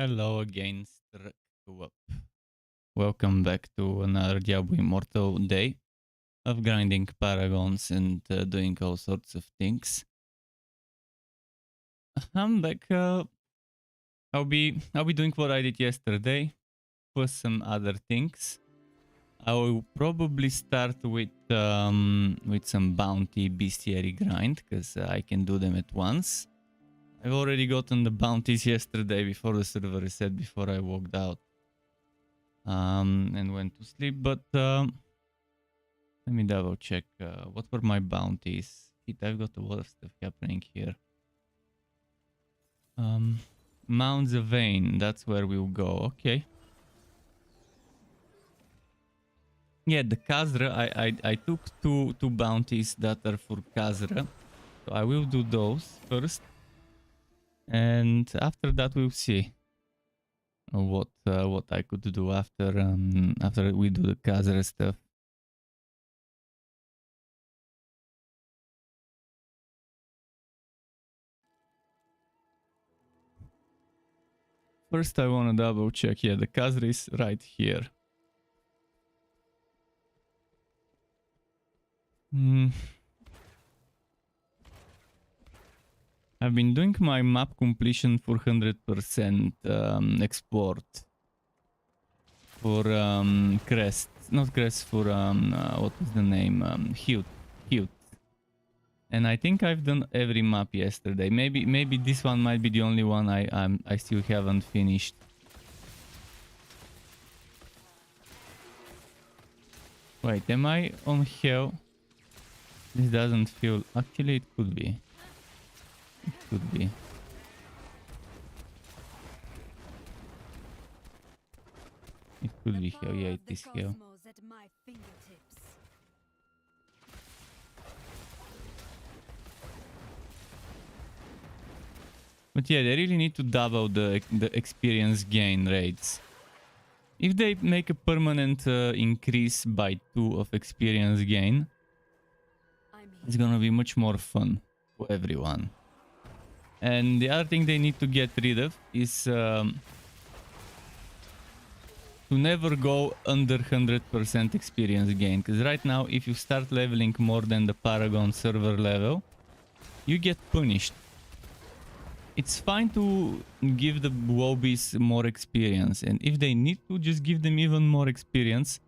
Hello again, Struck. Welcome back to another Diablo Immortal day of grinding paragons and doing all sorts of things. I'm back. I'll be doing what I did yesterday, plus some other things. I will probably start with some bounty bestiary grind because I can do them at once. I've already gotten the bounties yesterday before the server reset, before I walked out. And went to sleep, but let me double check what were my bounties. I've got a lot of stuff happening here. Mount the Vein, that's where we'll go. Okay. Yeah, the Khazra, I took two bounties that are for Khazra, so I will do those first, and after that we'll see what I could do after we do the Khazra stuff. First, I want to double check. Yeah, the Khazra is right here. I've been doing my map completion for 100% export for crest, not crest, for what is the name, Hute. And I think I've done every map yesterday. Maybe this one might be the only one I still haven't finished. Wait, am I on hell? This doesn't feel. Actually, it could be. It could be. It could be hell. Yeah, it is hell. But yeah, they really need to double the experience gain rates. If they make a permanent increase by 2 of experience gain, it's gonna be much more fun for everyone. And the other thing they need to get rid of is to never go under 100% experience gain. Because right now, if you start leveling more than the Paragon server level, you get punished. It's fine to give the Wobbies more experience, and if they need to, just give them even more experience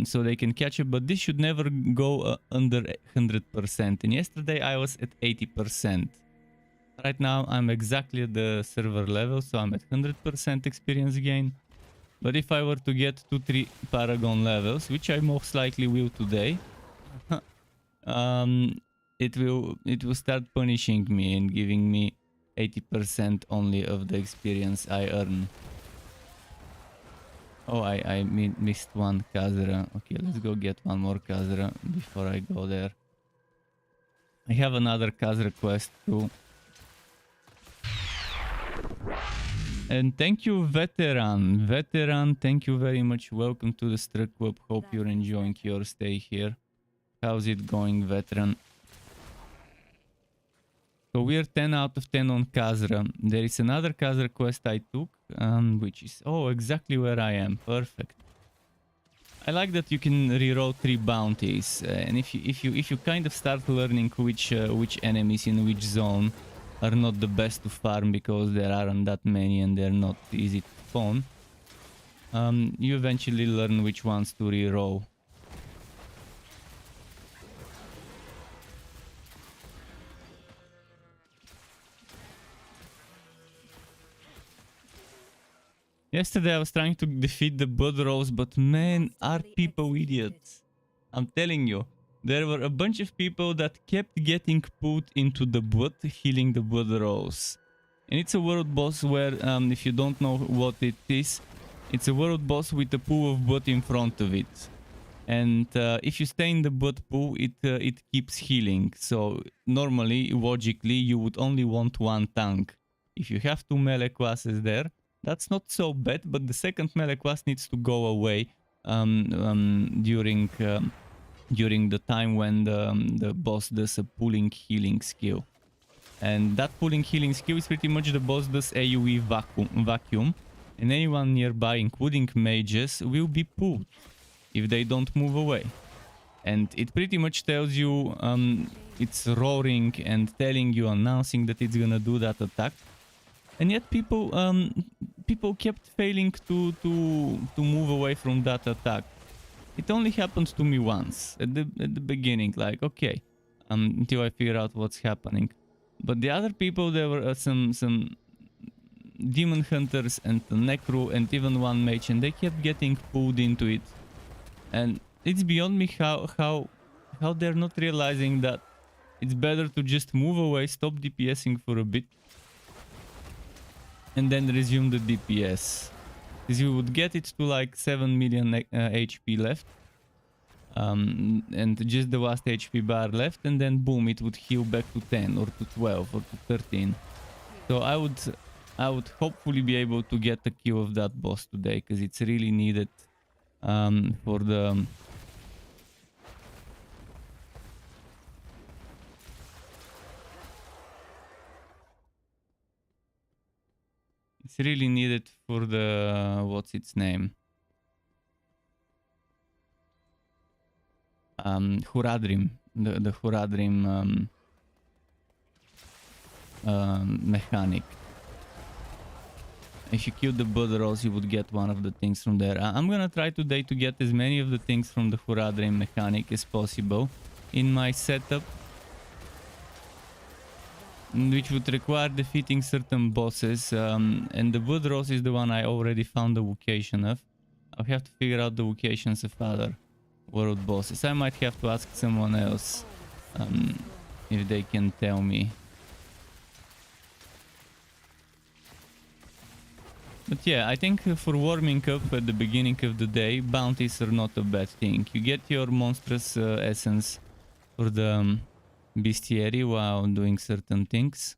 so they can catch up, but this should never go under 100%. And yesterday I was at 80%. Right now I'm exactly at the server level, so I'm at 100% experience gain. But if I were to get 2-3 Paragon levels, which I most likely will today, it will start punishing me and giving me 80% only of the experience I earn. Oh, I missed one Khazra. Okay, let's go get one more Khazra before I go there. I have another Khazra quest too. And thank you, Veteran. Veteran, thank you very much. Welcome to the Struck Club. Hope you're enjoying your stay here. How's it going, Veteran? So we're 10 out of 10 on Khazra. There is another Khazra quest I took, which is exactly where I am. Perfect. I like that you can reroll 3 bounties, and if you kind of start learning which enemies in which zone are not the best to farm because there aren't that many and they're not easy to spawn, you eventually learn which ones to reroll. Yesterday I was trying to defeat the blood rose, but man, are people idiots. I'm telling you, there were a bunch of people that kept getting put into the blood, healing the blood rose. And it's a world boss where, if you don't know what it is, it's a world boss with a pool of blood in front of it. And if you stay in the blood pool, it keeps healing. So normally, logically, you would only want one tank. If you have 2 melee classes there, that's not so bad, but the second melee class needs to go away during the time when the boss does a pulling healing skill. And that pulling healing skill is pretty much the boss does AoE vacuum, and anyone nearby, including mages, will be pulled if they don't move away. And it pretty much tells you, it's roaring and telling you, announcing that it's gonna do that attack. And yet people kept failing to move away from that attack. It only happened to me once at the beginning, like, okay, until I figure out what's happening. But the other people, there were some demon hunters and a necro and even one mage, and they kept getting pulled into it. And it's beyond me how they're not realizing that it's better to just move away, stop DPSing for a bit, and then resume the DPS. Because you would get it to like 7 million HP left. And just the last HP bar left, and then boom, it would heal back to 10 or to 12 or to 13. So I would hopefully be able to get the kill of that boss today, because it's really needed for the... It's really needed for the... what's its name? Huradrim. The Huradrim mechanic. If you kill the blood rolls, you would get one of the things from there. I'm gonna try today to get as many of the things from the Huradrim mechanic as possible in my setup, which would require defeating certain bosses, and the blood rolls is the one I already found the location of. I'll have to figure out the locations of other world bosses. I might have to ask someone else if they can tell me. But yeah, I think for warming up at the beginning of the day, bounties are not a bad thing. You get your monstrous essence for the bestiary while doing certain things.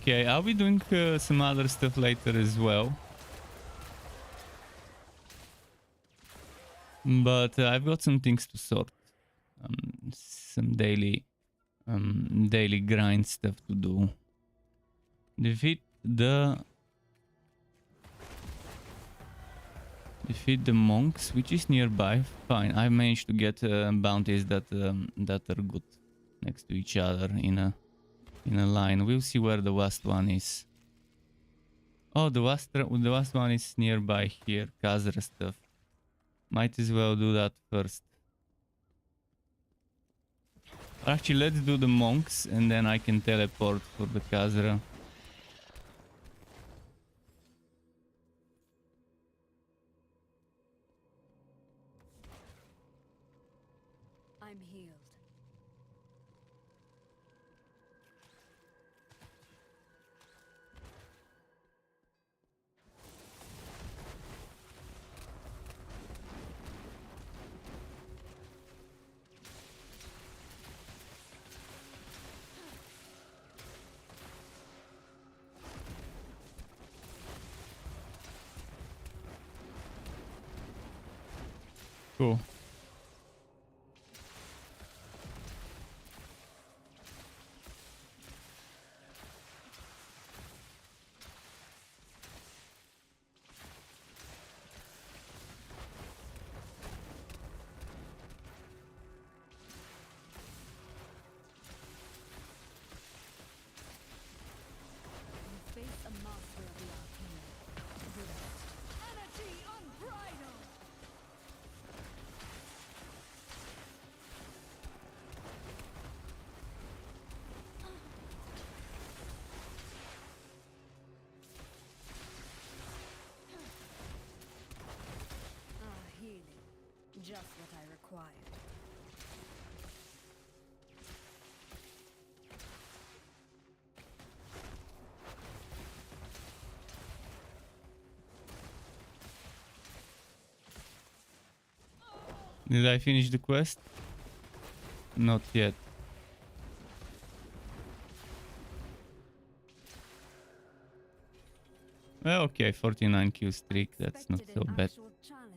Okay, I'll be doing some other stuff later as well. But I've got some things to sort. Some daily grind stuff to do. Defeat the monks, which is nearby. Fine, I managed to get bounties that are good next to each other in a line. We'll see where the last one is. Oh, the last one is nearby here. Khazra stuff. Might as well do that first. Actually, let's do the monks and then I can teleport for the Khazra. I'm healed. Cool. Face a master of the arcane. Energy unbridled. Just what I required. Did I finish the quest? Not yet. Well, okay, 49 kill streak. That's not Expected so an bad. actual challenge.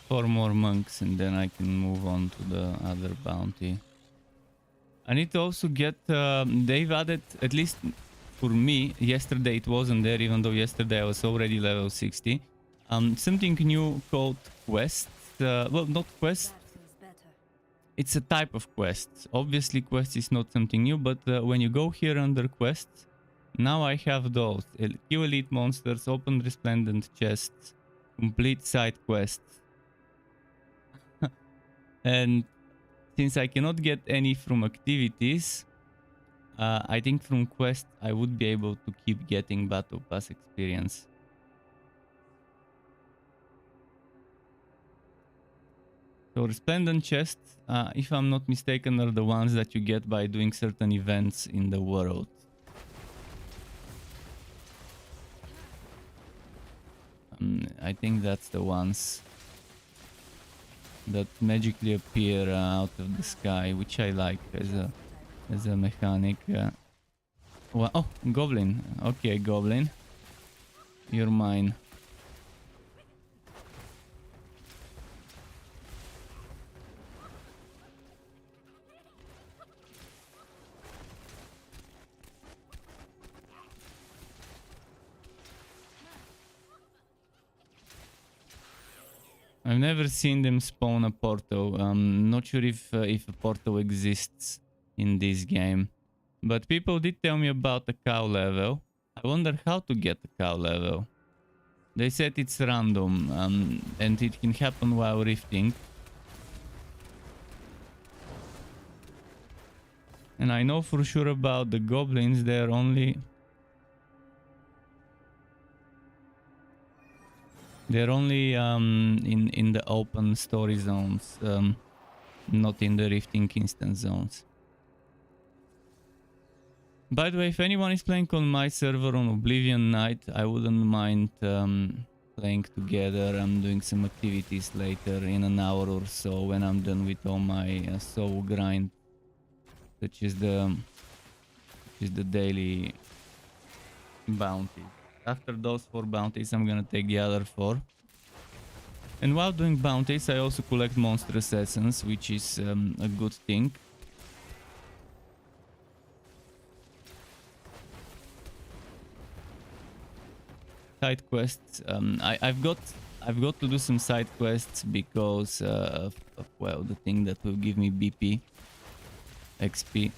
Four more monks and then I can move on to the other bounty. I need to also get... they've added, at least for me, yesterday it wasn't there, even though yesterday I was already level 60. Something new called quests. Well, not quests. That feels better. It's a type of quest. Obviously, quest is not something new, but when you go here under quests, now I have those. Kill elite monsters, open resplendent chests, complete side quests. And since I cannot get any from activities, I think from quests I would be able to keep getting battle pass experience. So resplendent chests, if I'm not mistaken, are the ones that you get by doing certain events in the world. I think that's the ones that magically appear out of the sky, which I like as a mechanic. Well, oh, goblin. Okay, goblin, you're mine. I've never seen them spawn a portal. Not sure if a portal exists in this game. But people did tell me about the cow level. I wonder how to get the cow level. They said it's random and it can happen while rifting. And I know for sure about the goblins, they're only... They're only in the open story zones, not in the rifting instance zones. By the way, if anyone is playing on my server on Oblivion Night, I wouldn't mind playing together. I'm doing some activities later in an hour or so when I'm done with all my soul grind, which is the daily bounty. After those 4 bounties, I'm gonna take the other 4. And while doing bounties, I also collect monster assassins, which is a good thing. Side quests. I've got to do some side quests because of well, the thing that will give me BP, XP.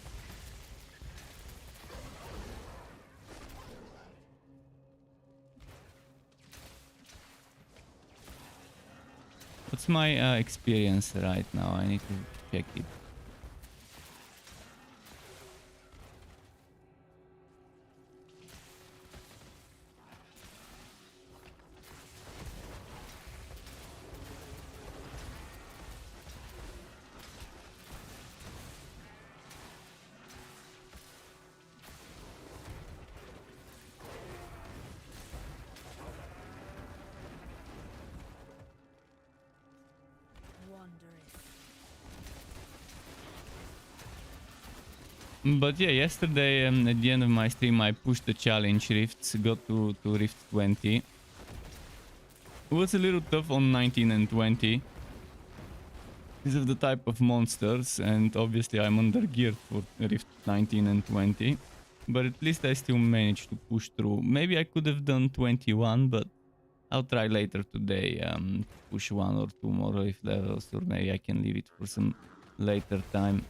What's my experience right now? I need to check it. But yeah, yesterday at the end of my stream I pushed the challenge rifts, got to rift 20. It was a little tough on 19 and 20 because of the type of monsters, and obviously I'm under geared for rift 19 and 20. But at least I still managed to push through. Maybe I could have done 21, but I'll try later today to push 1 or 2 more rift levels, or maybe I can leave it for some later time.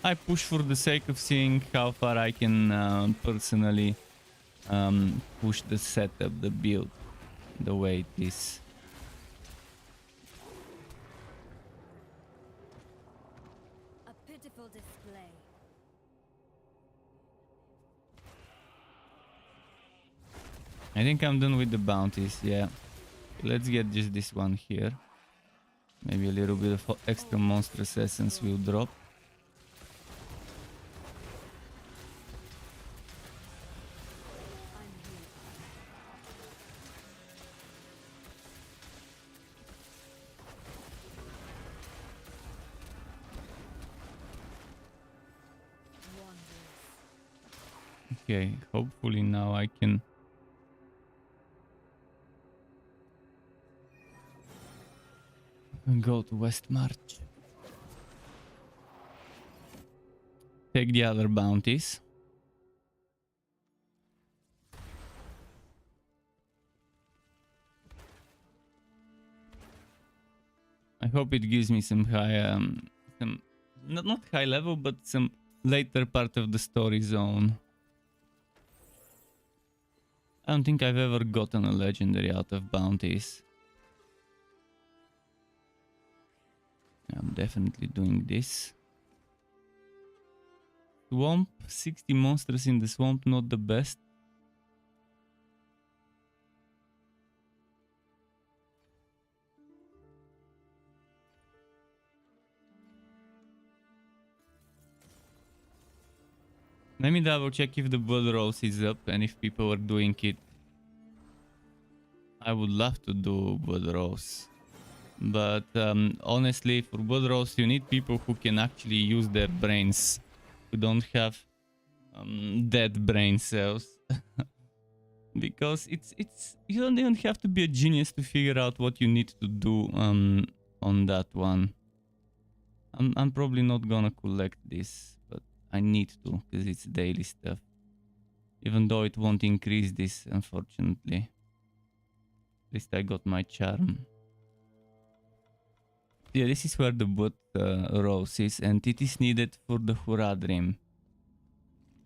I push for the sake of seeing how far I can personally push the setup, the build, the way it is. I think I'm done with the bounties, yeah. Let's get just this one here. Maybe a little bit of extra monstrous essence will drop. I'm here. Wondrous. Okay, hopefully now I can go to West March. Take the other bounties. I hope it gives me some high, some not high level, but some later part of the story zone. I don't think I've ever gotten a legendary out of bounties. I'm definitely doing this. Swamp, 60 monsters in the swamp, not the best. Let me double check if the blood rose is up and if people are doing it. I would love to do blood rose. But honestly, for blood rose you need people who can actually use their brains. Who don't have dead brain cells. Because it's you don't even have to be a genius to figure out what you need to do on that one. I'm probably not gonna collect this, but I need to because it's daily stuff. Even though it won't increase this, unfortunately. At least I got my charm. Yeah, this is where the boot rose is, and it is needed for the Huradrim.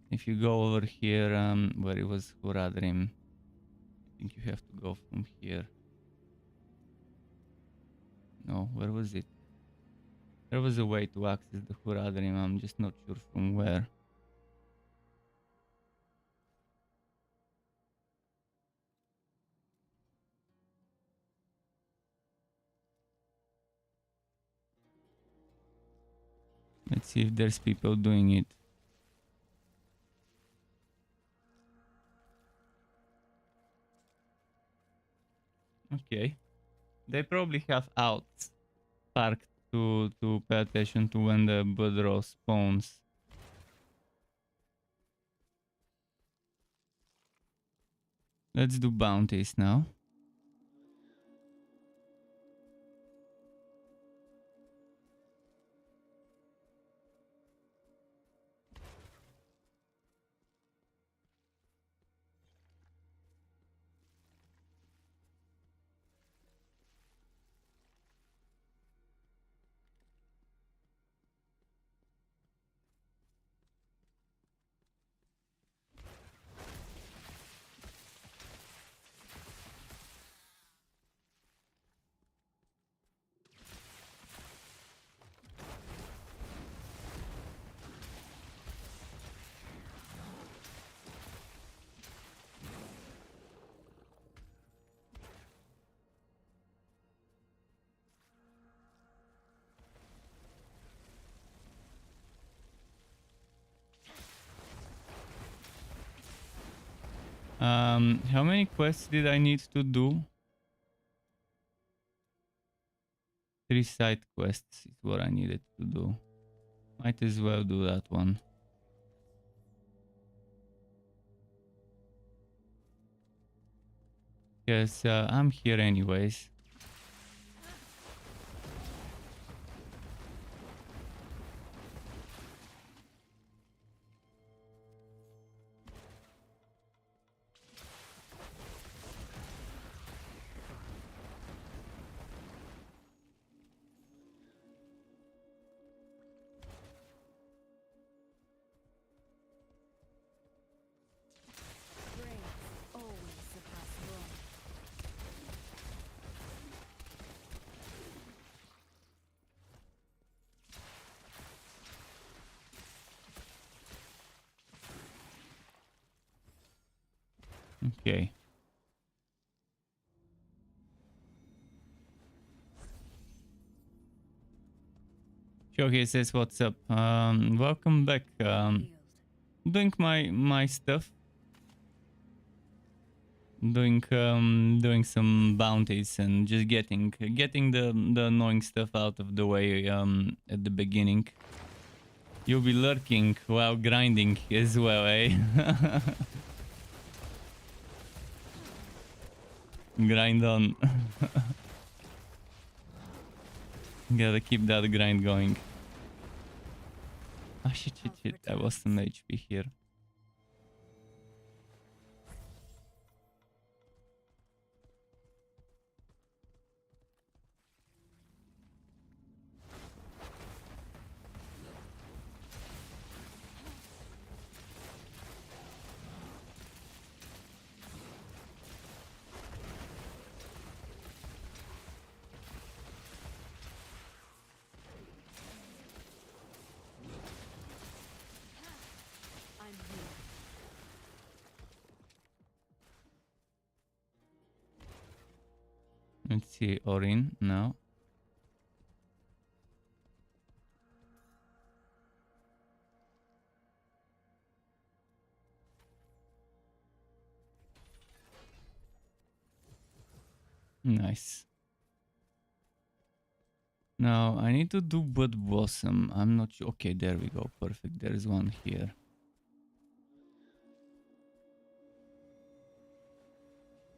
If you go over here, where it was Huradrim, I think you have to go from here. No, where was it? There was a way to access the Huradrim, I'm just not sure from where. Let's see if there's people doing it. Okay. They probably have outs parked to pay attention to when the Budrow spawns. Let's do bounties now. How many quests did I need to do? 3 side quests is what I needed to do. Might as well do that one. Because I'm here anyways. Brains always surpass wrong. Okay. Shohei says, "What's up? Welcome back. Healed. Doing my stuff. Doing some bounties and just getting the annoying stuff out of the way at the beginning. You'll be lurking while grinding as well, eh? Grind on. Gotta keep that grind going. Ah, shit. I lost some HP here. I'm here. Let's see, Orin now. Nice. Now I need to do Bud Blossom. I'm not sure. Okay, there we go. Perfect. There's one here.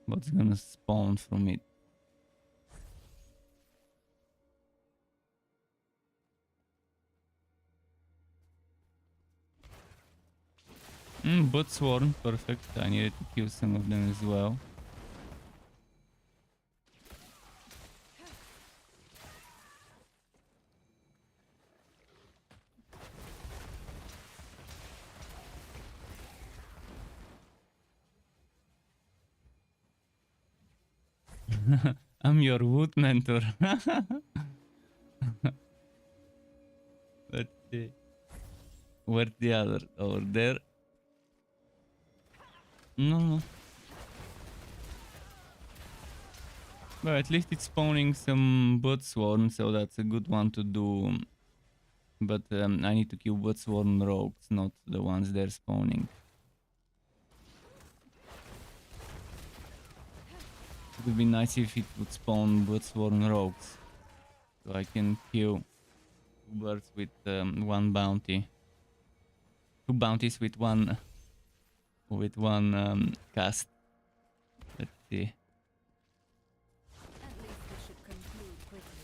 What's gonna spawn from it? Bud Swarm. Perfect. I needed to kill some of them as well. I'm your wood mentor. Let's see. Where's the other? Over there? No. Well, at least it's spawning some Bud Swarm, so that's a good one to do. But I need to kill Bud Swarm rogues, not the ones they're spawning. It would be nice if it would spawn Bud Swarm rogues. So I can kill two birds with one bounty. Two bounties with one cast. Let's see. At least we should conclude quickly.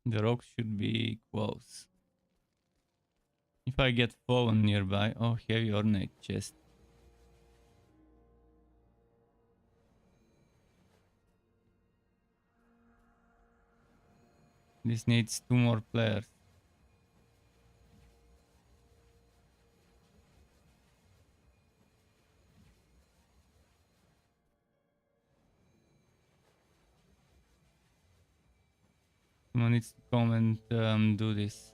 The rocks should be close. If I get fallen nearby, oh, heavy ornate chest. This needs 2 more players. Someone needs to come and do this.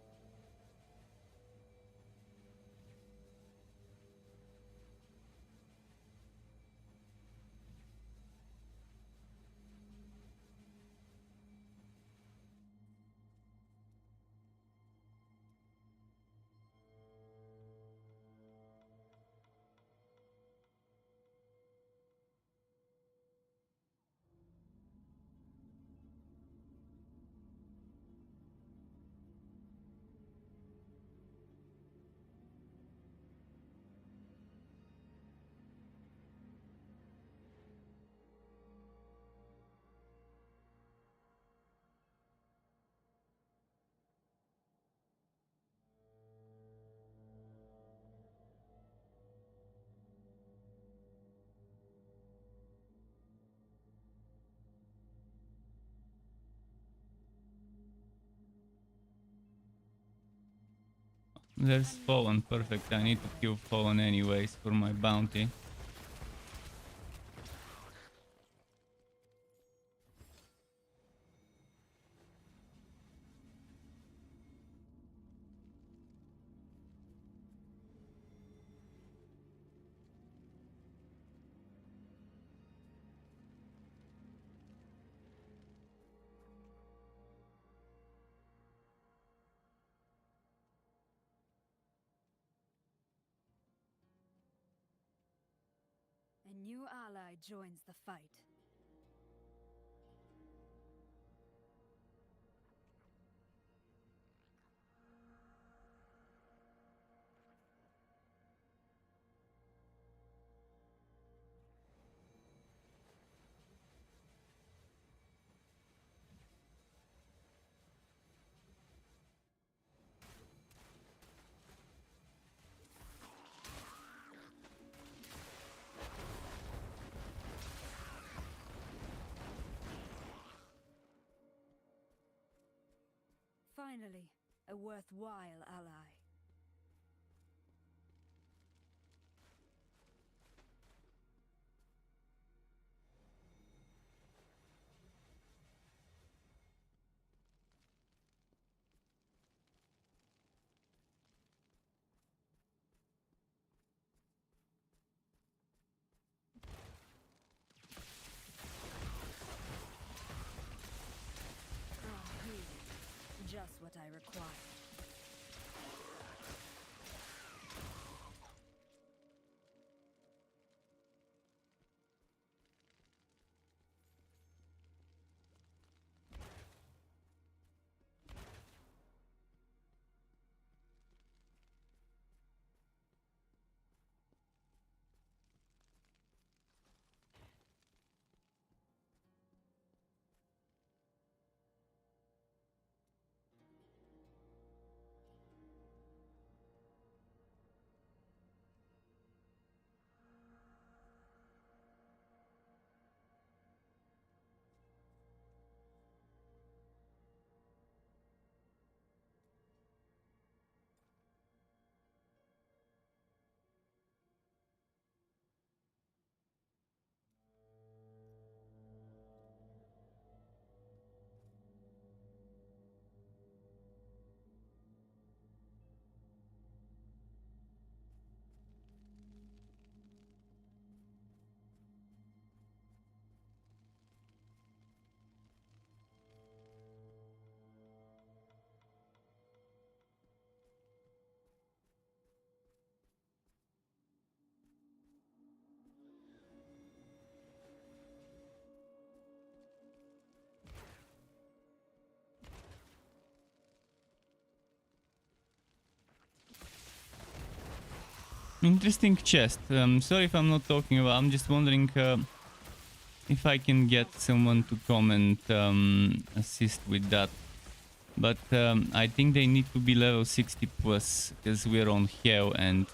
there's Fallen. Perfect. I need to kill Fallen anyways for my bounty. A new ally joins the fight. Finally, a worthwhile ally. Ah, here. Just what I require. Interesting chest. Sorry if I'm not talking about. I'm just wondering if I can get someone to come and assist with that. But I think they need to be level 60 plus because we're on Hell, and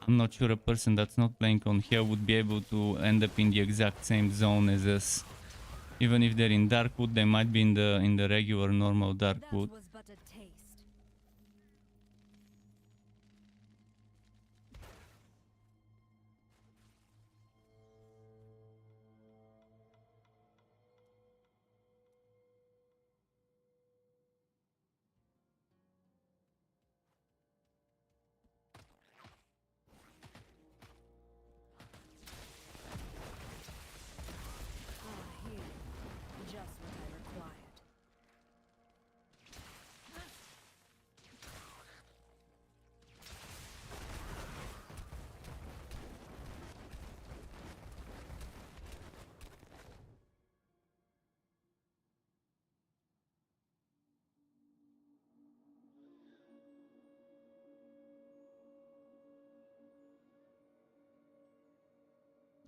I'm not sure a person that's not playing on Hell would be able to end up in the exact same zone as us. Even if they're in Darkwood, they might be in the regular normal That Darkwood. was but a taste. Ah, here. Just what I required.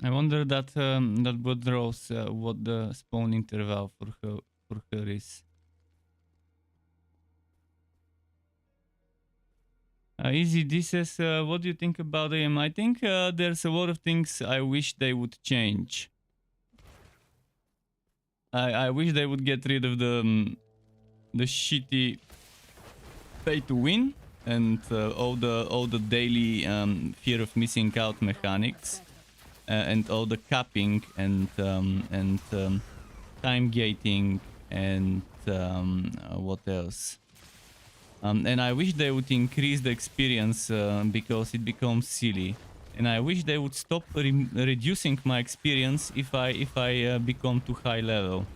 I wonder that that blood rose what the spawn interval for her is. Easy, this says, what do you think about AM? I think there's a lot of things I wish they would change. I wish they would get rid of the shitty pay to win. all the daily fear of missing out mechanics, and all the capping and time gating and what else? And I wish they would increase the experience because it becomes silly. And I wish they would stop reducing my experience if I become too high level.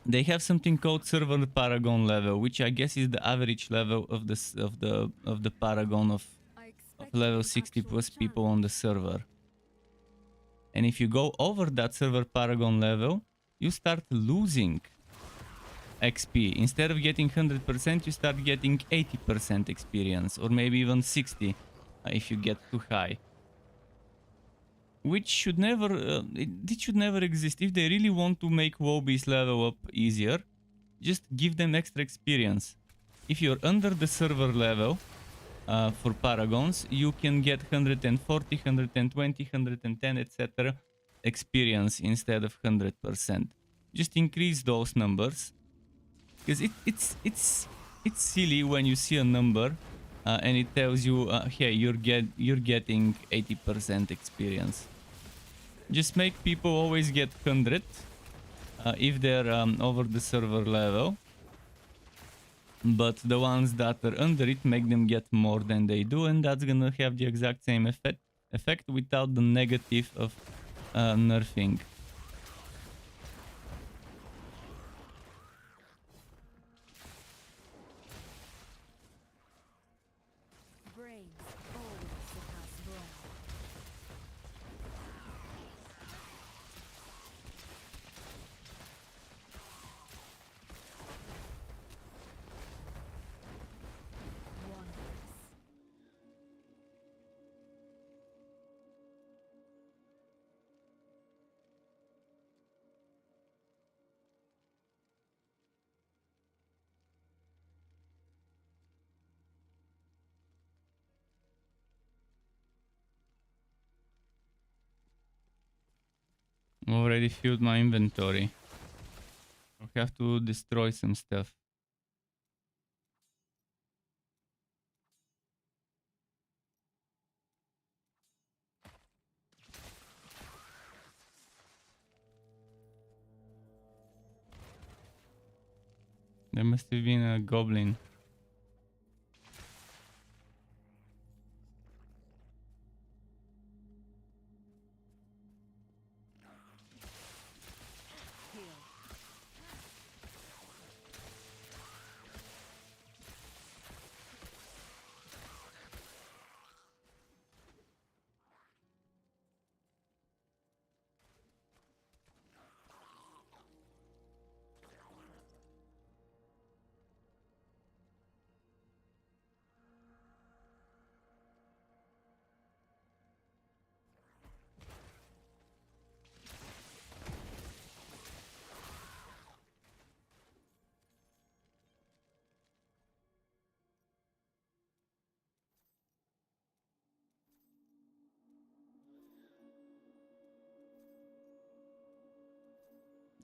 They have something called server paragon level, which I guess is the average level of the paragon of I of expect level an 60 actual plus people on the challenge. server. And if you go over that server paragon level, you start losing XP. Instead of getting 100%, you start getting 80% experience, or maybe even 60 if you get too high. Which should never, it should never exist. If they really want to make Wobbies level up easier, just give them extra experience. If you're under the server level for Paragons, you can get 140, 120, 110, etc. experience instead of 100%. Just increase those numbers. Because it's silly when you see a number and it tells you, hey, you're getting 80% experience. Just make people always get 100 if they're over the server level. But the ones that are under it, make them get more than they do, and that's gonna have the exact same effect without the negative of nerfing. Brains always surpass brawn. Wondrous. Already filled my inventory. I have to destroy some stuff. There must have been a goblin. Heal.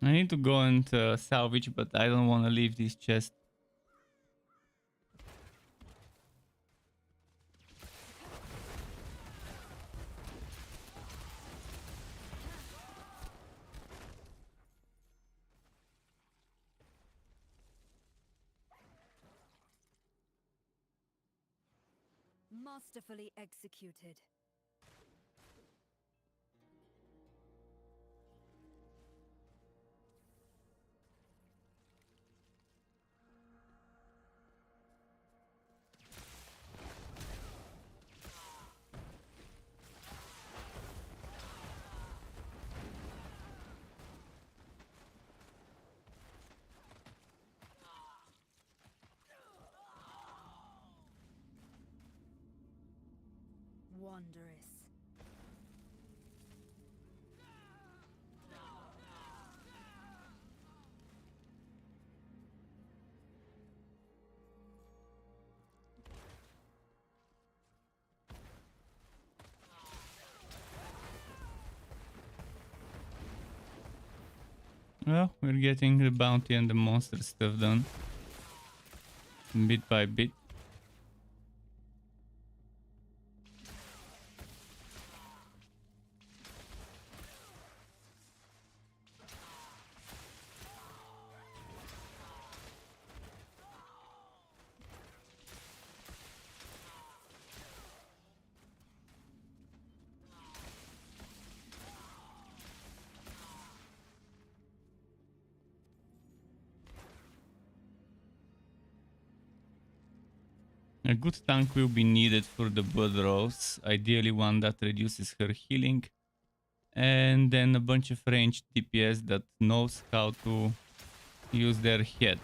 I need to go and salvage, but I don't want to leave this chest. Masterfully executed. Wondrous. Well, we're getting the bounty and the monster stuff done. Bit by bit. A good tank will be needed for the blood rose. Ideally one that reduces her healing. And then a bunch of ranged DPS that knows how to use their head.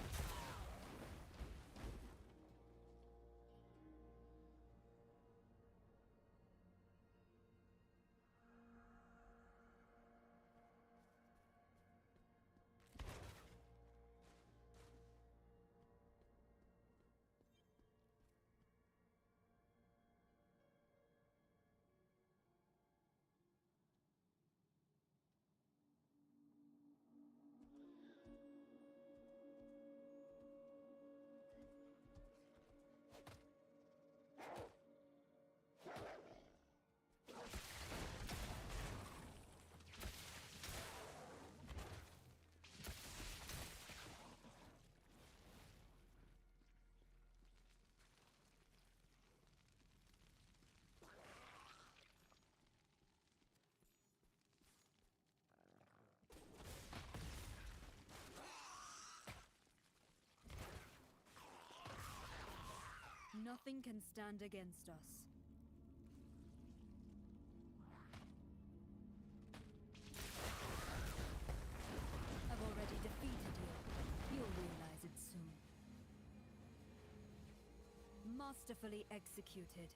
Nothing can stand against us. I've already defeated you. You'll realize it soon. Masterfully executed.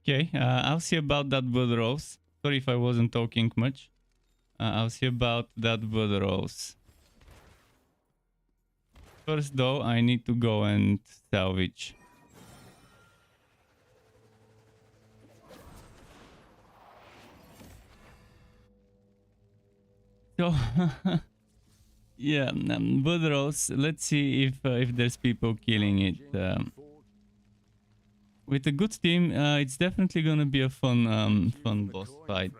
Okay, I'll see about that blood rose. Sorry if I wasn't talking much. I'll see about that blood rose. First though, I need to go and salvage. So, yeah, blood rose. Let's see if there's people killing it. With a good team, it's definitely gonna be a fun boss fight.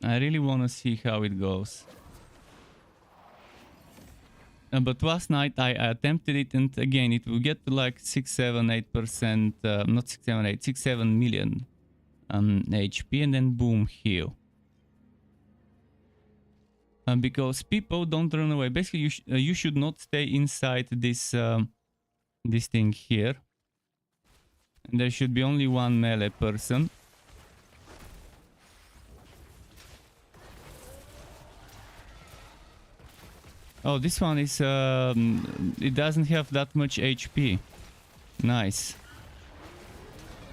I really wanna see how it goes. But last night I attempted it, and again it will get to like 6, 7, 8%, not 6, 7, 8, 6, 7 million HP, and then boom, heal. Because people don't run away. Basically, you should not stay inside this this thing here. And there should be only one melee person. Oh, this one is it doesn't have that much HP. Nice.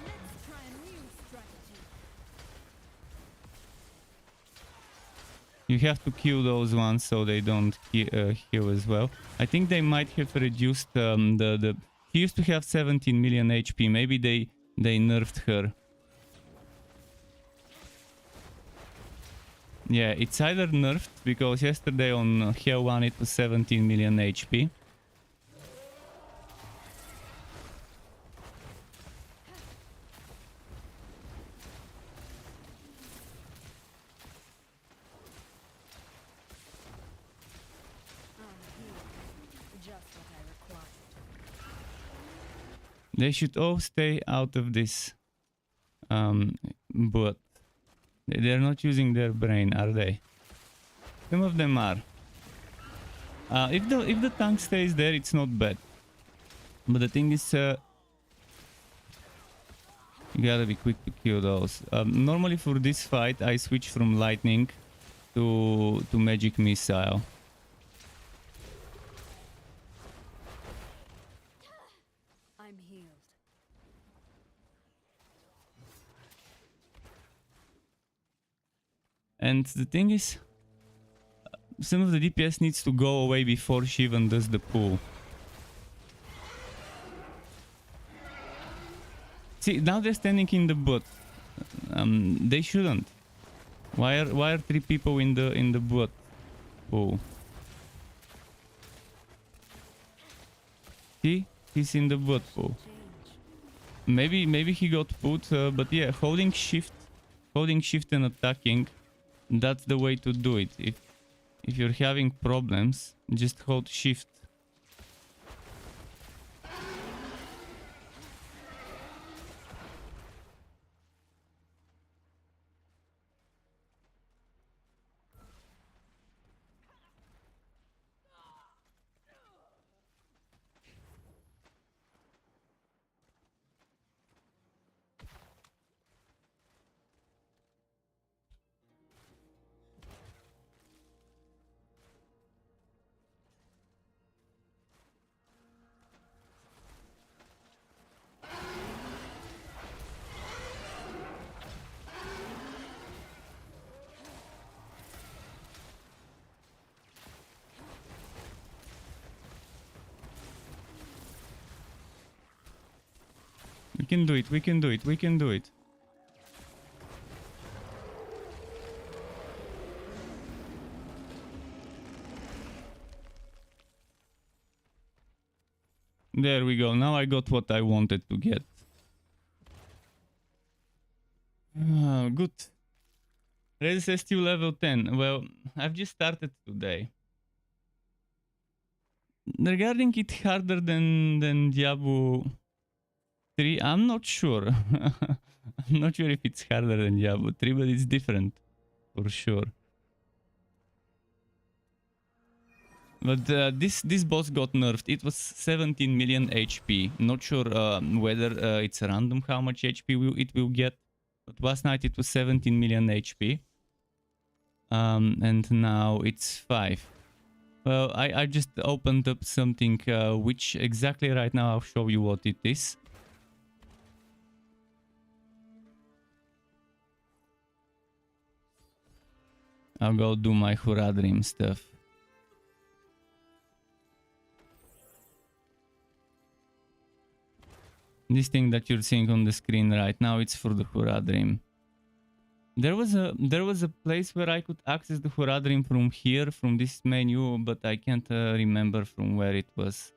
Let's try a new strategy. You have to kill those ones so they don't heal as well. I think they might have reduced the. He used to have 17 million HP. Maybe they nerfed her. Yeah, it's either nerfed because yesterday on Hell 1 it was 17 million HP. They should all stay out of this. But they're not using their brain, are they? Some of them are. If the tank stays there, it's not bad. But the thing is, you gotta be quick to kill those. Normally for this fight, I switch from lightning to magic missile. I'm healed. And the thing is, some of the DPS needs to go away before she even does the pull. See, now they're standing in the butt. They shouldn't. Why are 3 people in the butt? Oh. See? He's in the butt pool. Maybe he got put, but yeah, holding shift and attacking, that's the way to do it. If you're having problems, just hold shift. We can do it, we can do it, we can do it. There we go, now I got what I wanted to get. Good. Resist to level 10. Well, I've just started today. Regarding it harder than Diablo 3, I'm not sure. I'm not sure if it's harder than Diablo 3, but it's different for sure. But this boss got nerfed. It was 17 million HP. Not sure whether it's random how much HP it will get. But last night it was 17 million HP. And now it's 5. Well, I just opened up something which exactly right now I'll show you what it is. I'll go do my Hurrah Dream stuff. This thing that you're seeing on the screen right now, it's for the Hurrah Dream. There was a place where I could access the Hurrah Dream from here, from this menu, but I can't remember from where it was.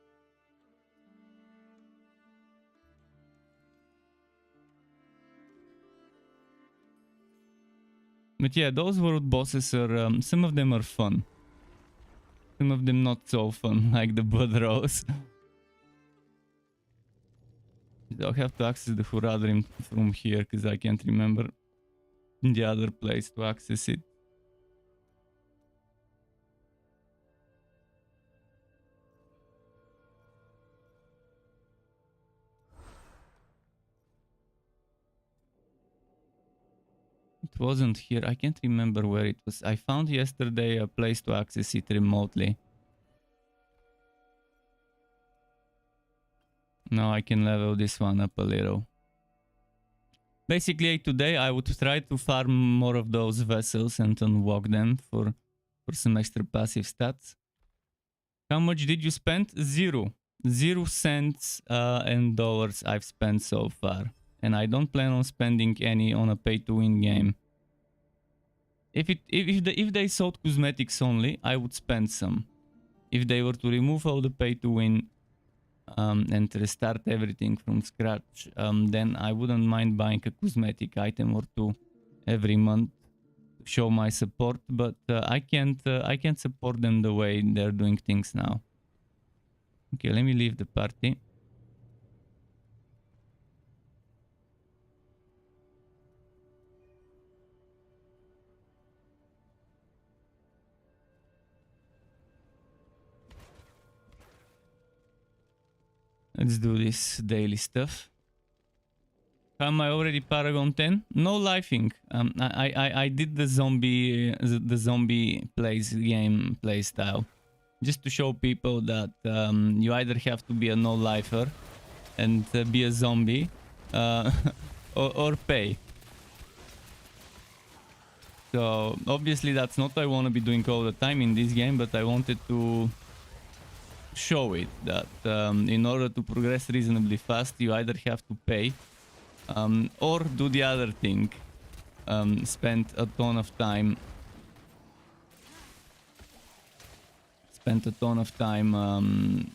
But yeah, those world bosses are, some of them are fun. Some of them not so fun, like the Blood Rose. I'll have to access the Hurrah Dream from here, because I can't remember the other place to access it. It wasn't here. I can't remember where it was. I found yesterday a place to access it remotely. Now I can level this one up a little. Basically, today I would try to farm more of those vessels and unwalk them for some extra passive stats. How much did you spend? 0. 0 cents and dollars I've spent so far. And I don't plan on spending any on a pay-to-win game. If they sold cosmetics only, I would spend some. If they were to remove all the pay-to-win and restart everything from scratch, then I wouldn't mind buying a cosmetic item or 2 every month to show my support. But I can't support them the way they're doing things now. Okay, let me leave the party. Let's do this daily stuff. Am I already Paragon 10? No lifing. I did the zombie play style, just to show people that you either have to be a no lifer and be a zombie, uh, or pay. So obviously that's not what I want to be doing all the time in this game, but I wanted to show it that in order to progress reasonably fast, you either have to pay or do the other thing. Spend a ton of time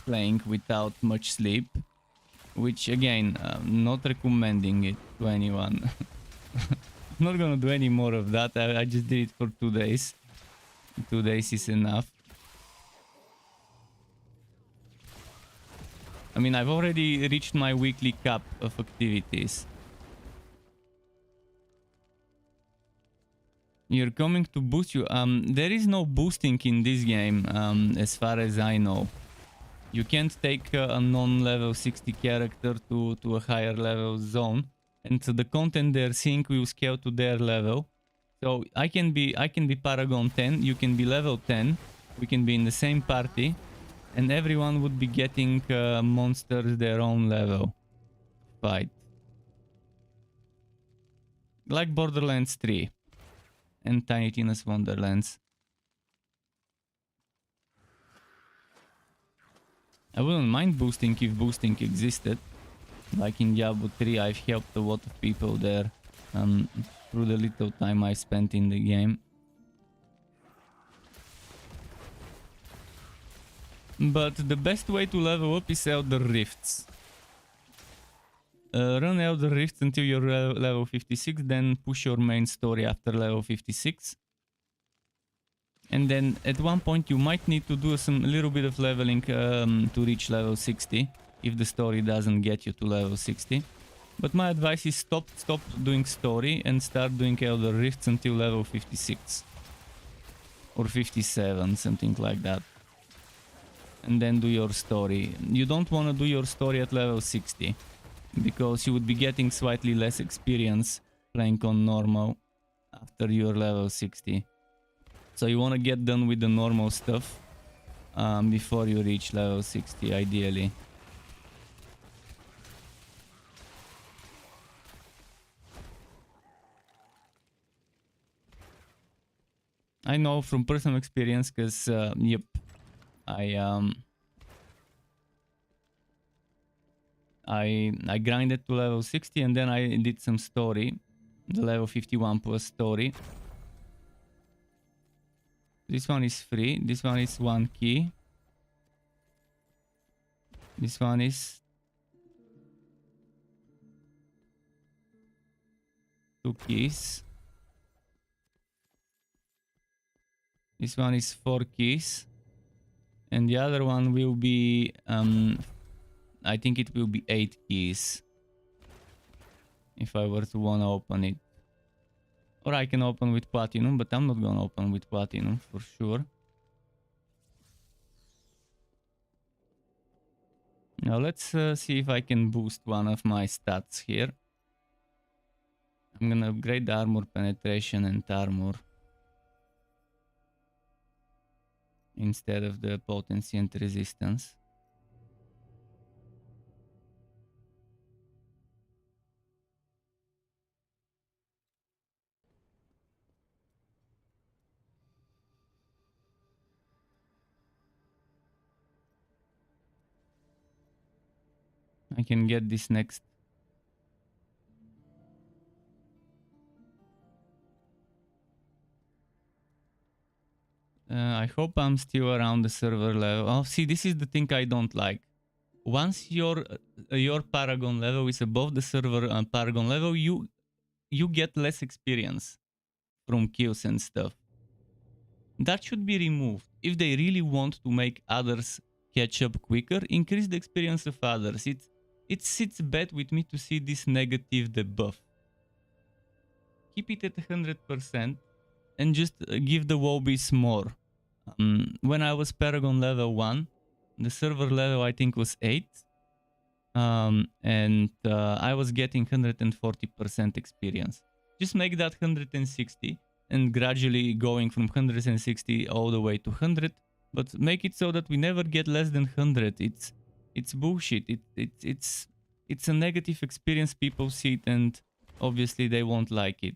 playing without much sleep, which again, not recommending it to anyone. I'm not gonna do any more of that. I just did it for 2 days. 2 days is enough. I mean, I've already reached my weekly cap of activities. You're coming to boost you. There is no boosting in this game, as far as I know. You can't take a non-level 60 character to a higher level zone, and so the content they're seeing will scale to their level. So I can be Paragon 10, you can be level 10, we can be in the same party, and everyone would be getting monsters their own level. Fight. Like Borderlands 3 and Tiny Tina's Wonderlands. I wouldn't mind boosting if boosting existed. Like in Diablo 3, I've helped a lot of people there through the little time I spent in the game. But the best way to level up is Elder Rifts. Run Elder Rifts until you're level 56, then push your main story after level 56. And then at one point you might need to do some little bit of leveling to reach level 60, if the story doesn't get you to level 60. But my advice is stop doing story and start doing Elder Rifts until level 56. Or 57, something like that. And then do your story. You don't want to do your story at level 60, because you would be getting slightly less experience playing on normal after you're level 60. So you want to get done with the normal stuff before you reach level 60, ideally. I know from personal experience, because yep, I grinded to level 60 and then I did some story, the level 51 plus story. This one is free, this one is 1 key. This one is 2 keys. This one is 4 keys. And the other one will be, I think it will be 8 keys. If I were to want to open it. Or I can open with platinum, but I'm not gonna open with platinum for sure. Now let's see if I can boost one of my stats here. I'm gonna upgrade the armor penetration and armor instead of the potency and resistance. I can get this next. I hope I'm still around the server level. Oh, see, this is the thing I don't like. Once your Paragon level is above the server Paragon level, you get less experience from kills and stuff. That should be removed. If they really want to make others catch up quicker, increase the experience of others. It sits bad with me to see this negative debuff. Keep it at 100% and just give the Wobbies more. When I was Paragon level 1, The server level I think was 8. And I was getting 140% experience. Just make that 160 and gradually going from 160 all the way to 100, but make it so that we never get less than 100. It's bullshit. It's a negative experience. People see it and obviously they won't like it.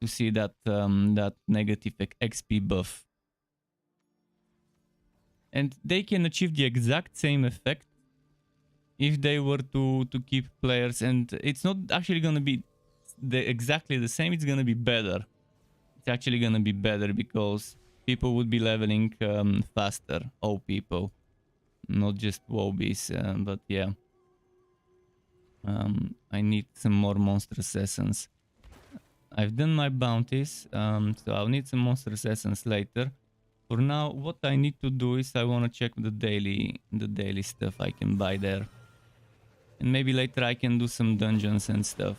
To see that that negative XP buff, and they can achieve the exact same effect if they were to keep players, and it's not actually gonna be exactly the same. It's gonna be better. It's actually gonna be better because people would be leveling faster. All people, not just wobbies. But yeah, I need some more monster essence. I've done my bounties, so I'll need some monster essence later. For now, what I need to do is I want to check the daily stuff I can buy there. And maybe later I can do some dungeons and stuff.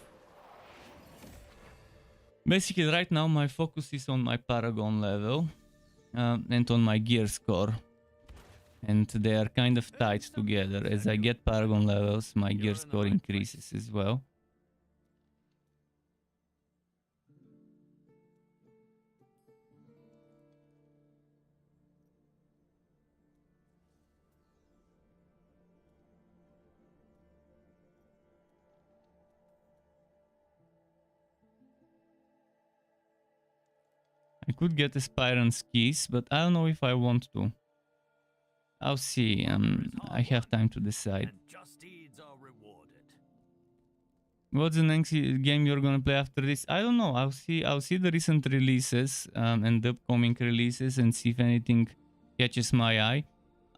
Basically, right now my focus is on my Paragon level and on my gear score. And they are kind of tied together. As I get Paragon levels, my gear score increases as well. I could get Aspirant's keys, but I don't know if I want to. I'll see. I have time to decide. What's the next game you're gonna play after this? I don't know. I'll see the recent releases and the upcoming releases and see if anything catches my eye.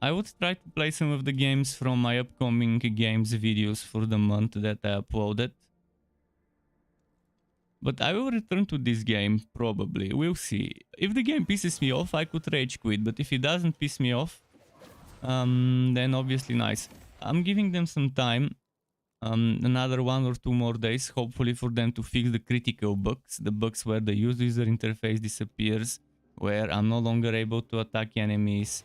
I would try to play some of the games from my upcoming games videos for the month that I uploaded. But I will return to this game, probably. We'll see. If the game pisses me off, I could rage quit. But if it doesn't piss me off, then obviously nice. I'm giving them some time. Another 1 or 2 more days, hopefully, for them to fix the critical bugs. The bugs where the user interface disappears, where I'm no longer able to attack enemies.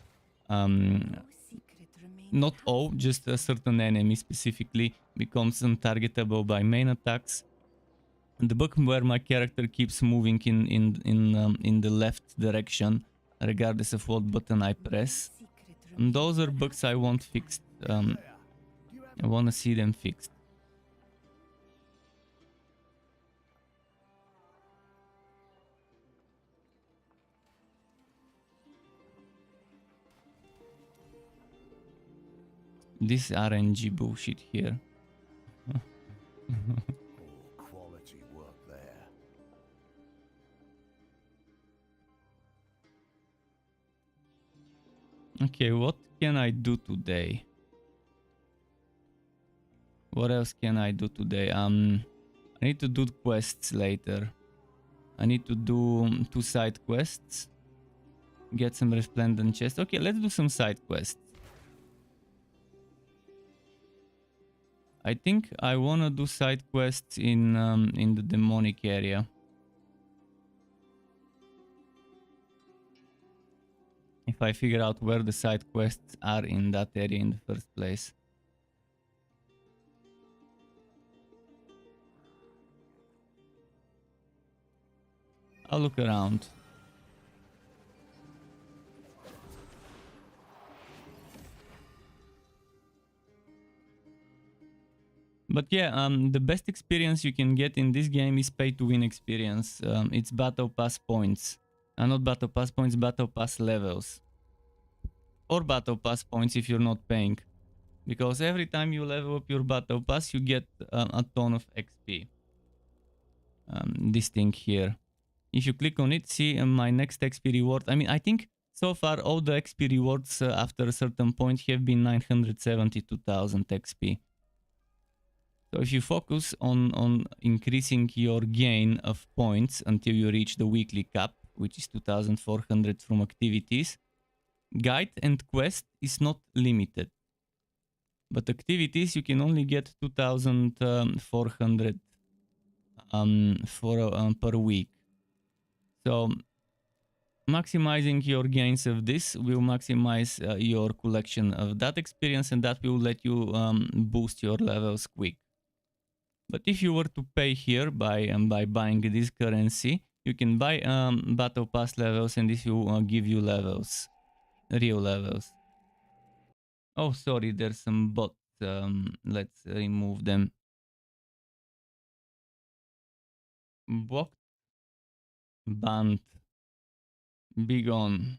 Not all, just a certain enemy specifically becomes untargetable by main attacks. The bug where my character keeps moving in the left direction, regardless of what button I press. And those are bugs I want fixed. I want to see them fixed. This RNG bullshit here. Quality work there. Okay, what can I do today? What else can I do today? I need to do quests later. I need to do 2 side quests. Get some resplendent chests. Okay, let's do some side quests. I think I wanna do side quests in the demonic area. If I figure out where the side quests are in that area in the first place. I'll look around. But yeah, the best experience you can get in this game is pay to win experience. It's battle pass points. Not battle pass points, battle pass levels. Or battle pass points if you're not paying. Because every time you level up your battle pass, you get a ton of XP. This thing here. If you click on it, see my next XP reward. I mean, I think so far all the XP rewards after a certain point have been 972,000 XP. So if you focus on increasing your gain of points until you reach the weekly cap, which is 2,400 from activities, guide and quest is not limited. But activities you can only get 2,400 per week. So Maximizing your gains of this will maximize your collection of that experience, and that will let you boost your levels quick. But if you were to pay here by buying this currency, you can buy battle pass levels, and this will give you levels, real levels. Oh, sorry, there's some bots. Let's remove them. Blocked, banned, be gone.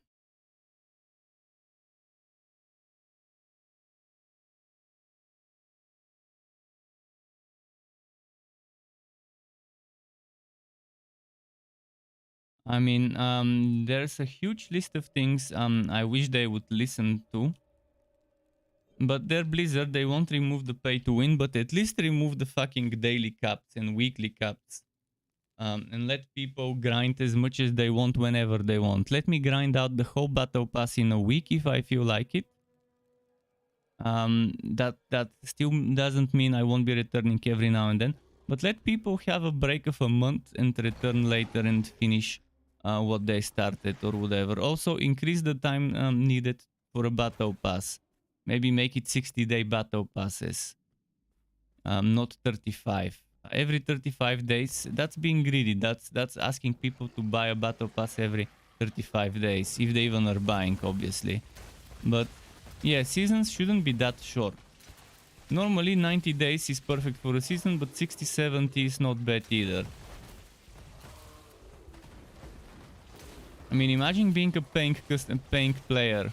I mean, there's a huge list of things I wish they would listen to. But they're Blizzard, they won't remove the pay to win, but at least remove the fucking daily caps and weekly caps. And let people grind as much as they want whenever they want. Let me grind out the whole battle pass in a week if I feel like it. That still doesn't mean I won't be returning every now and then. But let people have a break of a month and return later and finish what they started or whatever. Also, increase the time needed for a battle pass. Maybe make it 60-day battle passes, not 35. Every 35 days, that's being greedy. That's asking people to buy a battle pass every 35 days, if they even are buying, obviously. But yeah, seasons shouldn't be that short. Normally 90 days is perfect for a season, but 60-70 is not bad either. I mean, imagine being a paying player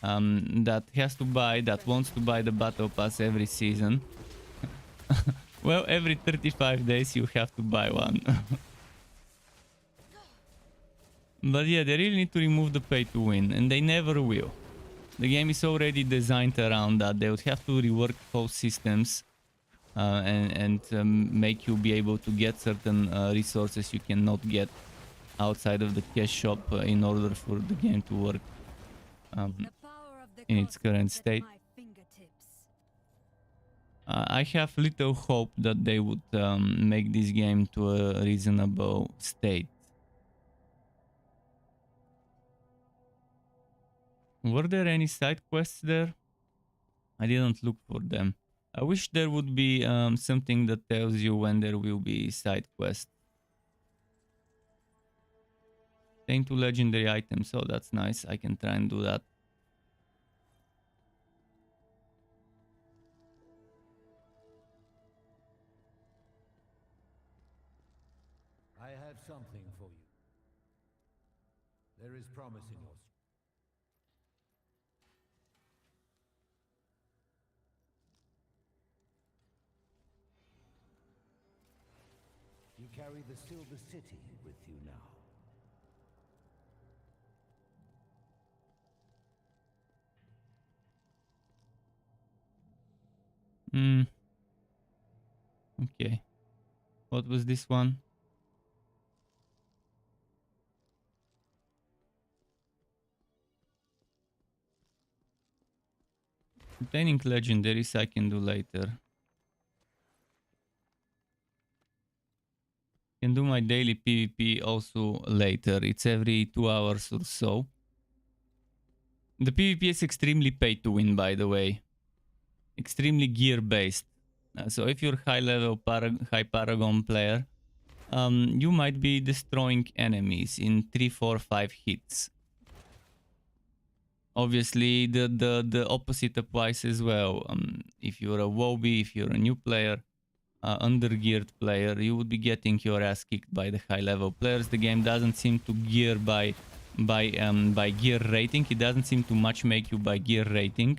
that wants to buy the battle pass every season. Well, every 35 days you have to buy one. But yeah, they really need to remove the pay to win, and they never will. The game is already designed around that. They would have to rework whole systems and make you be able to get certain resources you cannot get outside of the cash shop in order for the game to work in its current state. I have little hope that they would make this game to a reasonable state. Were there any side quests there? I didn't look for them. I wish there would be something that tells you when there will be side quests. Thank to legendary items, so that's nice. I can try and do that. I have something for you. There is promise in your... You carry the Silver City with you now. Okay. What was this one? Obtaining legendaries I can do later. Can do my daily PvP also later. It's every 2 hours or so. The PvP is extremely pay to win, by the way. Extremely gear based. So if you're high Paragon player, you might be destroying enemies in 3, 4, 5 hits. Obviously, the opposite applies as well. If you're a Wobby, if you're a new player, undergeared player, you would be getting your ass kicked by the high level players. The game doesn't seem to gear by gear rating. It doesn't seem to match make you by gear rating.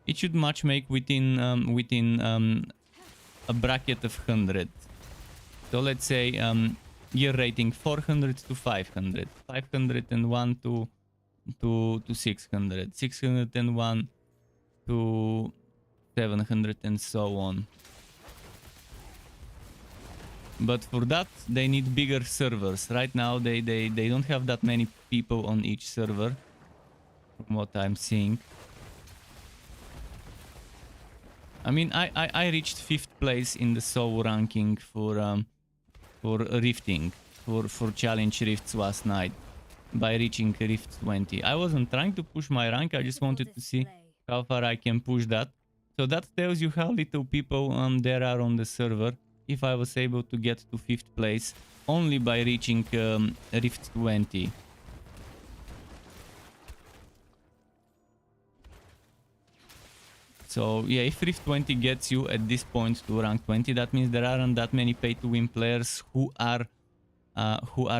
It should match make within a bracket of 100. So let's say gear rating 400 to 500, 501 to 600, 601 to 700, and so on. But for that, they need bigger servers. Right now, they don't have that many people on each server, from what I'm seeing. I mean, I reached 5th place in the SOU ranking for rifting, for challenge rifts last night. by reaching Rift 20. I wasn't trying to push my rank, I just wanted to see how far I can push that. So that tells you how little people there are on the server. If I was able to get to 5th place only by reaching Rift 20. So yeah, if Rift 20 gets you at this point to rank 20, that means there aren't that many pay-to-win players who are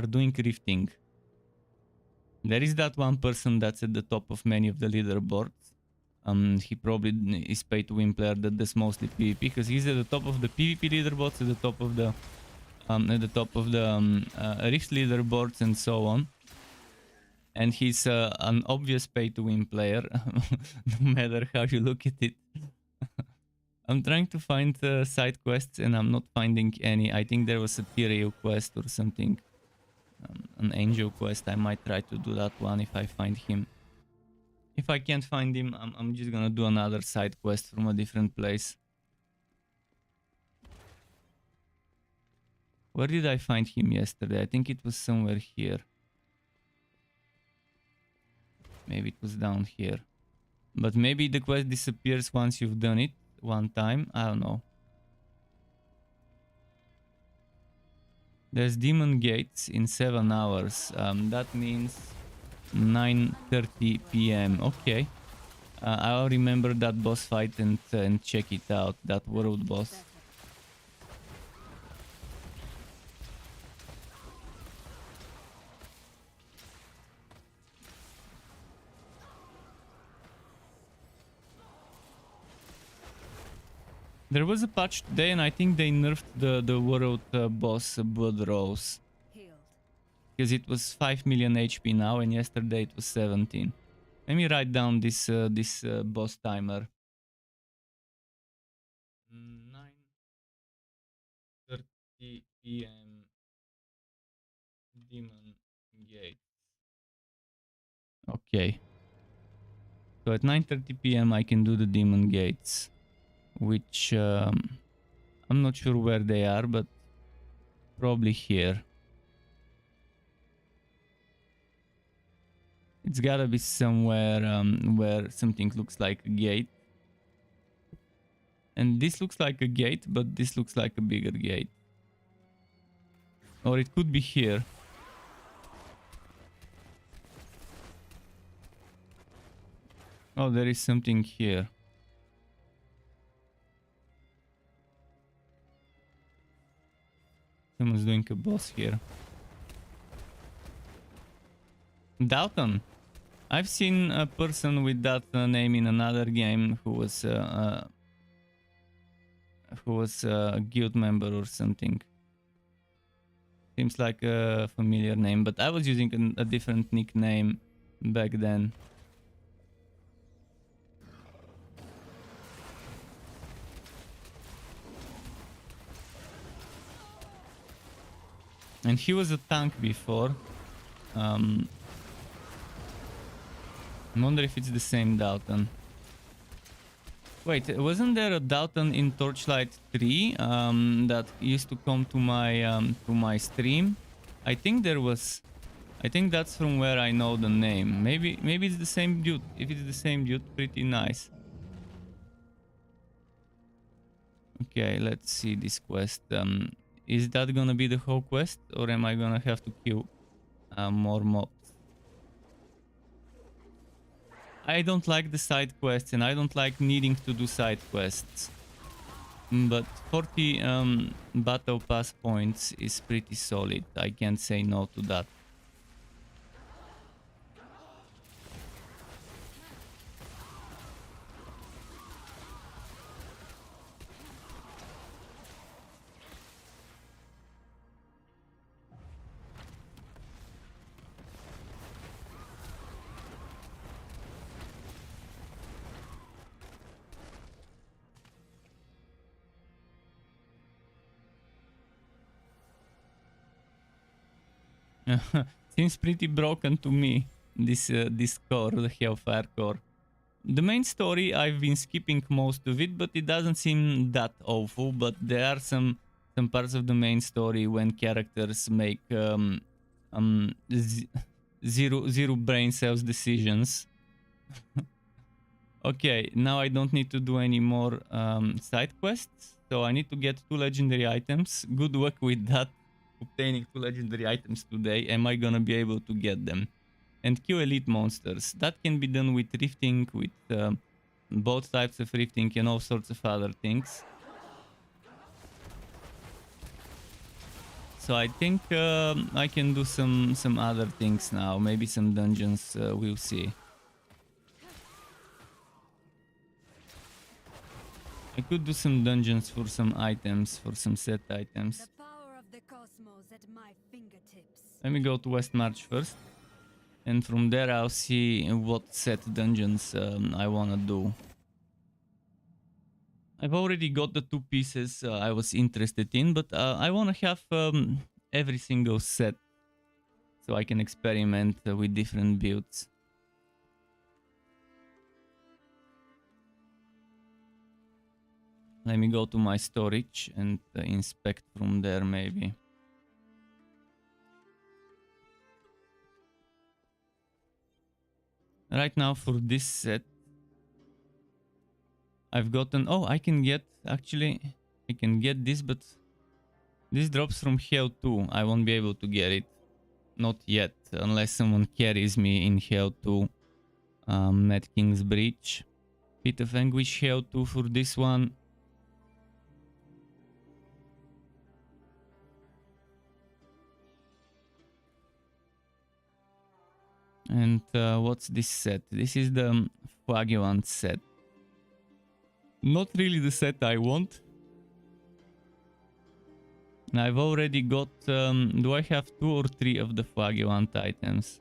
doing rifting. There is that one person that's at the top of many of the leaderboards. He probably is pay-to-win player that does mostly PvP because he's at the top of the PvP leaderboards, at the top of the Rift leaderboards, and so on. And he's an obvious pay-to-win player, no matter how you look at it. I'm trying to find side quests and I'm not finding any. I think there was a Pireo quest or something. An angel quest. I might try to do that one if I find him. If I can't find him, I'm just gonna do another side quest from a different place. Where did I find him yesterday? I think it was somewhere here. Maybe it was down here. But maybe the quest disappears once you've done it one time. I don't know. There's demon gates in 7 hours. That means 9:30 p.m. Okay. I'll remember that boss fight and check it out. That world boss. There was a patch today and I think they nerfed the world boss Blood Rose. Because it was 5 million HP now and yesterday it was 17. Let me write down this boss timer. 9:30 p.m. Demon Gate. Okay. So at 9:30 p.m. I can do the Demon Gates. Which I'm not sure where they are, but probably here. It's gotta be somewhere where something looks like a gate. And this looks like a gate, but this looks like a bigger gate. Or it could be here. Oh, there is something here. Someone's doing a boss here. Dalton. I've seen a person with that name in another game who was a guild member or something. Seems like a familiar name, but I was using a different nickname back then. And he was a tank before. I wonder if it's the same Dalton. Wait, wasn't there a Dalton in Torchlight 3 that used to come to my stream? I think there was. I think that's from where I know the name. Maybe it's the same dude. If it's the same dude, pretty nice. Okay, let's see this quest. Is that gonna be the whole quest, or am I gonna have to kill more mobs? I don't like the side quests and I don't like needing to do side quests. But 40 battle pass points is pretty solid. I can't say no to that. Seems pretty broken to me, this core, the Hellfire core. The main story, I've been skipping most of it, but it doesn't seem that awful. But there are some parts of the main story when characters make zero brain cells decisions. Okay, now I don't need to do any more side quests, so I need to get 2 legendary items. Good luck with that. Obtaining 2 legendary items today. Am I gonna be able to get them? And kill elite monsters. That can be done with rifting, with both types of rifting and all sorts of other things. So I think I can do some other things now. Maybe some dungeons, we'll see. I could do some dungeons for some items, for some set items. The power of the cosmos at my fingertips. Let me go to West March first. And from there I'll see what set dungeons I wanna do. I've already got the 2 pieces I was interested in, but I wanna have every single set. So I can experiment with different builds. Let me go to my storage and inspect from there maybe. Right now for this set, I've gotten... Oh, I can get... Actually, I can get this, but this drops from Hell 2. I won't be able to get it. Not yet, unless someone carries me in Hell 2. Mad King's Breach. Pit of Anguish Hell 2 for this one. And what's this set? This is the Flagellant set. Not really the set I want. I've already got... do I have 2 or 3 of the Flagellant items?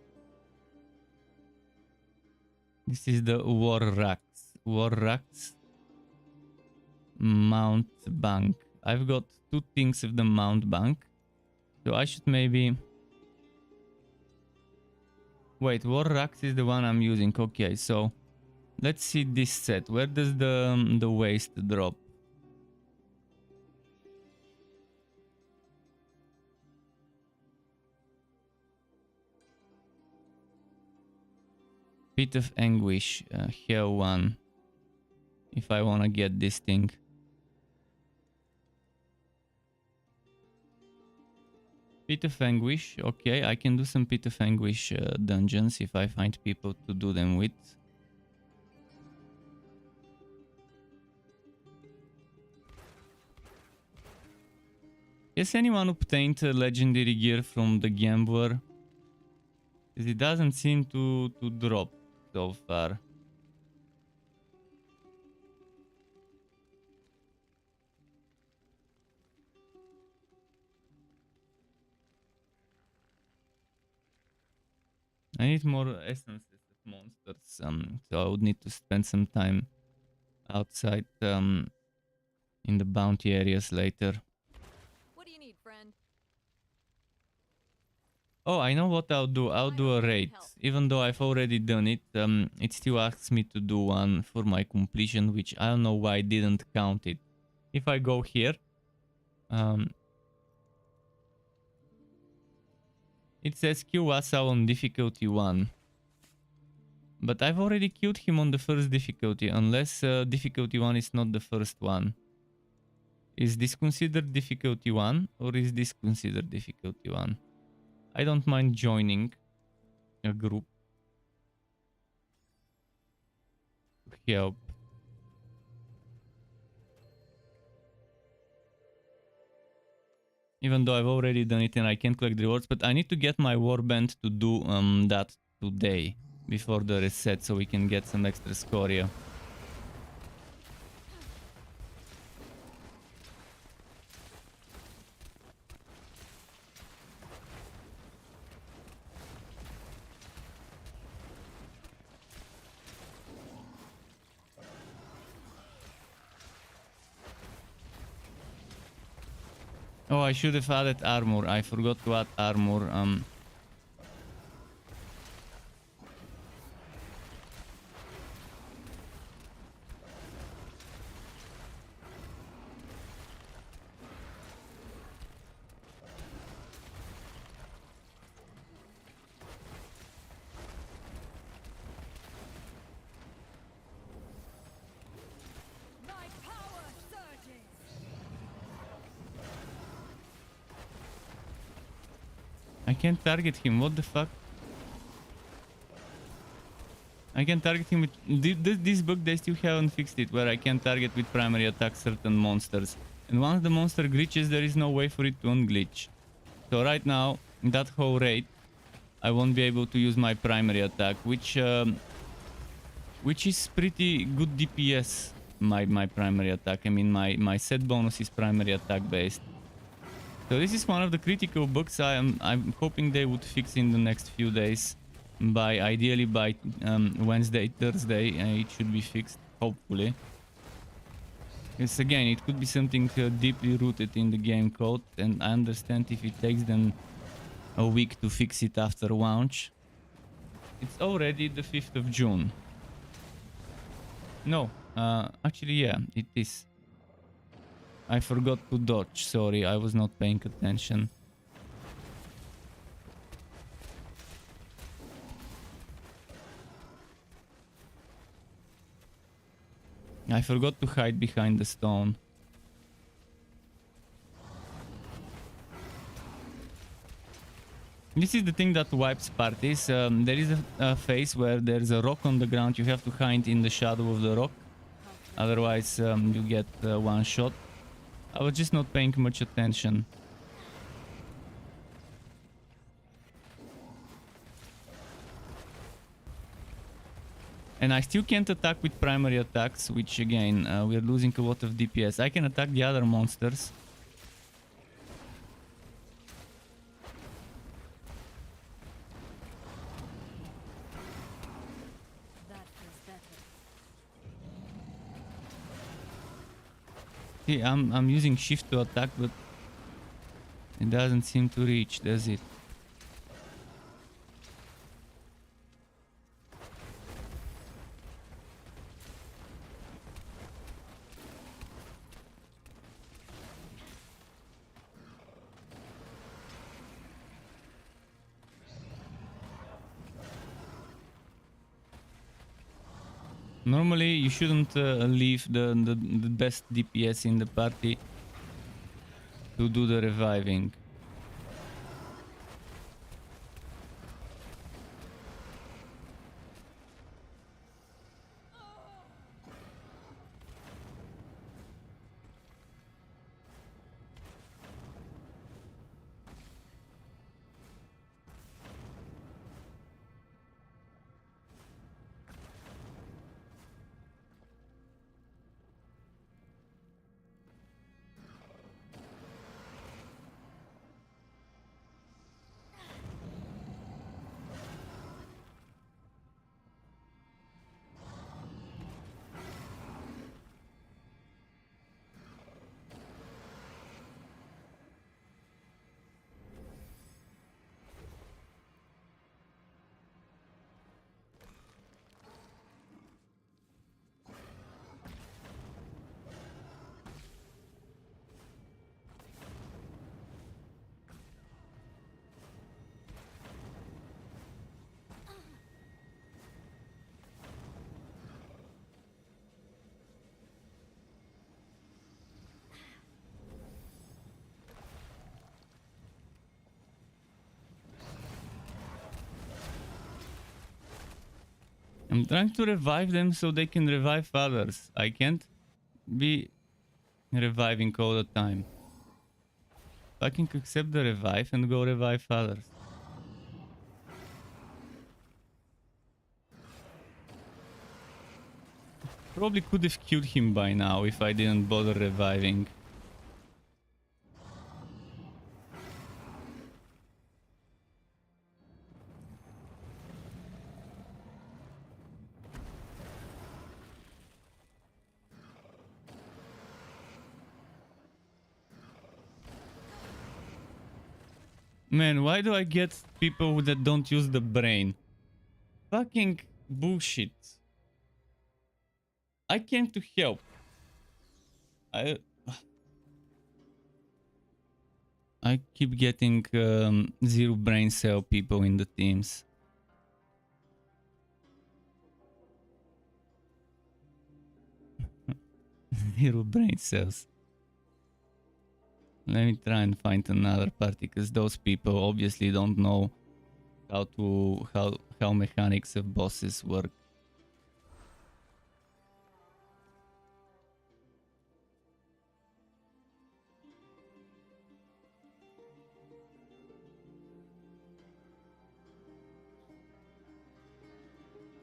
This is the War Racks. War Racks. Mount Bank. I've got 2 things of the Mount Bank. So I should maybe... Wait, War Racks is the one I'm using. Okay, so... Let's see this set. Where does the waste drop? Pit of Anguish, Hell 1. If I wanna get this thing. Pit of Anguish, okay, I can do some Pit of Anguish dungeons if I find people to do them with. Has anyone obtained legendary gear from the Gambler? Because it doesn't seem to drop so far. I need more essences of monsters, so I would need to spend some time outside in the bounty areas later. What do you need, friend? Oh, I know what I'll do. I'll do a raid. Even though I've already done it, it still asks me to do one for my completion, which I don't know why I didn't count it. If I go here, it says kill Wassail on difficulty 1. But I've already killed him on the first difficulty, unless difficulty 1 is not the first one. Is this considered difficulty 1 or is this considered difficulty 1? I don't mind joining a group to help. Even though I've already done it and I can't collect rewards, but I need to get my warband to do that today before the reset so we can get some extra scoria. Oh, I should have added armor. I forgot to add armor. I can't target him. What the fuck? I can target him with... This bug, they still haven't fixed it, where I can target with primary attack certain monsters. And once the monster glitches, there is no way for it to unglitch. So right now, in that whole raid, I won't be able to use my primary attack, which is pretty good DPS, my primary attack. I mean, my set bonus is primary attack based. So this is one of the critical bugs I'm hoping they would fix in the next few days. Ideally by Wednesday, Thursday, it should be fixed, hopefully. Because again, it could be something deeply rooted in the game code, and I understand if it takes them a week to fix it after launch. It's already the 5th of June. No, actually, yeah, it is. I forgot to dodge, sorry, I was not paying attention. I forgot to hide behind the stone. This is the thing that wipes parties. There is a phase where there's a rock on the ground. You have to hide in the shadow of the rock. Otherwise, you get one shot. I was just not paying much attention. And I still can't attack with primary attacks, which again, we're losing a lot of DPS. I can attack the other monsters. That feels better. See, I'm using shift to attack, but it doesn't seem to reach, does it? Normally, you shouldn't leave the best DPS in the party to do the reviving. I'm trying to revive them so they can revive others. I can't be reviving all the time. I can accept the revive and go revive others. Probably could have killed him by now if I didn't bother reviving. Man, why do I get people that don't use the brain? Fucking bullshit. I came to help. I keep getting zero brain cell people in the teams. Zero brain cells. Let me try and find another party, because those people obviously don't know how mechanics of bosses work.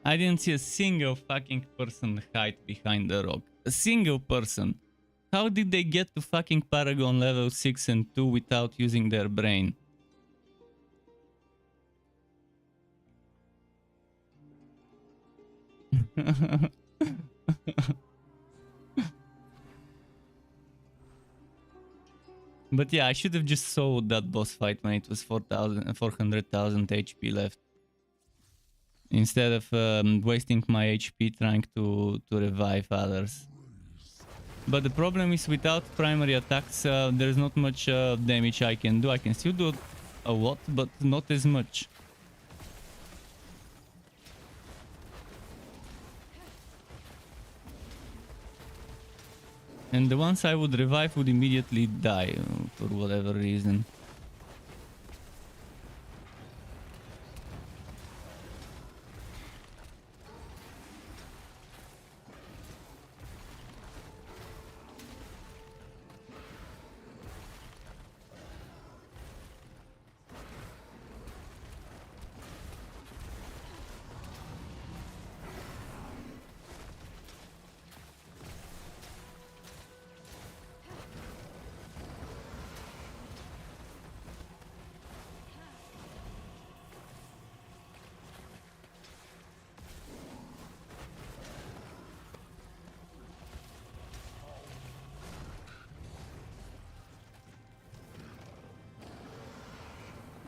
I didn't see a single fucking person hide behind the rock. A single person. How did they get to fucking Paragon level 6 and 2 without using their brain? But yeah, I should have just sold that boss fight when it was 400,000 HP left. Instead of wasting my HP trying to revive others. But the problem is without primary attacks, there's not much damage I can do. I can still do a lot, but not as much. And the ones I would revive would immediately die for whatever reason.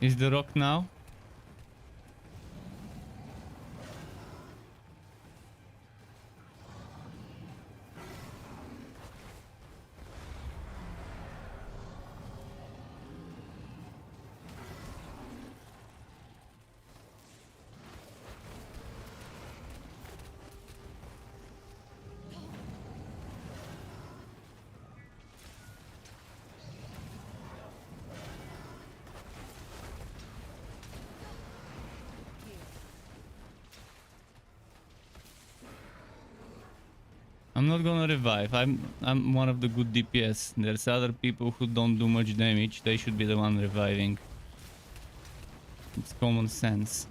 Is the rock now? I'm not gonna revive. I'm one of the good DPS. There's other people who don't do much damage. They should be the one reviving. It's common sense.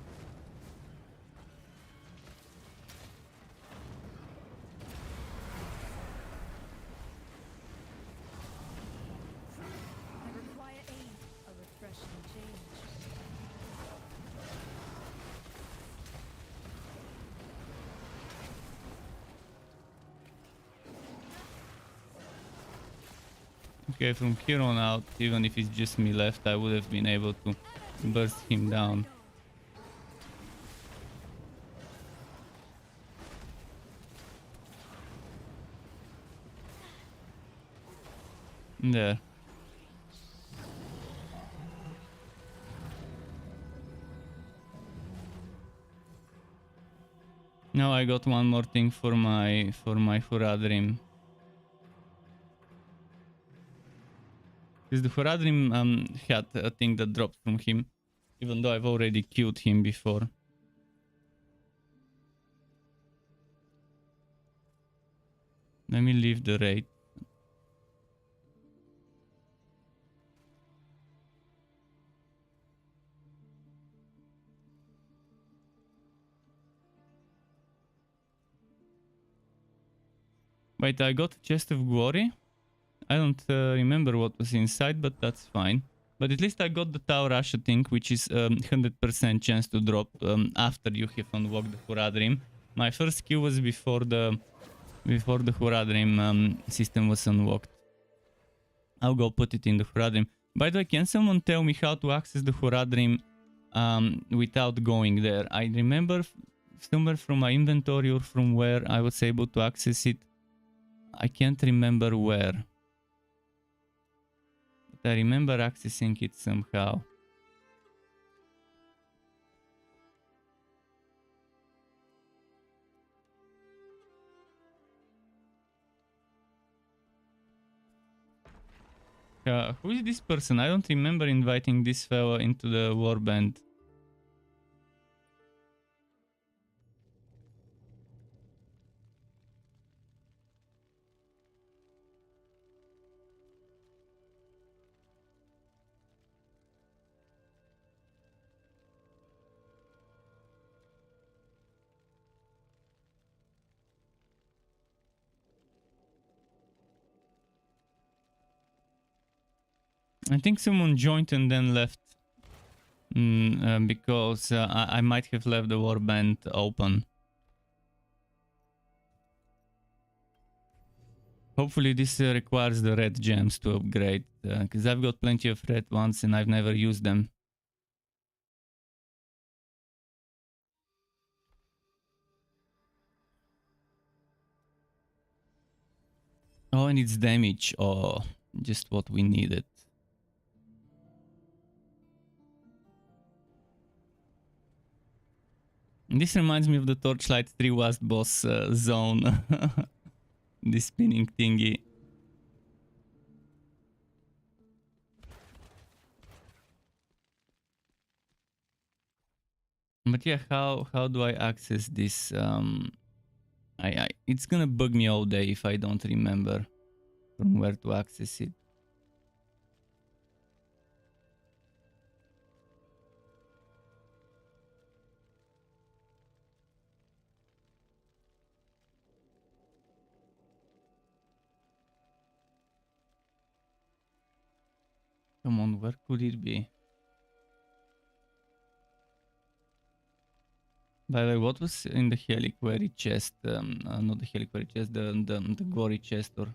I require aid. A refreshing change. Okay, from here on out, even if it's just me left, I would have been able to burst him down. There. Now I got one more thing for my Huradrim. Because the Huradrim had a thing that dropped from him, even though I've already killed him before. Let me leave the raid. Wait, I got a chest of glory? I don't remember what was inside, but that's fine. But at least I got the Tau Rasha thing, which is 100% chance to drop after you have unlocked the Huradrim. My first kill was before the Huradrim system was unlocked. I'll go put it in the Huradrim. By the way, can someone tell me how to access the Huradrim without going there? I remember somewhere from my inventory or from where I was able to access it. I can't remember where. But I remember accessing it somehow. Who is this person? I don't remember inviting this fellow into the warband. I think someone joined and then left. Because I might have left the warband open. Hopefully this requires the red gems to upgrade. Because I've got plenty of red ones and I've never used them. Oh, and it's damage. Oh, just what we needed. This reminds me of the Torchlight 3 Wast boss zone. This spinning thingy. But yeah, how do I access this? It's gonna bug me all day if I don't remember from where to access it. Come on, where could it be? By the way, what was in the Heliquary chest? Not the Heliquary chest, the Gory chest, or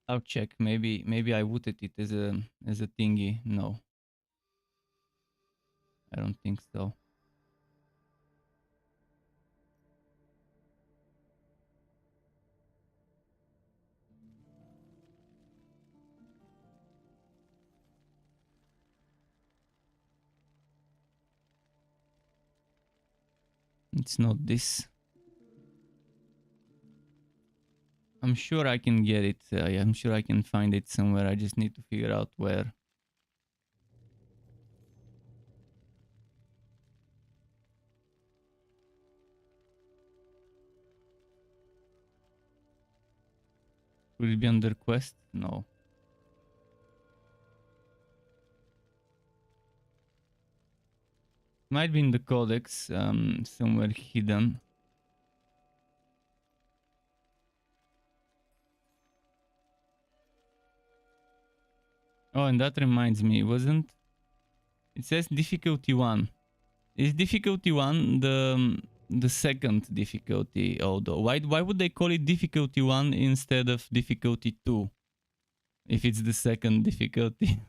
I'll check. Maybe I looted it as a thingy. No, I don't think so. It's not this. I'm sure I can get it. I'm sure I can find it somewhere. I just need to figure out where. Will it be under quest? No. Might be in the codex, somewhere hidden. Oh, and that reminds me, wasn't it says difficulty 1. Is difficulty 1 the second difficulty, although why would they call it difficulty 1 instead of difficulty 2 if it's the second difficulty?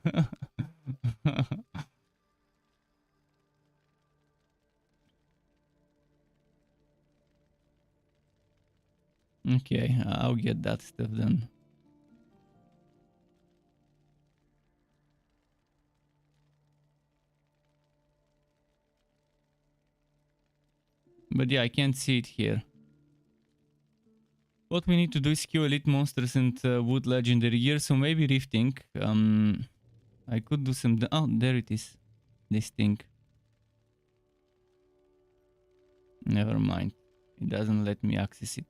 Okay, I'll get that stuff then. But yeah, I can't see it here. What we need to do is kill elite monsters and wood legendary gear, so maybe rifting. I could do some... Oh, there it is. This thing. Never mind. It doesn't let me access it.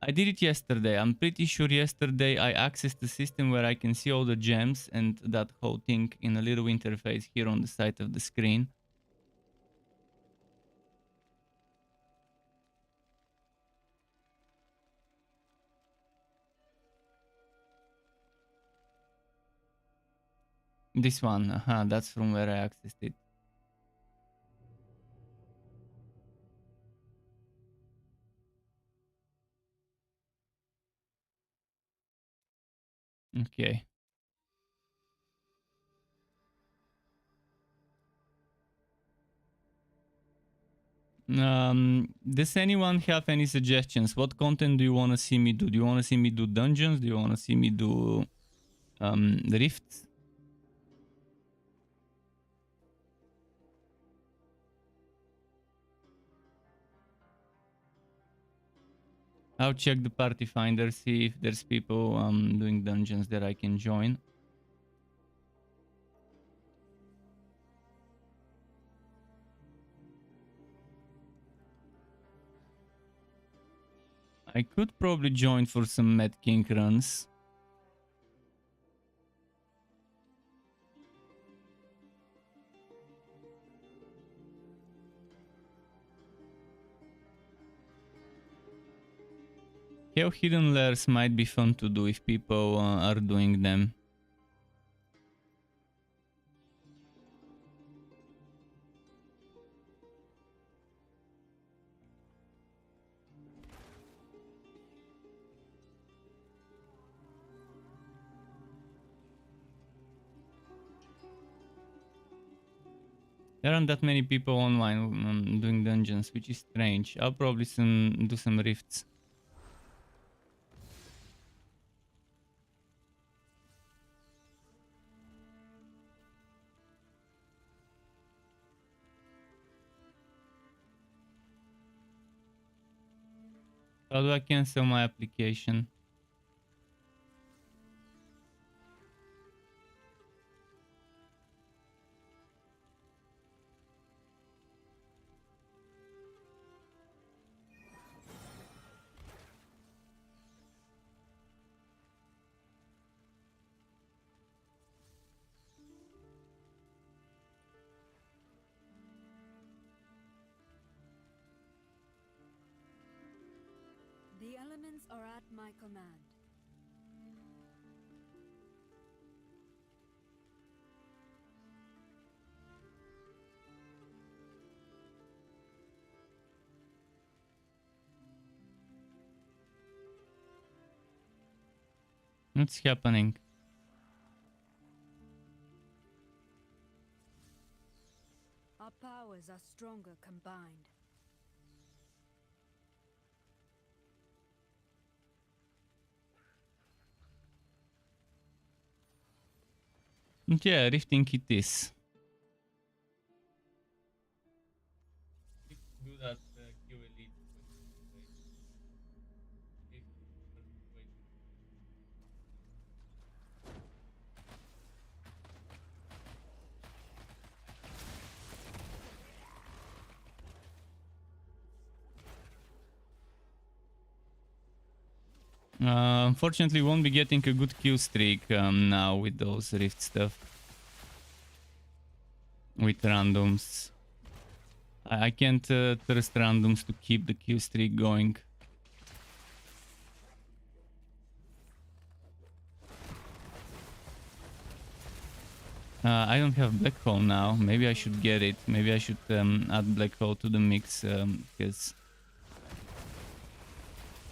I did it yesterday. I'm pretty sure yesterday I accessed the system where I can see all the gems and that whole thing in a little interface here on the side of the screen. This one, that's from where I accessed it. Okay. Does anyone have any suggestions? What content do you want to see me do? Do you want to see me do dungeons? Do you want to see me do rifts? I'll check the party finder, see if there's people doing dungeons that I can join. I could probably join for some Mad King runs. Hell Hidden Lairs might be fun to do if people are doing them. There aren't that many people online doing dungeons, which is strange. I'll probably soon do some rifts. How do I cancel my application? The elements are at my command. What's happening? Our powers are stronger combined. Yeah, rifting it is. Do that Q Elite. Unfortunately, won't be getting a good kill streak now with those rift stuff. With randoms. I can't trust randoms to keep the kill streak going. I don't have black hole now. Maybe I should get it. Maybe I should add black hole to the mix because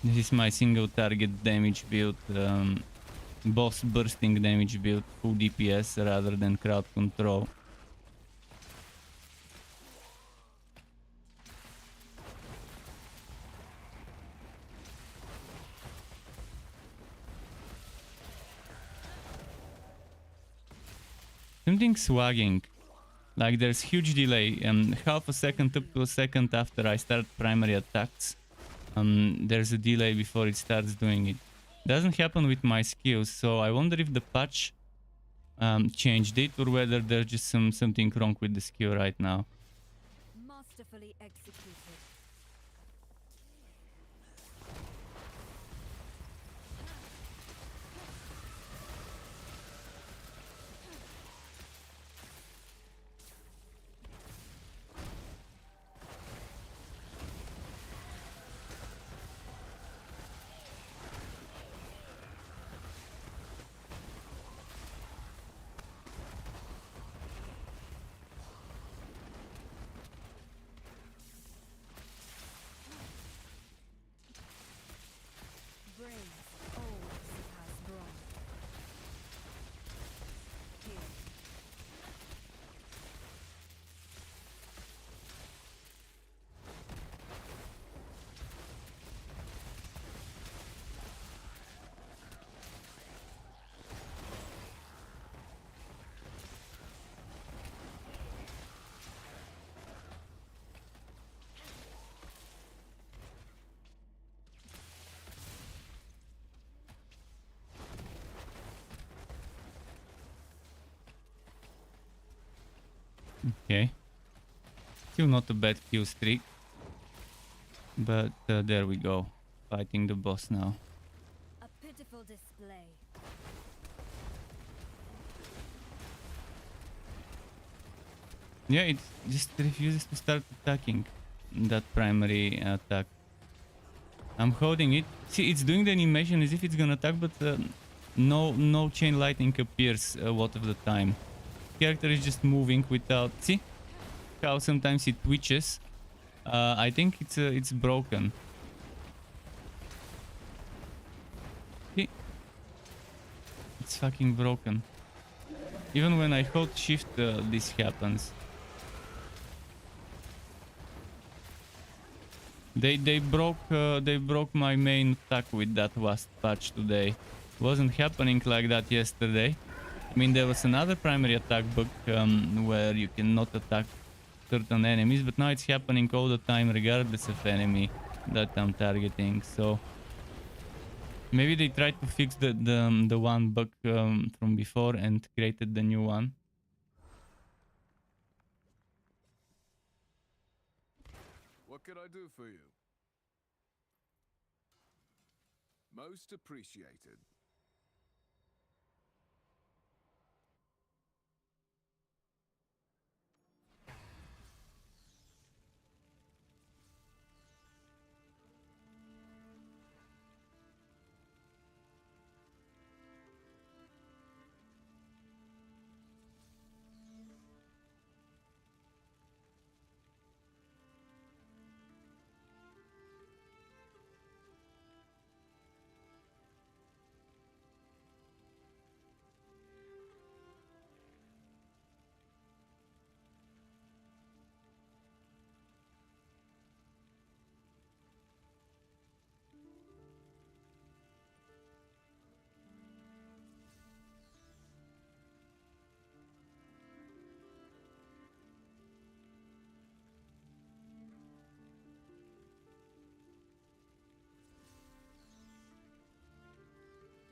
this is my single target damage build, boss bursting damage build, full DPS rather than crowd control. Something swagging. Like there's huge delay, half a second up to a second after I start primary attacks. There's a delay before it starts doing it. Doesn't happen with my skills, so I wonder if the patch changed it or whether there's just something wrong with the skill right now. Masterfully executed. Okay. Still not a bad kill streak. But there we go. Fighting the boss now. A pitiful display. Yeah, it just refuses to start attacking that primary attack. I'm holding it. See, it's doing the animation as if it's gonna attack, but no chain lightning appears a lot of the time. Character is just moving without. See how sometimes it twitches. I think it's broken. See, it's fucking broken. Even when I hold shift, this happens. They broke my main attack with that last patch today. Wasn't happening like that yesterday. I mean, there was another primary attack bug where you cannot attack certain enemies, but now it's happening all the time regardless of enemy that I'm targeting. So maybe they tried to fix the one bug from before and created the new one. What can I do for you? Most appreciated.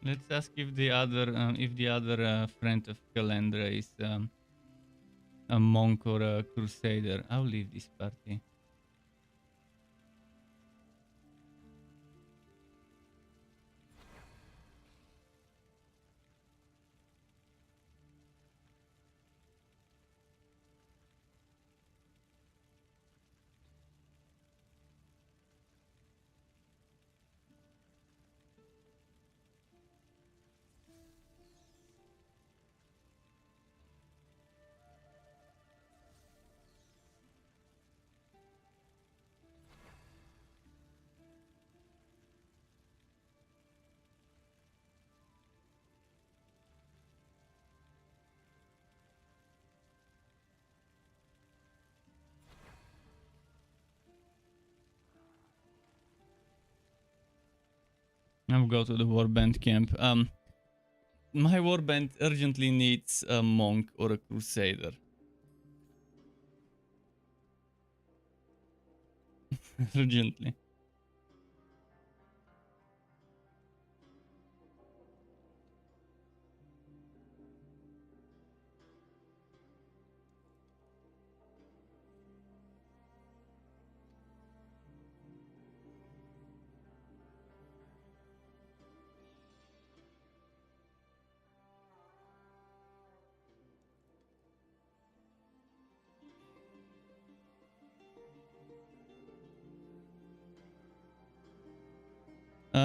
Let's ask if the other friend of Calandra is a monk or a crusader. I'll leave this party. I'll go to the warband camp. My warband urgently needs a monk or a crusader. Urgently.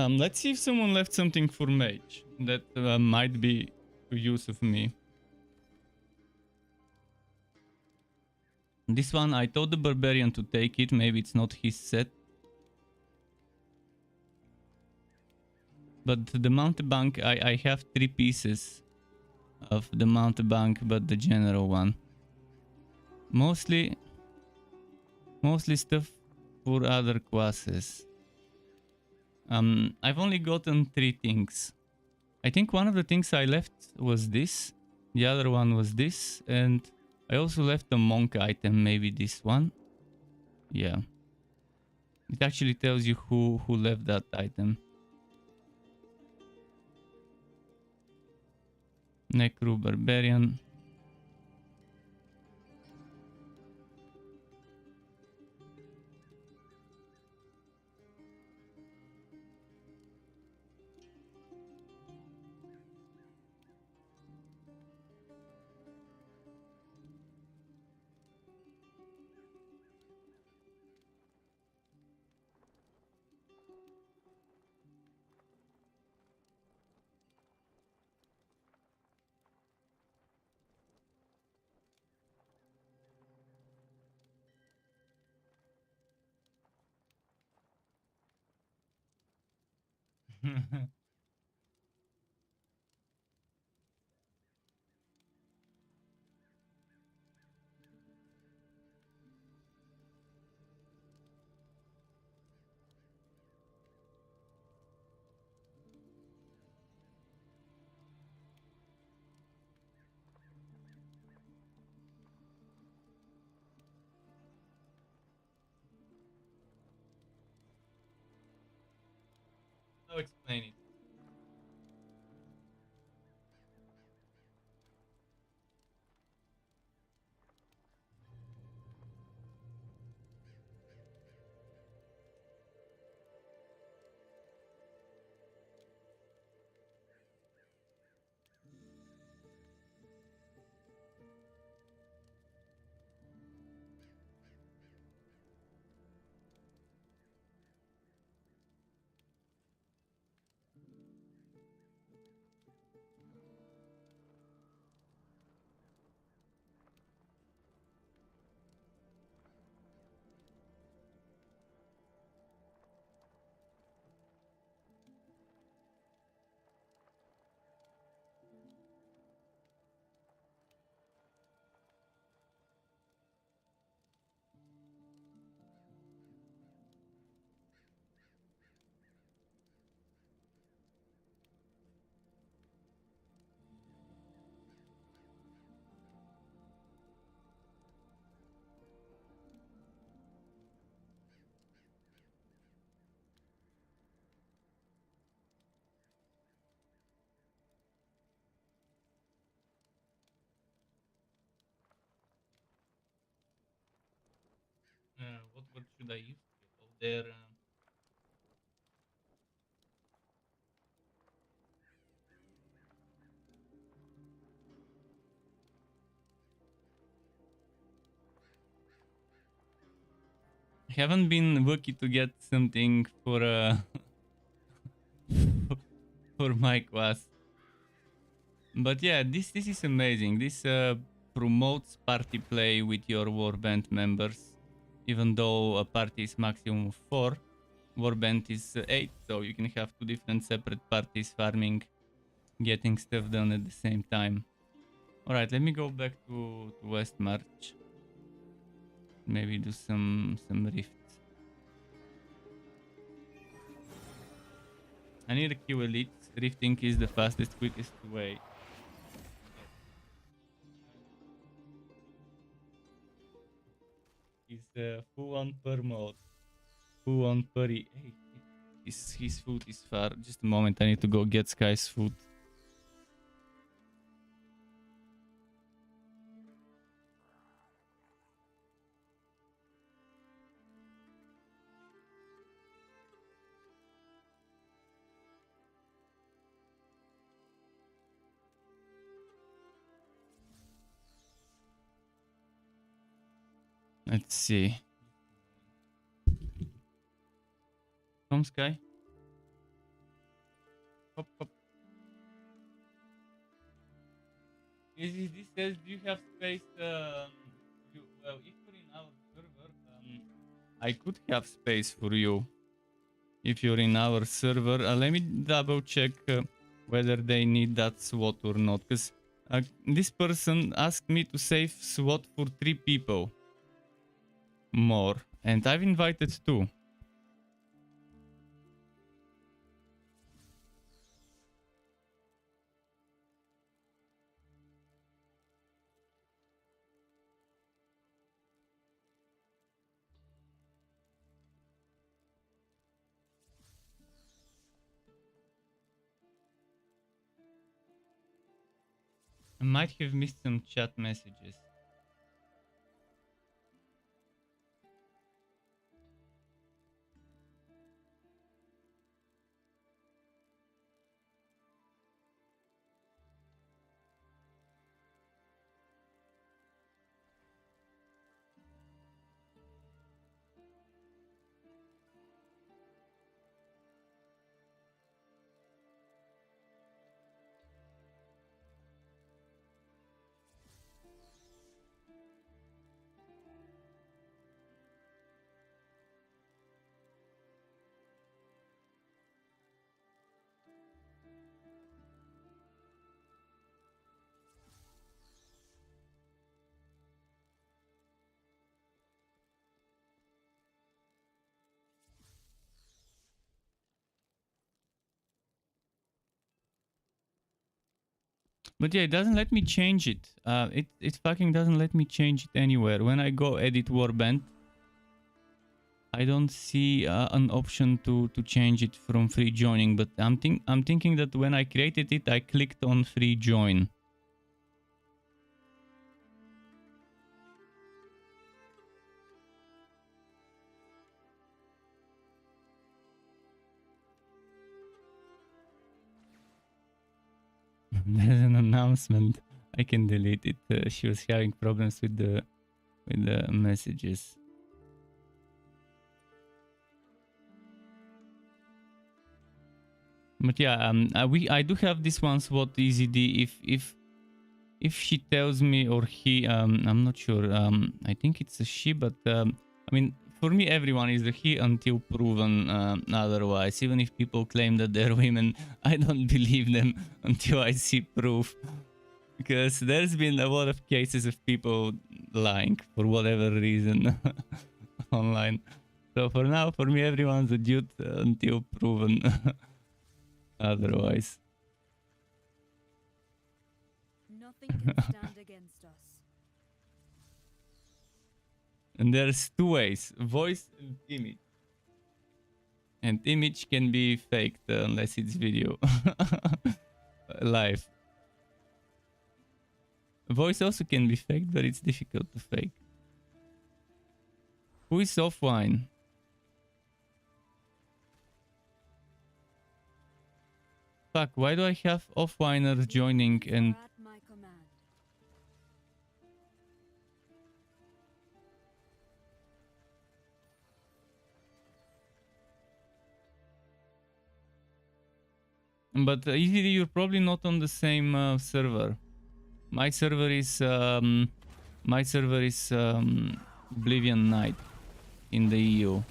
Let's see if someone left something for mage that might be to use of me. This one, I told the barbarian to take it. Maybe it's not his set. But the mountebank, I have 3 pieces of the mountebank, but the general one. Mostly stuff for other classes. I've only gotten 3 things. I think one of the things I left was this. The other one was this. And I also left a monk item, maybe this one. Yeah. It actually tells you who left that item. Necro Barbarian. How explain it? What should I use? Oh, there. I haven't been lucky to get something for for my class. But yeah, this is amazing. This promotes party play with your warband members. Even though a party is maximum of 4, warband is 8, so you can have 2 different separate parties farming, getting stuff done at the same time. Alright, let me go back to West March. Maybe do some rifts. I need a Q elite. Rifting is the fastest, quickest way. He's full on per mode. Full on purry. Hey, his food is far. Just a moment, I need to go get Sky's food. Let's see. Come, Sky. Hop, hop. This says, do you have space? Well, if you're in our server, I could have space for you. If you're in our server, let me double check whether they need that SWAT or not. Because this person asked me to save SWAT for 3 people more. And I've invited 2. I might have missed some chat messages. But yeah, it doesn't let me change it. It fucking doesn't let me change it anywhere. When I go edit warband, I don't see an option to change it from free joining. But I'm thinking that when I created it, I clicked on free join. There's an announcement. I can delete it. She was having problems with the messages. But yeah, I do have this one spot EZD. If she tells me, or he, I'm not sure. I think it's a she, but I mean, for me, everyone is a he until proven otherwise. Even if people claim that they're women, I don't believe them until I see proof. Because there's been a lot of cases of people lying for whatever reason online. So for now, for me, everyone's a dude until proven otherwise. Nothing can stand against us. And there's two ways, voice and image. And image can be faked unless it's video. Live. Voice also can be faked, but it's difficult to fake. Who is offline? Fuck, why do I have offliners joining and... At my command. But easily you're probably not on the same server. My server is Oblivion Night in the EU.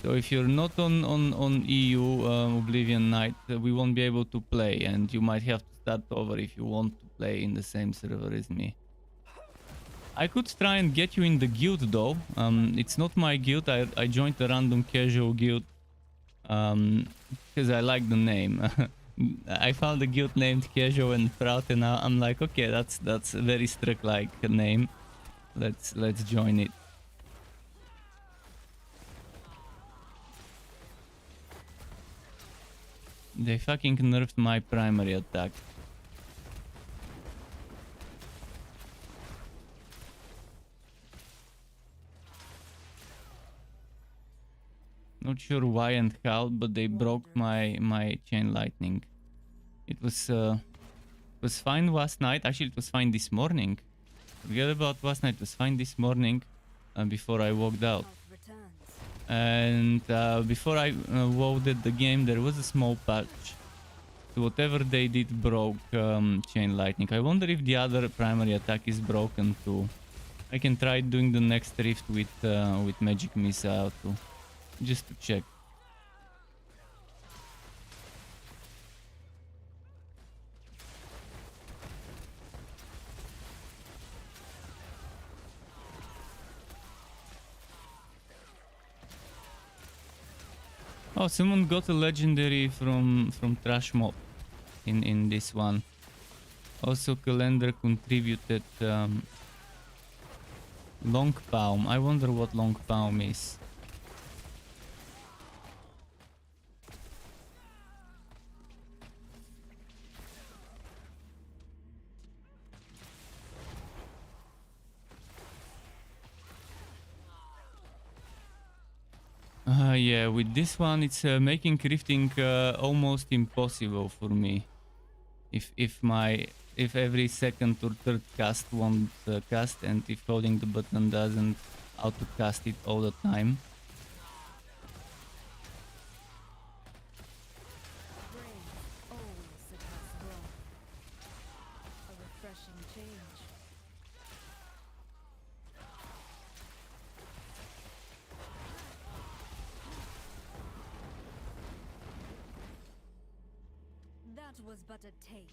So if you're not on EU Oblivion Night, we won't be able to play, and you might have to start over if you want to play in the same server as me. I could try and get you in the guild though. It's not my guild. I joined the random casual guild because I like the name. I found a guild named Casual and Proud, and now I'm like, okay, that's a very strict like name. Let's join it. They fucking nerfed my primary attack. Not sure why and how, but they broke my chain lightning. It was fine last night. Actually, it was fine this morning. Forget about last night. It was fine this morning, before I walked out. And before I loaded the game, there was a small patch. So whatever they did broke chain lightning. I wonder if the other primary attack is broken too. I can try doing the next rift with magic missile too, just to check. Oh, someone got a legendary from Trash Mob in this one. Also, Calendar contributed Long Palm. I wonder what Long Palm is. Yeah, with this one, it's making rifting almost impossible for me. If every second or third cast won't cast, and if holding the button doesn't auto cast it all the time. Was but a taste.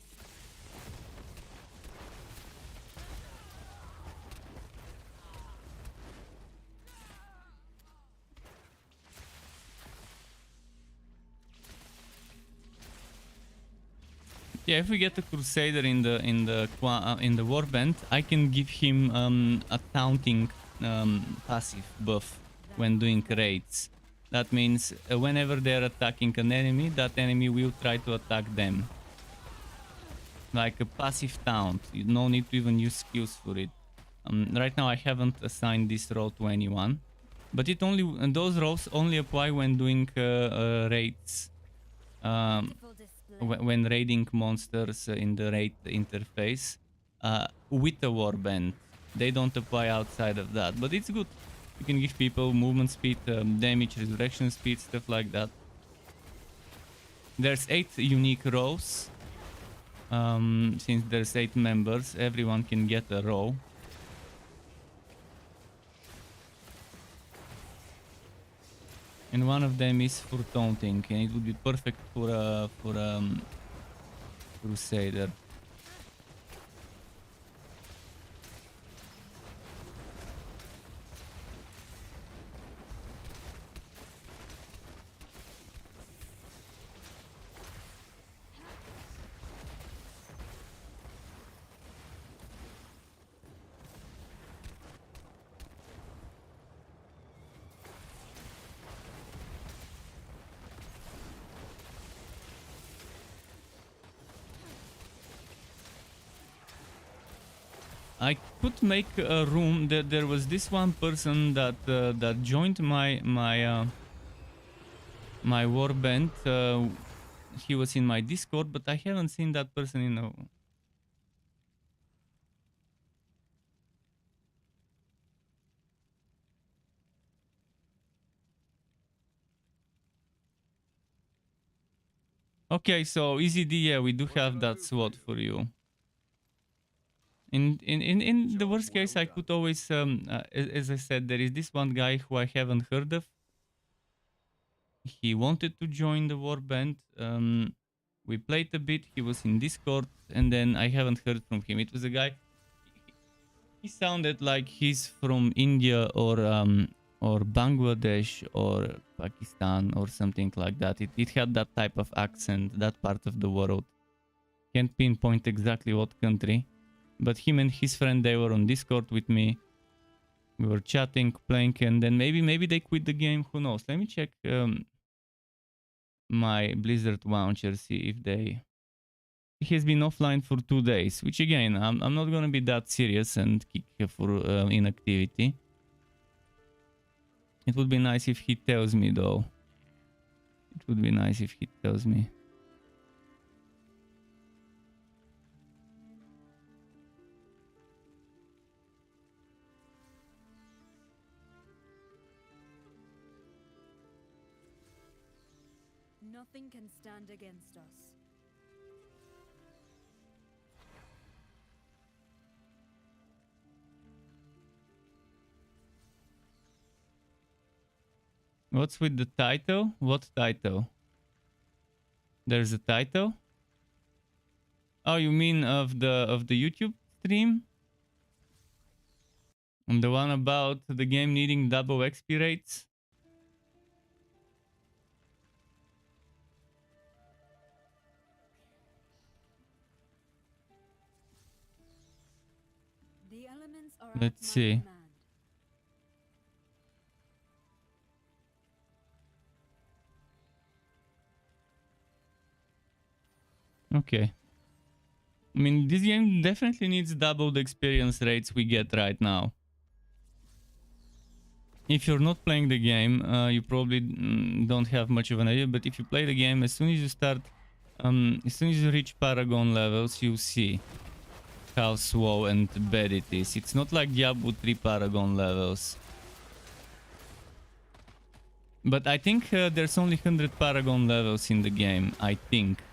Yeah, if we get a Crusader in the Warband, I can give him a taunting passive buff when doing raids. That means whenever they're attacking an enemy, that enemy will try to attack them. Like a passive taunt. You no need to even use skills for it. Right now I haven't assigned this role to anyone, but it only those roles only apply when doing raids. Beautiful display. When raiding monsters in the raid interface with a warband. They don't apply outside of that, but it's good. You can give people movement speed, damage, resurrection speed, stuff like that. There's 8 unique rows. Since there's 8 members, everyone can get a row. And one of them is for taunting, and it would be perfect for a Crusader. I could make a room. There was this one person that that joined my warband. He was in my Discord, but I haven't seen that person in a... Okay, so EZD, yeah, we do have that slot for you. In the worst case, I could always, as I said, there is this one guy who I haven't heard of. He wanted to join the warband. We played a bit. He was in Discord, and then I haven't heard from him. It was a guy. He sounded like he's from India or Bangladesh or Pakistan or something like that. It had that type of accent, that part of the world. Can't pinpoint exactly what country. But him and his friend, they were on Discord with me. We were chatting, playing, and then maybe they quit the game. Who knows? Let me check my Blizzard launcher, see if they... He has been offline for 2 days, which again, I'm not gonna be that serious and kick for inactivity. It would be nice if he tells me, though. It would be nice if he tells me. Nothing can stand against us. What's with the title? What title? There's a title? Oh, you mean of the YouTube stream? And the one about the game needing double XP rates? The elements are Let's at my see. command. Okay. I mean, this game definitely needs double the experience rates we get right now. If you're not playing the game, you probably don't have much of an idea, but if you play the game, as soon as you start, as soon as you reach Paragon levels, you see how slow and bad it is. It's not like Diablo 3 Paragon levels. But I think there's only 100 Paragon levels in the game, I think.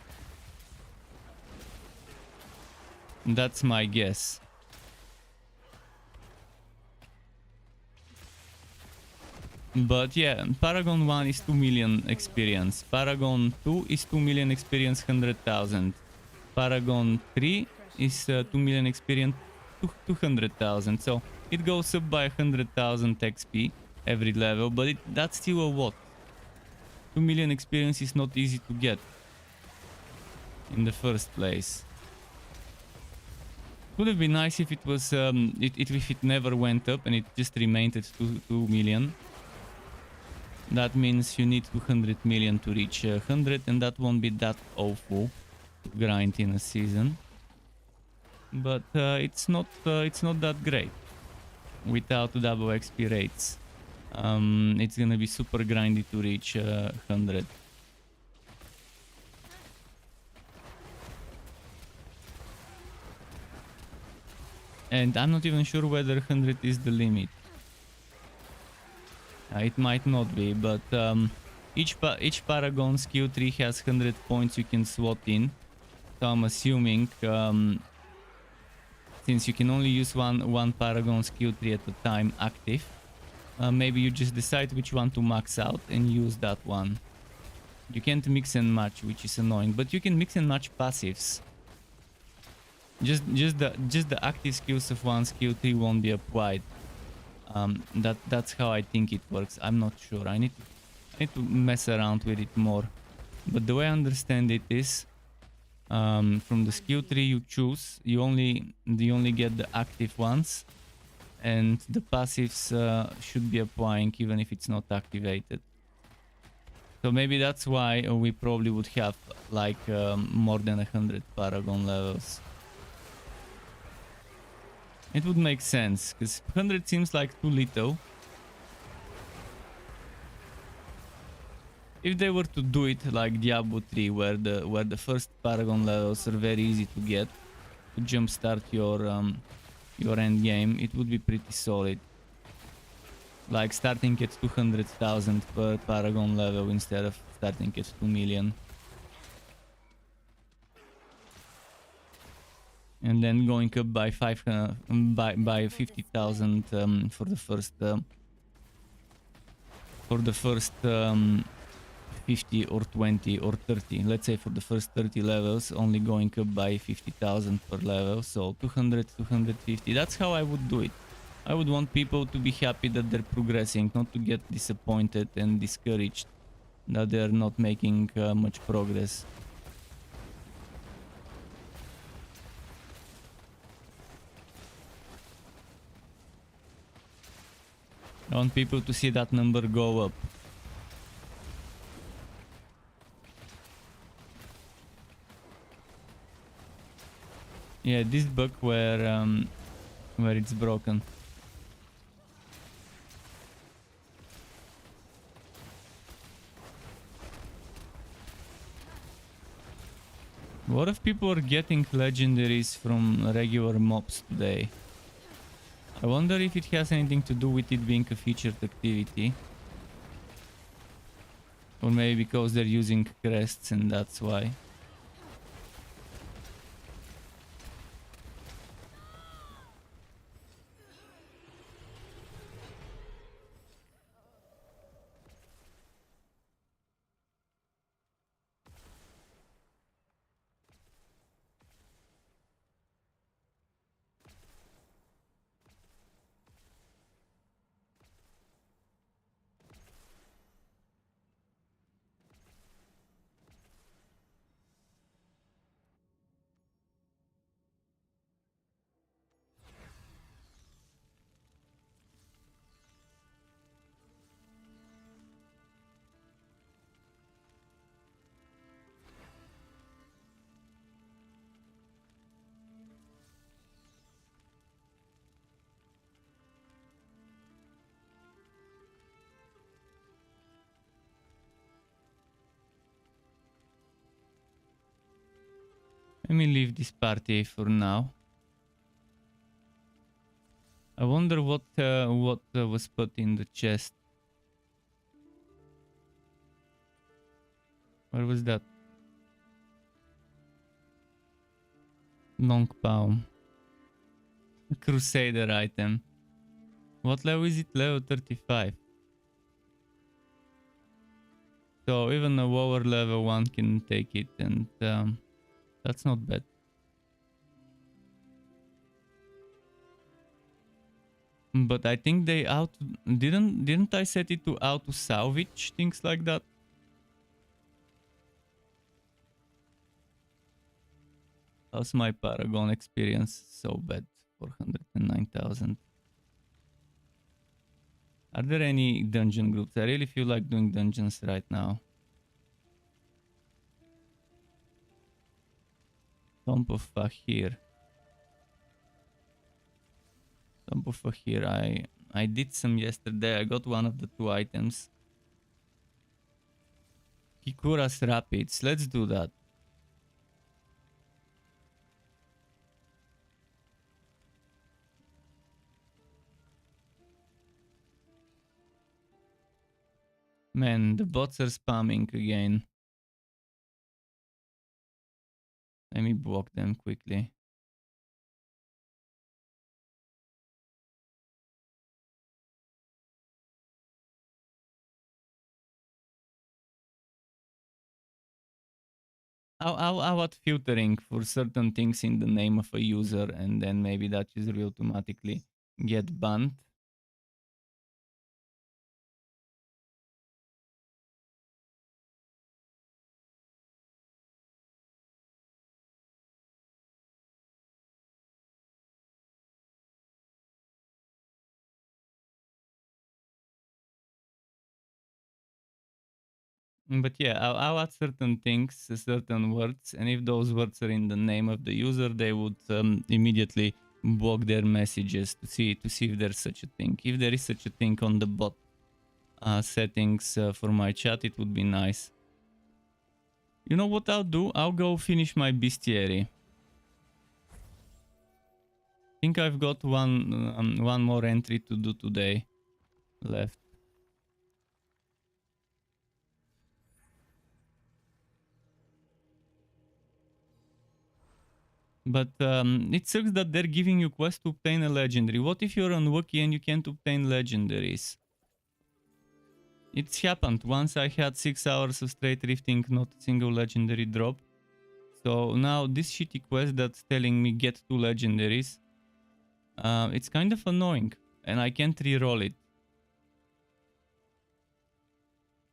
That's my guess. But yeah, Paragon 1 is 2 million experience. Paragon 2 is 2 million experience, 100,000. Paragon 3 is 2 million experience, 200,000. So it goes up by 100,000 XP every level, but that's still a lot. 2 million experience is not easy to get. in the first place. Would have been nice if it was if it never went up and it just remained at 2 million. That means you need 200 million to reach 100, and that won't be that awful to grind in a season. But it's not that great without double XP rates. It's gonna be super grindy to reach 100. And I'm not even sure whether 100 is the limit. It might not be, but each Paragon skill tree has 100 points you can slot in. So I'm assuming, since you can only use one Paragon skill tree at a time active, maybe you just decide which one to max out and use that one. You can't mix and match, which is annoying, but you can mix and match passives. Just the active skills of one skill tree won't be applied. That's how I think it works. I'm not sure. I need to mess around with it more. But the way I understand it is, from the skill tree you choose, you only get the active ones, and the passives should be applying even if it's not activated. So maybe that's why we probably would have like more than 100 Paragon levels. It would make sense, because 100 seems like too little. If they were to do it like Diablo 3, where the first Paragon levels are very easy to get, to jumpstart your end game, it would be pretty solid. Like starting at 200,000 per Paragon level instead of starting at 2 million. And then going up by 50,000 for the first 50 or 20 or 30. Let's say for the first 30 levels, only going up by 50,000 per level. So 200, 250. That's how I would do it. I would want people to be happy that they're progressing, not to get disappointed and discouraged that they're not making much progress. I want people to see that number go up. Yeah, this bug where it's broken. A lot of people are getting legendaries from regular mobs today. I wonder if it has anything to do with it being a featured activity. Or maybe because they're using crests and that's why. Let me leave this party for now. I wonder what was put in the chest. Where was that? Long palm. A crusader item. What level is it? Level 35. So even a lower level one can take it, and that's not bad. But I think they didn't I set it to auto salvage things like that? How's my Paragon experience? So bad. 409,000. Are there any dungeon groups? I really feel like doing dungeons right now. Tomb of Fahir. Tomb of Fahir. I did some yesterday. I got one of the 2 items. Kikura's Rapids. Let's do that. Man, the bots are spamming again. Let me block them quickly. I'll add filtering for certain things in the name of a user, and then maybe that user will automatically get banned. But yeah, I'll add certain things, certain words, and if those words are in the name of the user, they would immediately block their messages to see if there's such a thing. If there is such a thing on the bot settings for my chat, it would be nice. You know what I'll do? I'll go finish my bestiary. I think I've got one more entry to do today left. But it sucks that they're giving you quests to obtain a legendary. What if you're unlucky and you can't obtain legendaries? It's happened. Once I had 6 hours of straight rifting, not a single legendary drop. So now this shitty quest that's telling me get 2 legendaries, it's kind of annoying and I can't re-roll it.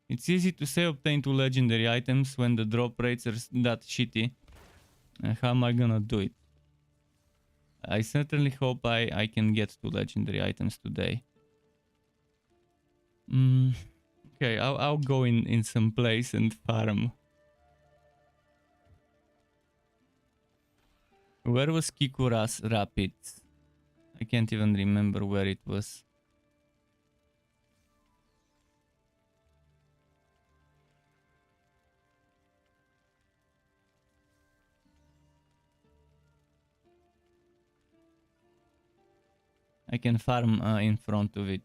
It's easy to say obtain 2 legendary items when the drop rates are that shitty. How am I gonna do it? I certainly hope I can get 2 legendary items today. Okay, I'll go in some place and farm. Where was Kikura's Rapids? I can't even remember where it was. I can farm in front of it.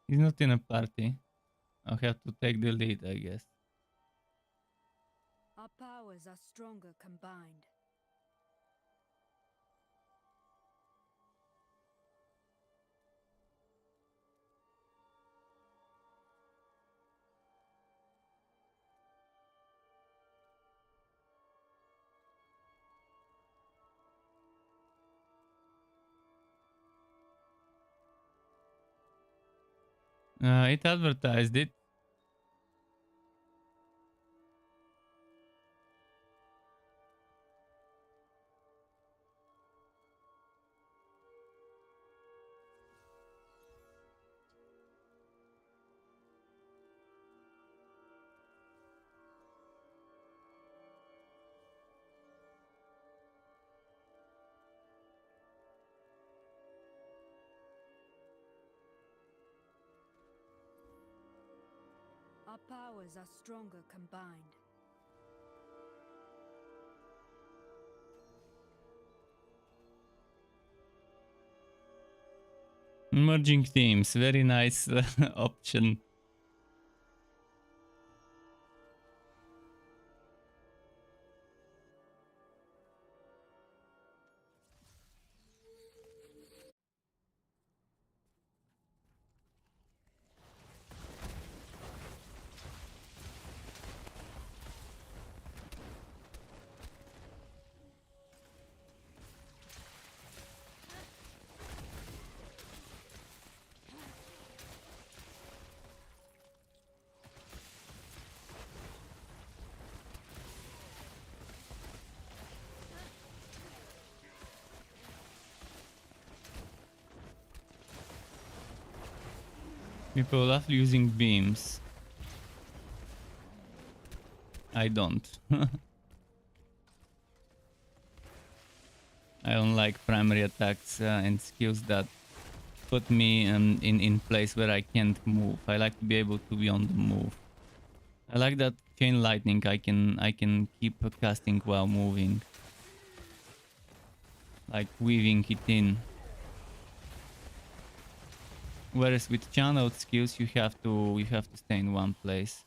He's not in a party. I'll have to take the lead, I guess. Our powers are stronger combined. It advertised it. Our powers are stronger combined. Merging teams, very nice option. People love using beams. I don't. I don't like primary attacks and skills that put me in place where I can't move. I like to be able to be on the move. I like that chain lightning. I can keep casting while moving, like weaving it in. Whereas with channeled skills, you have to stay in one place.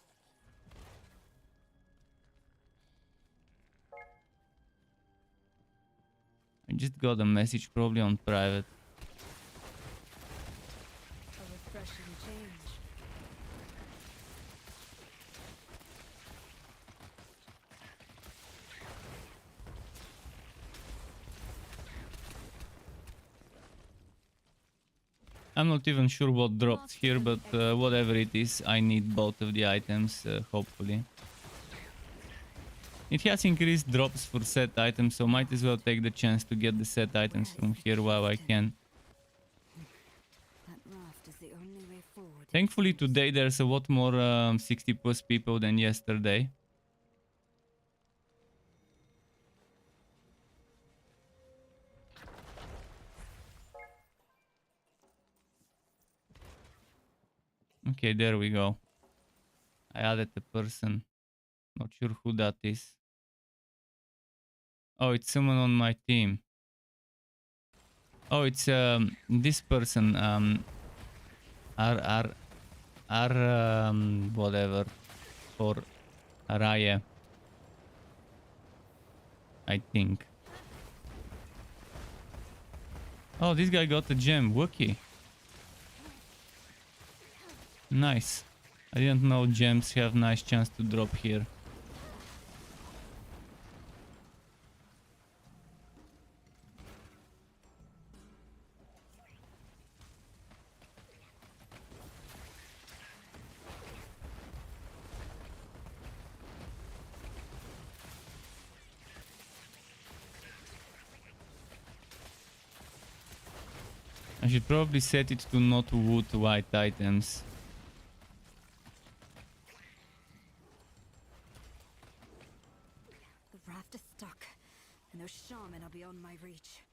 I just got a message, probably on private. A refreshing change. I'm not even sure what dropped here, but whatever it is, I need both of the items, hopefully. It has increased drops for set items, so might as well take the chance to get the set items from here while I can. That raft is the only way forward. Thankfully today there's a lot more 60 plus people than yesterday. Okay, there we go. I added a person. Not sure who that is. Oh, it's someone on my team. Oh, it's this person. Whatever. For Araya. I think. Oh, this guy got a gem. Wookie. Nice. I didn't know gems have nice chance to drop here. I should probably set it to not wood white items. The raft is stuck, and those shaman are beyond my reach.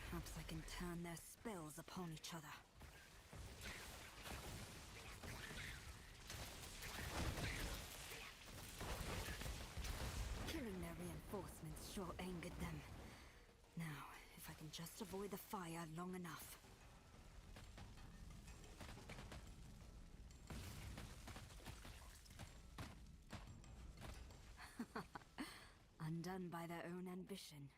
Perhaps I can turn their spells upon each other. Killing their reinforcements sure angered them. Now, if I can just avoid the fire long enough. Undone by their own ambition.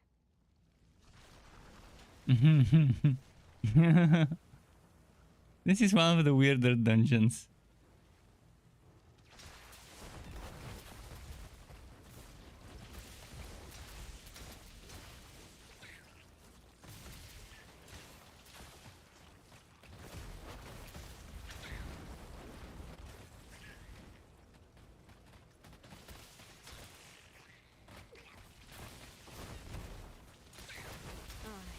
This is one of the weirder dungeons.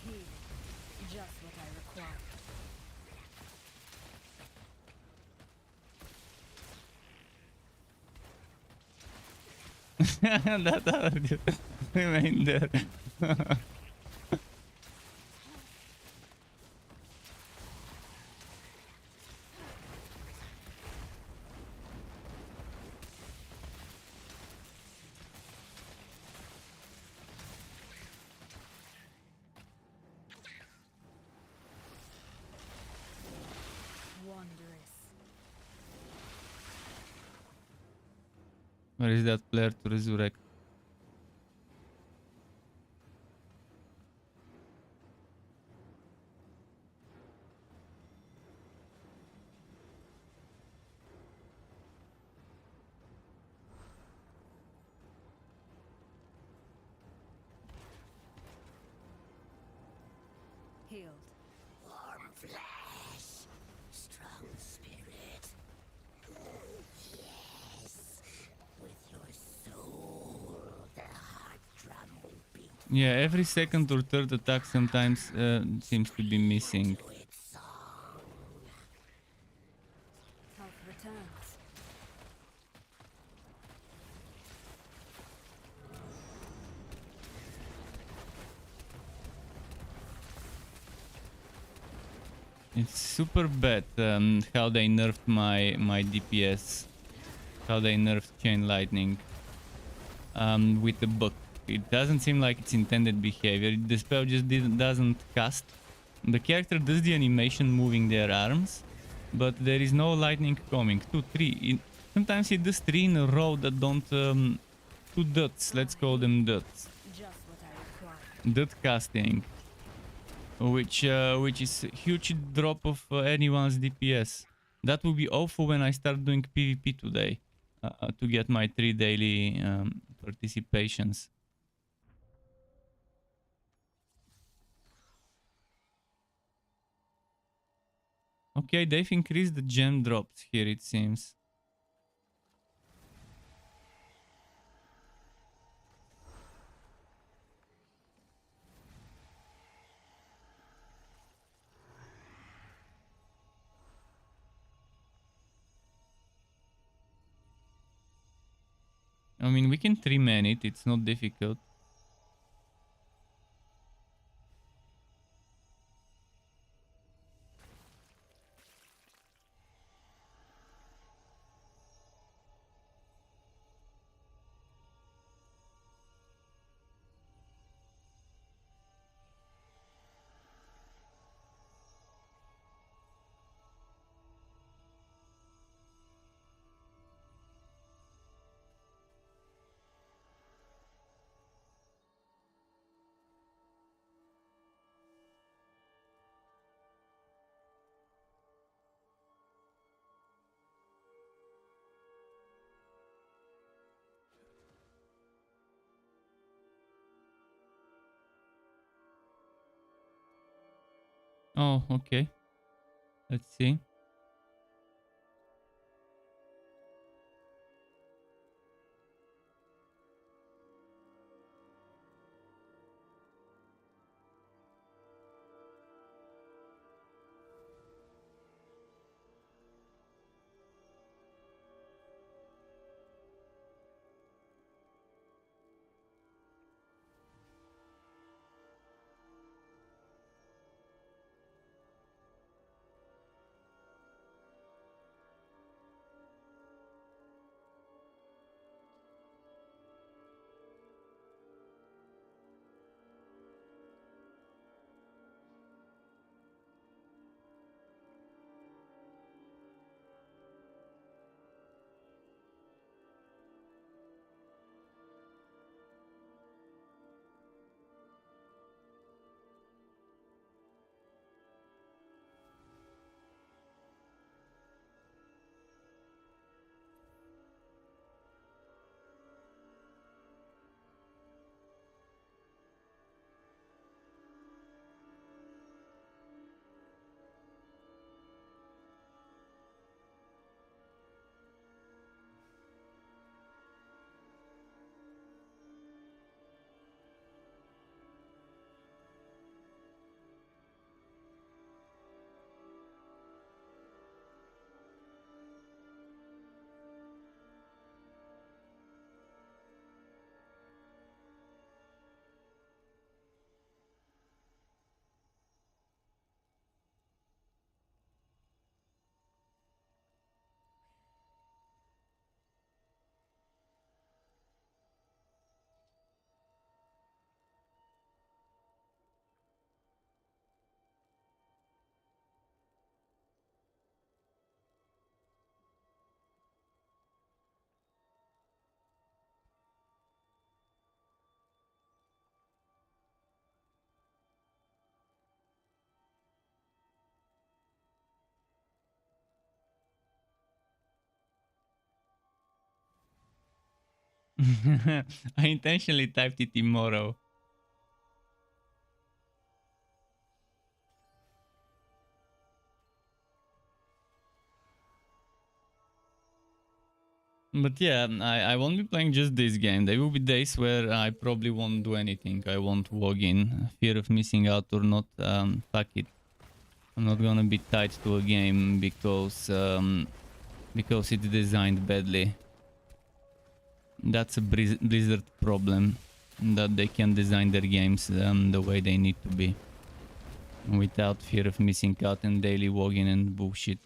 Here, just what I require. That audio remain there. Where is that player to resurrect? Healed. Warm flesh, strong spirit. Yes, with your soul, the heart drum will beat Yeah, every second or third attack sometimes seems to be missing. to its song. Health returns. It's super bad how they nerfed my DPS, how they nerfed Chain Lightning with the book. It doesn't seem like it's intended behavior. The spell just doesn't cast. The character does the animation moving their arms, but there is no lightning coming. 2, 3. Sometimes it does 3 in a row that don't... 2 dots, let's call them dots. Just what I require. Dot casting. Which is a huge drop of anyone's DPS. That will be awful when I start doing PvP today to get my 3 daily participations. Okay, they've increased the gem drops here, it seems. I mean, we can 3-man it, it's not difficult. Oh, okay. Let's see. I intentionally typed it Immortal. But yeah, I won't be playing just this game. There will be days where I probably won't do anything. I won't log in. Fear of missing out or not. Fuck it. I'm not gonna be tied to a game because it's designed badly. That's a Blizzard problem. That they can design their games the way they need to be. Without fear of missing out and daily logging and bullshit.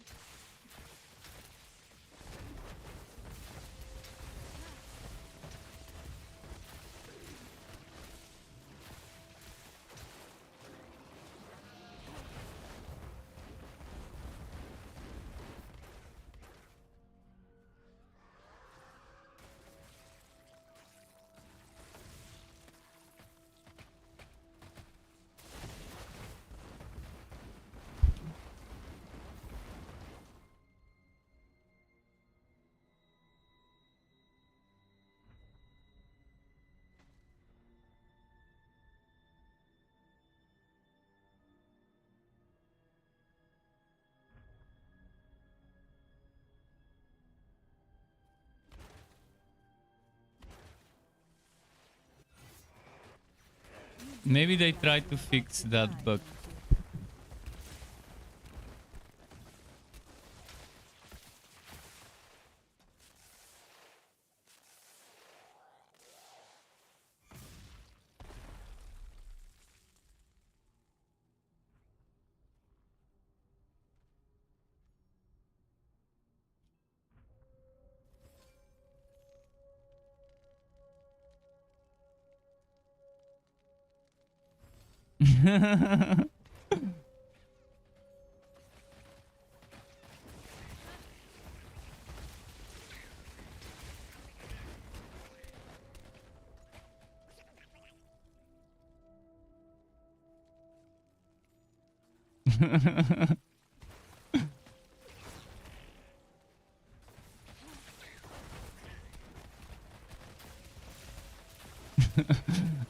Maybe they tried to fix that bug.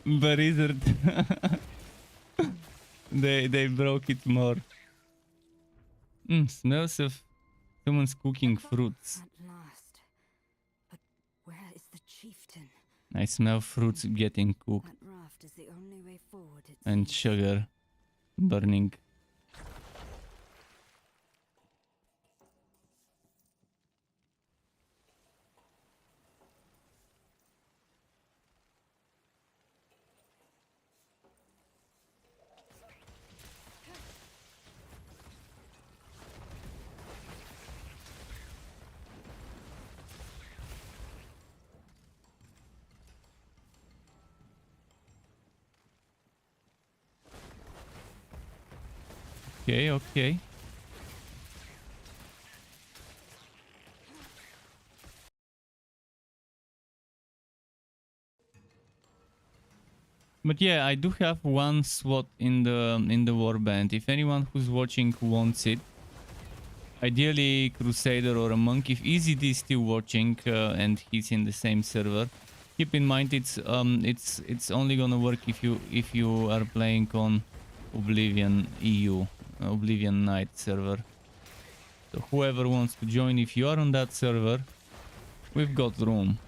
Blizzard. They broke it more. Smells of someone's cooking fruits. At last. But where is the chieftain? I smell fruits getting cooked That raft is the only way forward, it and seems. sugar burning. Okay, okay. But yeah, I do have one slot in the warband. If anyone who's watching wants it, ideally Crusader or a monk. If EZD is still watching and he's in the same server, keep in mind it's only gonna work if you are playing on Oblivion EU, Oblivion Night server. So whoever wants to join, if you are on that server, we've got room.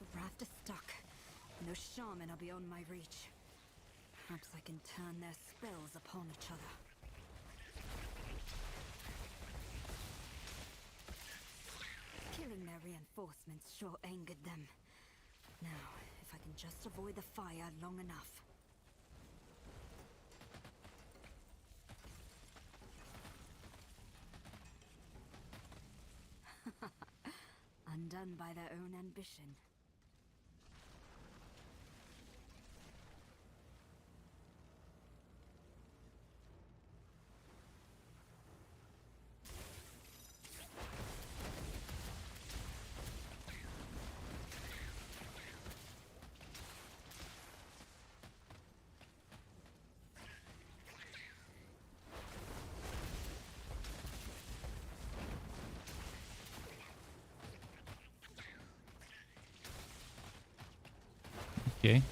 The raft is stuck, and those shaman are beyond my reach. Perhaps I can turn their spells upon each other. Killing their reinforcements sure angered them. Now, if I can just avoid the fire long enough. Undone by their own ambition. Okay.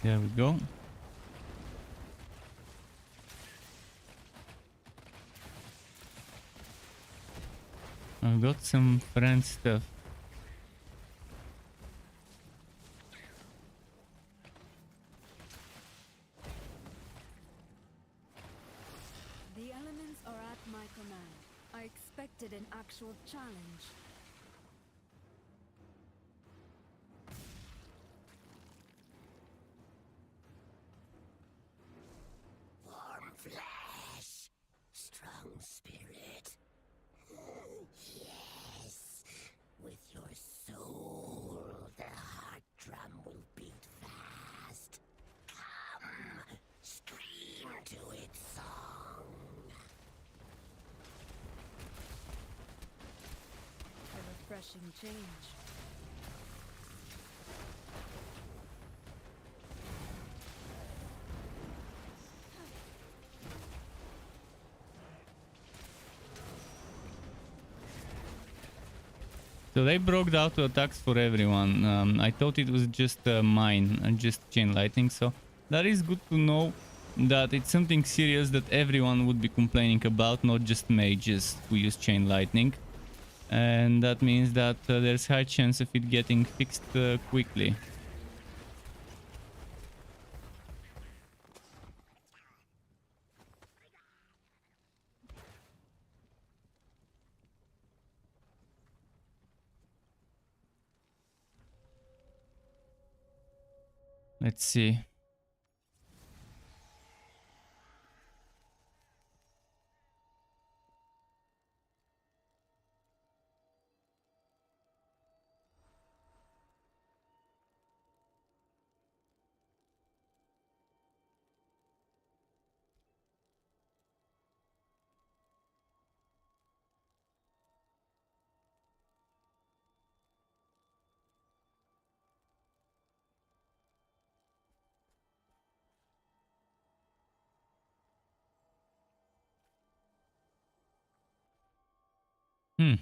There we go. I've got some friend stuff. The elements are at my command. I expected an actual challenge. Warm flesh, strong spirit. Yes, with your soul, the heart drum will beat fast. Come, scream to its song. A refreshing change. So they broke the auto attacks for everyone. I thought it was just mine and just chain lightning. So that is good to know that it's something serious that everyone would be complaining about, not just mages who use chain lightning. And that means that there's high chance of it getting fixed quickly. Let's see. Hmm.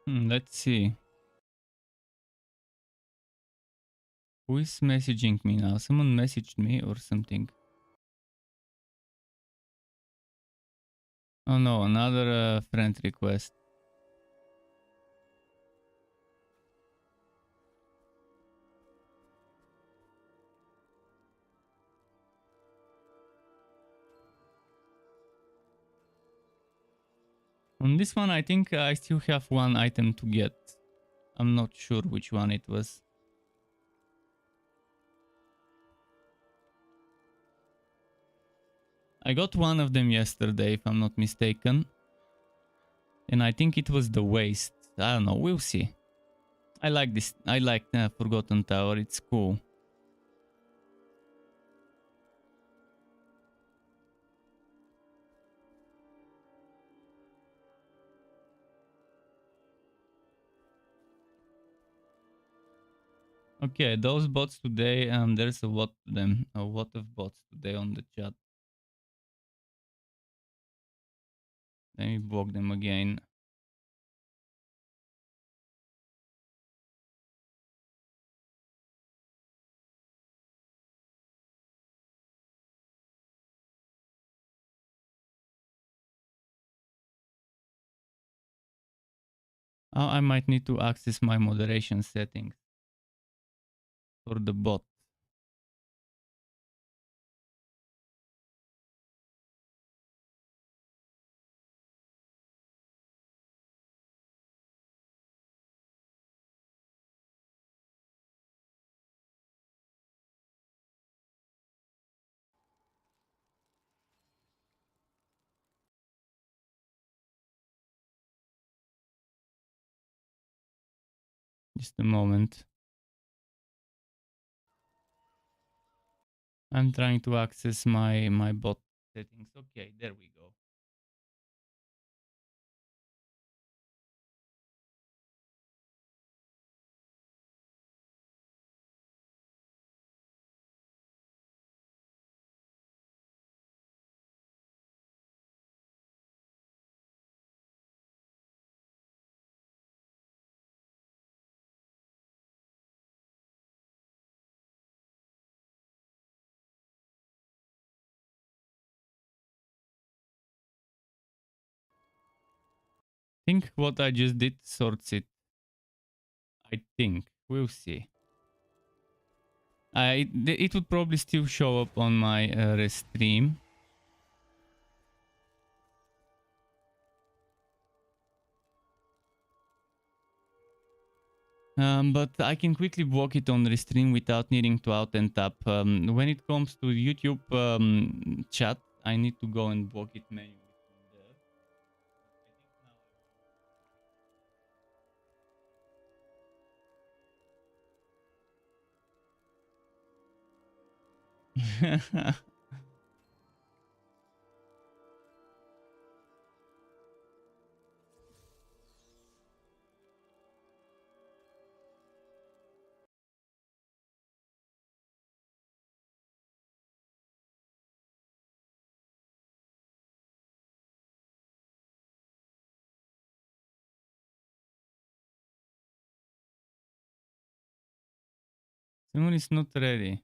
Let's see. Who is messaging me now? Someone messaged me or something. Oh no, another friend request. On this one, I think I still have one item to get. I'm not sure which one it was. I got one of them yesterday, if I'm not mistaken. And I think it was the waste. I don't know, we'll see. I like this. I like Forgotten Tower, it's cool. Okay, those bots today, there's a lot of them. A lot of bots today on the chat. Let me block them again. I might need to access my moderation settings for the bot. Just a moment. I'm trying to access my bot settings. Okay, there we go. Think what I just did sorts it. I think. We'll see. It would probably still show up on my stream. But I can quickly block it on restream without needing to out and tap. When it comes to YouTube chat, I need to go and block it manually from there. Someone is not ready.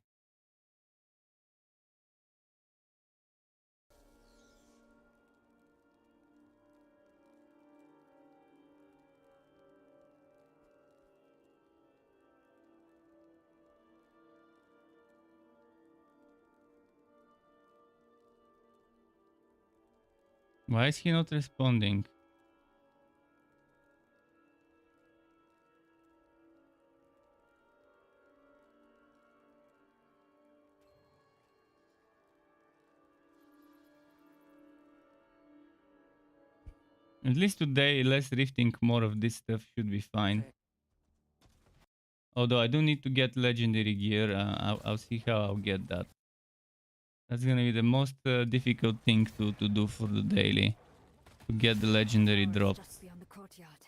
Why is he not responding? At least today, less rifting, more of this stuff should be fine. Although I do need to get legendary gear. I'll see how I'll get that. That's gonna be the most difficult thing to do for the daily. To get the legendary drops. Just beyond the courtyard.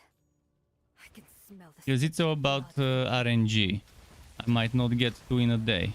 I can smell the Because it's all about RNG. I might not get 2 in a day.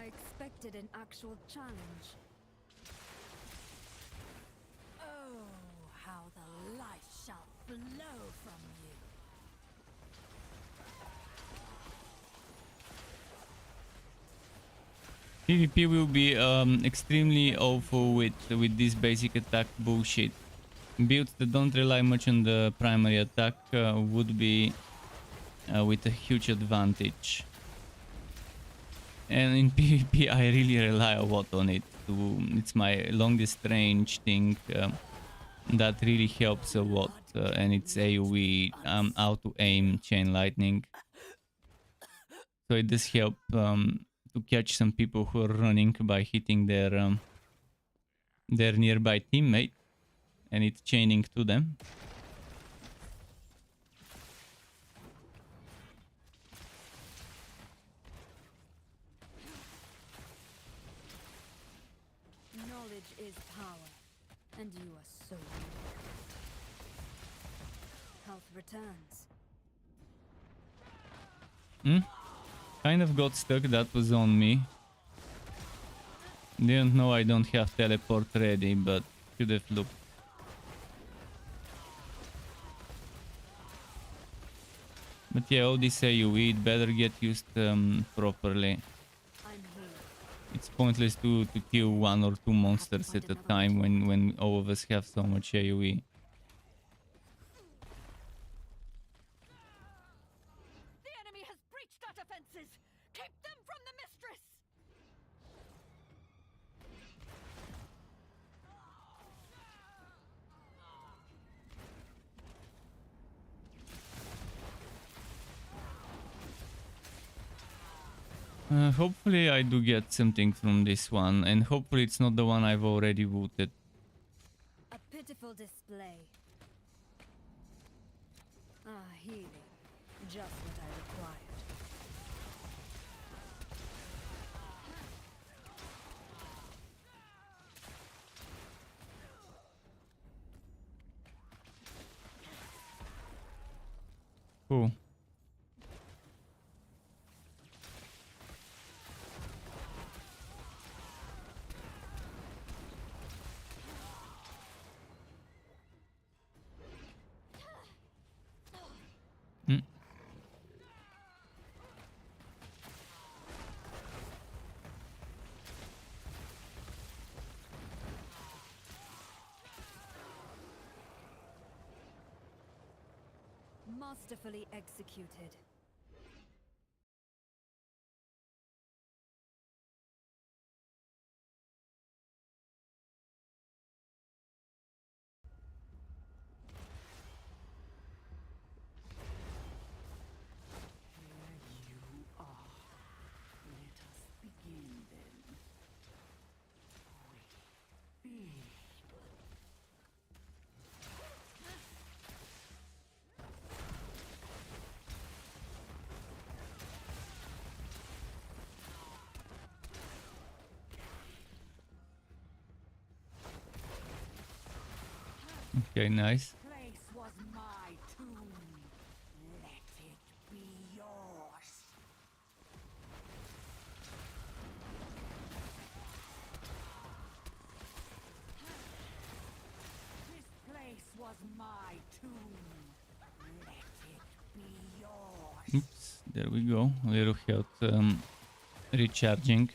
I expected an actual challenge. Oh, how the light shall flow from you. PvP will be extremely awful with this basic attack bullshit. Builds that don't rely much on the primary attack would be with a huge advantage. And in PvP I really rely a lot on it. It's my longest range thing that really helps a lot. And it's AoE, auto aim, chain lightning. So it does help to catch some people who are running by hitting their nearby teammate, and it's chaining to them. Knowledge is power, and you are so weak. Health returns. Kind of got stuck, that was on me. Didn't know I don't have teleport ready, but should have looked. But yeah, all this AoE, it better get used properly. I'm here. It's pointless to kill one or two monsters at a time when all of us have so much AoE. The enemy has breached our defenses! Keep them from the mistress! Hopefully I do get something from this one, and hopefully it's not the one I've already looted. A pitiful display. Ah, healing. Just what I required. Cool. Masterfully executed. Okay, nice. Place was my tomb. Let it be yours. This place was my tomb. Let it be yours. Oops, there we go. A little health recharging.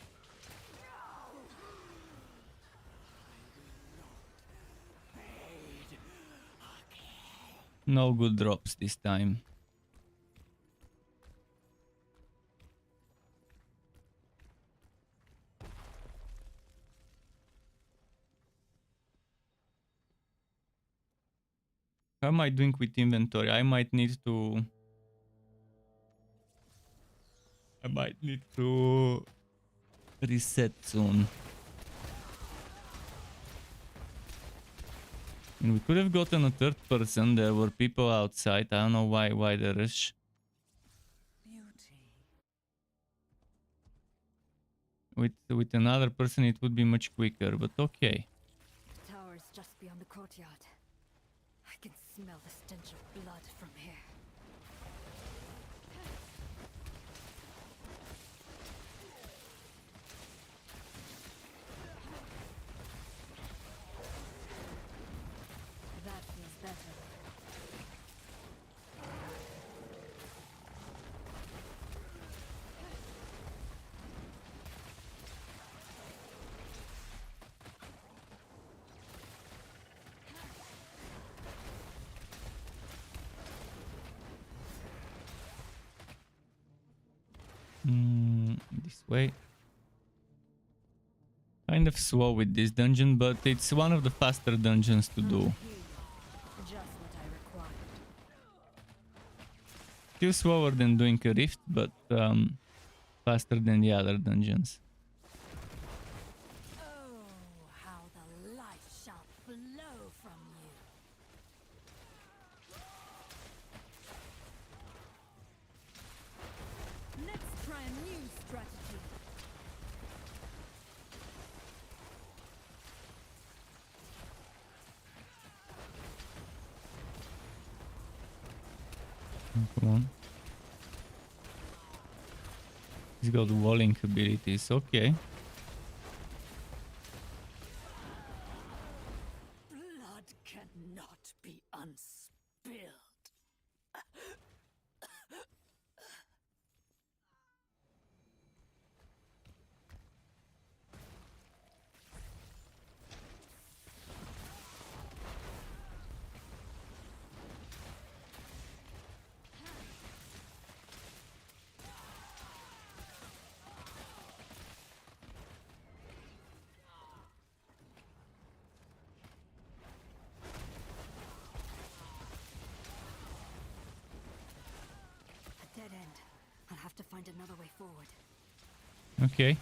No good drops this time. How am I doing with inventory? I might need to reset soon. And we could have gotten a third person. There were people outside. I don't know why the rush. With another person it would be much quicker, but okay. The tower is just beyond the courtyard. I can smell the stench of blood from here. this way. Kind of slow with this dungeon, but it's one of the faster dungeons to do. Just what I required. Still slower than doing a rift, but faster than the other dungeons. Oh, how the light shall flow from you. Let's try a new strategy. Come on. He's got walling abilities, okay. Blood cannot be unspilled. A dead end. I'll have to find another way forward. Okay.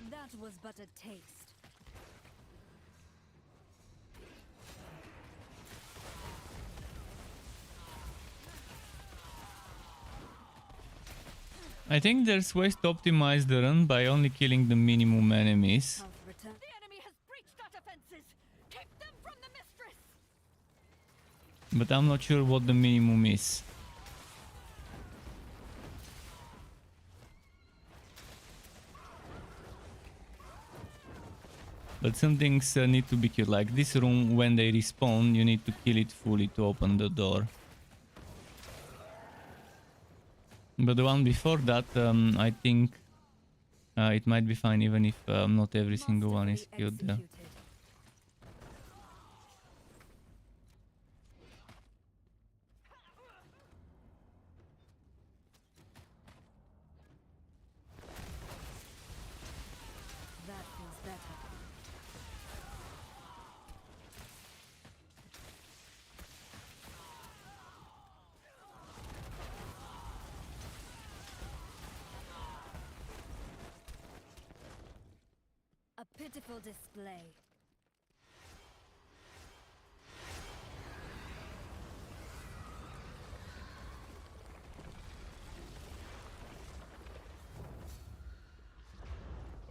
That was but a taste. I think there's ways to optimize the run by only killing the minimum enemies. I'll return. The enemy has breached our defenses. Keep them from the mistress. But I'm not sure what the minimum is. But some things need to be killed. Like this room, when they respawn, you need to kill it fully to open the door. But the one before that, I think it might be fine even if not every single one is killed there. Executed. That feels better. A pitiful display.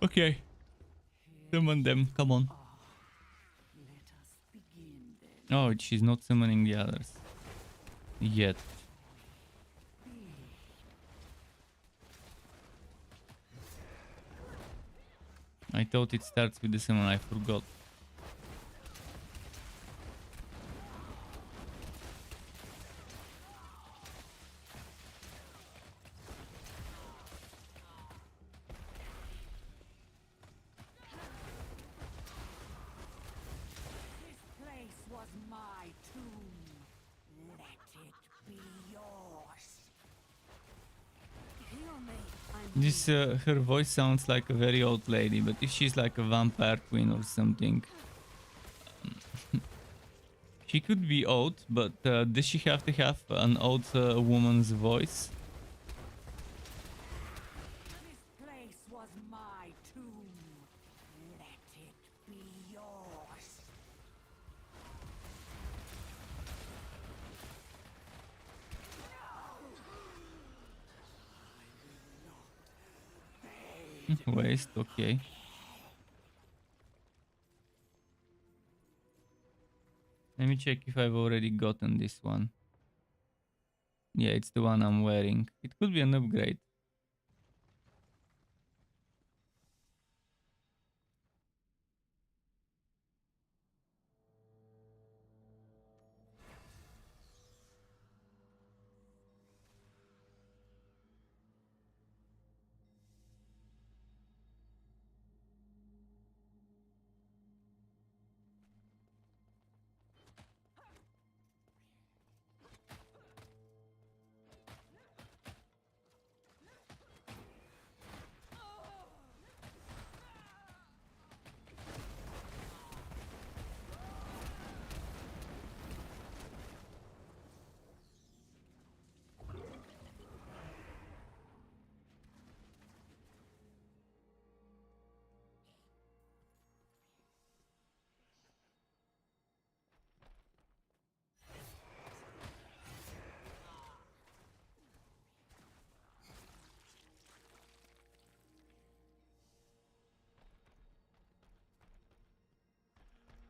Okay. Summon them, come on. Let us begin then. Oh, she's not summoning the others. Yet. I thought it starts with the summon, I forgot. This place was my tomb. Let it be yours. Heal me. I'm This, her voice sounds like a very old lady, but if she's like a vampire queen or something... she could be old, but does she have to have an old woman's voice? This place was my tomb. Let it be yours. Waste, okay. Let me check if I've already gotten this one. Yeah, it's the one I'm wearing. It could be an upgrade.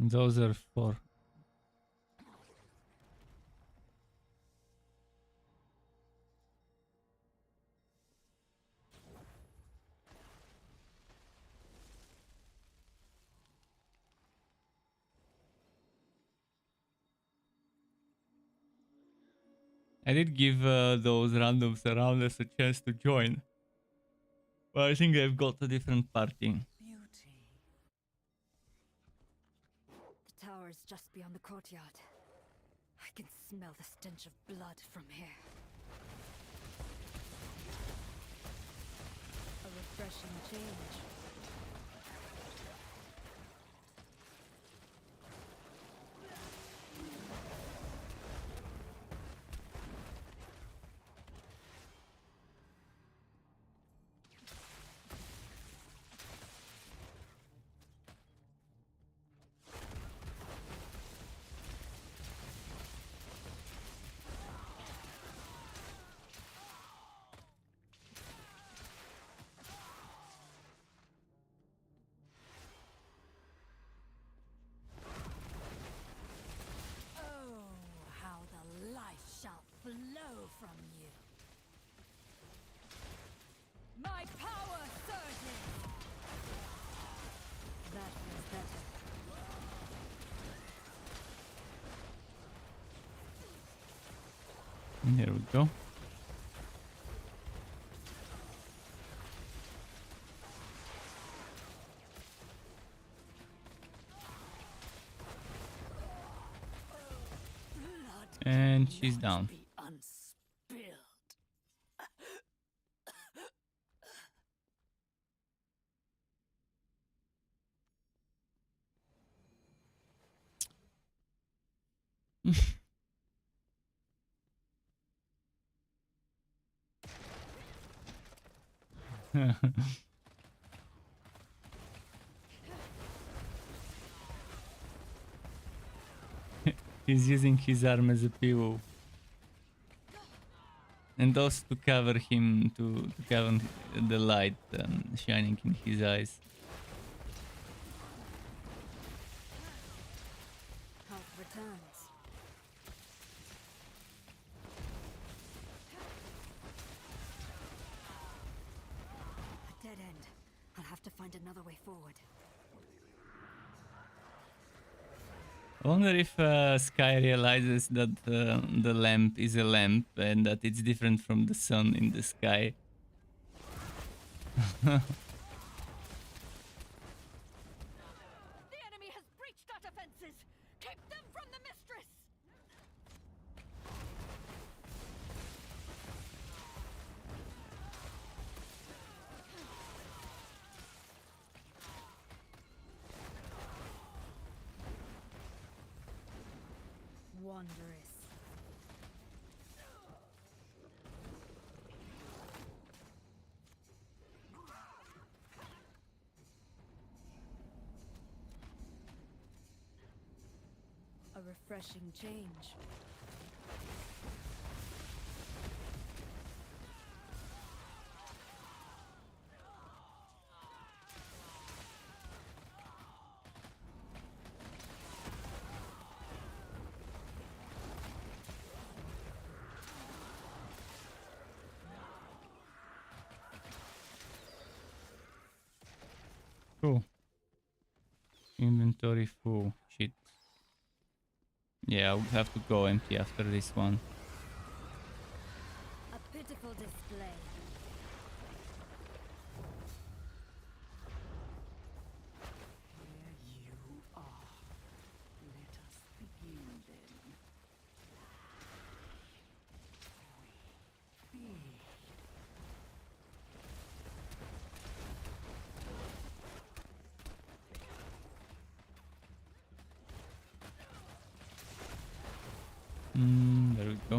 Those are 4. I did give those randoms around us a chance to join. But I think I've got a different party. The tower is just beyond the courtyard. I can smell the stench of blood from here. A refreshing change. Flow from you. My power surges. That feels better. Here we go. And she's down. He's using his arm as a pillow. And also to cover him, to cover the light shining in his eyes. Health returns. A dead end. I'll have to find another way forward. I wonder if Sky realizes that the lamp is a lamp and that it's different from the sun in the sky. The enemy has breached our defenses. Keep them from the mistress. Wondrous. A refreshing change. Cool. Inventory full. Shit. Yeah, I'll have to go empty after this one. A pitiful display. Here you are. Let us begin then. Feed. There we go.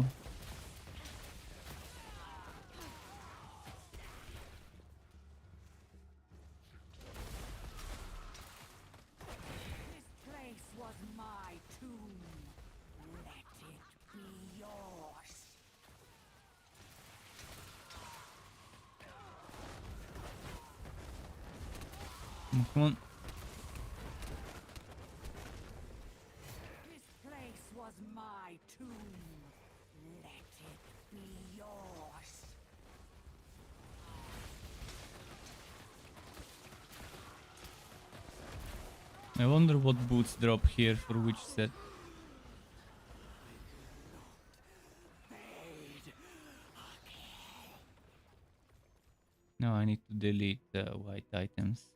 This place was my tomb. Let it be yours. Come on. I wonder what boots drop here for which set. No, I need to delete white items.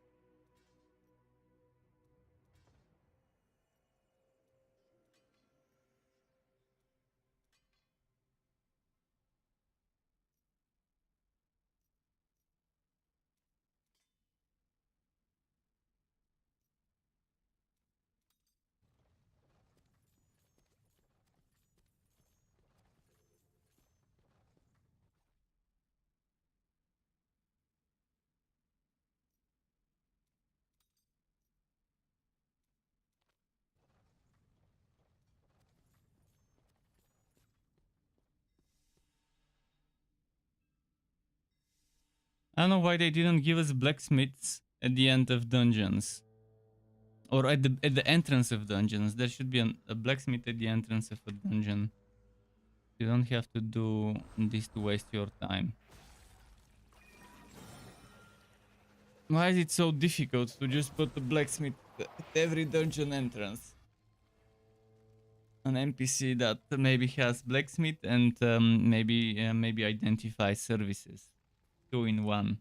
I don't know why they didn't give us blacksmiths at the end of dungeons. Or at the entrance of dungeons. There should be a blacksmith at the entrance of a dungeon. You don't have to do this to waste your time. Why is it so difficult to just put the blacksmith at every dungeon entrance? An NPC that maybe has blacksmith and maybe identify services. 2 in 1.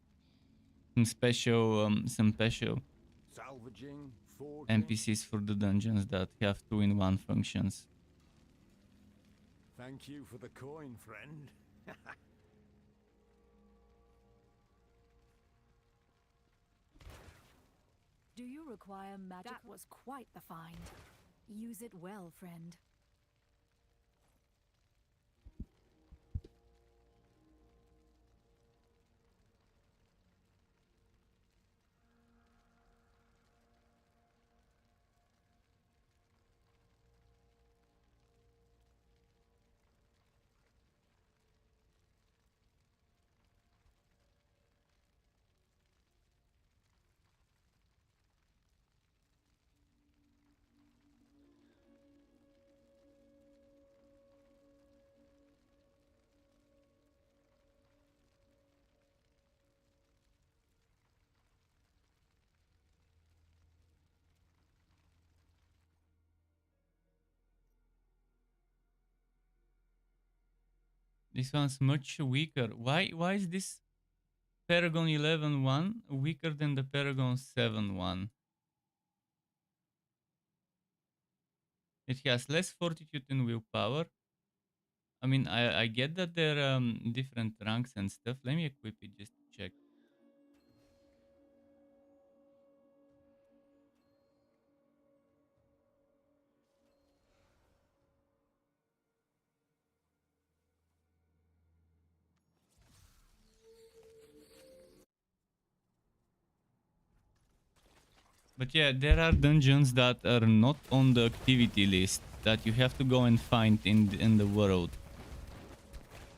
Some special Salvaging, forging. NPCs for the dungeons that have 2 in 1 functions. Thank you for the coin, friend. Do you require magic? That was quite the find. Use it well, friend. This one's much weaker. Why is this Paragon 11-1 weaker than the Paragon 7-1? It has less fortitude and willpower. I mean, I get that they're different ranks and stuff. Let me equip it just to check. But yeah, there are dungeons that are not on the activity list that you have to go and find in the world.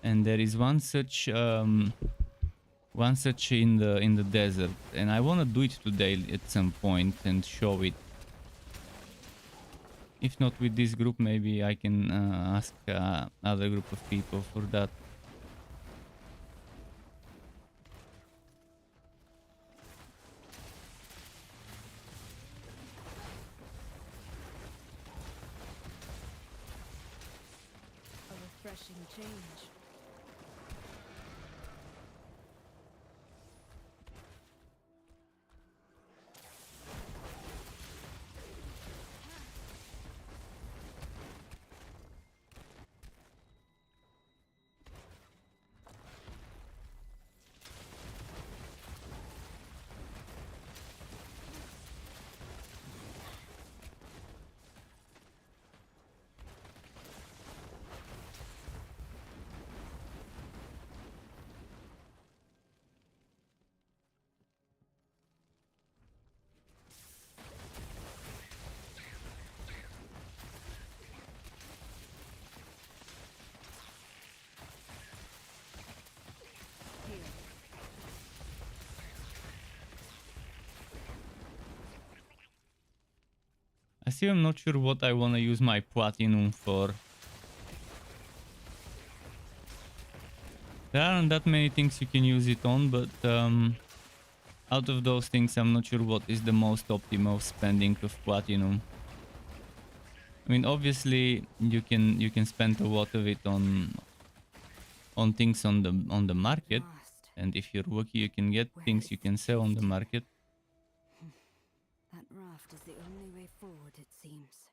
And there is one such in the desert, and I want to do it today at some point and show it. If not with this group, maybe I can ask other group of people for that. A refreshing change. I still am not sure what I want to use my platinum for. There aren't that many things you can use it on, but Out of those things, I'm not sure what is the most optimal spending of platinum. I mean, obviously, you can spend a lot of it on things on the market, Last. and if you're lucky, you can get Where things is you can sell on the safety? market. That raft is the only way forward, it seems.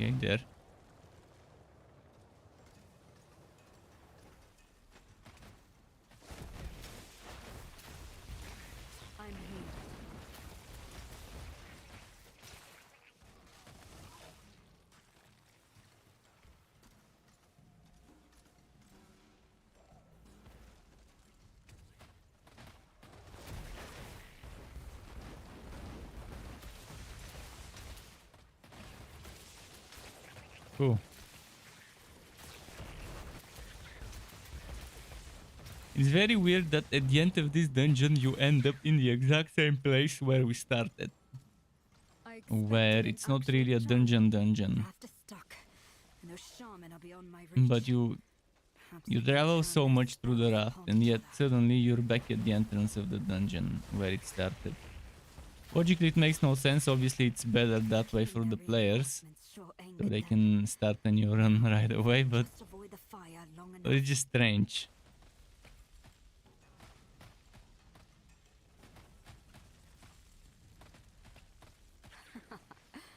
Okay, there. I'm here. Cool. It's very weird that at the end of this dungeon you end up in the exact same place where we started. I Where expected an it's not actual really a challenge. dungeon. Raft is stuck, and those shaman are beyond my reach. But you Perhaps you I can travel turn so their much through the spells raft, upon and each yet other. suddenly you're back at the entrance of the dungeon where it started. Logically, it makes no sense. Obviously, it's better that way for Killing the their players, reinforcements sure so angered they them. can start a new run right away. But Just avoid the fire long enough. it's just strange.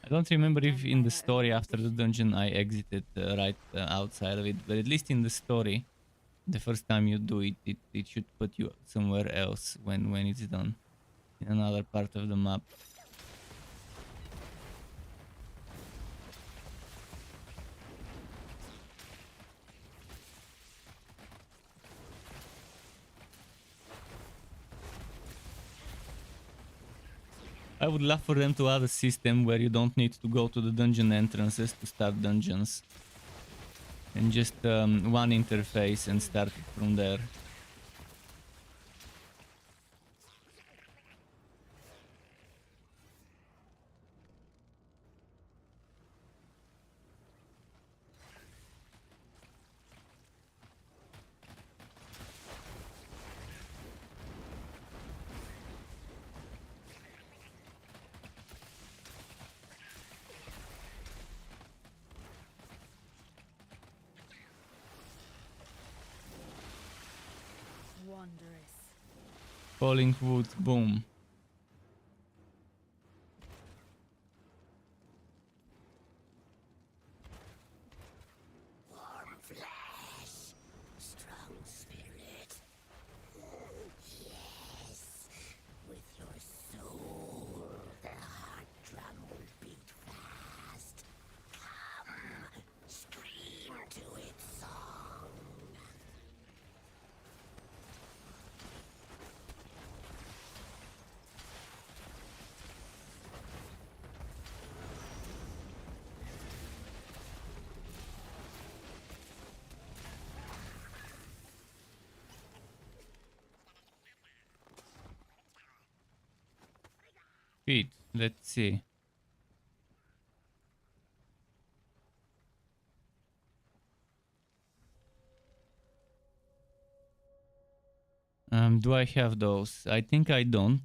I don't remember if Done in by the their own story after the ambition. dungeon I exited right outside of it, but at least in the story, the first time you do it, it should put you somewhere else when it's done, in another part of the map. I would love for them to add a system where you don't need to go to the dungeon entrances to start dungeons, and just one interface and start it from there. Wondrous. Falling wood, boom. Warm flesh, strong spirit. Yes, with your soul, the heart drum will beat fast. Come, scream to its song. Pete, let's see. Do I have those? I think I don't.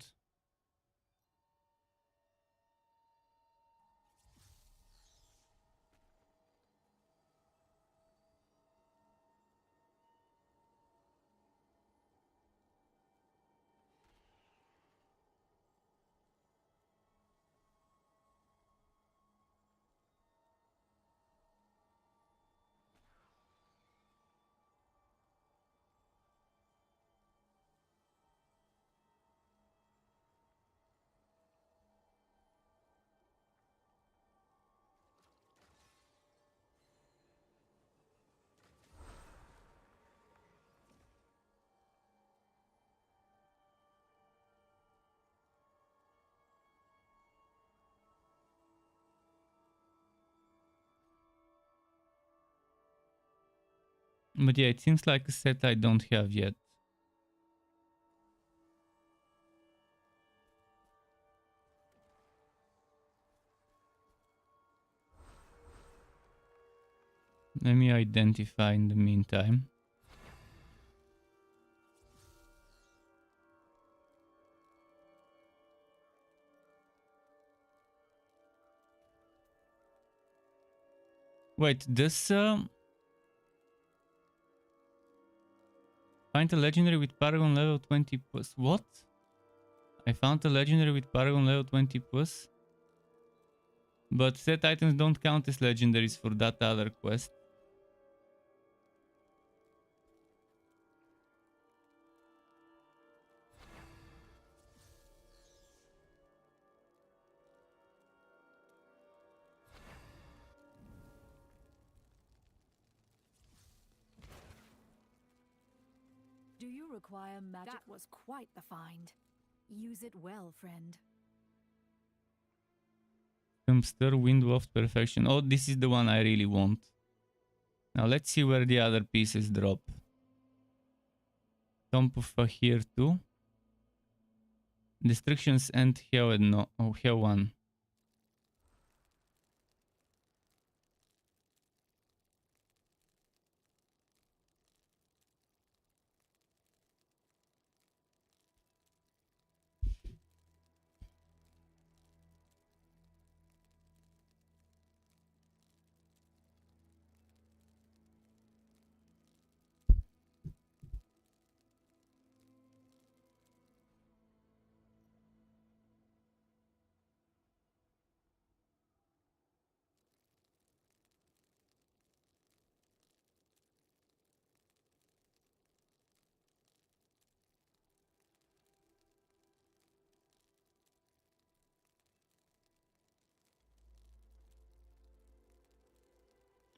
But yeah, it seems like a set I don't have yet. Let me identify in the meantime. Wait, this find a legendary with Paragon level 20 plus. What? I found a legendary with Paragon level 20 plus. But set items don't count as legendaries for that other quest. Do you require magic? That was quite the find. Use it well, friend. Stir Wind Waft Perfection. Oh, this is the one I really want. Now let's see where the other pieces drop. Tomb of Fahir 2. Destructions and Hell no. Oh, Hell 1.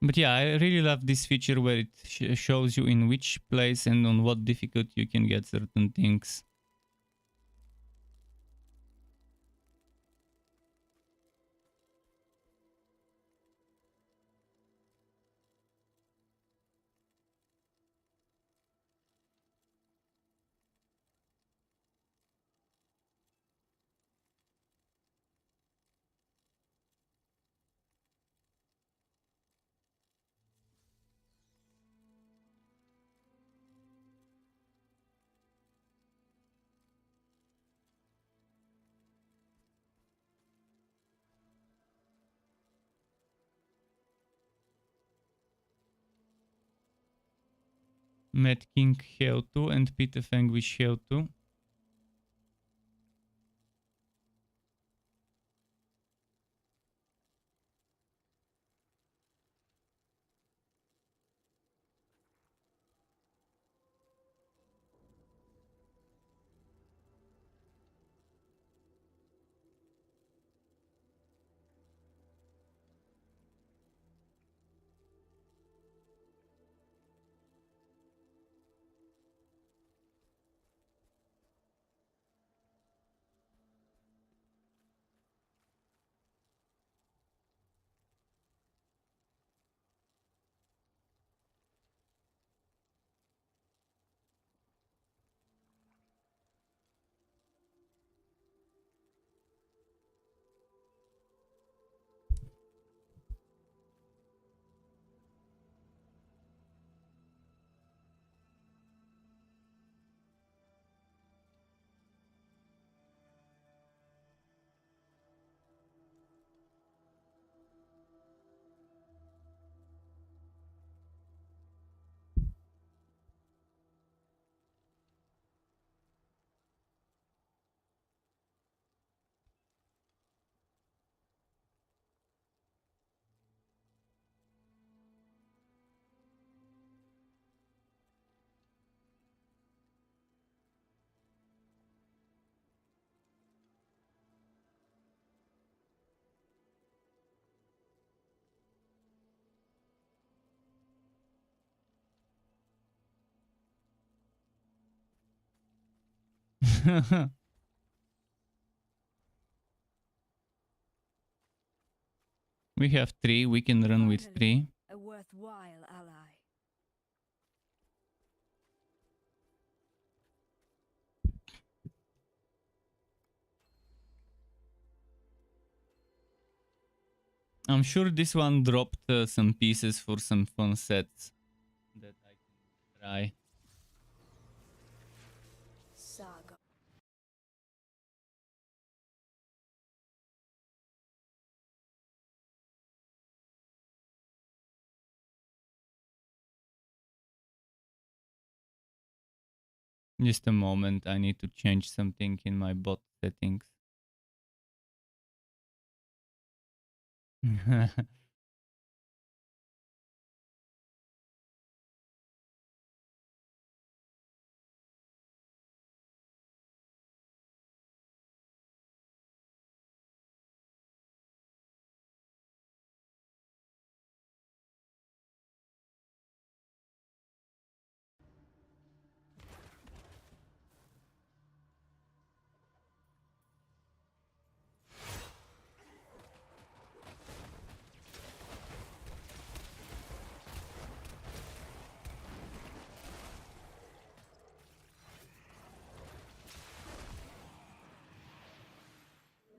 But yeah, I really love this feature where it shows you in which place and on what difficulty you can get certain things. Mad King Hell 2 and Pit of Anguish Hell 2. We have 3, we can run with Finally, 3. a worthwhile ally. I'm sure this one dropped some pieces for some fun sets that I can try. Saga. Just a moment, I need to change something in my bot settings.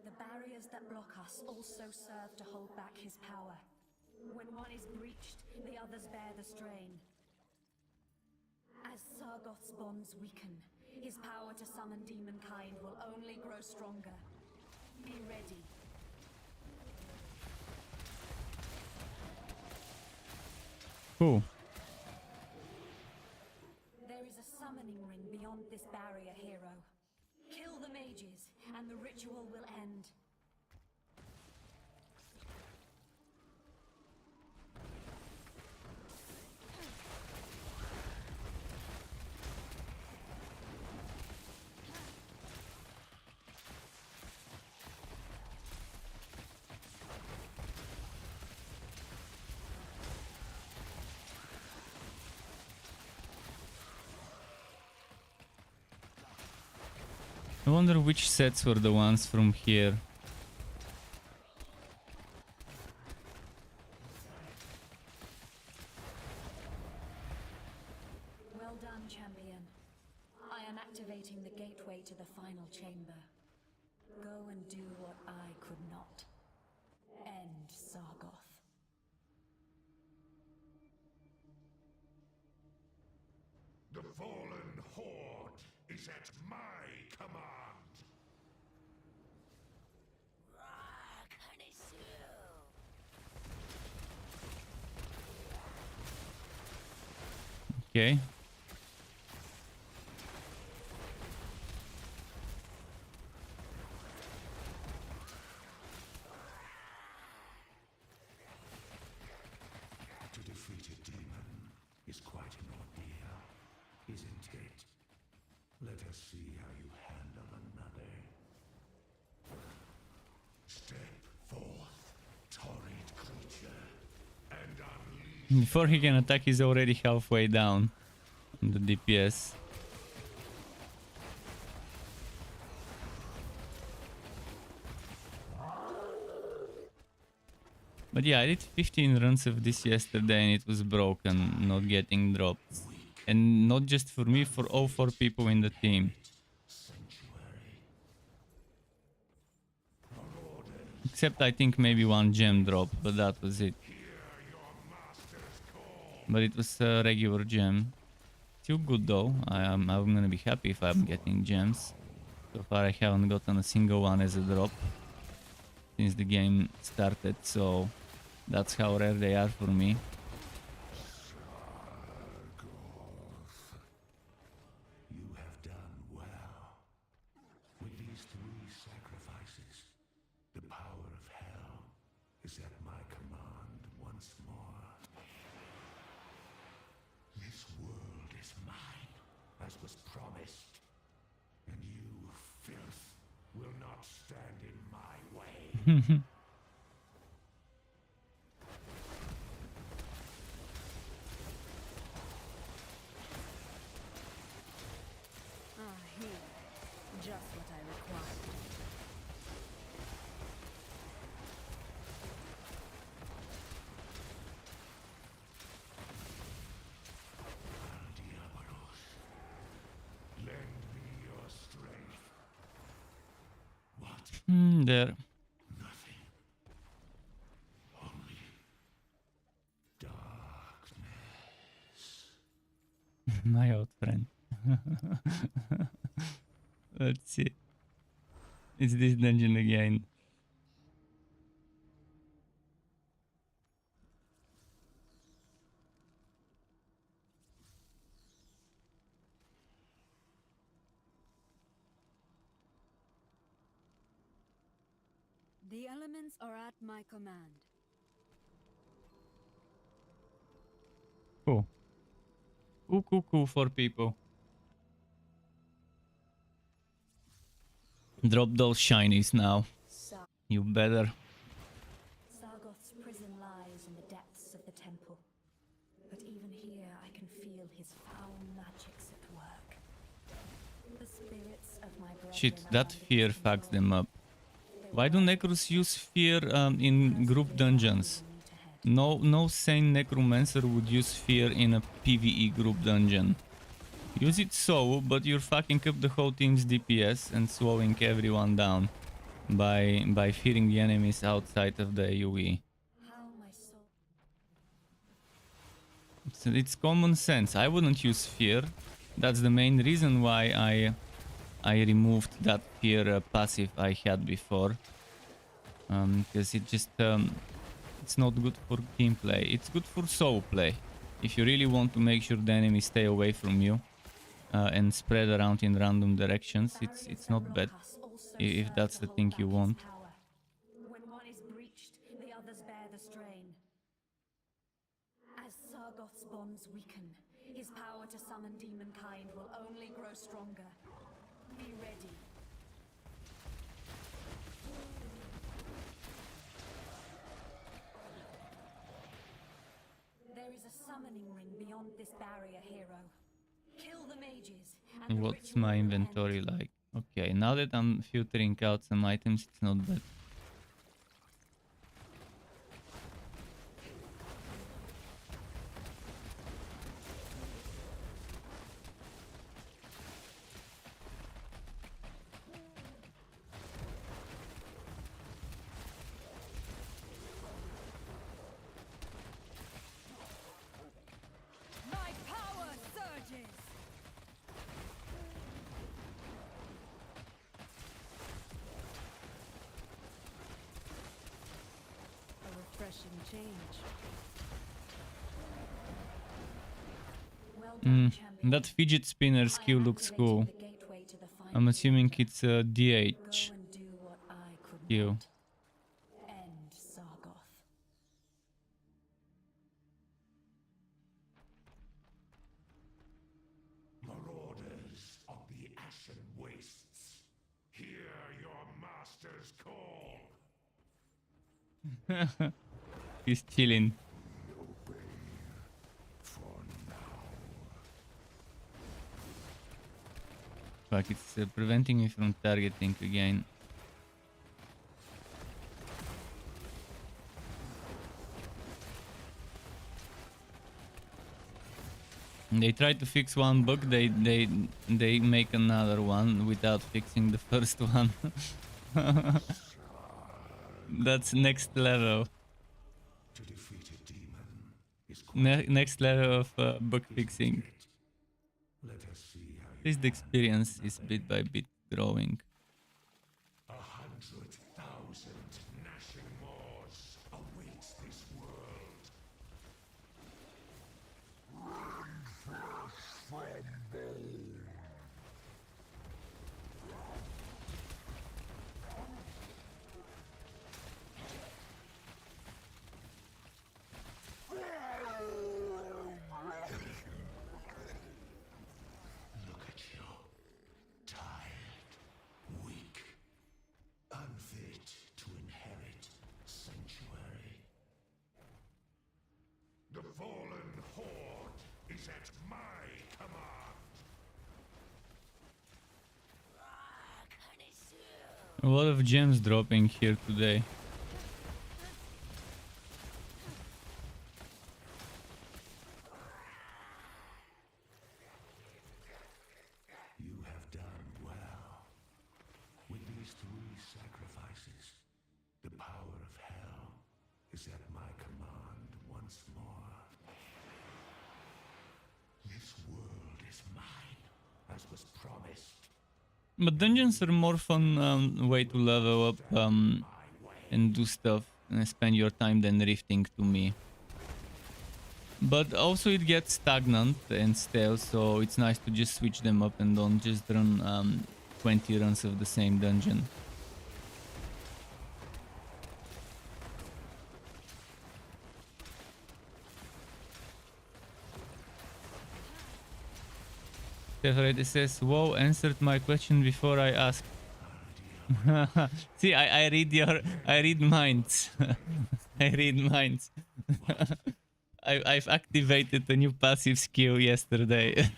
The barriers that block us also serve to hold back his power. When one is breached, the others bear the strain. As Sargoth's bonds weaken, his power to summon demonkind will only grow stronger. Be ready. Cool. There is a summoning ring beyond this barrier, hero. Kill the mages, and the ritual will end. I wonder which sets were the ones from here. Well done, champion. I am activating the gateway to the final chamber. Go and do what I could not. End Sargoth. The fallen horde is at my command. Okay. To defeat a demon is quite an ordeal, isn't it? Let us see how you handle another. Step forth, torrid creature, and unleash. Before he can attack, he's already halfway down on the DPS. But yeah, I did 15 runs of this yesterday and it was broken, not getting dropped. And not just for me, for all 4 people in the team. Except I think maybe 1 gem drop, but that was it. But it was a regular gem. Still good though. I'm gonna be happy if I'm getting gems. So far I haven't gotten a single one as a drop since the game started, so that's how rare they are for me. You have done well. With these 3 sacrifices, the power of hell is at my command once more. This world is mine, as was promised. And you, filth, will not stand in my way. Here. Just what I required. Diablos, lend me your strength. What? There. Nothing. My old friend. Let's see. It's this dungeon again. The elements are at my command. Cool. Cool for people. Drop those shinies now. You better. Sargoth's prison lies in the depths of the temple. But even here I can feel his foul magics at work. The spirits of my brethren Shit, are that under his fear fucks control. them up. They Why do will necros use fear in group dungeons? lead ahead. No sane necromancer would use fear in a PvE group dungeon. Use it so, but you're fucking up the whole team's DPS and slowing everyone down by fearing the enemies outside of the AoE. How my soul It's common sense. I wouldn't use fear. That's the main reason why I removed that fear passive I had before. Because it just it's not good for gameplay. It's good for solo play. If you really want to make sure the enemies stay away from you and spread around in random directions, it's not bad if that's the thing you want. When one is breached, the others bear the strain. As Sargoth's bonds weaken, his power to summon demonkind will only grow stronger. Be ready. There is a summoning ring beyond this barrier, hero. Kill the mages. And the What's ritual my will inventory end. like? Okay, now that I'm filtering out some items, it's not bad. My power surges! A refreshing change. Well done, champion. That fidget spinner I skill am looks activating cool. the gateway to the final I'm assuming chamber. it's a DH Go and do what I could skill. not. End Sargoth. Marauders of the Ashen Wastes, hear your master's call. He's chilling. Fuck, it's preventing me from targeting again. They try to fix one bug, they make another one without fixing the first one. That's next level. To defeat a demon is Next level of bug fixing. Let us see how At least the experience is bit by bit growing. 100,000 gnashing maws awaits this world. Look at you. Tired, weak, unfit to inherit sanctuary. The fallen horde is at my command. A lot of gems dropping here today. You have done well. With these 3 sacrifices, the power of hell is at my command once more. This world as was promised. But dungeons are more fun way to level up and do stuff and spend your time than rifting to me. But also it gets stagnant and stale, so it's nice to just switch them up and don't just run 20 runs of the same dungeon. It says, "Whoa, answered my question before I asked." See, I read minds. I read minds. I've activated a new passive skill yesterday.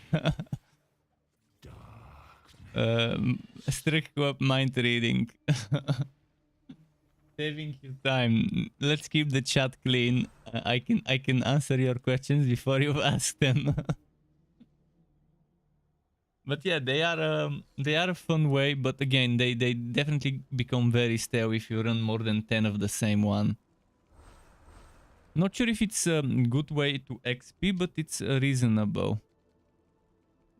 Strict co-op mind reading. Saving you time. Let's keep the chat clean. I can answer your questions before you ask them. But yeah, they are a fun way, but again, they definitely become very stale if you run more than 10 of the same one. Not sure if it's a good way to XP, but it's a reasonable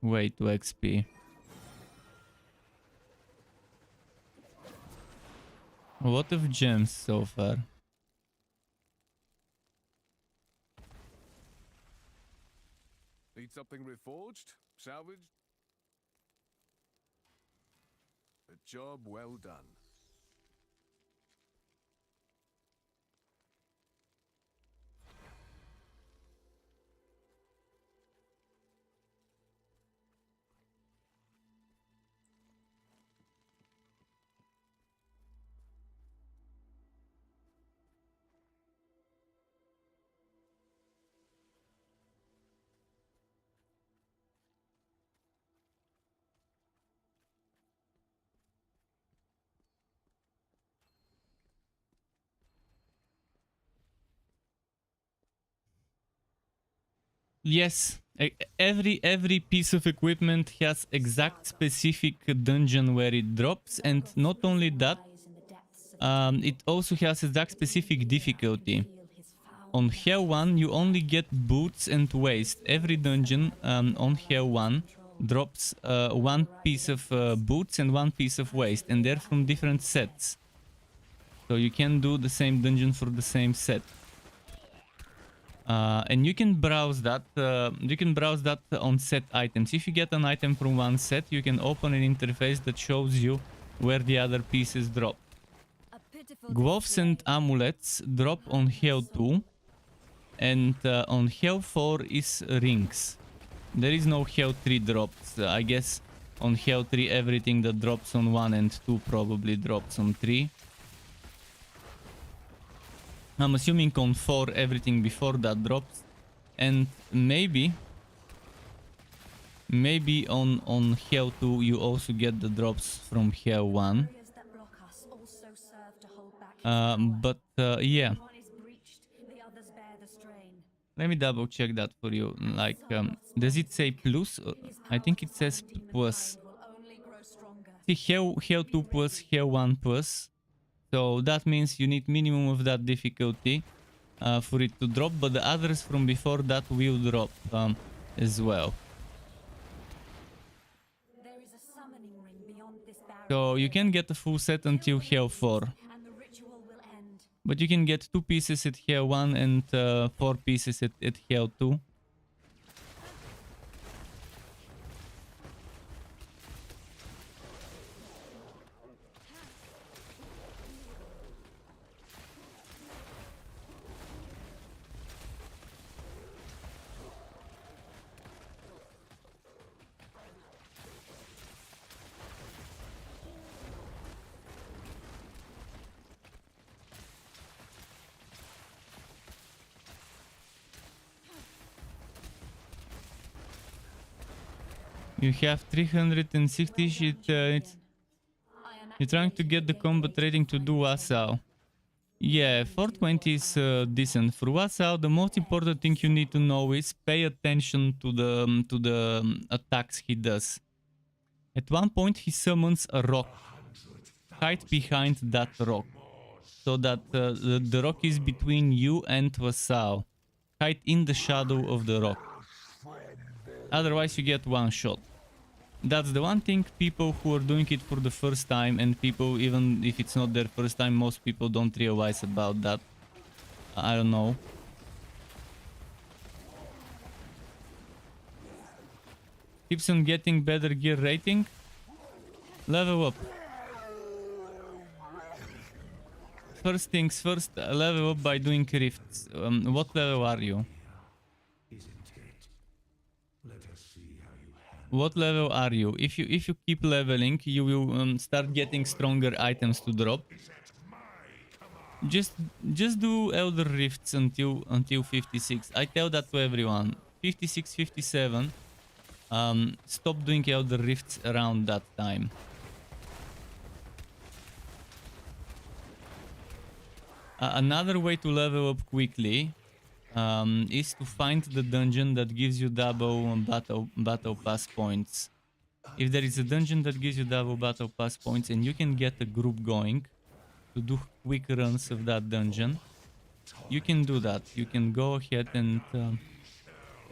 way to XP. A lot of gems so far. Need something reforged? Salvaged? A job well done. Yes, every piece of equipment has exact specific dungeon where it drops, and not only that, it also has exact specific difficulty. On Hell 1, you only get boots and waste. Every dungeon on Hell 1 drops one piece of boots and one piece of waste, and they're from different sets. So you can do the same dungeon for the same set. And you can browse that. On set items. If you get an item from one set, you can open an interface that shows you where the other pieces drop. Gloves and amulets drop on Hell 2, and on Hell 4 is rings. There is no Hell 3 drops. I guess on Hell 3 everything that drops on 1 and 2 probably drops on 3. I'm assuming on 4 everything before that drops, and maybe on Hell 2 you also get the drops from Hell 1. Yeah. Let me double check that for you. Like, does it say plus? I think it says plus. See, Hell 2 plus, Hell 1 plus. So that means you need minimum of that difficulty for it to drop, but the others from before that will drop as well. So you can get a full set until Hell 4. But you can get 2 pieces at Hell 1 and 4 pieces at Hell 2. You have 360 shit. You're trying to get the combat rating to do Wasau. Yeah, 420 is decent. For Wasau, the most important thing you need to know is pay attention to the attacks he does. At one point, he summons a rock. Hide behind that rock, so that the rock is between you and Wasau. Hide in the shadow of the rock. Otherwise, you get one shot. That's the one thing. People who are doing it for the first time, and people, even if it's not their first time, most people don't realize about that. I don't know. Keeps on getting better gear rating. Level up. First things first, level up by doing rifts. What level are you? Isn't it? Let us see how you handle. What level are you? If you keep leveling, you will start getting stronger items to drop. Just do Elder Rifts until 56. I tell that to everyone. 56, 57. Stop doing Elder Rifts around that time. Another way to level up quickly is to find the dungeon that gives you double battle pass points. If there is a dungeon that gives you double battle pass points and you can get a group going to do quick runs of that dungeon, you can do that. You can go ahead and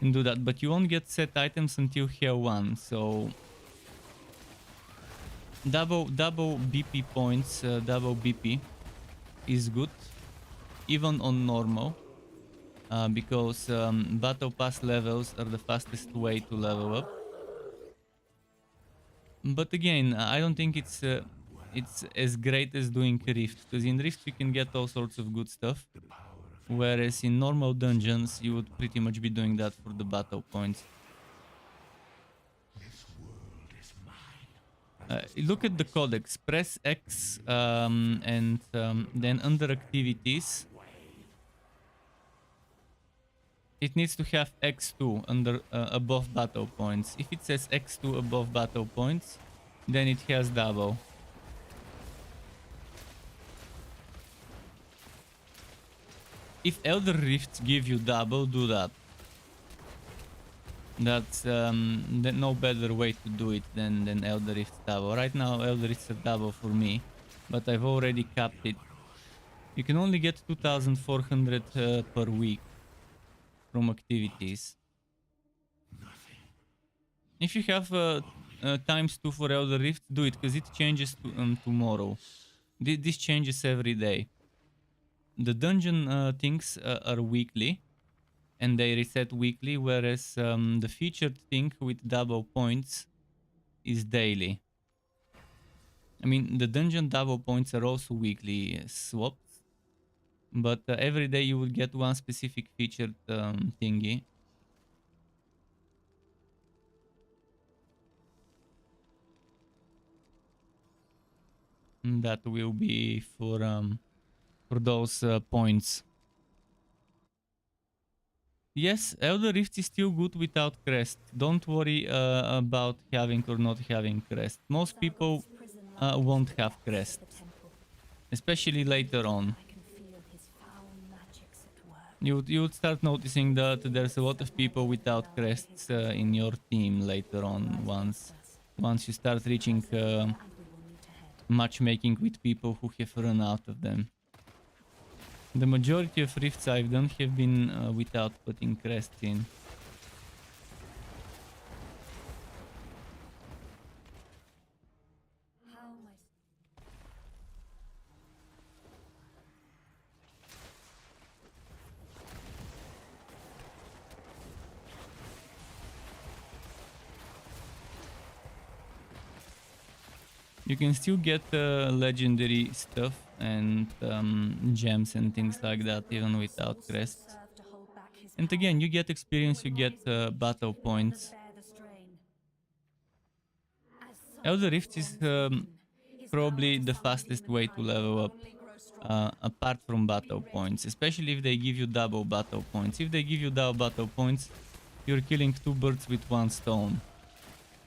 do that, but you won't get set items until Hell 1. So double BP points, double BP is good, even on normal, because battle pass levels are the fastest way to level up. But again, I don't think it's as great as doing Rift, because in Rift you can get all sorts of good stuff, whereas in normal dungeons you would pretty much be doing that for the battle points. Look at the codex. Press X and then under activities it needs to have X2 under above battle points. If it says X2 above battle points, then it has double. If Elder Rifts give you double, do that. That's no better way to do it than Elder Rifts double. Right now Elder Rifts are double for me, but I've already capped it. You can only get 2,400 per week from activities. If you have ×2 for Elder Rift, do it, because it changes tomorrow. This changes every day. The dungeon things are weekly, and they reset weekly, whereas the featured thing with double points is daily. I mean, the dungeon double points are also weekly swapped, but every day you will get one specific featured thingy. That will be for those points. Yes, Elder Rift is still good without crest. Don't worry about having or not having crest. Most people won't have crest, especially later on. You would start noticing that there's a lot of people without crests in your team later on. Once you start reaching matchmaking with people who have run out of them. The majority of rifts I've done have been without putting crests in. You can still get legendary stuff and gems and things like that even without crests. And again, you get experience, you get battle points. Elder Rift is probably the fastest way to level up apart from battle points, especially if they give you double battle points. If they give you double battle points, you're killing two birds with one stone.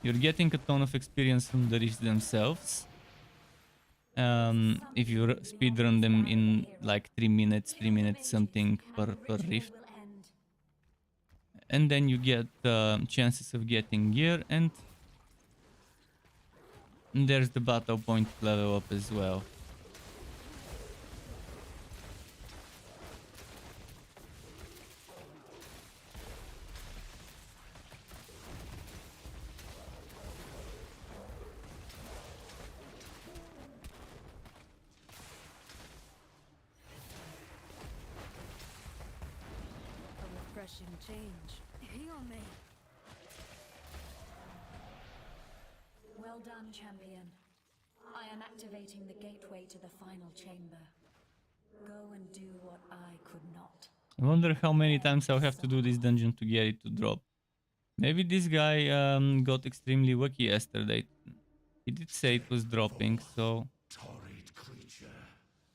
You're getting a ton of experience from the rifts themselves. If you speedrun them in like 3 minutes something per rift. And then you get chances of getting gear, and there's the battle point level up as well. refreshing change. Heal me. Well done, champion. I am activating the gateway to the final chamber. Go and do what I could not. I wonder how many times I'll have to do this dungeon to get it to drop. Maybe this guy got extremely lucky yesterday. He did say it was dropping, so... Torrid creature.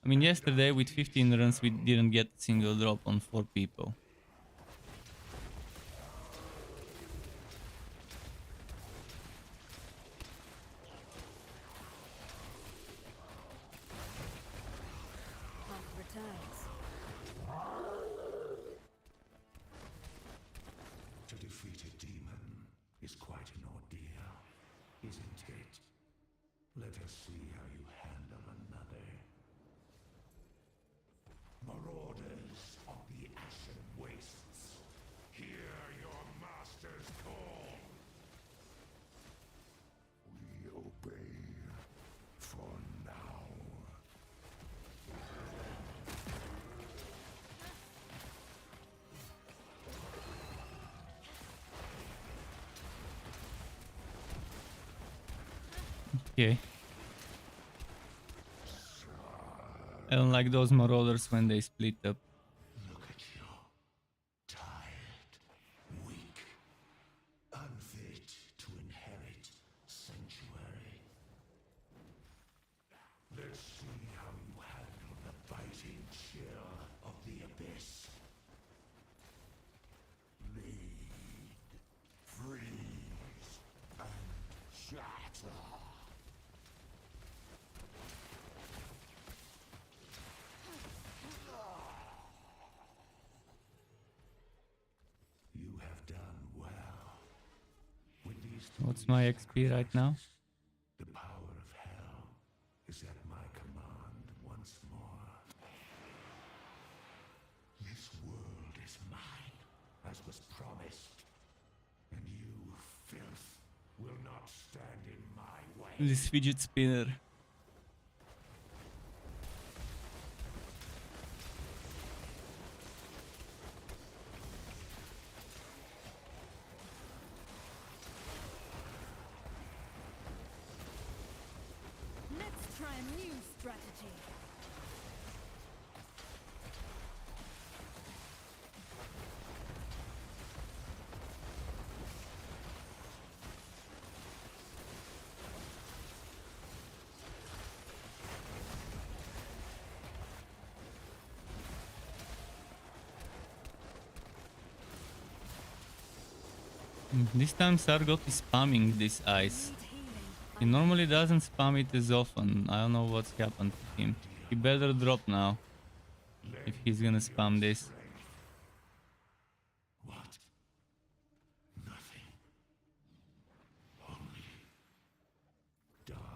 I mean, yesterday with 15 runs we didn't get a single drop on 4 people. Hunt returns. To defeat a demon is quite an ordeal, isn't it? Let us see how you handle another. Marauders of the Ashen Wastes, hear your master's call. We obey for now. Okay. I don't like those marauders when they split up. Look at you. Tired, weak, unfit to inherit sanctuary. Let's see how you handle the biting chill of the abyss. Bleed, freeze, and shatter. You have done well. With these What's three my XP right now? sacrifices, the power of hell is at my command once more. This world is mine, as was promised. And you, filth, will not stand in my way. This fidget spinner. Let's try a new strategy. This time Sargot is spamming this ice. Need healing. He normally doesn't spam it as often. I don't know what's happened to him. He better drop now. If he's gonna spam this. What? Nothing. Only darkness.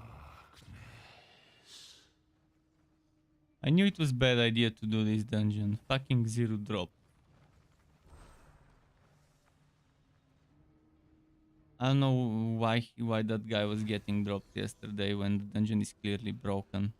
I knew it was bad idea to do this dungeon. Fucking 0 drop. I don't know why that guy was getting dropped yesterday when the dungeon is clearly broken.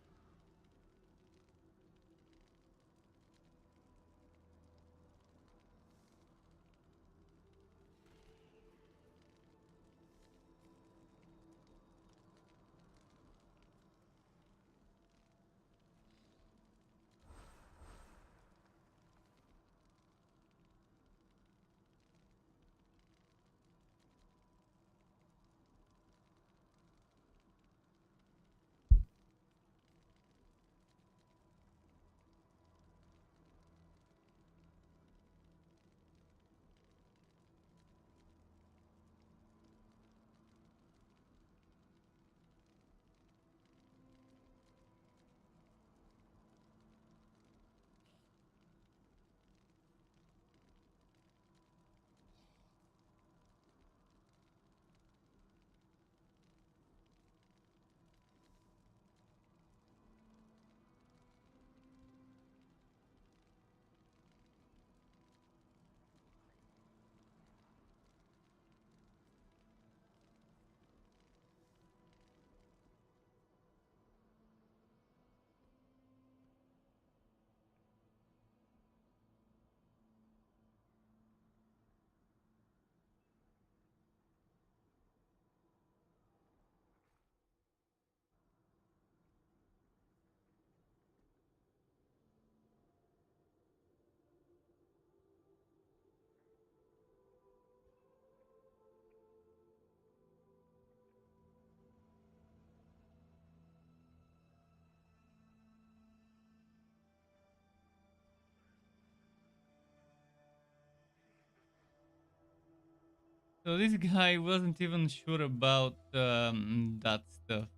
So this guy wasn't even sure about that stuff.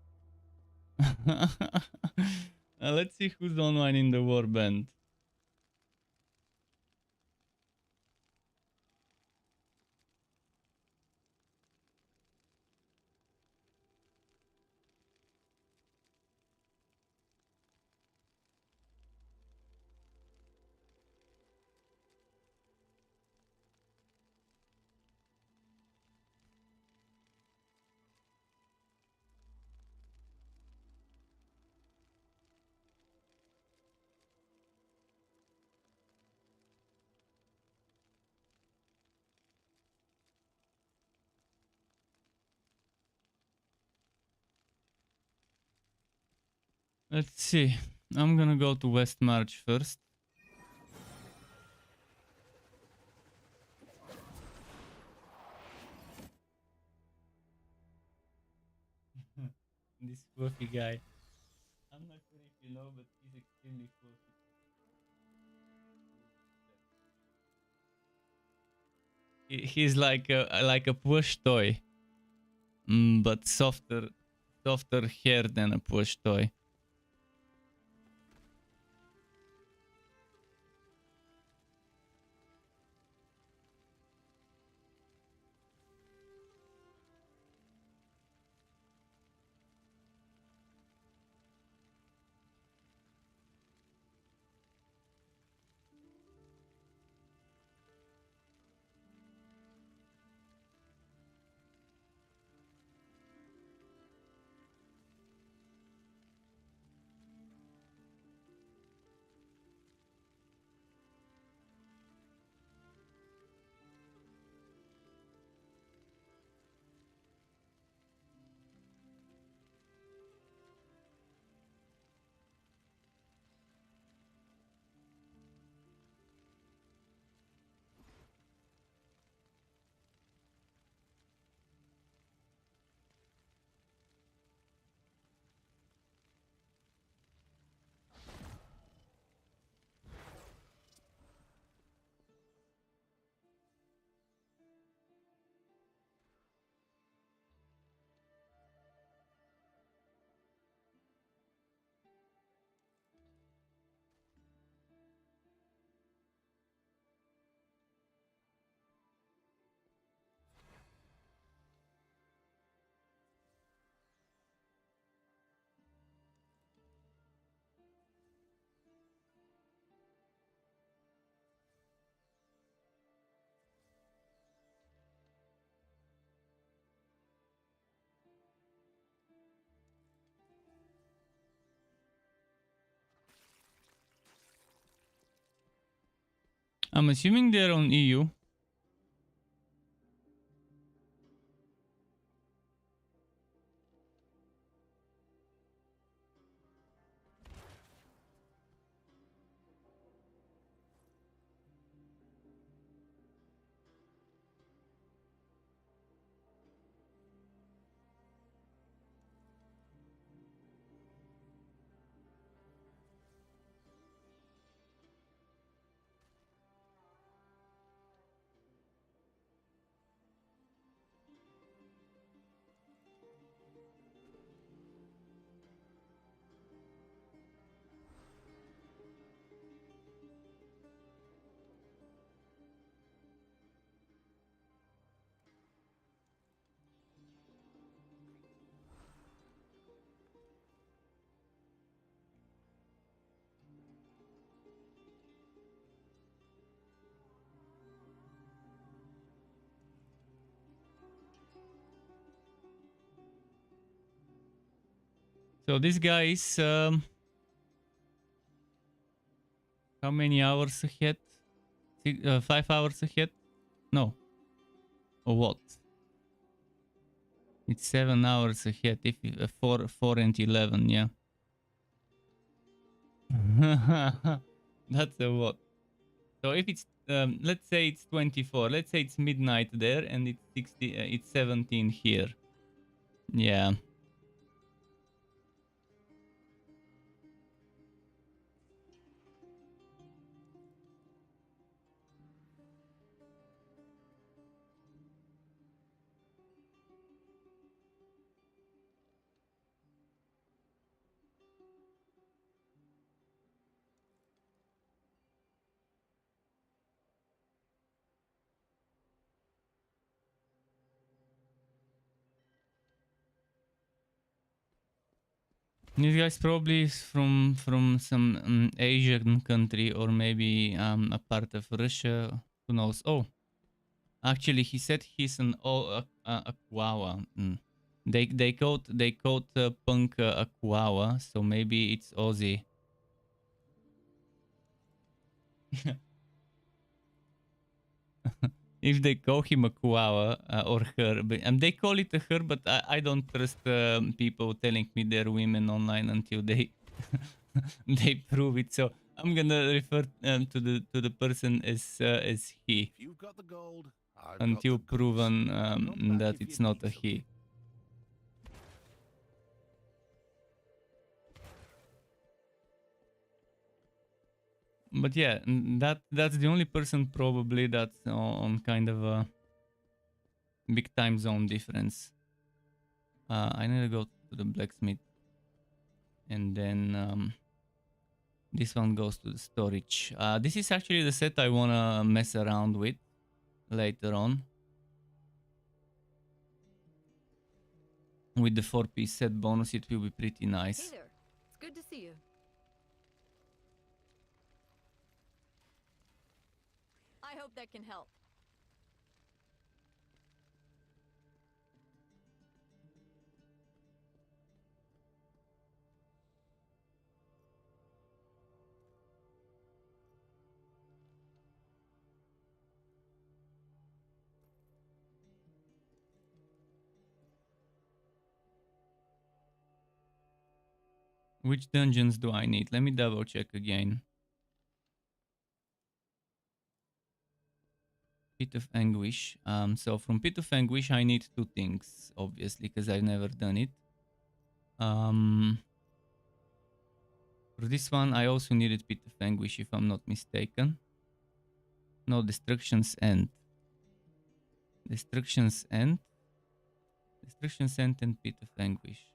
Let's see who's online in the warband. Let's see. I'm gonna go to West March first. This fluffy guy. I'm not sure if you know, but he's extremely fluffy. He's like a plush toy, but softer hair than a plush toy. I'm assuming they're on EU. So this guy is how many hours ahead? 5 hours ahead? No. Or what? It's 7 hours ahead. If 4 and 11, yeah. That's a what? So if it's let's say it's 24. Let's say it's midnight there and it's 60. It's 17 here. Yeah. This guy's probably is from some Asian country or maybe a part of Russia. Who knows? Oh, actually, he said he's an a Kuawa. They called punk a Kuawa, so maybe it's Aussie. If they call him a Kuawa or her, but, they call it a her, but I don't trust people telling me they're women online until they they prove it. So I'm gonna refer to the person as he If you've got the gold, I've got until the goods. proven Come back that if it's you not need a he. But yeah, that's the only person probably that's on kind of a big time zone difference. I need to go to the blacksmith, and then this one goes to the storage. This is actually the set I wanna mess around with later on. With the 4-piece set bonus, it will be pretty nice. Hey there. It's good to see you. I hope that can help. Which dungeons do I need? Let me double check again. Pit of Anguish. So from Pit of Anguish, I need 2 things, obviously, because I've never done it. For this one, I also needed Pit of Anguish, if I'm not mistaken. No, Destruction's End. Destruction's End. Destruction's End and Pit of Anguish.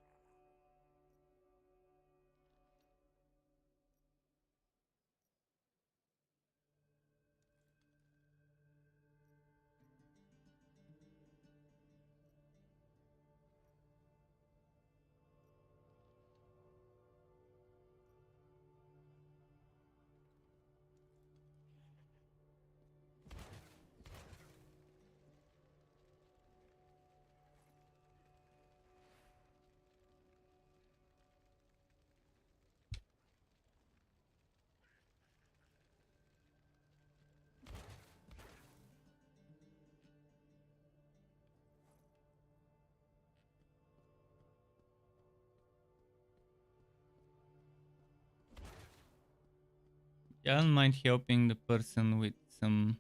Yeah, I don't mind helping the person with some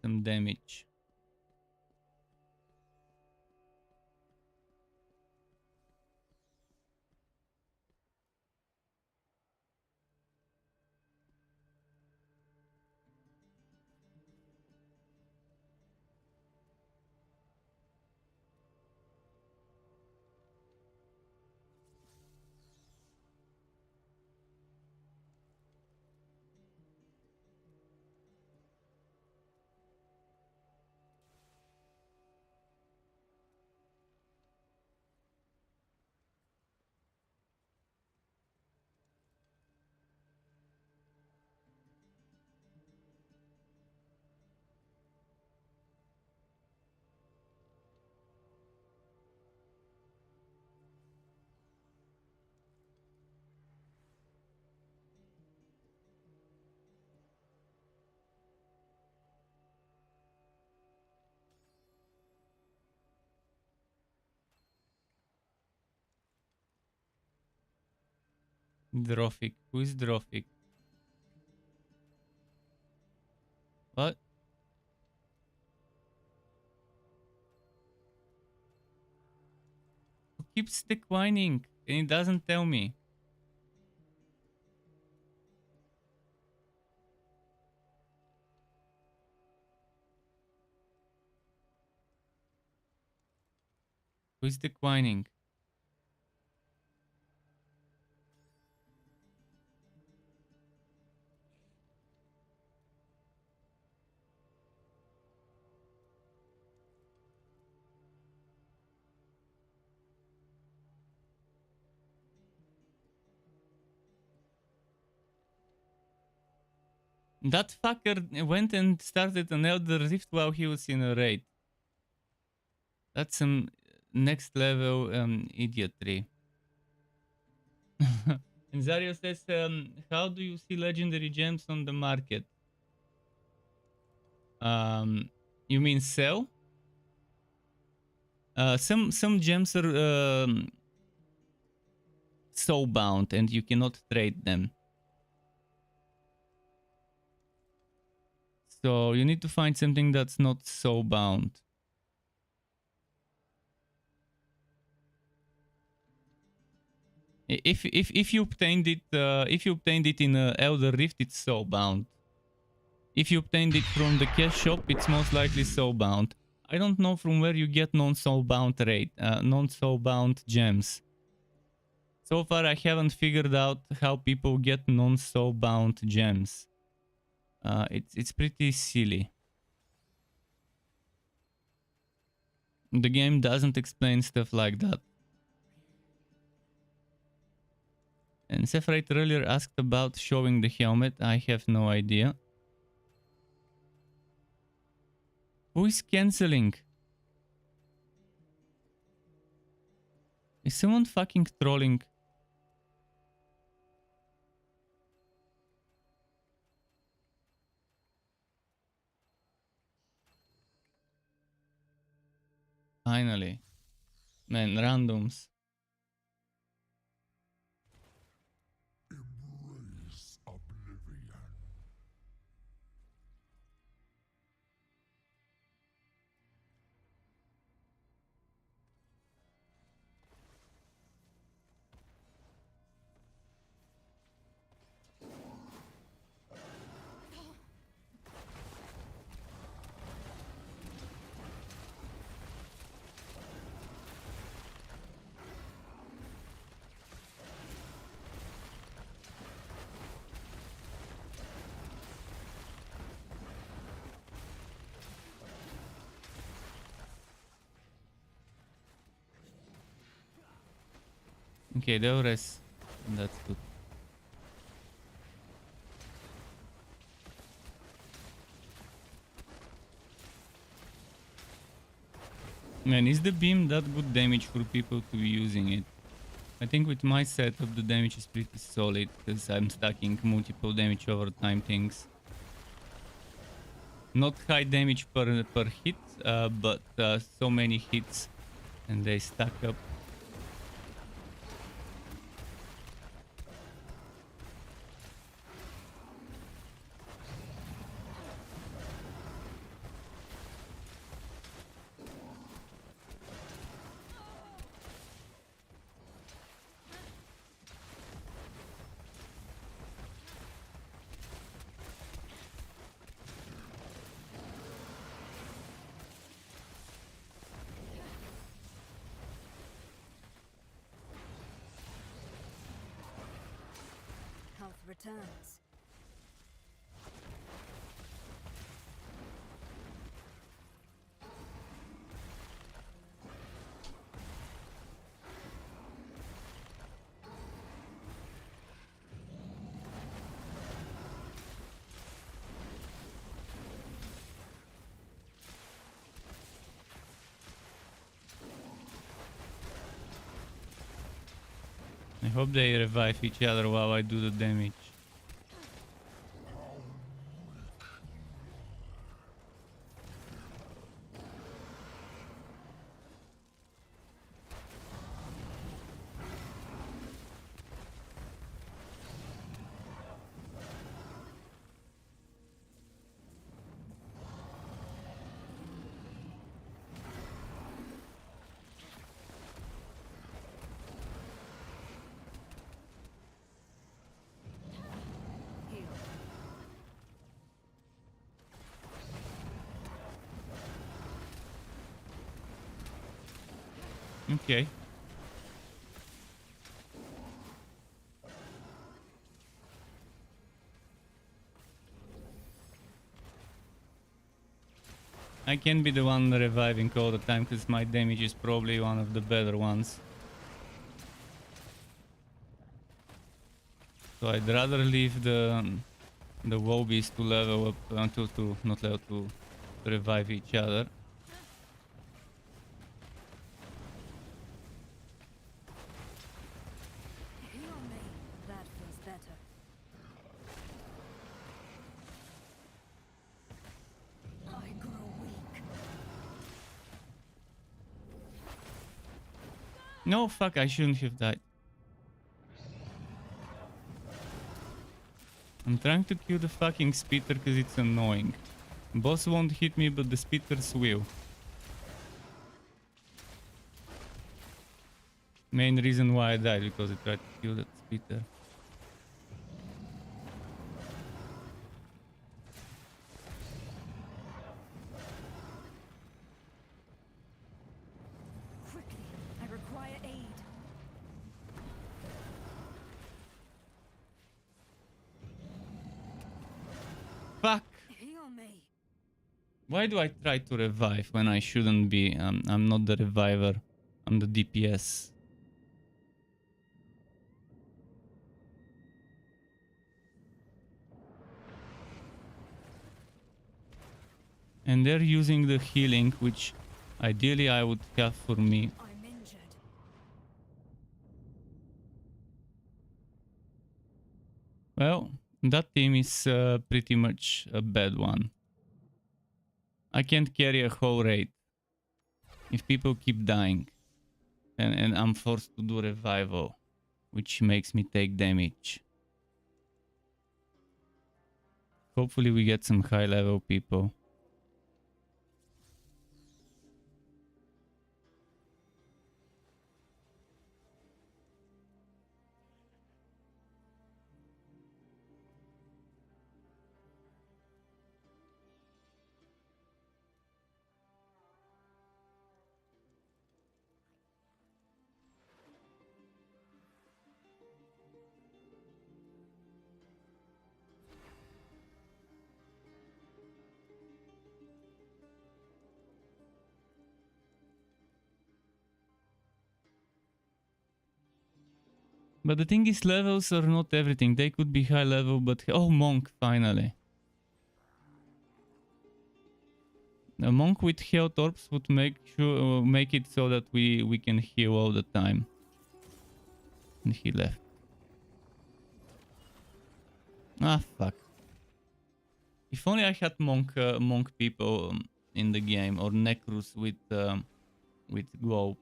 damage. Drophic. Who is Drophic? What? Who keeps declining and it doesn't tell me? Who is declining? That fucker went and started an Elder Rift while he was in a raid. That's some next level idiotry. And Zario says, how do you see legendary gems on the market? You mean sell? Some gems are soul bound and you cannot trade them. So you need to find something that's not soul bound. If you obtained it in Elder Rift, it's soul bound. If you obtained it from the cash shop, it's most likely soul bound. I don't know from where you get non-soul bound non-soul bound gems. So far, I haven't figured out how people get non-soul bound gems. It's pretty silly. The game doesn't explain stuff like that. And Sephiroth earlier asked about showing the helmet. I have no idea. Who is canceling? Is someone fucking trolling? Finally. Man, randoms. Embrace oblivion. Okay, the rest. That's good. Man, is the beam that good damage for people to be using it? I think with my setup the damage is pretty solid because I'm stacking multiple damage over time things. Not high damage per hit, but so many hits and they stack up. Health returns. I hope they revive each other while I do the damage. Heal. Okay. I can be the one reviving all the time because my damage is probably one of the better ones. So I'd rather leave the the Wobies to level up until to not level to revive each other. Heal me. That feels better. I grow weak. No, fuck, I shouldn't have died. I'm trying to kill the fucking spitter because it's annoying. Boss won't hit me, but the spitters will. Main reason why I died, because I tried to kill that spitter. Quickly, I require aid. Fuck! Heal me. Why do I try to revive when I shouldn't be? I'm not the reviver. I'm the DPS. And they're using the healing, which ideally I would have for me. I'm injured. Well, that team is pretty much a bad one. I can't carry a whole raid if people keep dying. And I'm forced to do revival, which makes me take damage. Hopefully we get some high level people. But the thing is, levels are not everything. They could be high level, but... Oh, monk, finally. A monk with health orbs would make it so that we can heal all the time. And he left. Ah, fuck. If only I had monk people in the game, or necros with globes.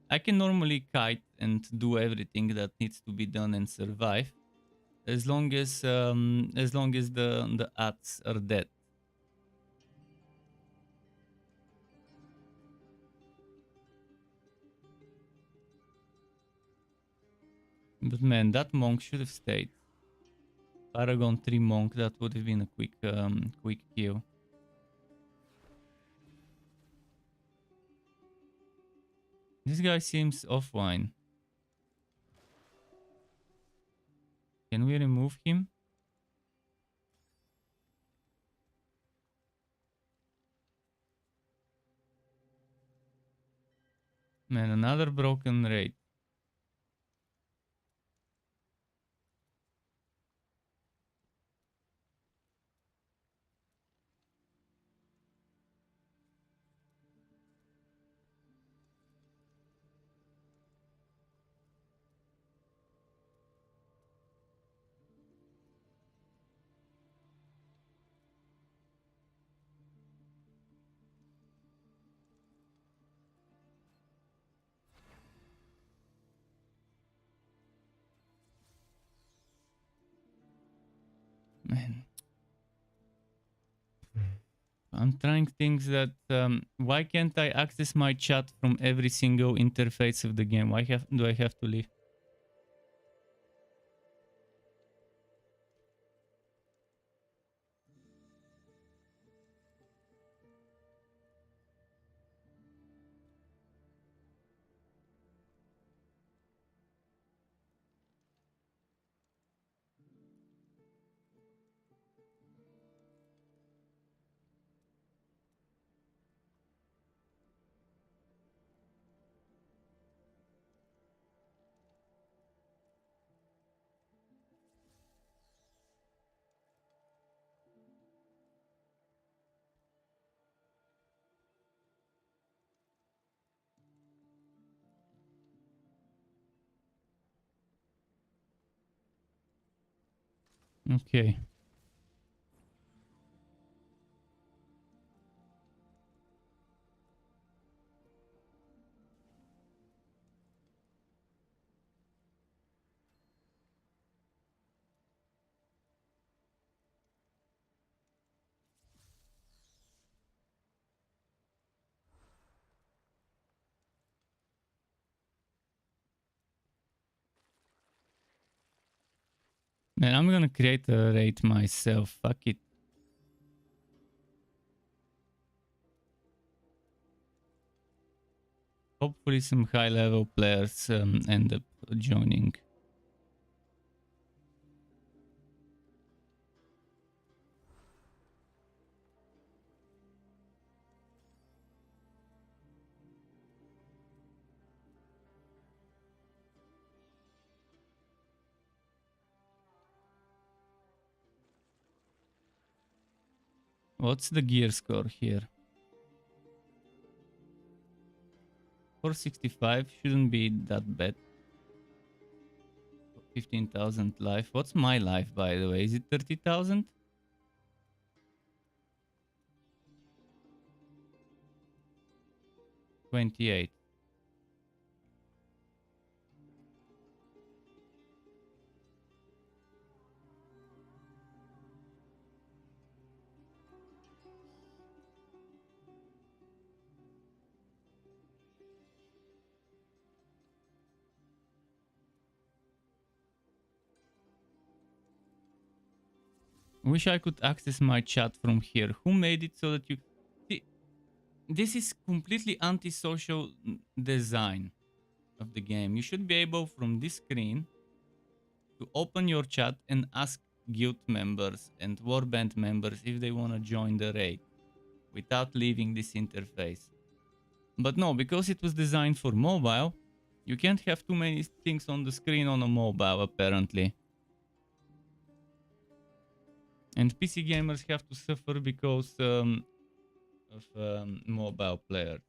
I can normally kite and do everything that needs to be done and survive, as long as the ads are dead. But man, that monk should have stayed. Paragon 3 monk, that would have been a quick kill. This guy seems offline. Can we remove him? Man, another broken raid. Man. I'm trying things that... why can't I access my chat from every single interface of the game? Why do I have to leave? Okay. Man, I'm gonna create a raid myself. Fuck it. Hopefully some high level players end up joining. What's the gear score here? 465 shouldn't be that bad. 15,000 life. What's my life, by the way? Is it 30,000? 28. Wish I could access my chat from here. Who made it so that you... See, this is completely antisocial design of the game. You should be able from this screen to open your chat and ask guild members and warband members if they want to join the raid without leaving this interface. But no, because it was designed for mobile, you can't have too many things on the screen on a mobile apparently. And PC gamers have to suffer because of mobile players.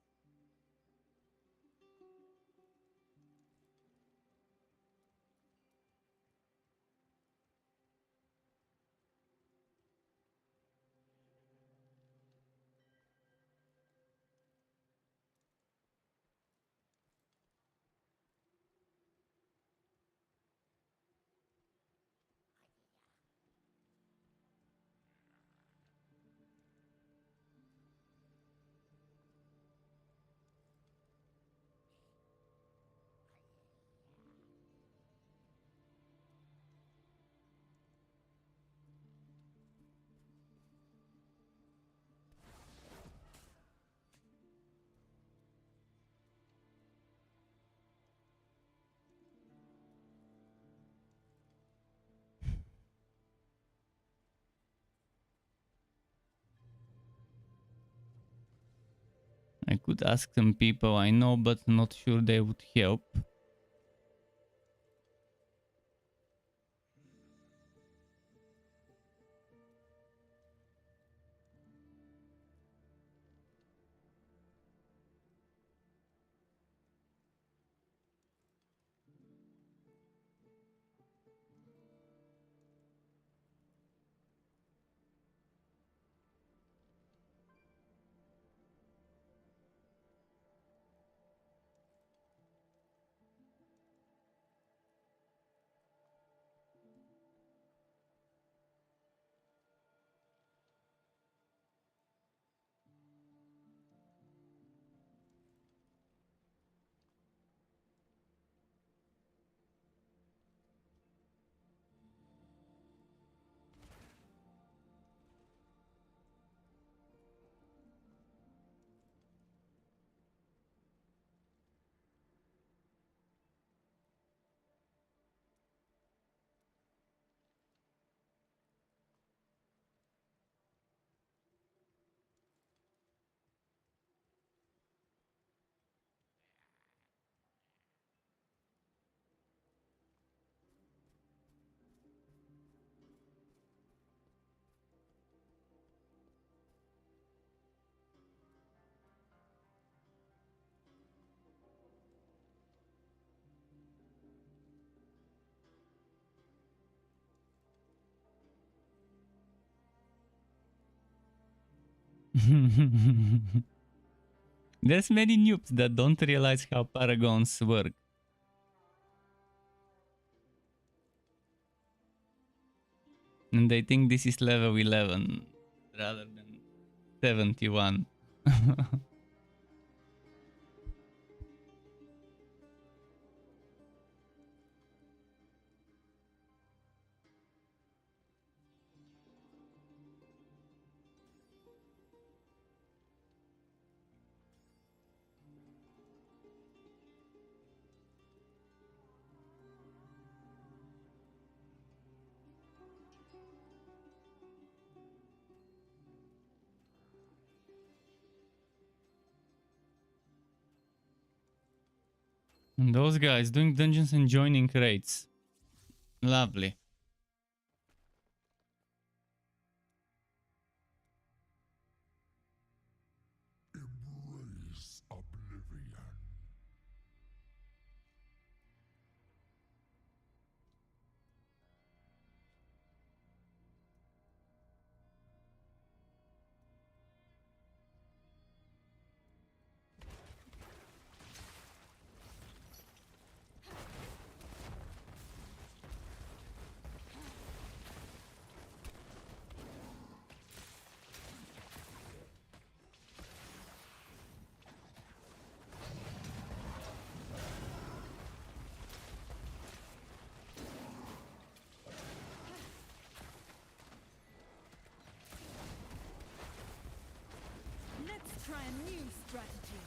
I could ask some people I know, but not sure they would help. There's many noobs that don't realize how paragons work. And they think this is level 11 rather than 71. And those guys doing dungeons and joining raids. Lovely. Embrace oblivion. Let's try a new strategy.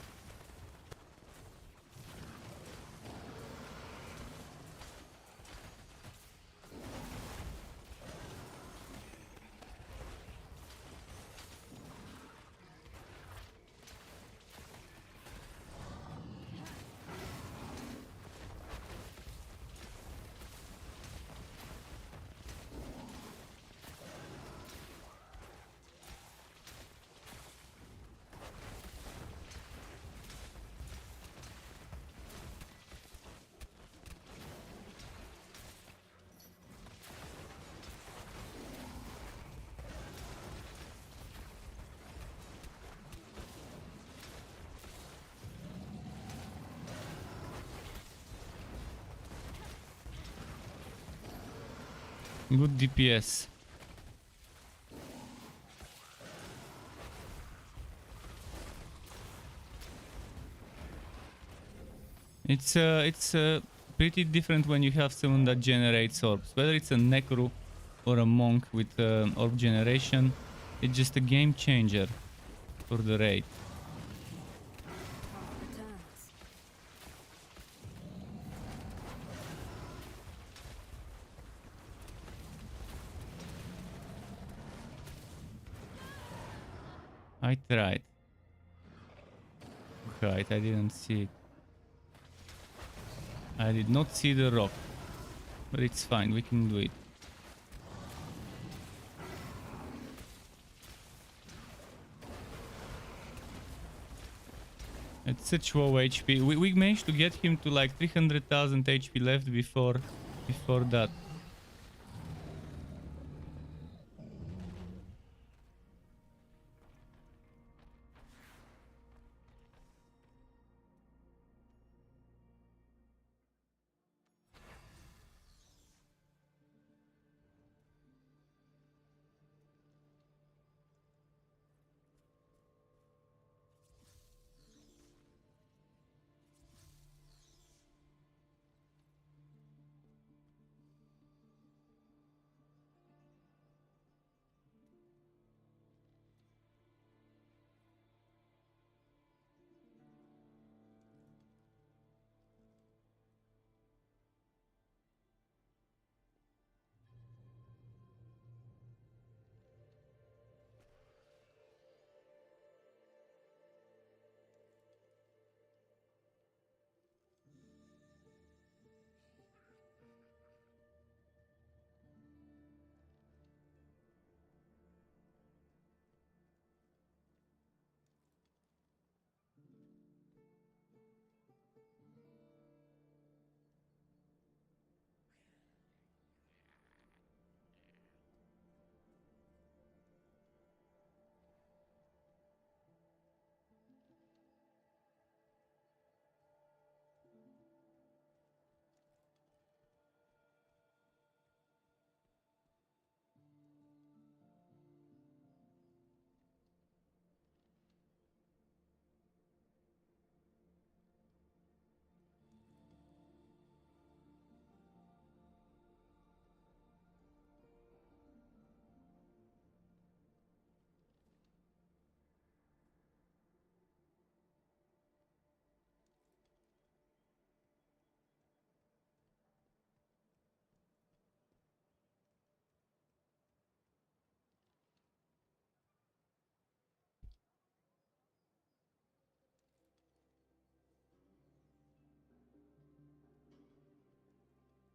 Good DPS. It's pretty different when you have someone that generates orbs. Whether it's a Necro or a monk with orb generation, it's just a game changer for the raid. Returns. I tried. Right, I didn't see it. I did not see the rock. But it's fine, we can do it. It's such low HP. We managed to get him to like 300,000 HP left before that.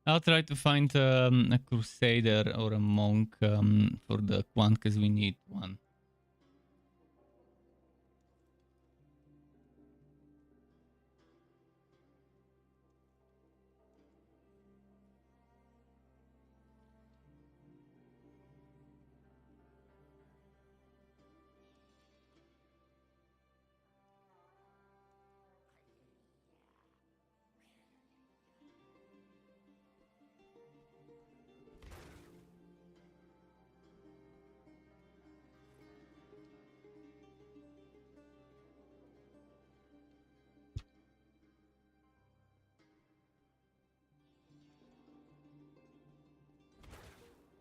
I'll try to find a crusader or a monk for the quant because we need one.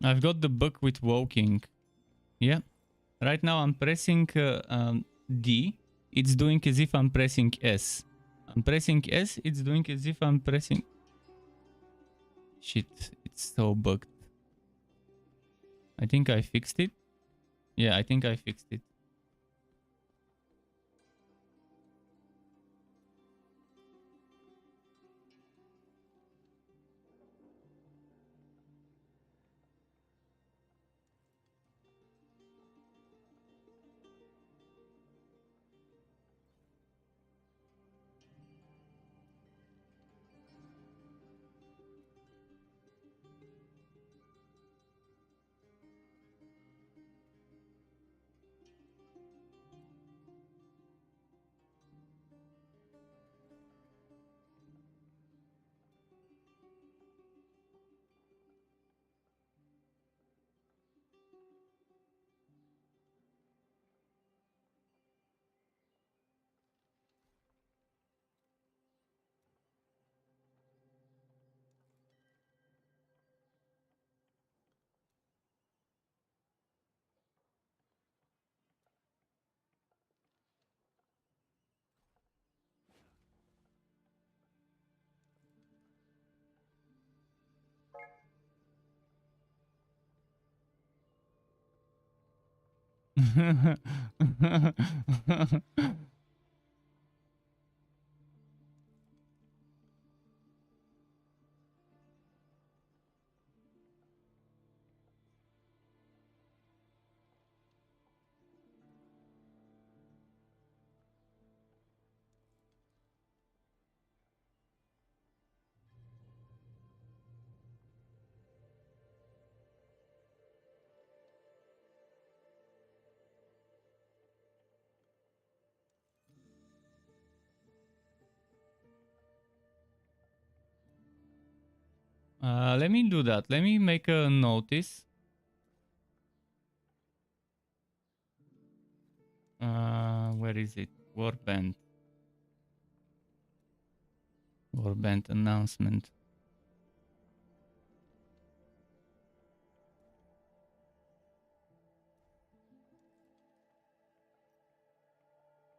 I've got the book with Woking. Yeah. Right now I'm pressing D. It's doing as if I'm pressing S. I'm pressing S. It's doing as if I'm pressing... Shit. It's so bugged. I think I fixed it. Yeah, I think I fixed it. Let me do that. Let me make a notice. Where is it? Warband. Warband announcement.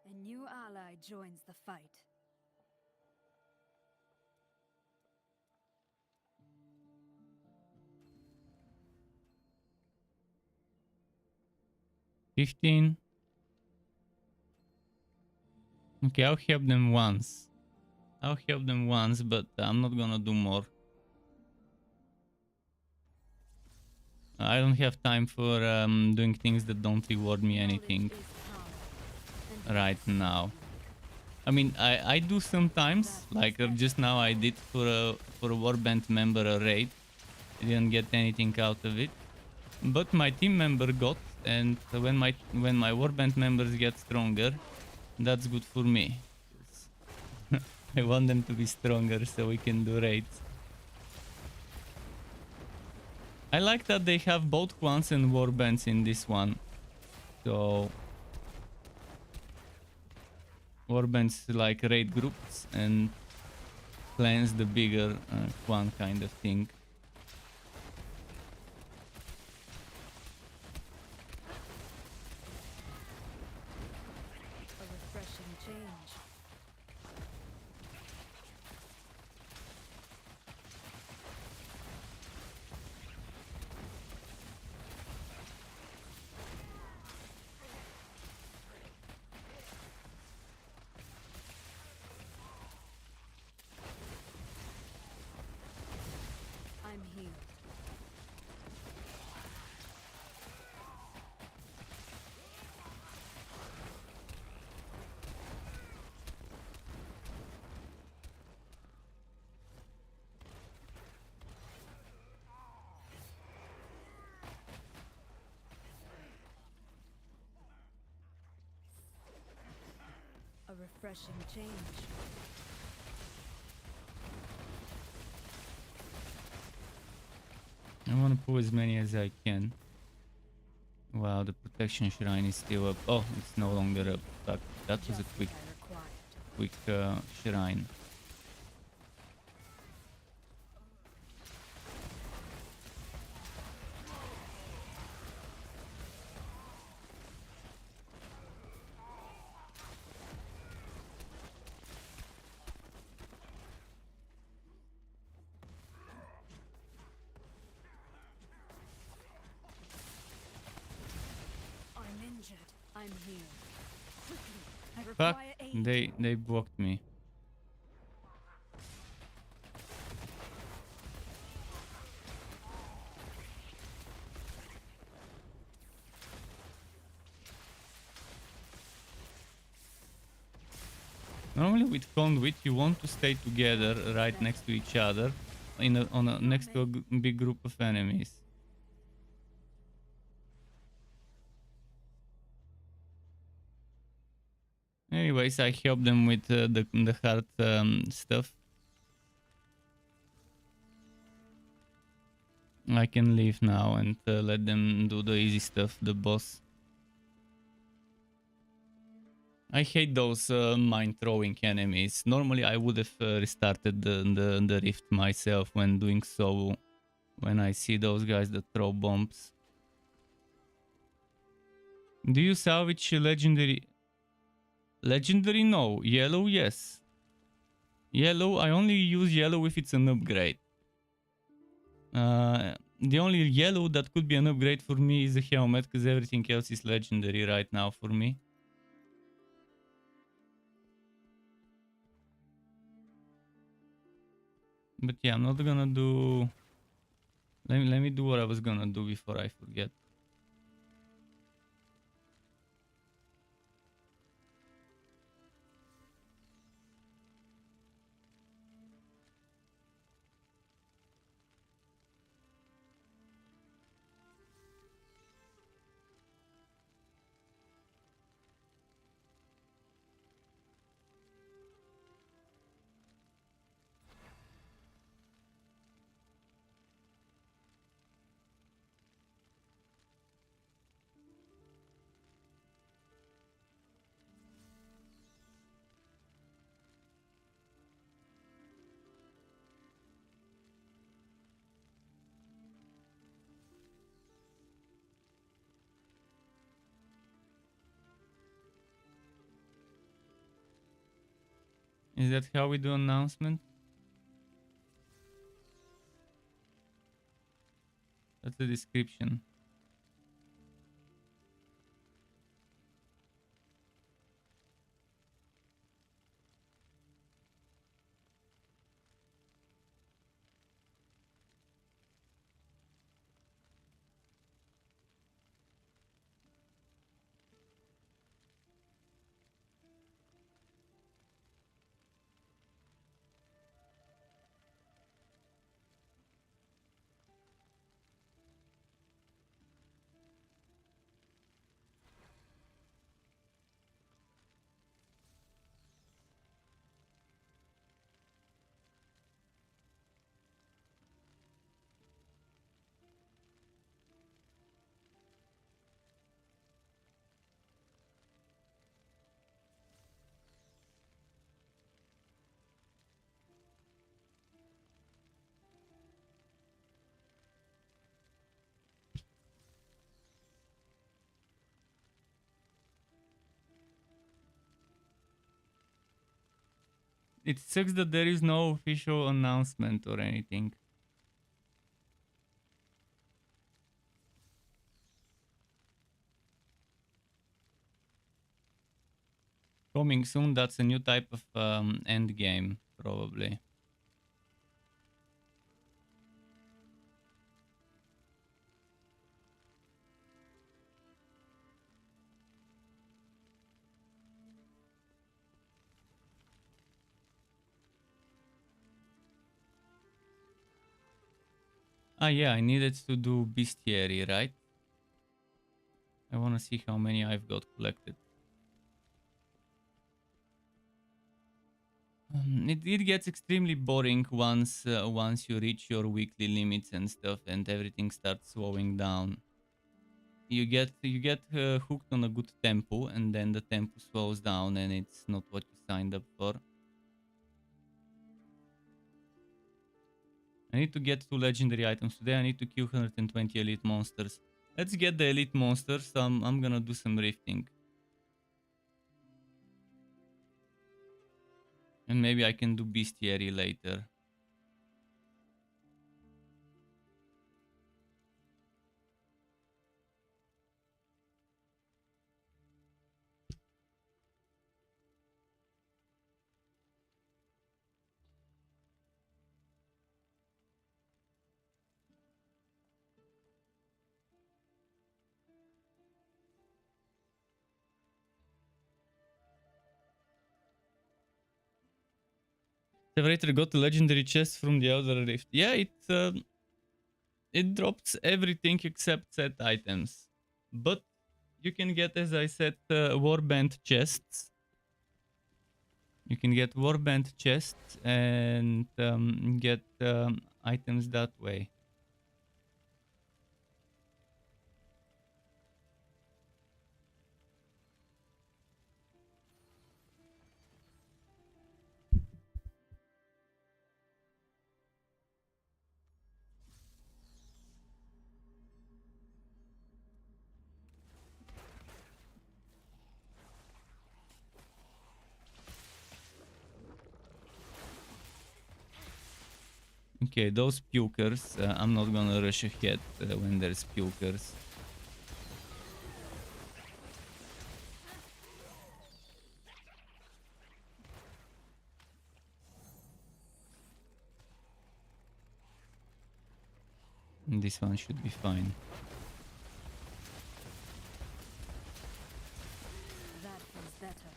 A new ally joins the fight. $15. Okay, I'll help them once. I'll help them once, but I'm not gonna do more. I don't have time for doing things that don't reward me anything right now. I mean, I do sometimes, like just now I did for a warband member a raid. I didn't get anything out of it, but my team member got, and when my warband members get stronger, that's good for me. I want them to be stronger so we can do raids. I like that they have both clans and warbands in this one. So warbands like raid groups and clans the bigger clan kind of thing. A refreshing change. healed. A refreshing change. I want to pull as many as I can. Wow, the protection shrine is still up. Oh, it's no longer up. Fuck, that was a Just quick, what I required. shrine. I'm injured. I'm healed. Quickly, I Fuck, require aid. they blocked me. Normally with conduit you want to stay together right next to each other next to a big group of enemies. Anyways, I help them with the hard stuff. I can leave now and let them do the easy stuff, the boss. I hate those mine throwing enemies. Normally I would have restarted the rift myself when doing so. When I see those guys that throw bombs. Do you salvage legendary? Legendary, no. Yellow, yes. Yellow, I only use yellow if it's an upgrade. The only yellow that could be an upgrade for me is the helmet, because everything else is legendary right now for me. But yeah, I'm not gonna do... Let me do what I was gonna do before I forget. Is that how we do announcement? That's the description. It sucks that there is no official announcement or anything. Coming soon, that's a new type of end game, probably. Ah, yeah, I needed to do bestiary, right? I want to see how many I've got collected. It gets extremely boring once you reach your weekly limits and stuff, and everything starts slowing down. You get hooked on a good tempo, and then the tempo slows down, and it's not what you signed up for. I need to get 2 legendary items today. I need to kill 120 elite monsters. Let's get the elite monsters. I'm gonna do some rifting. And maybe I can do bestiary later. Separator got the legendary chest from the Outer Rift. Yeah, it drops everything except set items. But you can get, as I said, warband chests. You can get warband chests and get items that way. Okay, those pukers, I'm not gonna rush ahead when there's pukers. And this one should be fine. That feels better.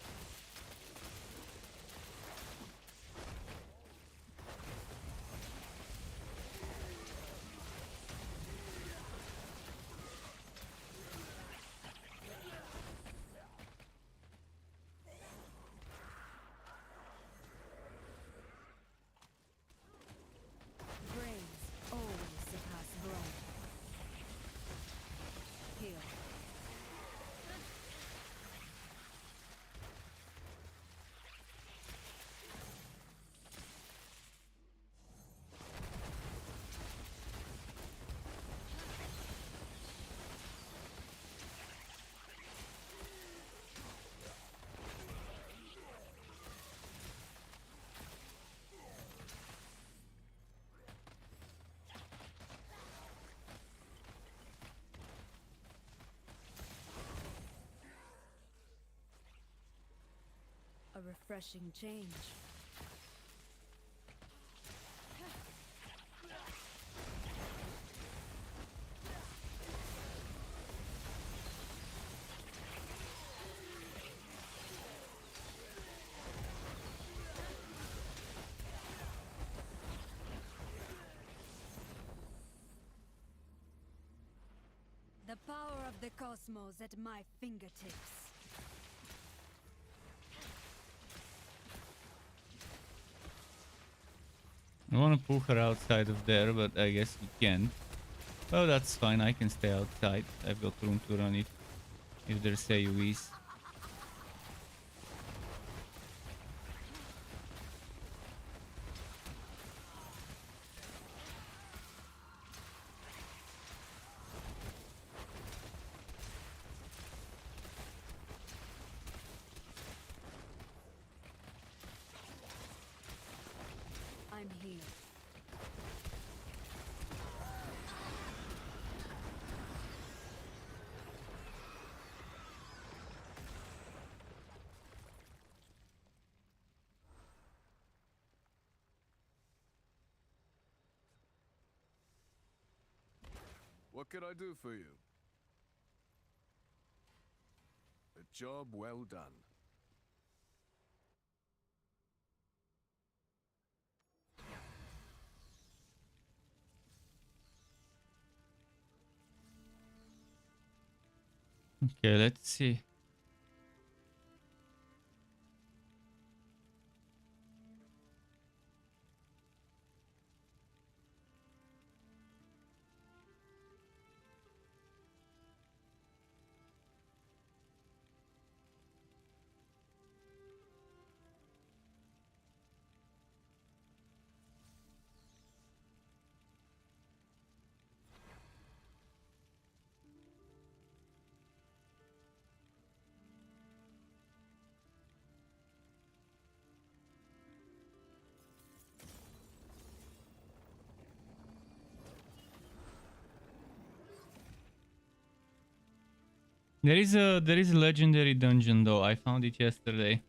Brains always surpass brawn. Heal. A refreshing change. The power of the cosmos at my fingertips. I want to pull her outside of there, but I guess we can't. Well, that's fine. I can stay outside. I've got room to run if there's AoEs. I'm here. What can I do for you? A job well done. Okay, let's see. There is a legendary dungeon though. I found it yesterday.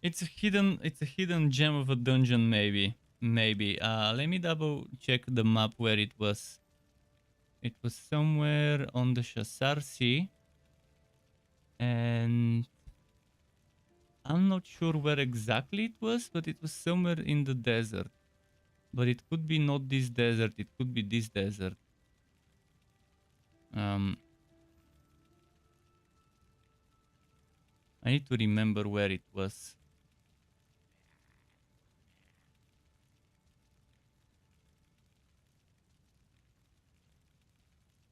It's a hidden gem of a dungeon maybe. Maybe. Let me double check the map where it was. It was somewhere on the Shassar Sea. And I'm not sure where exactly it was, but it was somewhere in the desert. But it could be not this desert, it could be this desert. I need to remember where it was.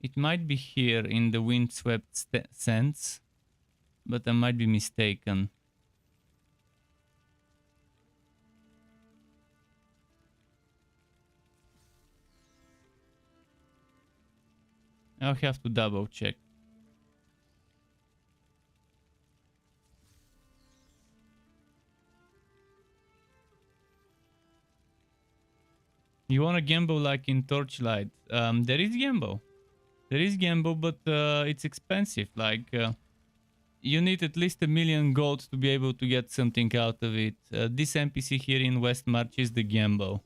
It might be here in the windswept sands, but I might be mistaken. I'll have to double check. You want to gamble like in Torchlight? There is gamble. There is gamble, but it's expensive. Like, you need at least 1 million gold to be able to get something out of it. This NPC here in West March is the gamble.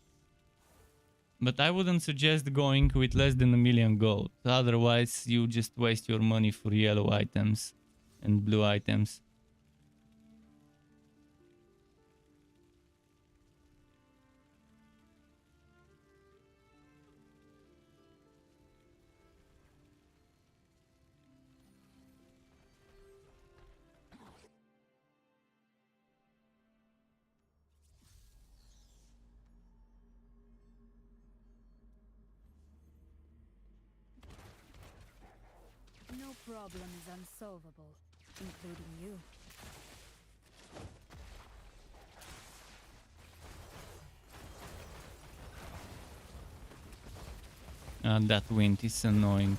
But I wouldn't suggest going with less than 1 million gold. Otherwise, you just waste your money for yellow items and blue items. No problem is unsolvable, including you. That wind is annoying.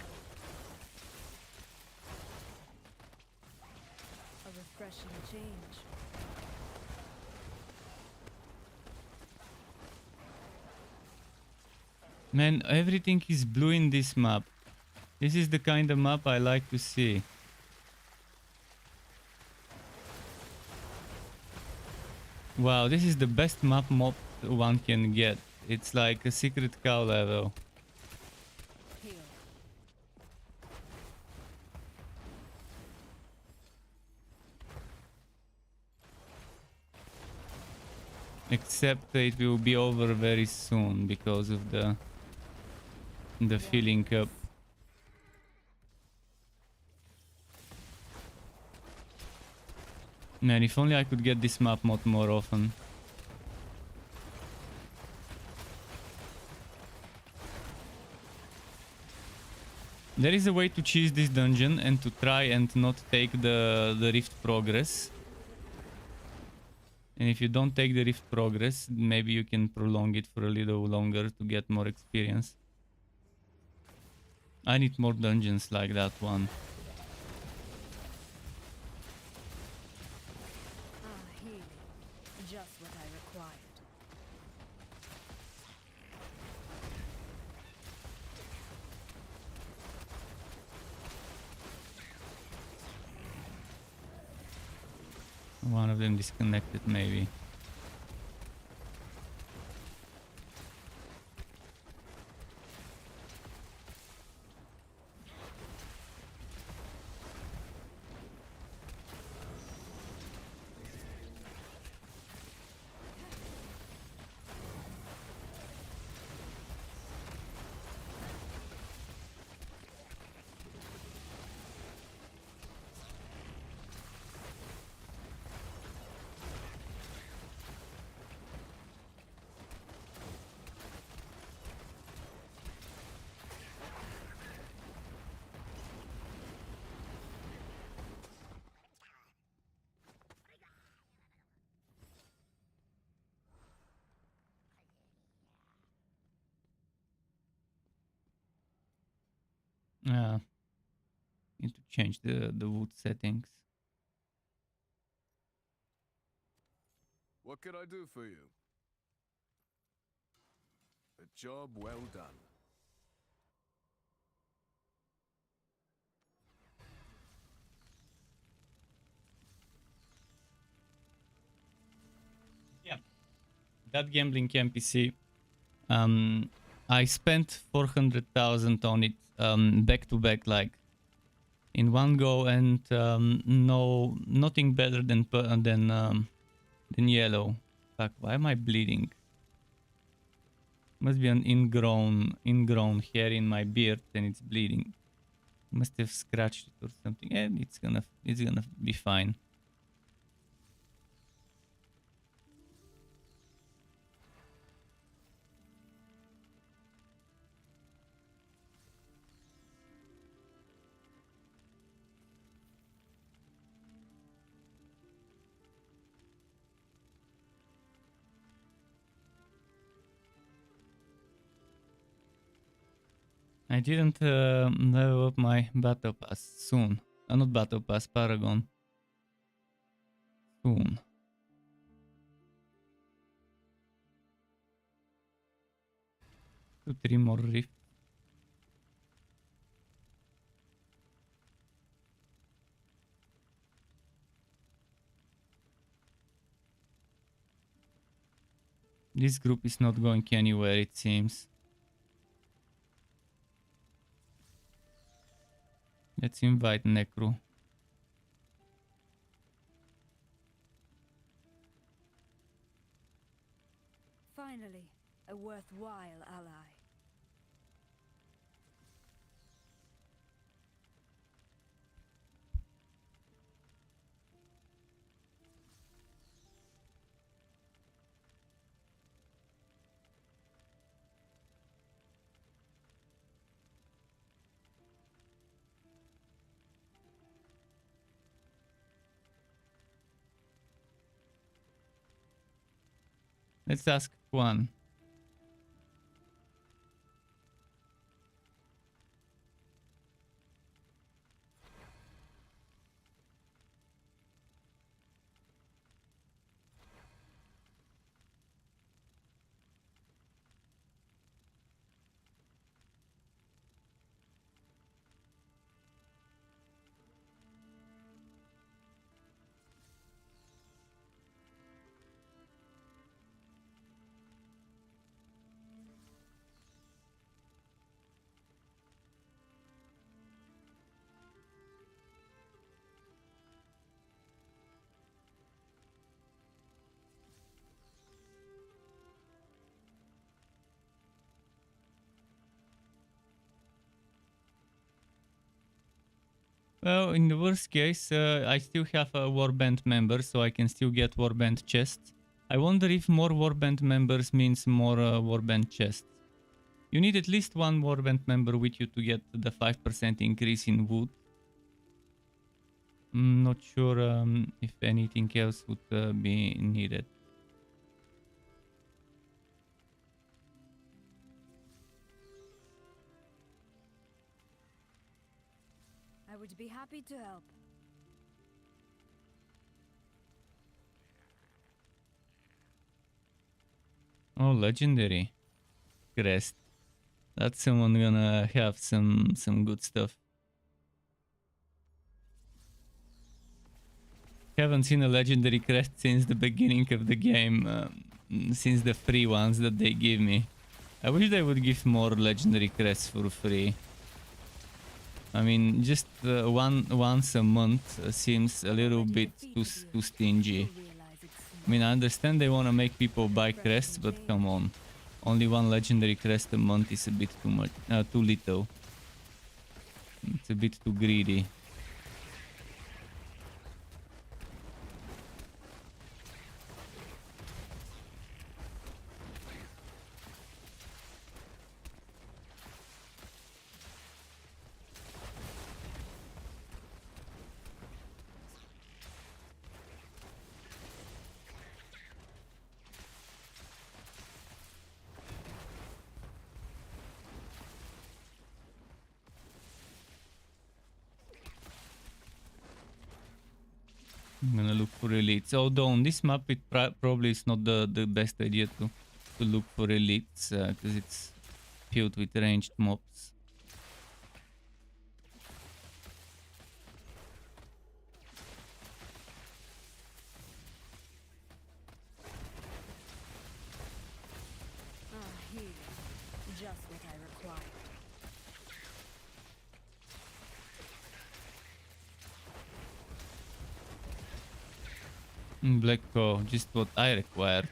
A refreshing change. Man, everything is blue in this map. This is the kind of map I like to see. Wow, this is the best map mod one can get. It's like a secret cow level. Here. Except it will be over very soon because of the filling up. Man, if only I could get this map mod more often. There is a way to cheese this dungeon and to try and not take the rift progress. And if you don't take the rift progress, maybe you can prolong it for a little longer to get more experience. I need more dungeons like that one. Healing. Just what I required. One of them disconnected maybe. Yeah. Need to change the wood settings. What could I do for you? A job well done. Yeah. That gambling NPC. I spent 400,000 on it back to back, like in one go, and nothing better than yellow. Fuck, why am I bleeding? Must be an ingrown hair in my beard, and it's bleeding. Must have scratched it or something. And it's gonna be fine. I didn't level up my battle pass soon. Not battle pass, Paragon. Soon. 2-3 more rifts. This group is not going anywhere, it seems. Let's invite Necro. Finally, a worthwhile ally. Let's ask Juan. Well, in the worst case, I still have a warband member, so I can still get warband chests. I wonder if more warband members means more warband chests. You need at least one warband member with you to get the 5% increase in wood. I'm not sure if anything else would be needed. I would be happy to help. Oh, legendary crest. That's someone gonna have some good stuff. Haven't seen a legendary crest since the beginning of the game, since the free ones that they give me. I wish they would give more legendary crests for free. I mean, just once a month seems a little bit too stingy. I mean, I understand they want to make people buy crests, but come on. Only one legendary crest a month is a bit too much, too little. It's a bit too greedy. I'm gonna look for elites. Although on this map it probably is not the best idea to look for elites because it's filled with ranged mobs. Here. Just what I require. Black Cow, just what I require.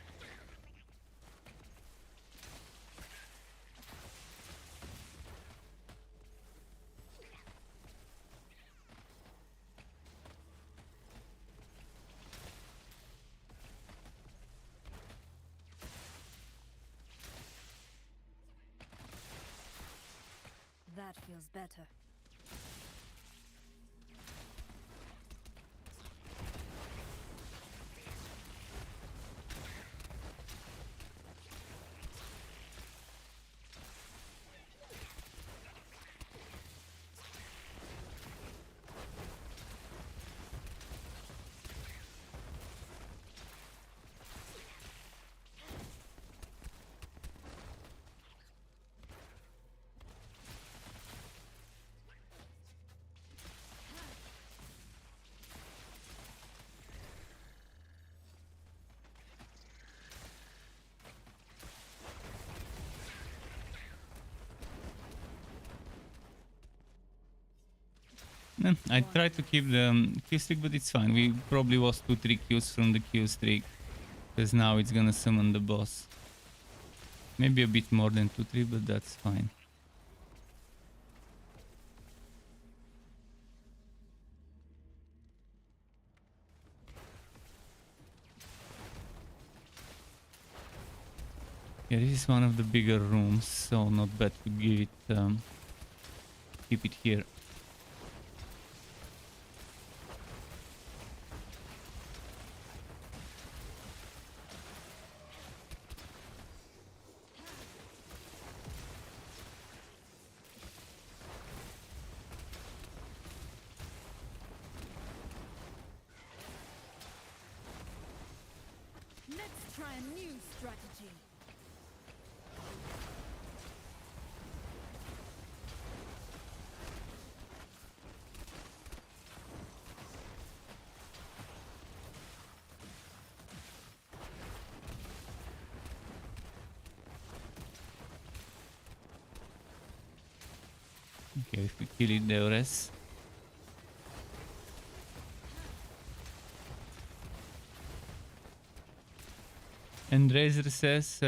That feels better. I tried to keep the kill streak, but it's fine. We probably lost 2-3 kills from the kill streak. Because now it's gonna summon the boss. Maybe a bit more than 2-3, but that's fine. Yeah, this is one of the bigger rooms, so not bad to give it, keep it here. Let's try a new strategy. Okay, if we kill it, the rest. And Razor says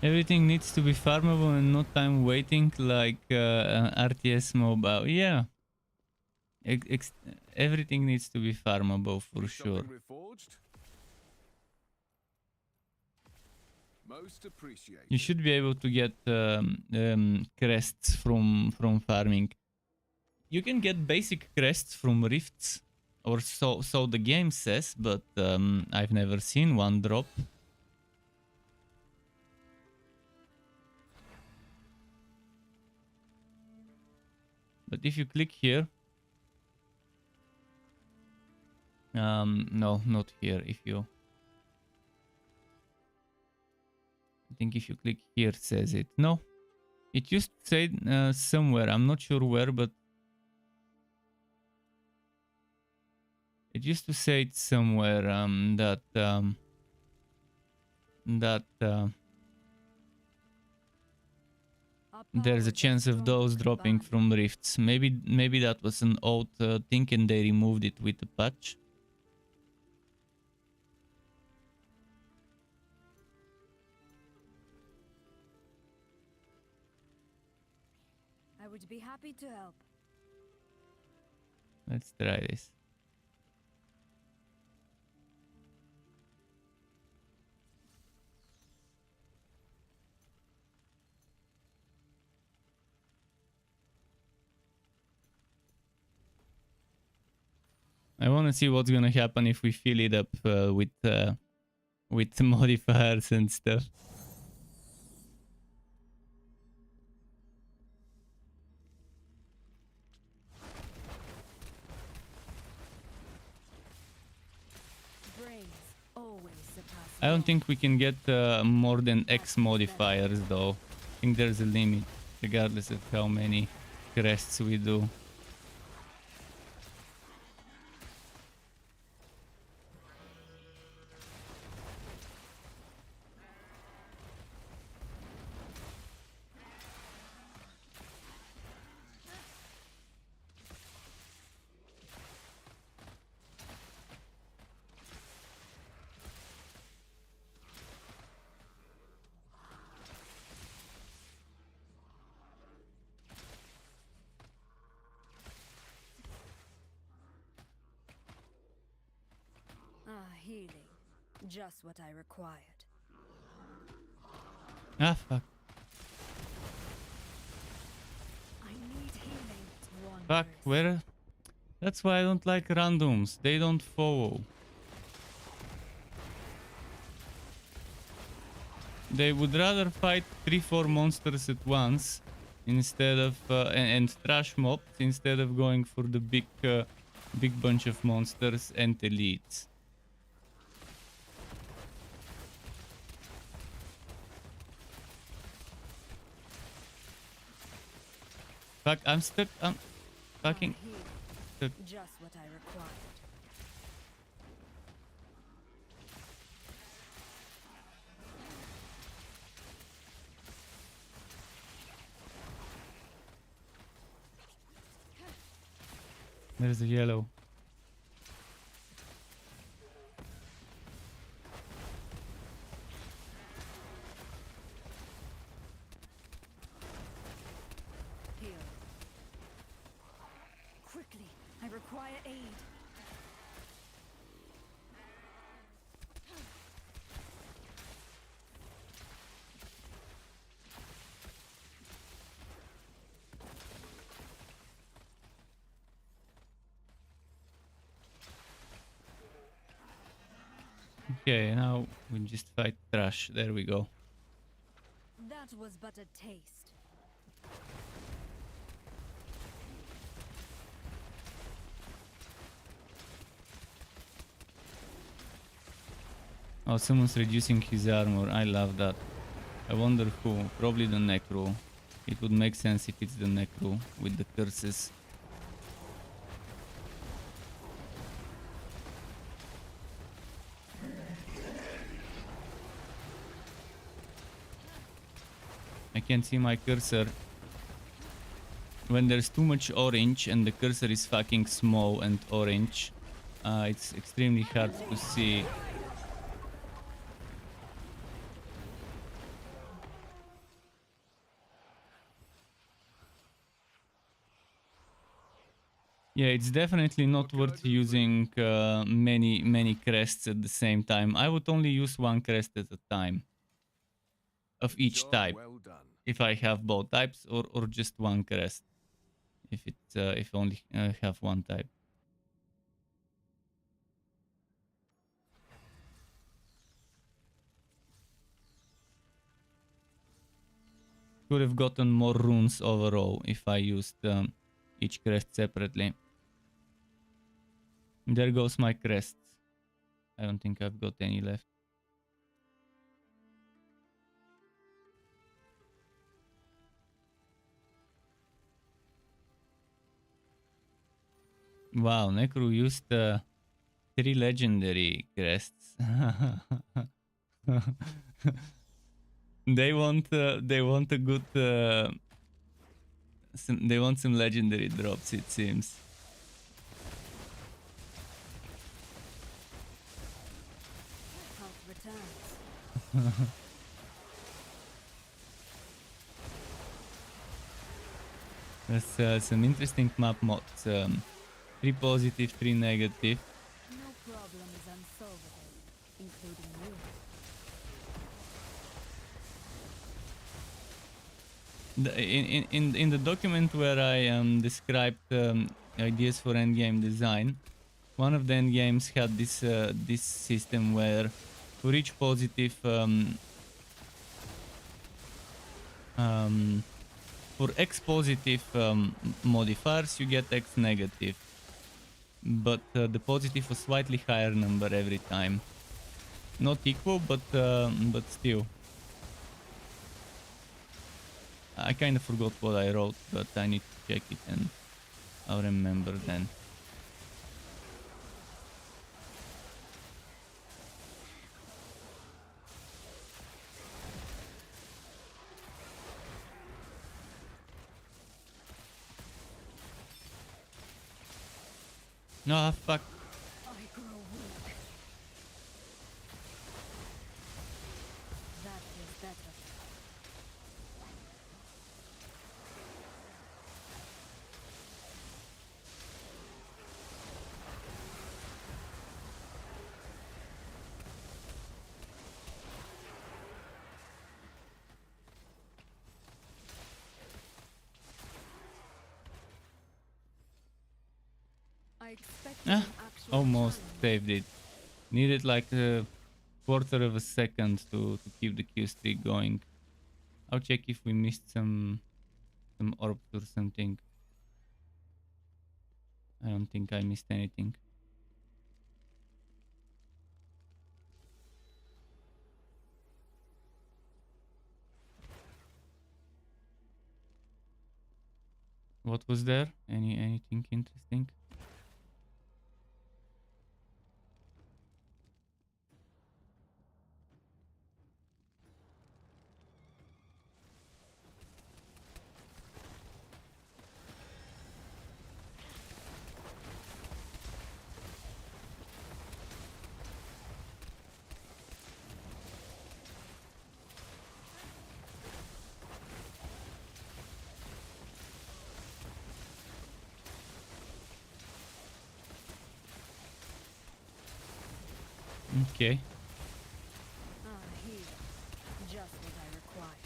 everything needs to be farmable and no time waiting like RTS mobile. Yeah, everything needs to be farmable for sure. Something reforged? Most appreciated. You should be able to get crests from farming. You can get basic crests from rifts, or so the game says, but I've never seen one drop. But if you click here, no, not here. If you, I think if you click here, it says it. No, it used to say somewhere. I'm not sure where, but it used to say it somewhere that there's a chance of those dropping from rifts. Maybe that was an old thing and they removed it with the patch. I would be happy to help. Let's try this. I want to see what's gonna happen if we fill it up with modifiers and stuff. Brains always surpass I don't brawn. think we can get more than X modifiers though. I think there's a limit, regardless of how many crests we do. Healing. Just what I required. Ah, fuck. I need healing. Fuck, Wondrous. where? That's why I don't like randoms. They don't follow. They would rather fight 3-4 monsters at once instead of and trash mobs instead of going for the big bunch of monsters and elites. Fuck, I'm stuck. I'm fucking Healing. stuck. Just what I required. There's a yellow. Heal. Quickly, I require aid. Okay, now we just fight trash. There we go. That was but a taste. Oh, someone's reducing his armor. I love that. I wonder who. Probably the Necro. It would make sense if it's the Necro with the curses. I can't see my cursor. When there's too much orange and the cursor is fucking small and orange, it's extremely hard to see. Yeah, it's definitely not worth using many crests at the same time. I would only use one crest at a time of each Job type. well done. If I have both types, or just one crest. If only have one type. Could have gotten more runes overall if I used each crest separately. There goes my crests. I don't think I've got any left. Wow, Necro used 3 legendary crests. They want a good they want some legendary drops, it seems. Health returns. There's some interesting map mods. 3 positive, 3 negative. No problem is unsolvable, including you. In the document where I described ideas for endgame design, one of the endgames had this system where for each positive for X positive modifiers you get X negative, but the positive was slightly higher number every time, not equal, but still. I kind of forgot what I wrote, but I need to check it and I'll remember then. No, fuck. I grow weak. That feels better. I expected an actual Almost challenge. saved it. Needed like a quarter of a second to keep the Q streak going. I'll check if we missed some orbs or something. I don't think I missed anything. What was there? Anything interesting? Okay. Ah, here. Just what I required.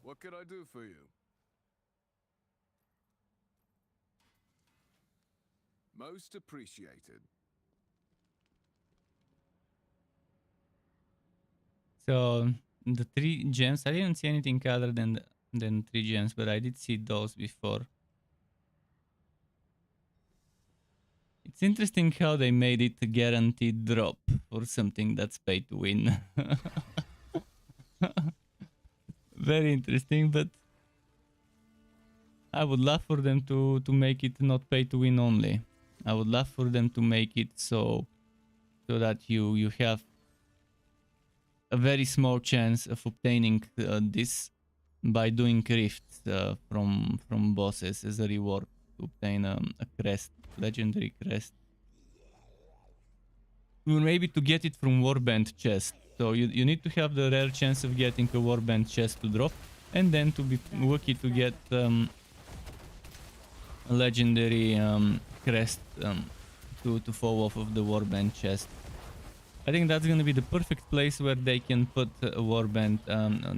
What can I do for you? Most appreciated. So the 3 gems, I didn't see anything other than 3 gems, but I did see those before. It's interesting how they made it a guaranteed drop for something that's pay to win. Very interesting, but I would love for them to make it not pay to win only. I would love for them to make it so that you have a very small chance of obtaining this by doing rifts from bosses as a reward to obtain a crest, legendary crest. Or maybe to get it from warband chest. So you need to have the rare chance of getting a warband chest to drop, and then to be lucky to get a legendary crest to fall off of the warband chest. I think that's gonna be the perfect place where they can put a warband.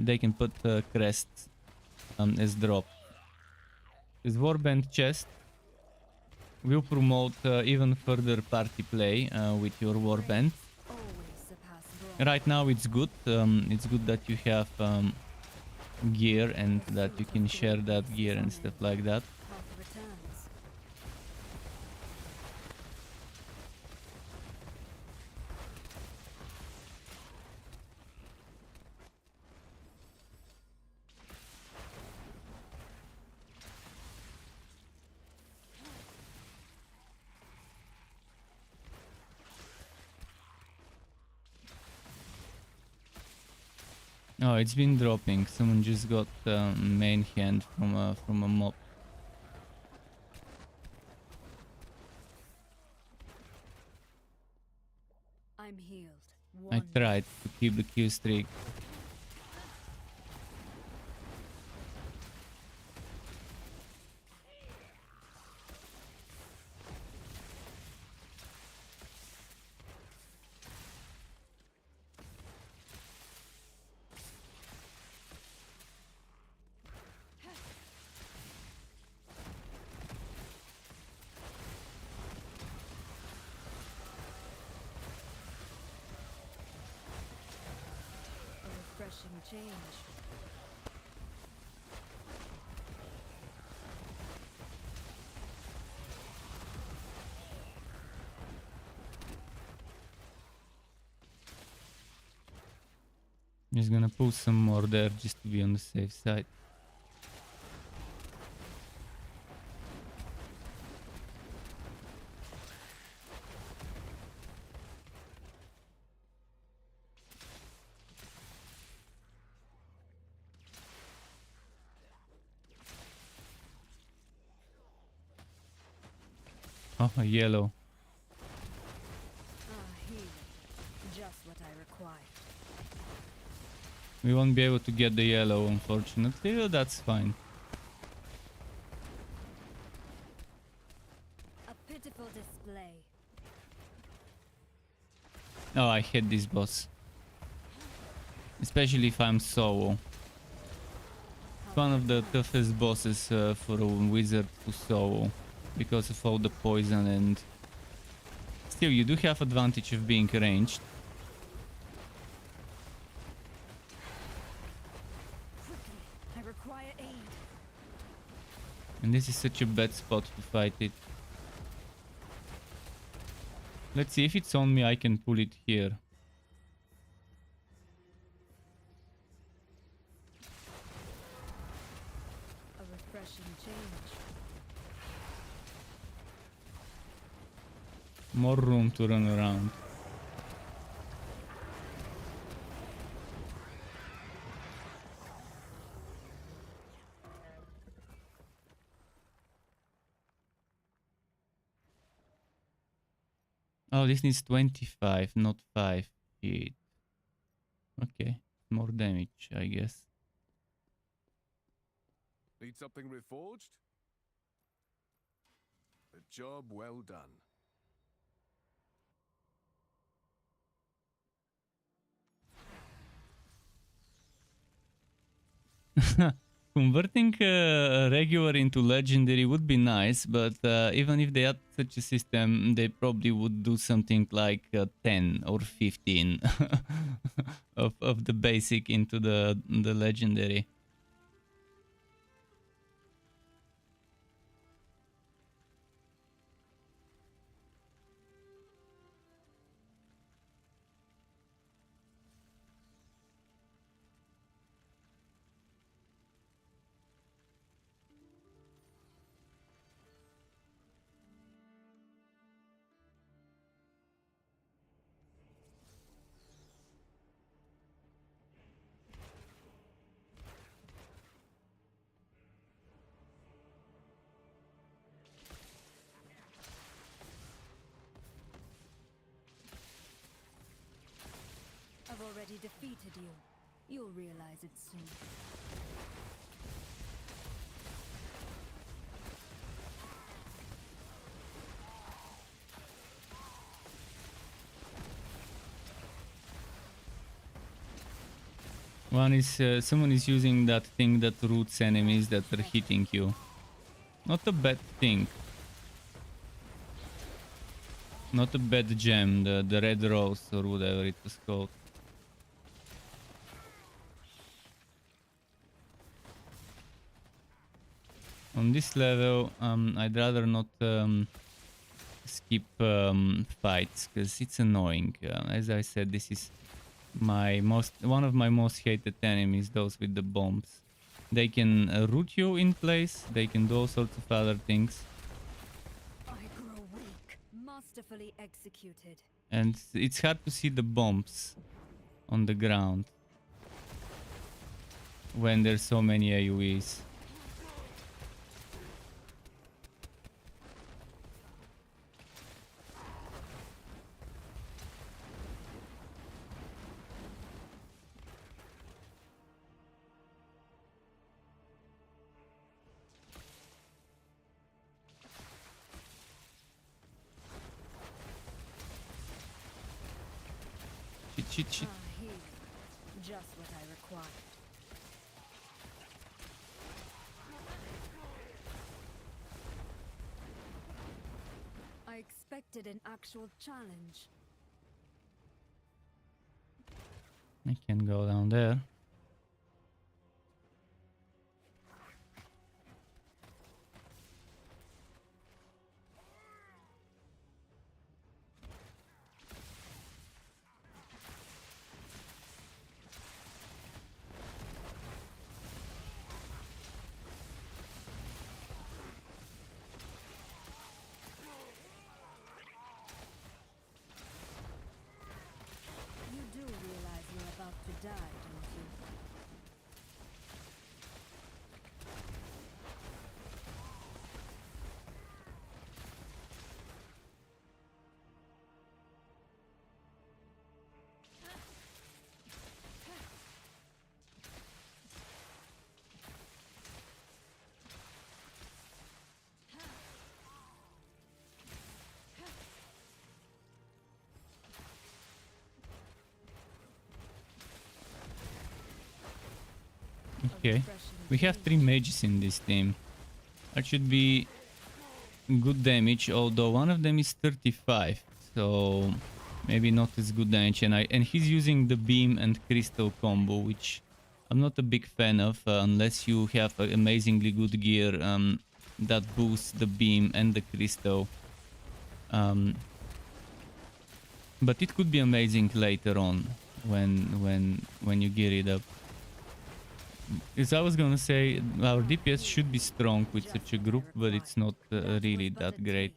They can put crests as drop. This warband chest will promote even further party play with your warband. Always surpass bronze. Right now it's good. It's good that you have gear and that you can share that gear and stuff like that. Path returns. Oh, it's been dropping. Someone just got main hand from a mob. I'm healed. I One tried to keep the kill streak. a refreshing change. Just gonna pull some more there just to be on the safe side. Oh, a yellow. Healing. Just what I require. We won't be able to get the yellow, unfortunately, but that's fine. A pitiful display. Oh, I hate this boss. Especially if I'm solo. It's one of the toughest bosses for a wizard to solo. Because of all the poison and... Still, you do have advantage of being ranged. Quickly, I require aid. And this is such a bad spot to fight it. Let's see, if it's on me, I can pull it here. A refreshing change. More room to run around. Oh, this needs 25, not 5 hit. Okay, more damage, I guess. Need something reforged? A job well done. Converting regular into legendary would be nice, but even if they had such a system, they probably would do something like 10 or 15 of the basic into the legendary. I've already defeated you. You'll realize it soon. One is someone is using that thing that roots enemies that are hitting you. Not a bad thing. Not a bad gem, the red rose or whatever it was called. On this level, I'd rather not skip fights because it's annoying. As I said, this is one of my most hated enemies, those with the bombs. They can root you in place, they can do all sorts of other things. I grow weak, masterfully executed. And it's hard to see the bombs on the ground when there's so many AoEs. Shit. Ah, here. Just what I required. I expected an actual challenge. I can go down there. You do realize you're about to die, don't you? Okay. We have 3 mages in this team. That should be good damage, although one of them is 35. So maybe not as good damage. And he's using the beam and crystal combo, which I'm not a big fan of unless you have amazingly good gear that boosts the beam and the crystal. But it could be amazing later on when you gear it up. As I was gonna say, our DPS should be strong with such a group, but it's not really that great.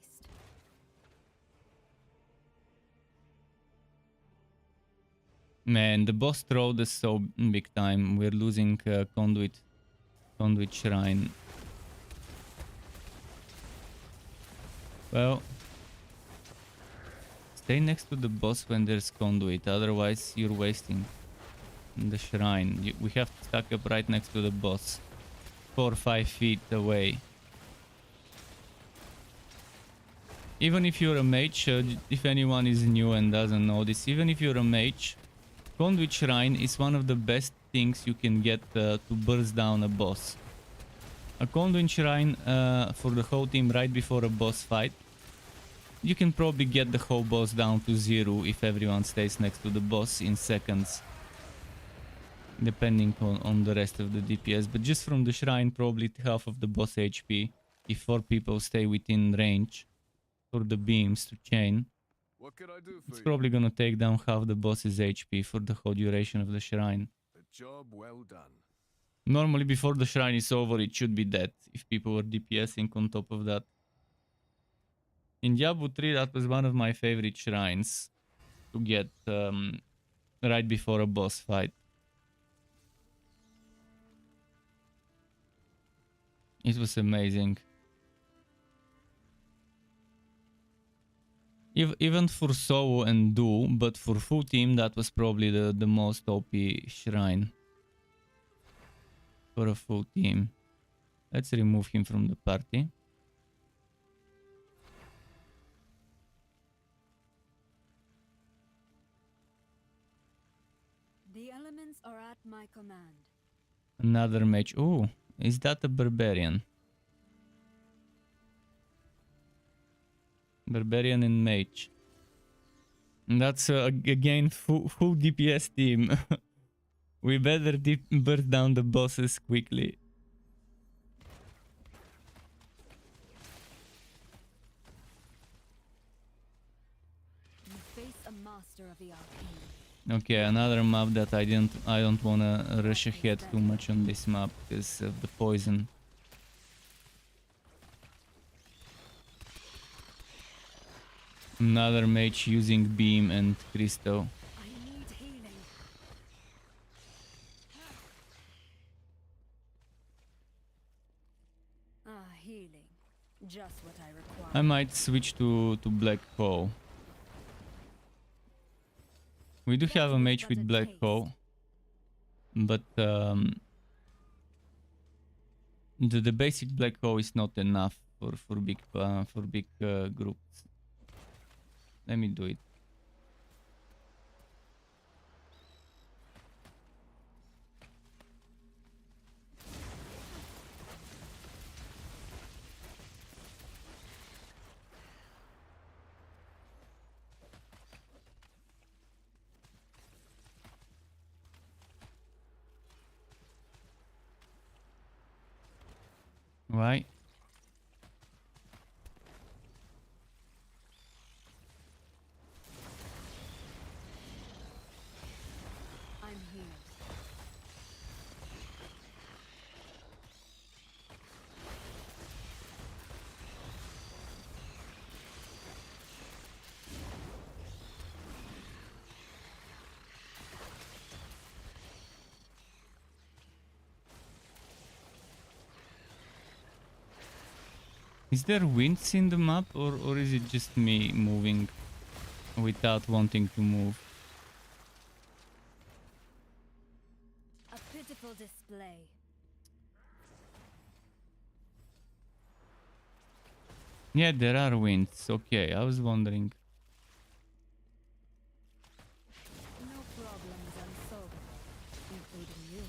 Man, the boss trolled us so big time. We're losing conduit shrine. Well, stay next to the boss when there's conduit, otherwise you're wasting the shrine. We have to stack up right next to the boss, 4 or 5 feet away. Even if you're a mage, if anyone is new and doesn't know this, even if you're a mage, conduit shrine is one of the best things you can get to burst down a boss. A conduit shrine for the whole team right before a boss fight. You can probably get the whole boss down to 0 if everyone stays next to the boss in seconds. Depending on the rest of the DPS, but just from the shrine, probably half of the boss HP if 4 people stay within range for the beams to chain. What can I do for It's you? probably gonna take down half the boss's HP for the whole duration of the shrine. A job well done. Normally before the shrine is over it should be dead if people were DPSing on top of that. In Diablo 3 that was one of my favorite shrines to get right before a boss fight. It was amazing. Even for solo and duo, but for full team that was probably the most OP shrine. For a full team. Let's remove him from the party. The elements are at my command. Another mage. Oh, is that a barbarian? Barbarian and mage. And that's again full DPS team. We better burst down the bosses quickly. You face a master of the arcane. Okay, another map that I don't wanna rush ahead too much on this map because of the poison. Another mage using beam and crystal. I need healing. Ah, healing. Just what I require. I might switch to black hole. We do have a mage with black hole, but the basic black hole is not enough for big groups. Let me do it. Right. I'm here. Is there winds in the map or is it just me moving without wanting to move? A pitiful display. Yeah, there are winds. Okay, I was wondering. No problems unsolvable, including you.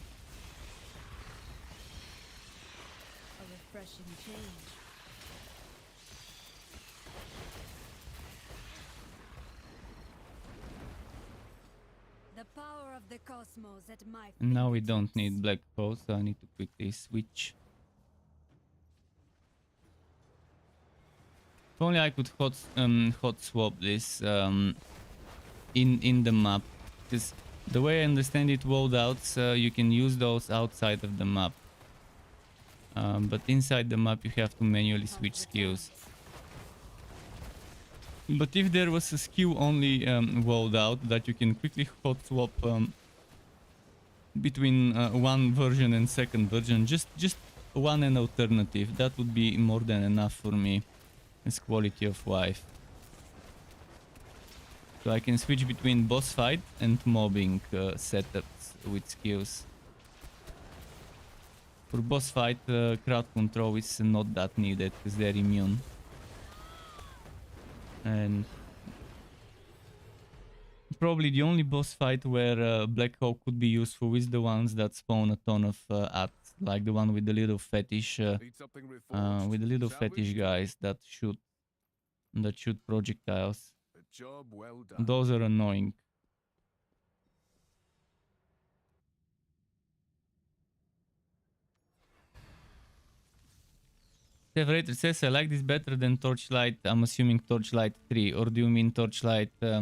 A refreshing change. The power of the cosmos at my Now we don't fingertips. need black hole, so I need to quickly switch. If only I could hot swap this in the map, because the way I understand it, loadouts you can use those outside of the map, but inside the map you have to manually switch skills. But if there was a skill only loadout that you can quickly hot swap between one version and second version, just one an alternative, that would be more than enough for me as quality of life. So I can switch between boss fight and mobbing setups with skills. For boss fight, crowd control is not that needed because they're immune. And probably the only boss fight where Black Hole could be useful is the ones that spawn a ton of ads, like the one with the little fetish, Need something reforged, with the little salvaged? fetish guys that shoot projectiles. A job well done. Those are annoying. Separator says I like this better than Torchlight. I'm assuming Torchlight 3, or do you mean Torchlight? Do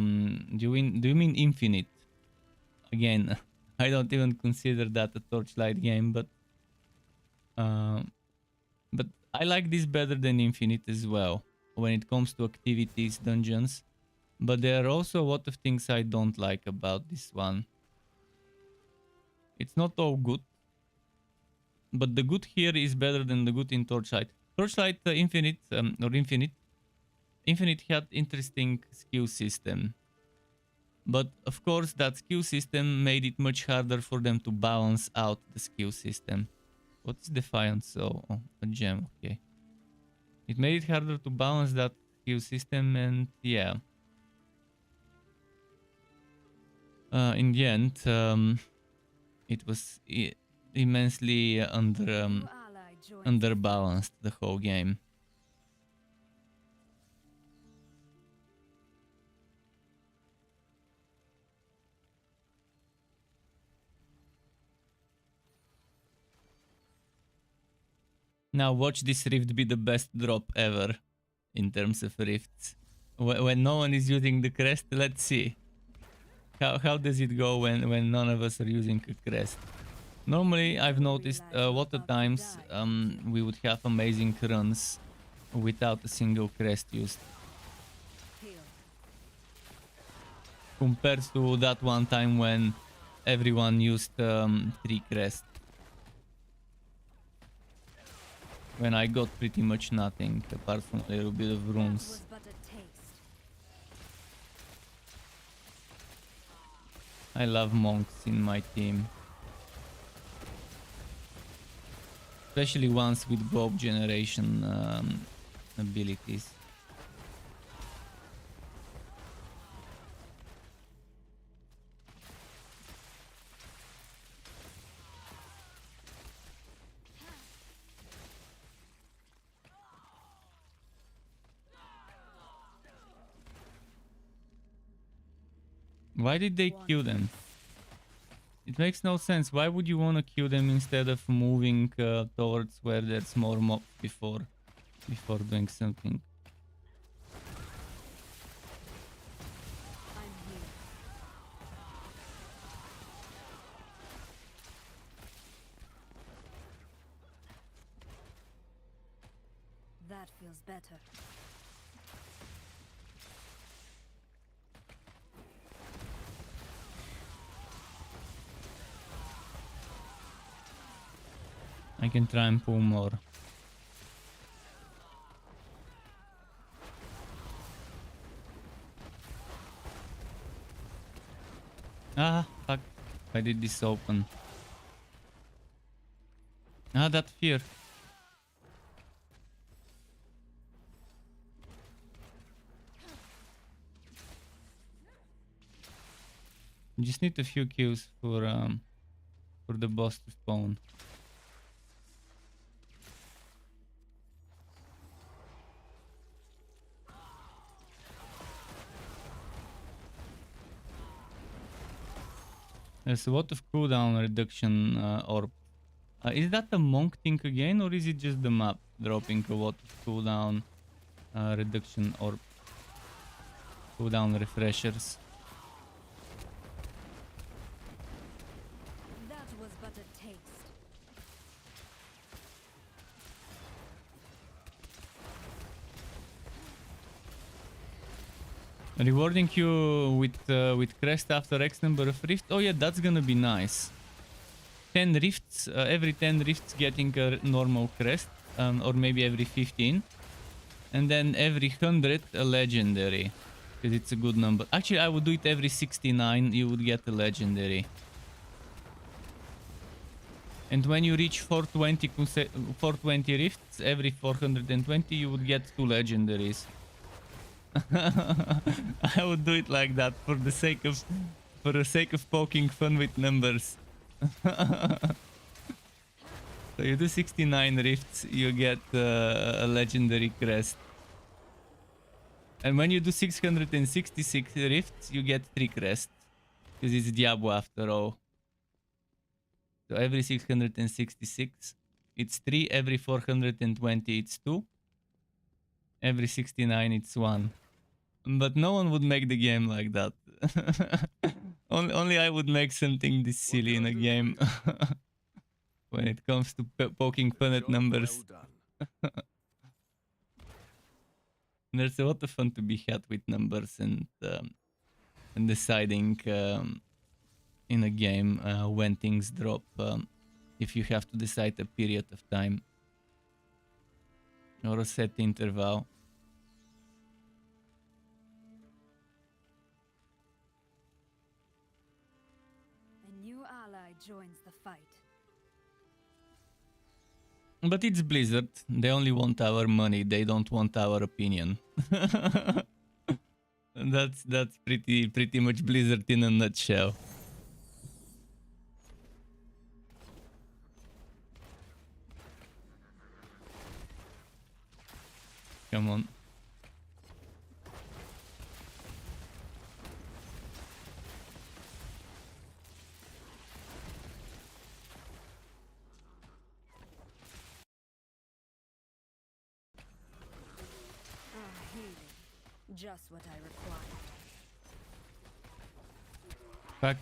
you mean Infinite? Again, I don't even consider that a Torchlight game, but I like this better than Infinite as well when it comes to activities, dungeons. But there are also a lot of things I don't like about this one. It's not all good, but the good here is better than the good in Torchlight. Torchlight Infinite Infinite had interesting skill system, but of course that skill system made it much harder for them to balance out the skill system. What is Defiance? Oh, a gem. Okay, it made it harder to balance that skill system, and yeah. in the end, it was immensely New ally joins underbalanced the whole game. Now watch this rift be the best drop ever in terms of rifts. When no one is using the crest, let's see. How does it go when none of us are using a crest? Normally, I've noticed a lot of times we would have amazing runs without a single crest used. Heal. Compared to that one time when everyone used 3 crests. When I got pretty much nothing apart from a little bit of That runes. was but a taste. I love monks in my team. Especially ones with globe generation abilities. Why did they kill them? It makes no sense. Why would you want to kill them instead of moving towards where there's more mobs before doing something? I'm here. That feels better. I can try and pull more. Ah, fuck. I did this open. Ah, that fear. You just need a few kills for the boss to spawn. There's a lot of cooldown reduction orb. Is that the monk thing again, or is it just the map dropping a lot of cooldown reduction orb? Cooldown refreshers. That was but a taste. Rewarding you with crest after X number of rifts. Oh yeah, that's gonna be nice. 10 rifts, every 10 rifts getting a normal crest, or maybe every 15. And then every 100 a legendary, because it's a good number. Actually, I would do it every 69, you would get a legendary. And when you reach 420 rifts, every 420 you would get 2 legendaries. I would do it like that for the sake of poking fun with numbers. So you do 69 rifts, you get a legendary crest. And when you do 666 rifts, you get 3 crests. Because it's Diablo after all. So every 666, it's 3. Every 420, it's 2. Every 69, it's 1. But no one would make the game like that. Only I would make something this silly in a game. When it comes to poking fun at Job numbers. well done. There's a lot of fun to be had with numbers and deciding in a game when things drop. If you have to decide a period of time or a set interval. A new ally joins the fight. But it's Blizzard. They only want our money. They don't want our opinion. That's pretty much Blizzard in a nutshell. Come on. Healing. Just what I required. Fuck,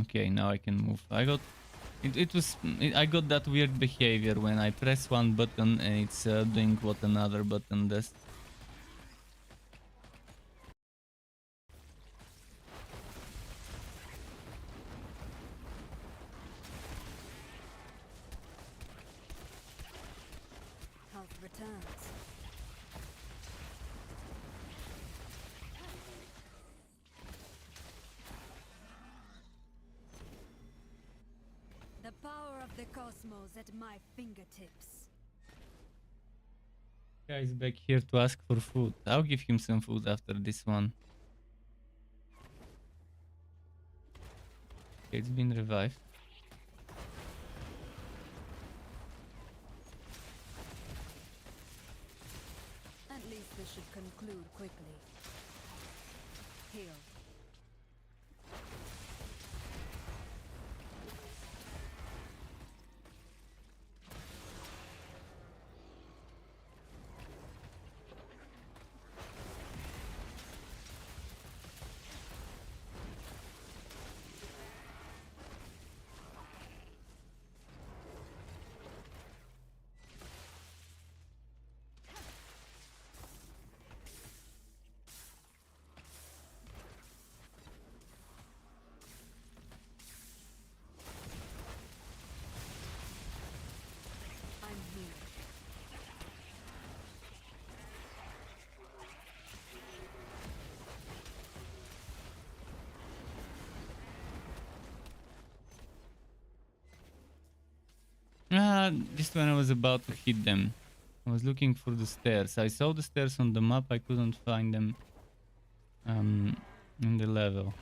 okay, now I can move. I got I got that weird behavior when I press one button and it's doing what another button does. Health returns. The power of the cosmos at my fingertips. Guy's back here to ask for food. I'll give him some food after this one. Okay, it's been revived. At least this should conclude quickly. Heal. I'm here. Just when I was about to hit them. I was looking for the stairs. I saw the stairs on the map, I couldn't find them in the level.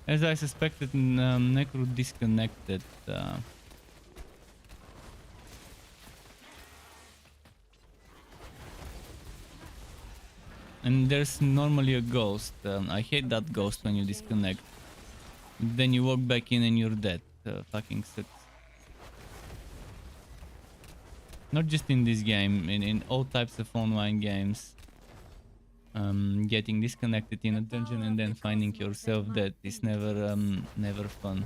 As I suspected, Necro disconnected. And there's normally a ghost. I hate that ghost when you disconnect. Then you walk back in and you're dead. Fucking sucks. Not just in this game, in all types of online games. Getting disconnected in a dungeon and then finding yourself dead is never fun.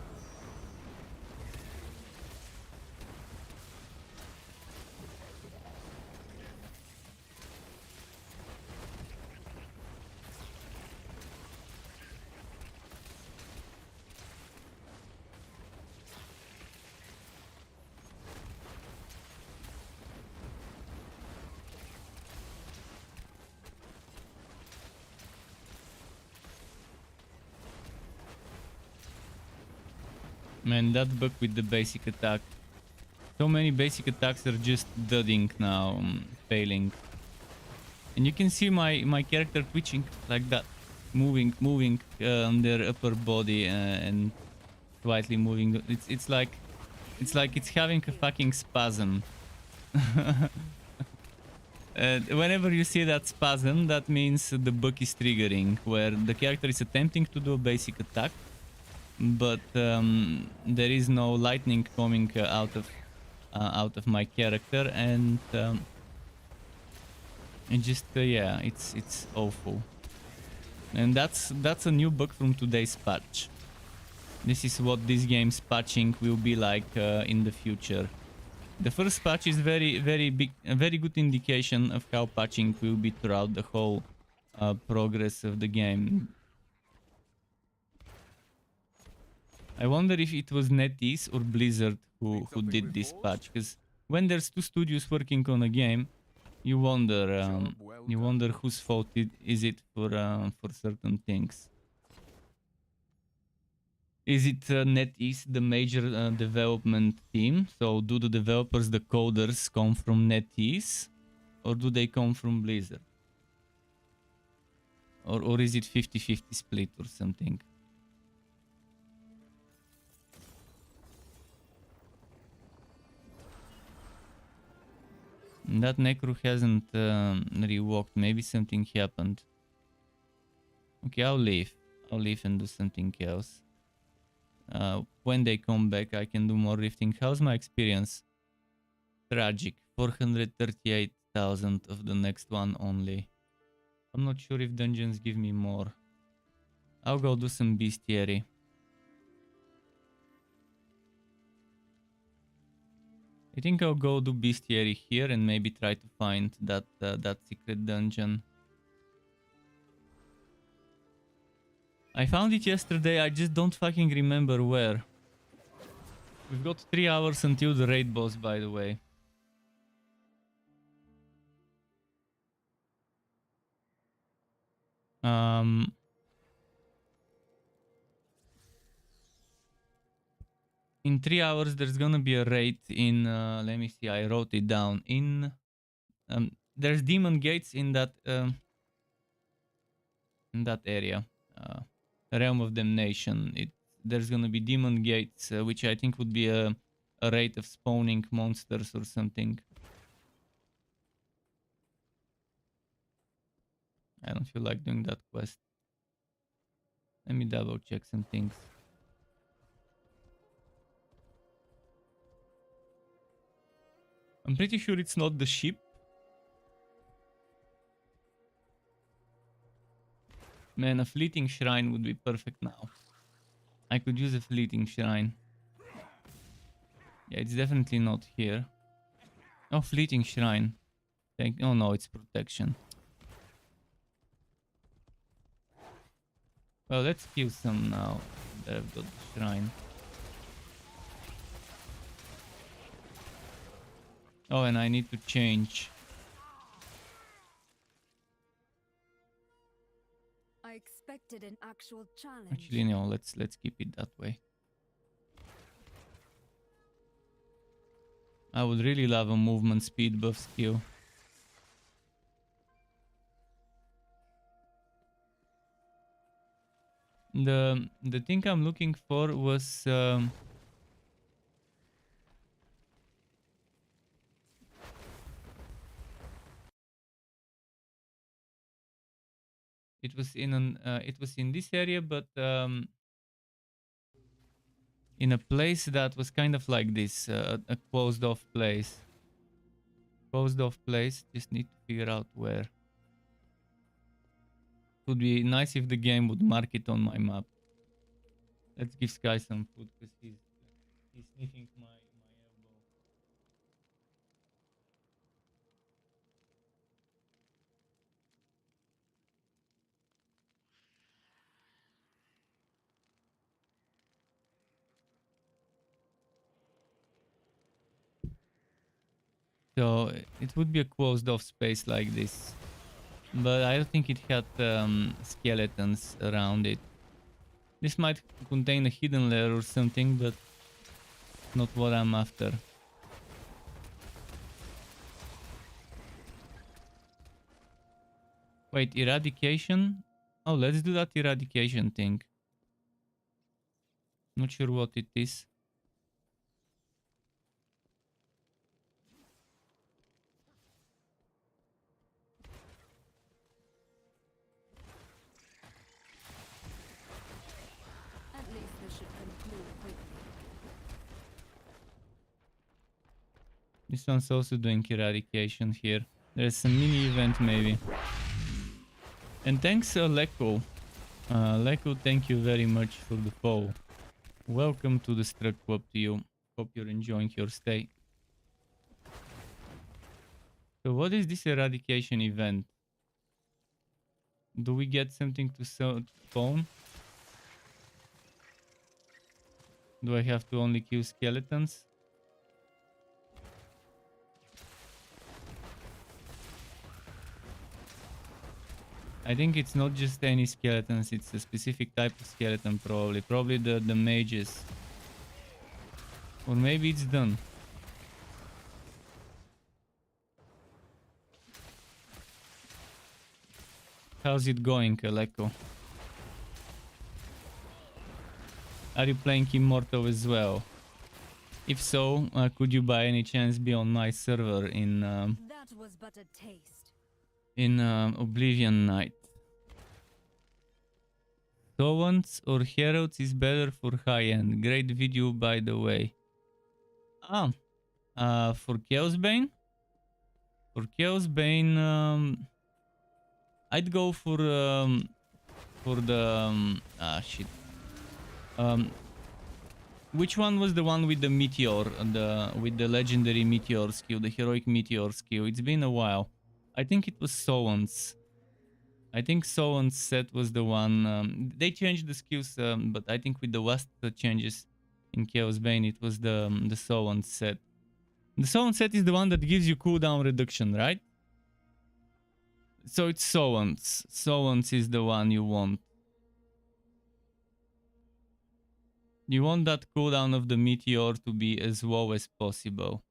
Man, that bug with the basic attack. So many basic attacks are just dudding now, failing. And you can see my character twitching like that. Moving on their upper body and slightly moving. It's like it's having a fucking spasm. Whenever you see that spasm, that means the bug is triggering, where the character is attempting to do a basic attack, but there is no lightning coming out of my character, and just yeah, it's awful. And that's a new bug from today's patch. This is what this game's patching will be like in the future. The first patch is very big, a very good indication of how patching will be throughout the whole progress of the game. I wonder if it was NetEase or Blizzard who did this patch, because when there's two studios working on a game, you wonder whose fault is it for certain things. Is it NetEase, the major development team? So do the developers, the coders, come from NetEase? Or do they come from Blizzard? Or is it 50-50 split or something? That Necro hasn't rewalked. Maybe something happened. Okay, I'll leave. I'll leave and do something else. When they come back, I can do more rifting. How's my experience? Tragic. 438,000 of the next one only. I'm not sure if dungeons give me more. I'll go do some bestiary. I think I'll go do bestiary here and maybe try to find that that secret dungeon. I found it yesterday, I just don't fucking remember where. We've got 3 hours until the raid boss, by the way. In 3 hours there's gonna be a raid in, let me see, I wrote it down. In, there's demon gates in that area. Realm of Damnation. There's gonna be demon gates, which I think would be a rate of spawning monsters or something. I don't feel like doing that quest. Let me double check some things. I'm pretty sure it's not the ship. Man, a fleeting shrine would be perfect now. I could use a fleeting shrine. Yeah, it's definitely not here. Oh, fleeting shrine. Oh no, it's protection. Well, let's kill some now. I've got the shrine. Oh, and I need to change. I expected an actual challenge. Actually, no. Let's keep it that way. I would really love a movement speed buff skill. The thing I'm looking for was it was in this area, but in a place that was kind of like this, a closed off place. Closed off place. Just need to figure out where. It would be nice if the game would mark it on my map. Let's give Sky some food because he's sniffing my elbow. So it would be a closed off space like this. But I don't think it had skeletons around it. This might contain a hidden lair or something, but not what I'm after. Wait, eradication? Oh, let's do that eradication thing. Not sure what it is. At least this should conclude quickly. This one's also doing eradication here. There's a mini event maybe. And thanks Leko. Leko, thank you very much for the follow. Welcome to the Struck Club to you. Hope you're enjoying your stay. So what is this eradication event? Do we get something to spawn? Do I have to only kill skeletons? I think it's not just any skeletons, it's a specific type of skeleton probably. Probably the mages. Or maybe it's done. How's it going, Aleko? Are you playing Immortal as well? If so, could you by any chance be on my server in That was but a taste. Oblivion Night? Sowans or Heralds is better for high end. Great video, by the way. For Chaos Bane? For Chaos Bane, I'd go for the shit. Which one was the one with the meteor, with the legendary meteor skill, the heroic meteor skill? It's been a while. I think it was Sowans. I think Sowans set was the one. They changed the skills, but I think with the last changes in Chaos Bane, it was the Sowans set. The Sowans set is the one that gives you cooldown reduction, right? So it's Sowans. Sowans is the one you want. You want that cooldown of the meteor to be as low as possible.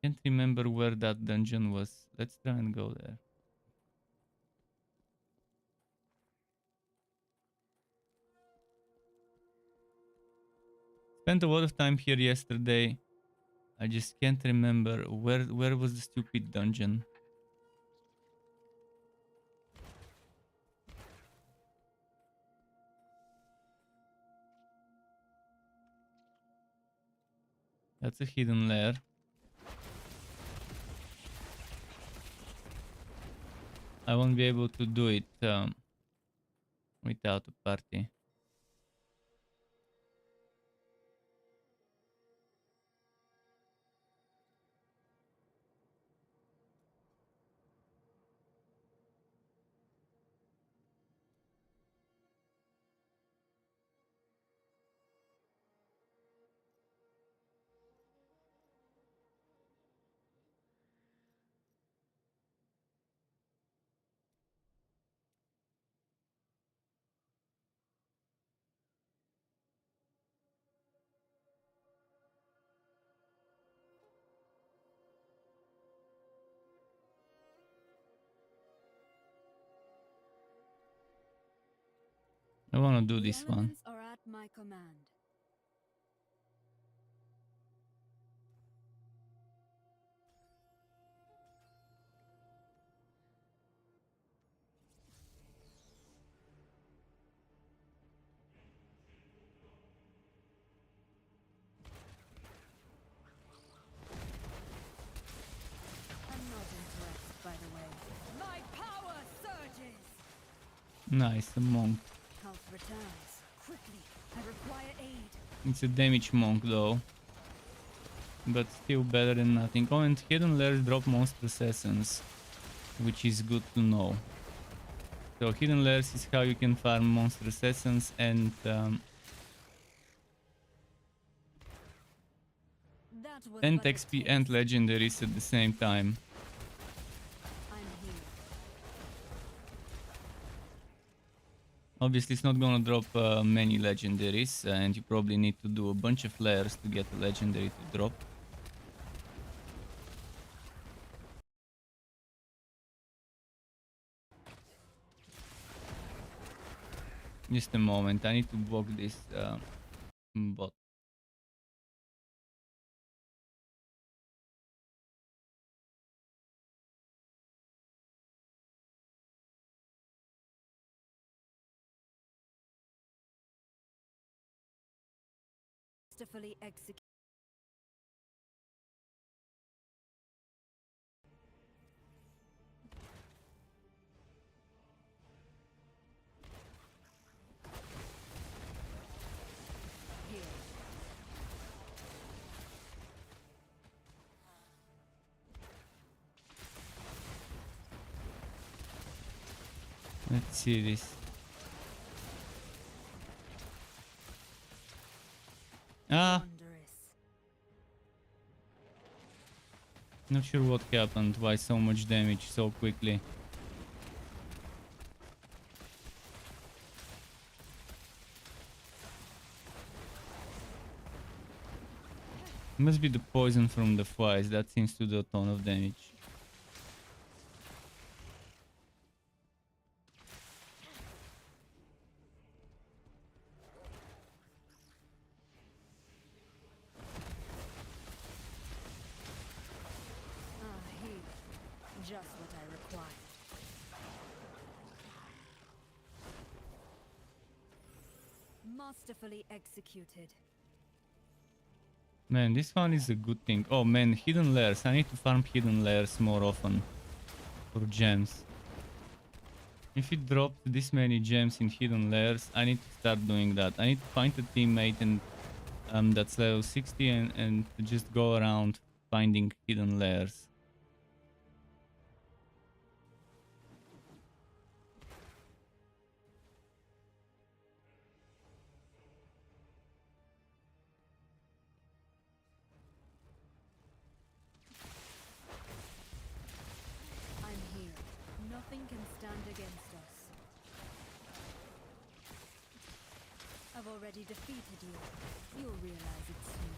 Can't remember where that dungeon was. Let's try and go there. Spent a lot of time here yesterday. I just can't remember where was the stupid dungeon. That's a hidden lair. I won't be able to do it without a party. I want to do The this one. elements are at my command. I'm not impressed, by the way. My power surges. Nice, a monk. Health returns. Quickly. I require aid. It's a damage monk though. But still better than nothing. Oh, and hidden lairs drop monstrous essence, which is good to know. So hidden lairs is how you can farm monstrous essence and That was but a XP and taste. legendaries at the same time. I'm here. Obviously, it's not gonna drop many legendaries, and you probably need to do a bunch of lairs to get a legendary to drop. Just a moment, I need to block this bot. Masterfully execute. Here. Let's see this. Wondrous. Not sure what happened, why so much damage so quickly. Must be the poison from the flies. That seems to do a ton of damage. Here. Just what I required. Masterfully executed. Man, this one is a good thing. Oh man, hidden layers. I need to farm hidden layers more often for gems. If it dropped this many gems in hidden layers, I need to start doing that. I need to find a teammate and that's level 60 and just go around finding hidden layers. I'm here. Nothing can stand against us. I've already defeated you. You'll realize it soon.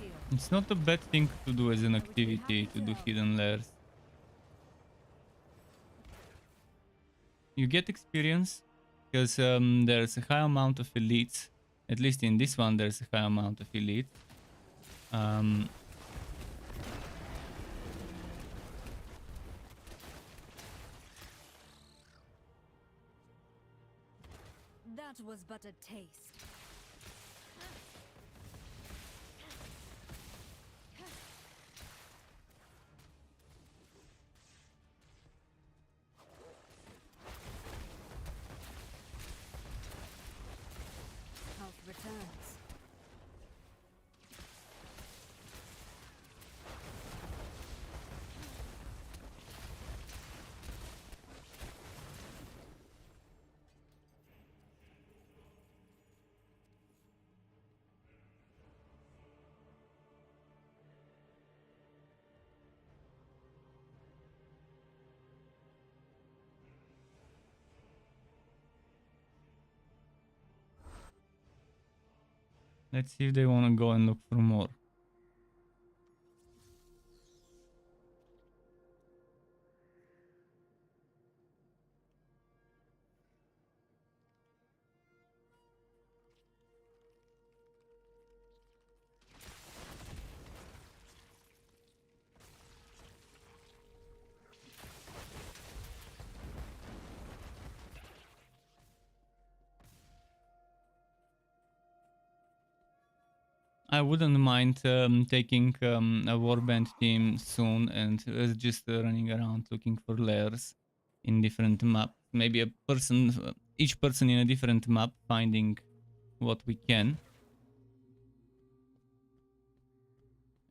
Here. It's not a bad thing to do as an activity to do hidden layers. You get experience because there's a high amount of elites. At least in this one, there's a high amount of elite. That was but a taste. Health returns. Let's see if they want to go and look for more. I wouldn't mind taking a warband team soon and just running around looking for layers in different maps. Maybe a person, each person in a different map, finding what we can.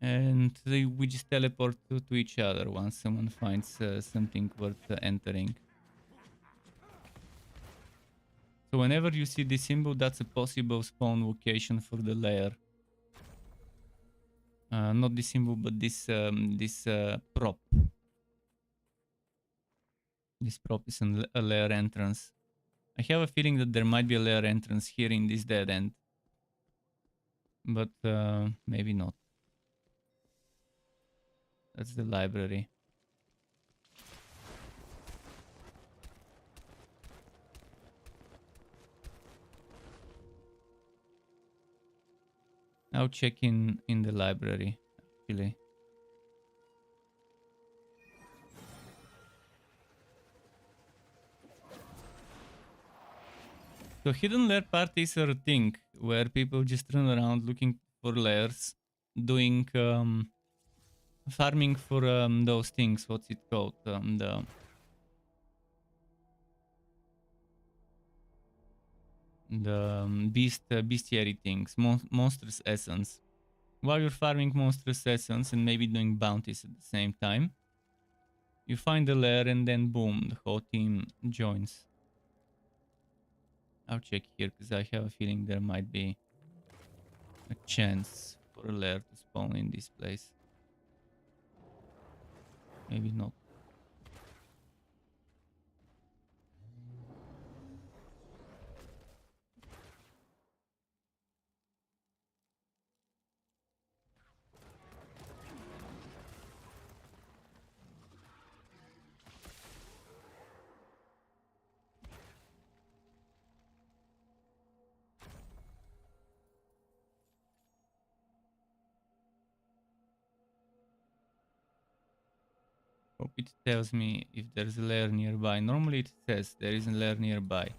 And we just teleport to each other once someone finds something worth entering. So whenever you see this symbol, that's a possible spawn location for the layer. Not this symbol, but this prop. This prop is a layer entrance. I have a feeling that there might be a layer entrance here in this dead end. But maybe not. That's the library. I'll check in the library, actually. So hidden lair parties are a thing where people just run around looking for lairs, doing farming for those things. What's it called? The bestiary things, monstrous essence. While you're farming monstrous essence and maybe doing bounties at the same time, you find a lair and then boom, the whole team joins. I'll check here because I have a feeling there might be a chance for a lair to spawn in this place. Maybe not. Hope it tells me if there's a lair nearby. Normally it says there is a lair nearby.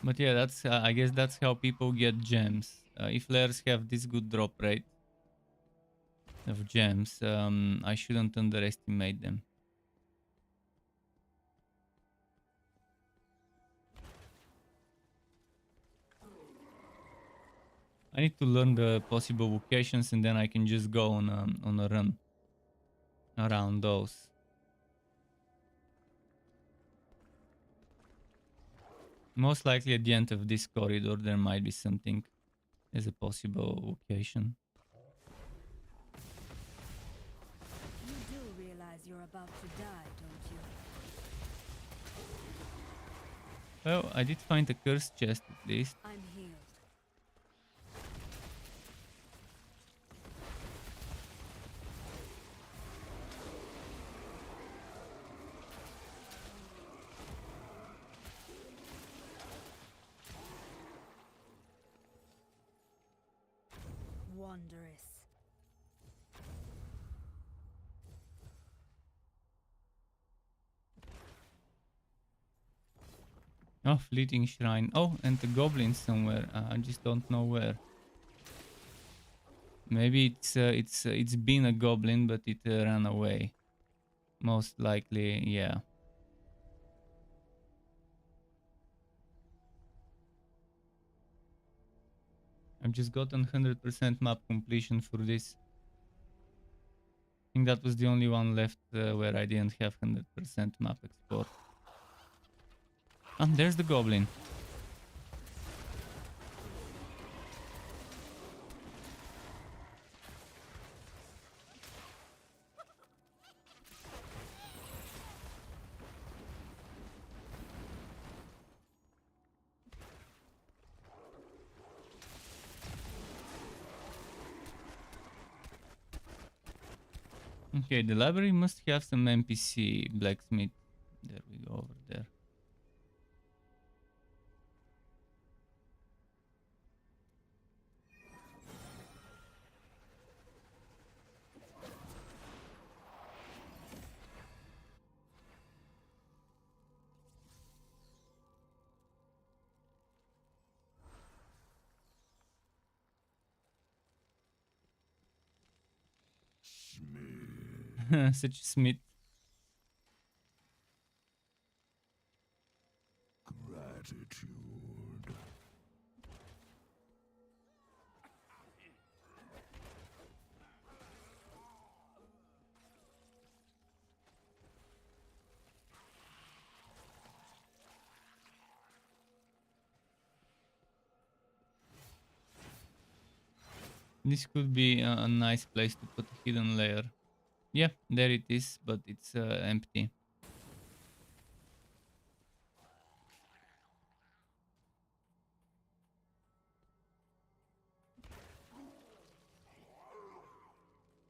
But yeah, that's I guess that's how people get gems. If lairs have this good drop rate of gems, I shouldn't underestimate them. I need to learn the possible locations and then I can just go on a run around those. Most likely at the end of this corridor there might be something as a possible location. You do realize you're about to die, don't you? Well, I did find a cursed chest at least. I'm healed. Wondrous. Oh, fleeting shrine. Oh, and the goblin somewhere. I just don't know where. Maybe it's been a goblin, but it ran away. Most likely, yeah. I've just gotten 100% map completion for this. I think that was the only one left where I didn't have 100% map export. And there's the goblin. Okay, the library must have some NPC blacksmith. There we go, over there. Such a smith. Gratitude. This could be a nice place to put a hidden layer. Yeah, there it is, but it's empty.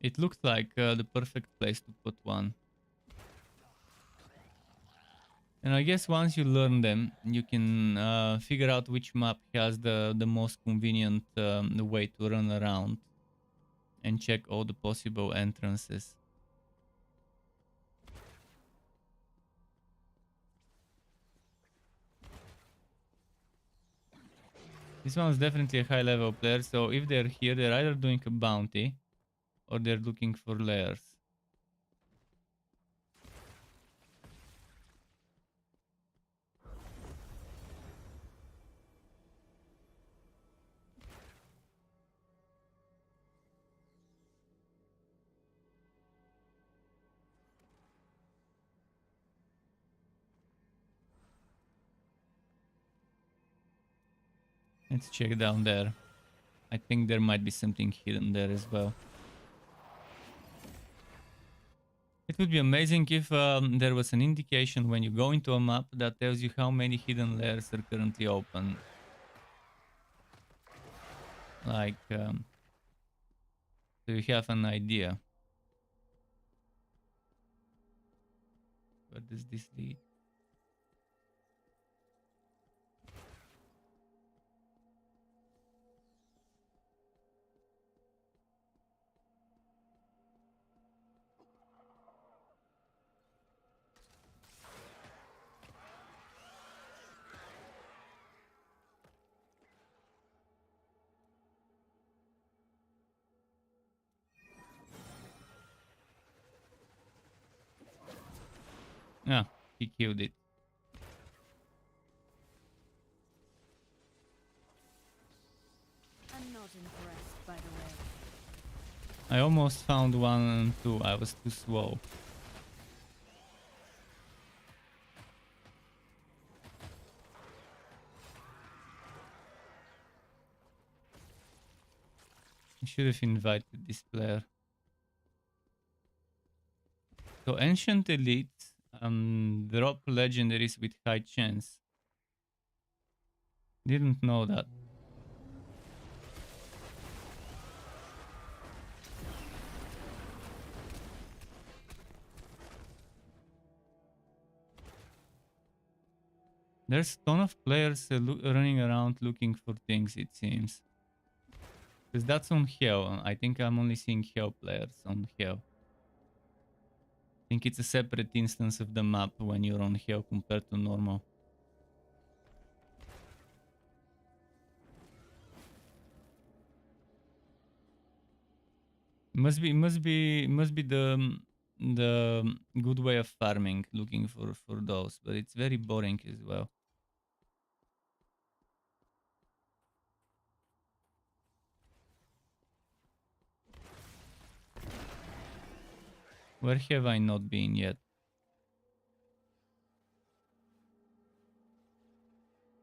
It looks like the perfect place to put one. And I guess once you learn them, you can figure out which map has the most convenient way to run around and check all the possible entrances. This one's definitely a high level player, so if they're here, they're either doing a bounty or they're looking for lairs. Let's check down there. I think there might be something hidden there as well. It would be amazing if there was an indication when you go into a map that tells you how many hidden layers are currently open. Like, so you have an idea. Where does this lead? Ah, he killed it. I'm not impressed, by the way. I almost found 1 and 2. I was too slow. I should have invited this player. So ancient elite drop legendaries with high chance. Didn't know that. There's a ton of players running around looking for things, it seems. Because that's on Hell. I think I'm only seeing Hell players on Hell. I think it's a separate instance of the map when you're on Hell compared to normal. Must be the good way of farming, looking for those, but it's very boring as well. Where have I not been yet?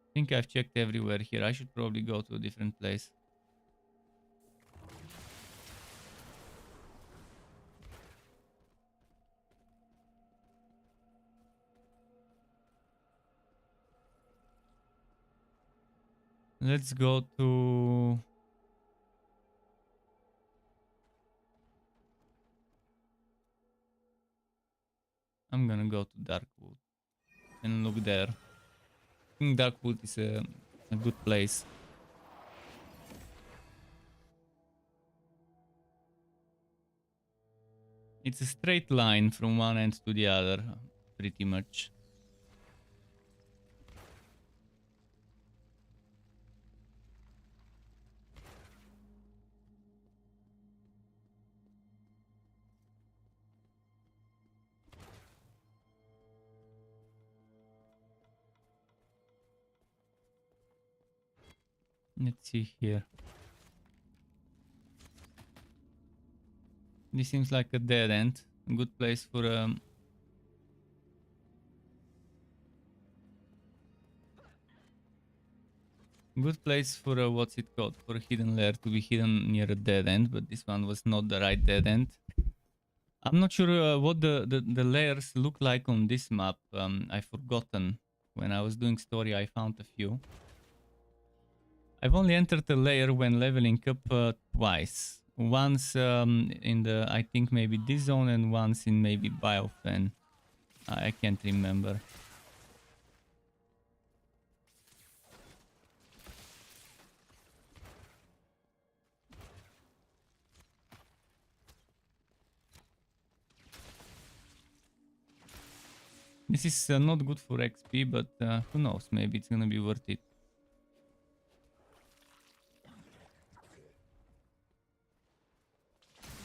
I think I've checked everywhere here. I should probably go to a different place. Let's go to... I'm gonna go to Darkwood and look there. I think Darkwood is a good place. It's a straight line from one end to the other, pretty much. Let's see here. This seems like a dead end. A good place for good place for a what's it called? For a hidden lair to be hidden near a dead end, but this one was not the right dead end. I'm not sure what the layers look like on this map. I've forgotten. When I was doing story, I found a few. I've only entered a layer when leveling up twice. Once in the, I think maybe this zone, and once in maybe Biofen. I can't remember. This is not good for XP, but who knows, maybe it's gonna be worth it.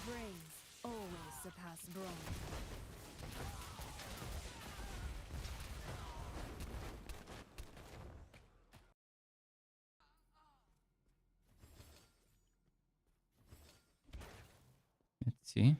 Brains always surpass brawn. Let's see.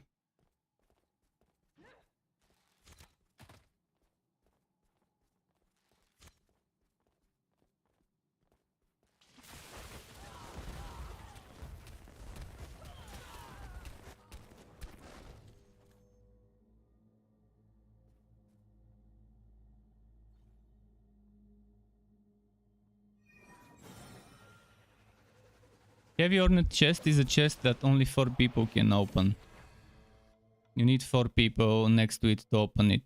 Heavy ornate chest is a chest that only 4 people can open. You need 4 people next to it to open it.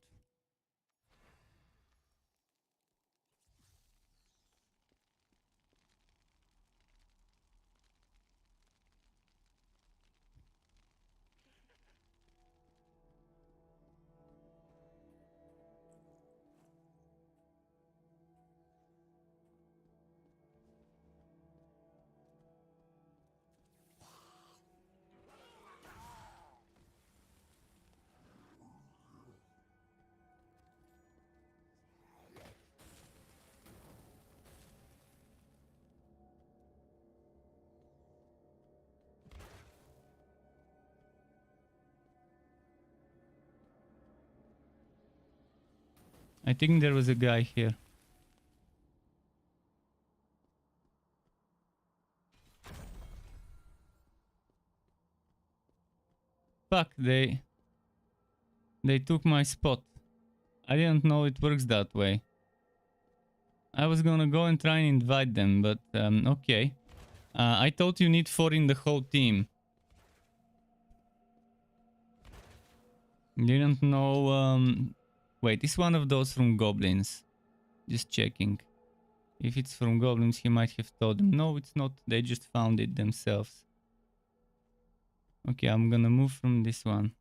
I think there was a guy here. Fuck, they took my spot. I didn't know it works that way. I was gonna go and try and invite them, but okay. I thought you need 4 in the whole team. Didn't know. Wait, is one of those from goblins? Just checking. If it's from goblins, he might have told them. No, it's not. They just found it themselves. Okay, I'm gonna move from this one.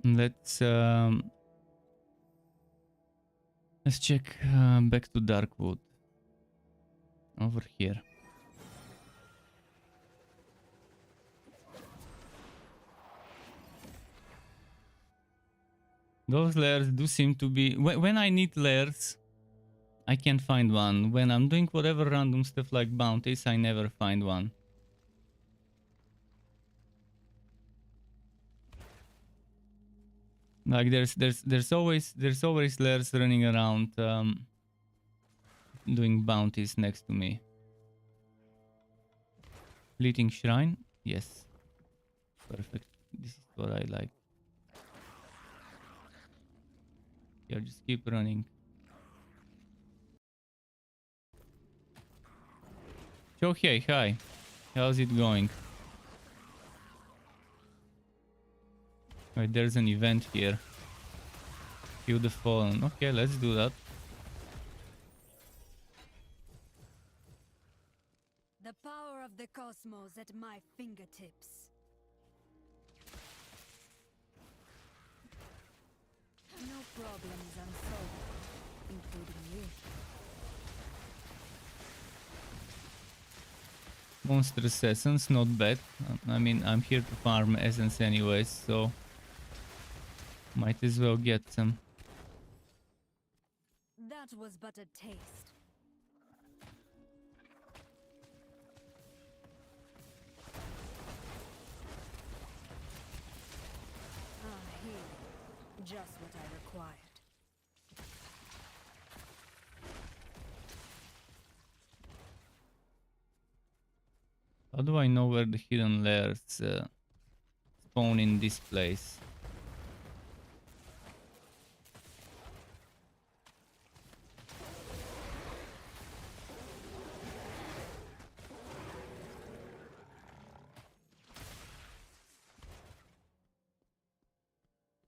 Let's check back to Darkwood. Over here. Those layers do seem to be... When I need layers, I can't find one. When I'm doing whatever random stuff like bounties, I never find one. Like there's always layers running around doing bounties next to me. Fleeting shrine? Yes. Perfect. This is what I like. Yeah, just keep running. So hey, hi. How's it going? Wait, there's an event here. Kill the fallen. Okay, let's do that. The power of the cosmos at my fingertips. No problems unsolved, including you. Monstrous essence, not bad. I mean, I'm here to farm essence anyways, so might as well get some. That was but a taste. Here. Just what I required. How do I know where the hidden layers spawn in this place?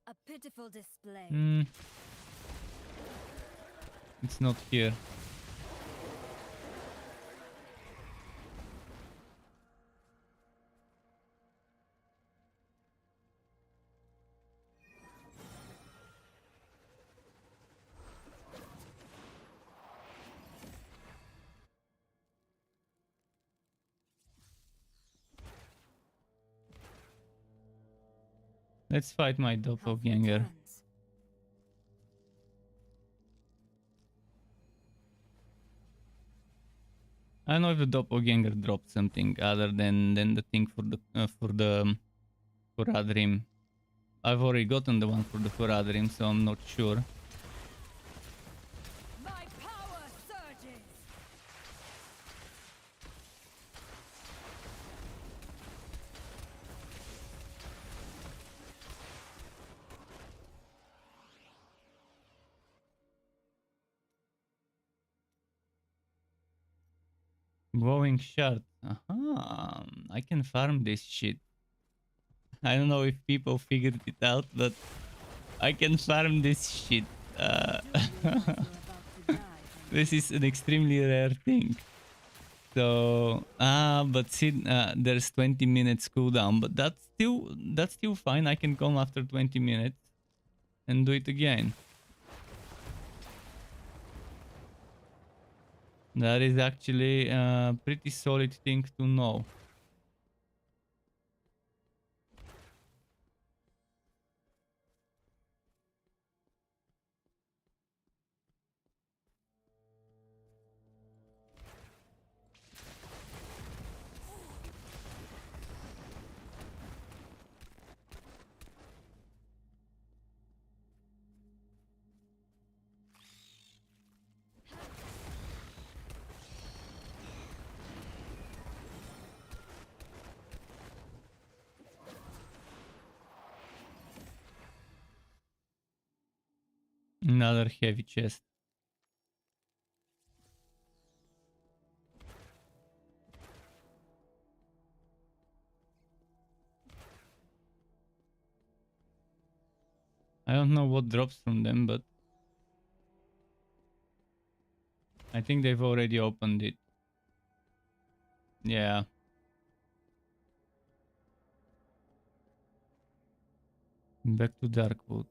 A pitiful display. It's not here. Let's fight my doppelganger. I don't know if the doppelganger dropped something other than the thing for the Furadrim. I've already gotten the one for the Furadrim, so I'm not sure. My power surges. Glowing shard. Aha. I can farm this shit. I don't know if people figured it out, but I can farm this shit. This is an extremely rare thing. So, but see, there's 20 minutes cooldown, but that's still fine. I can come after 20 minutes and do it again. That is actually a pretty solid thing to know. Another heavy chest. I don't know what drops from them, but I think they've already opened it. Yeah. Back to Darkwood.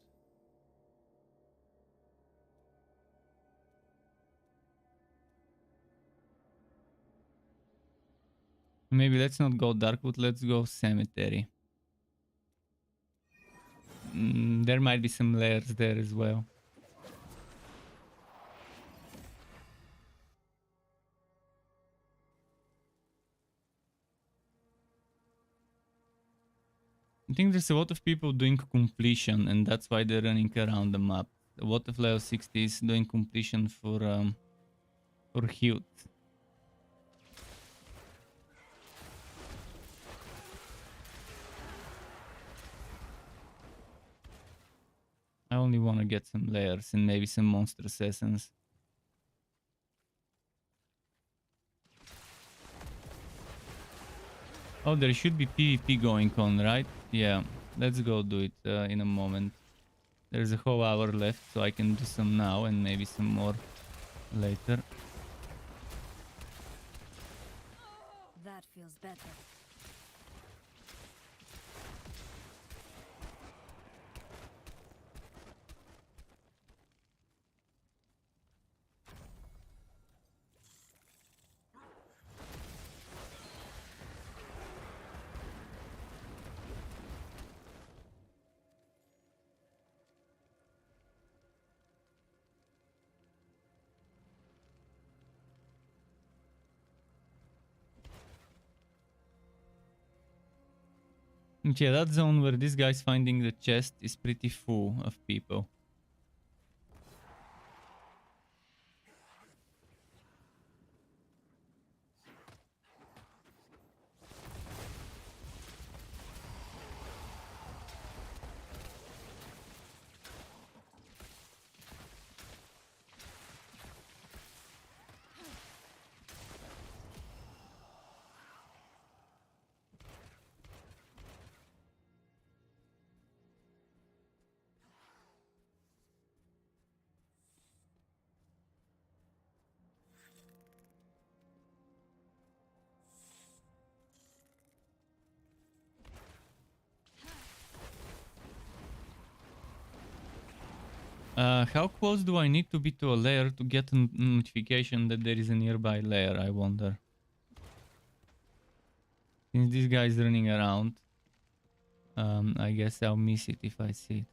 Maybe let's not go Darkwood, let's go Cemetery. There might be some layers there as well. I think there's a lot of people doing completion, and that's why they're running around the map. A lot of level 60s doing completion for Hute. I only want to get some layers and maybe some monster assassins. Oh, there should be PvP going on, right? Yeah, let's go do it in a moment. There's a whole hour left, so I can do some now and maybe some more later. That feels better. Yeah, that zone where this guy's finding the chest is pretty full of people. How close do I need to be to a layer to get a notification that there is a nearby layer, I wonder? Since this guy is running around, I guess I'll miss it if I see it.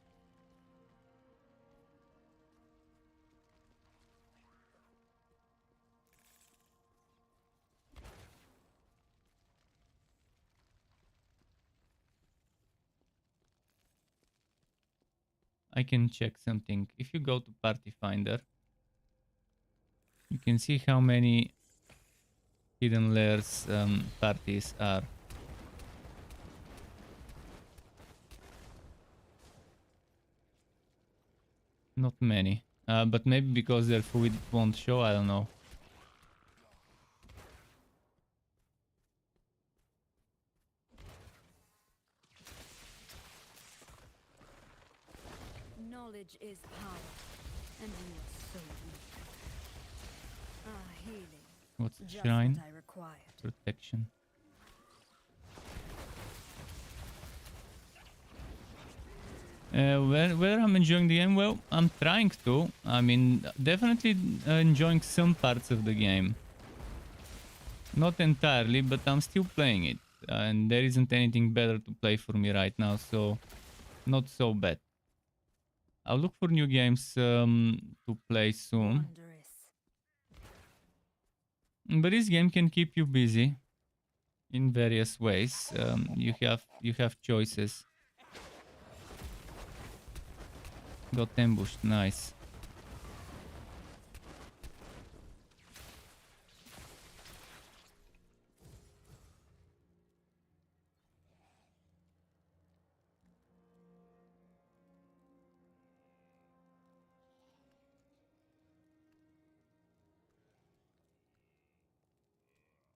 I can check something. If you go to Party Finder, you can see how many hidden layers parties are. Not many. But maybe because they're full it won't show, I don't know. is power, and you are so weak. Ah, healing. What's a Just shrine? what I required. Protection. Whether I'm enjoying the game? Well, I'm trying to. I mean, definitely enjoying some parts of the game. Not entirely, but I'm still playing it. And there isn't anything better to play for me right now, so not so bad. I'll look for new games to play soon. Wondrous. But this game can keep you busy in various ways. You have choices. Got ambushed, nice.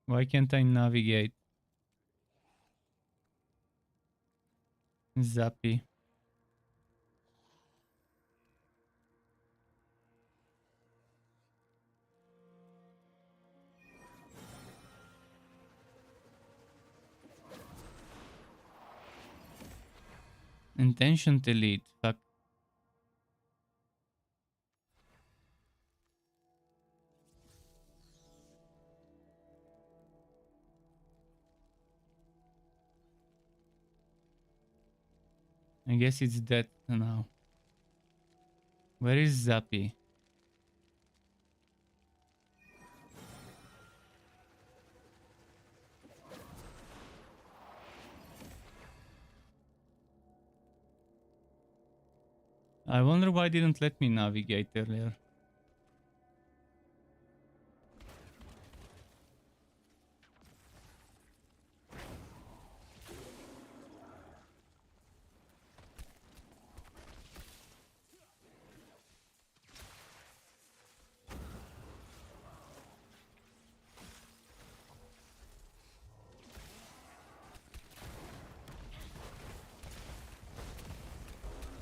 Why can't I navigate? Zappy. Intention delete. Fuck. I guess it's dead now. Where is Zappy? I wonder why it didn't let me navigate earlier.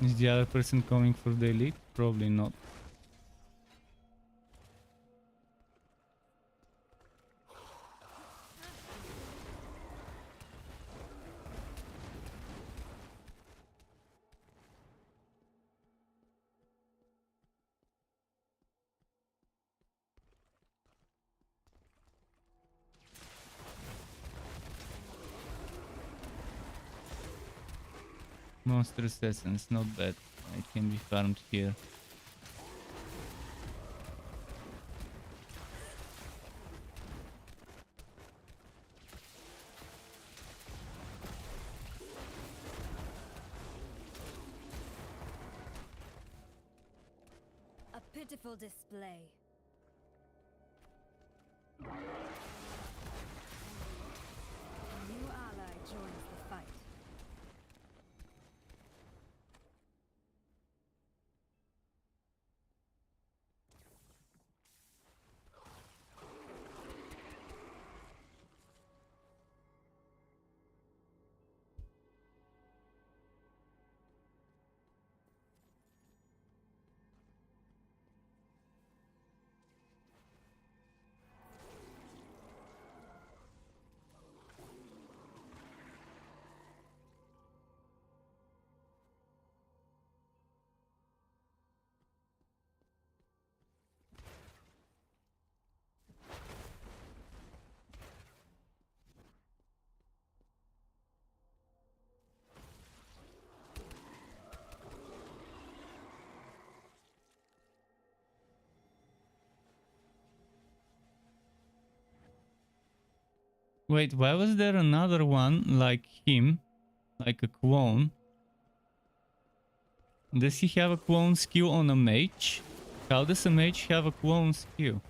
Is the other person coming for the elite? Probably not. Monstrous essence, not bad. It can be farmed here. A pitiful display. A new ally joins the fight. Wait, why was there another one like him? Like a clone? Does he have a clone skill on a mage? How does a mage have a clone skill?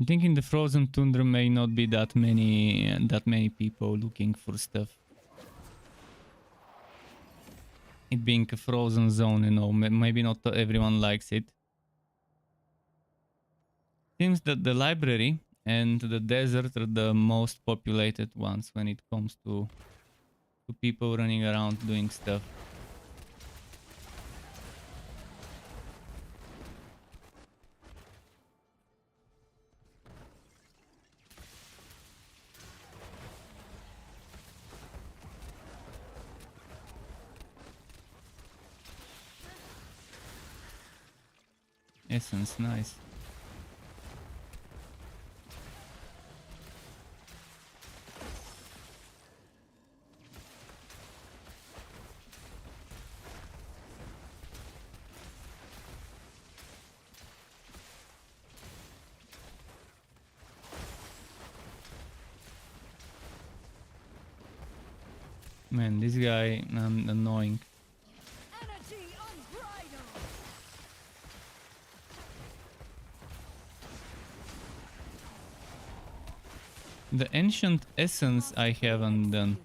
I think in the frozen tundra may not be that many people looking for stuff. It being a frozen zone, you know, maybe not everyone likes it. Seems that the library and the desert are the most populated ones when it comes to people running around doing stuff. Essence, nice. Man, this guy annoying. Energy unbridled. The ancient essence I haven't done.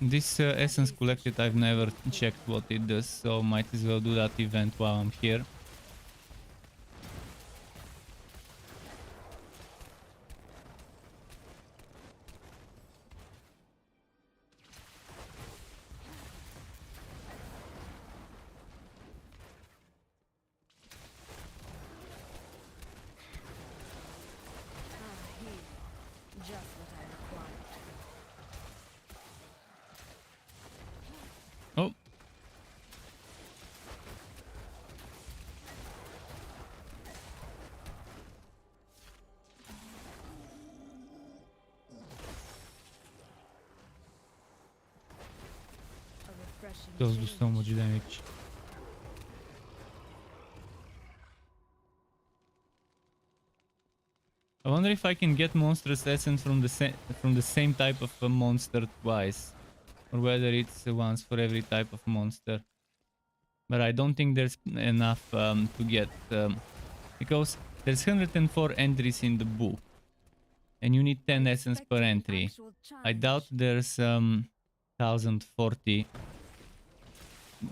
This essence collected, I've never checked what it does, so might as well do that event while I'm here. Just what I required. Oh, A refreshing those do so change. much damage. I wonder if I can get monstrous essence from the same type of a monster twice, or whether it's once for every type of monster. But I don't think there's enough to get because there's 104 entries in the book, and you need 10 essence per entry. I doubt there's 1040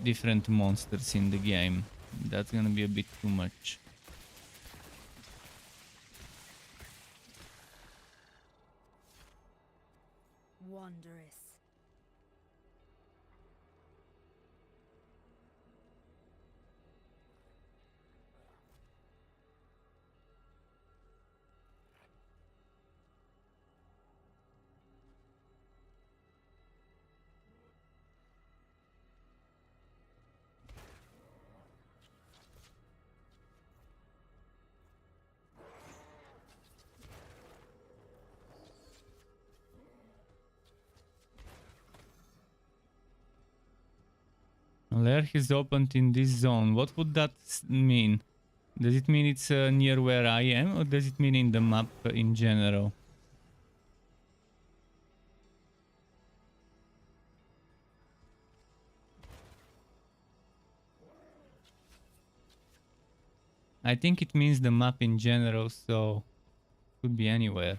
different monsters in the game. That's gonna be a bit too much. Wondrous. Lair is opened in this zone. What would that mean? Does it mean it's near where I am, or does it mean in the map in general? I think it means the map in general, so could be anywhere.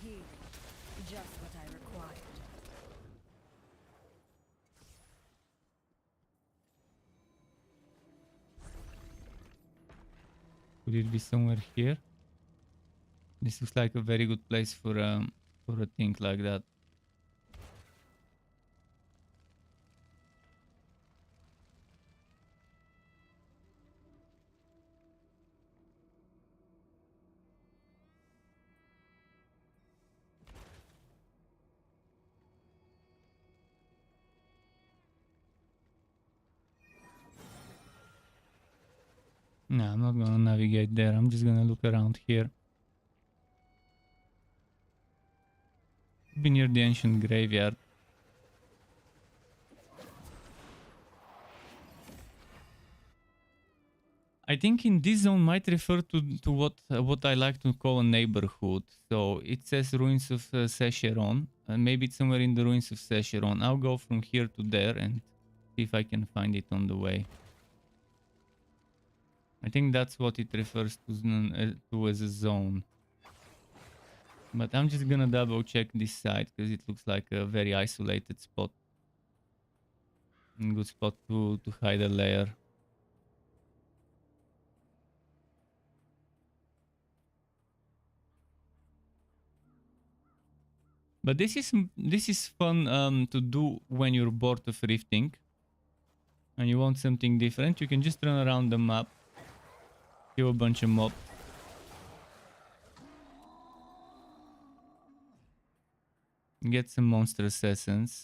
Healing. Just what I required. Could it be somewhere here? This looks like a very good place for a thing like that. No, I'm not gonna navigate there. I'm just gonna look around here. Be near the ancient graveyard. I think in this zone might refer to what I like to call a neighborhood. So it says ruins of Secheron. Maybe it's somewhere in the ruins of Secheron. I'll go from here to there and see if I can find it on the way. I think that's what it refers to as a zone. But I'm just gonna double check this side because it looks like a very isolated spot. A good spot to hide a lair. But this is fun to do when you're bored of rifting and you want something different. You can just run around the map, kill a bunch of mobs, get some monstrous essence,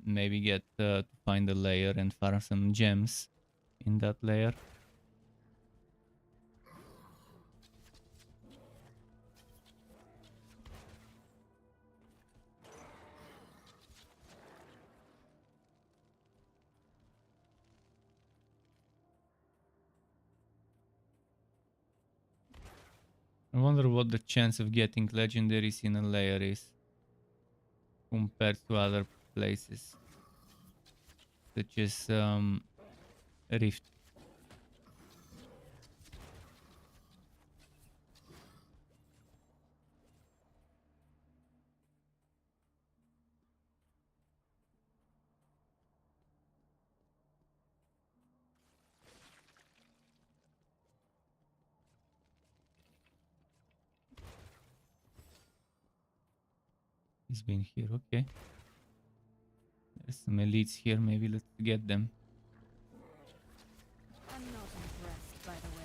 maybe get to find a layer and farm some gems in that layer. I wonder what the chance of getting legendaries in a layer is compared to other places, such as Rift. He's been here, okay. There's some elites here, maybe let's get them. I'm not impressed, by the way.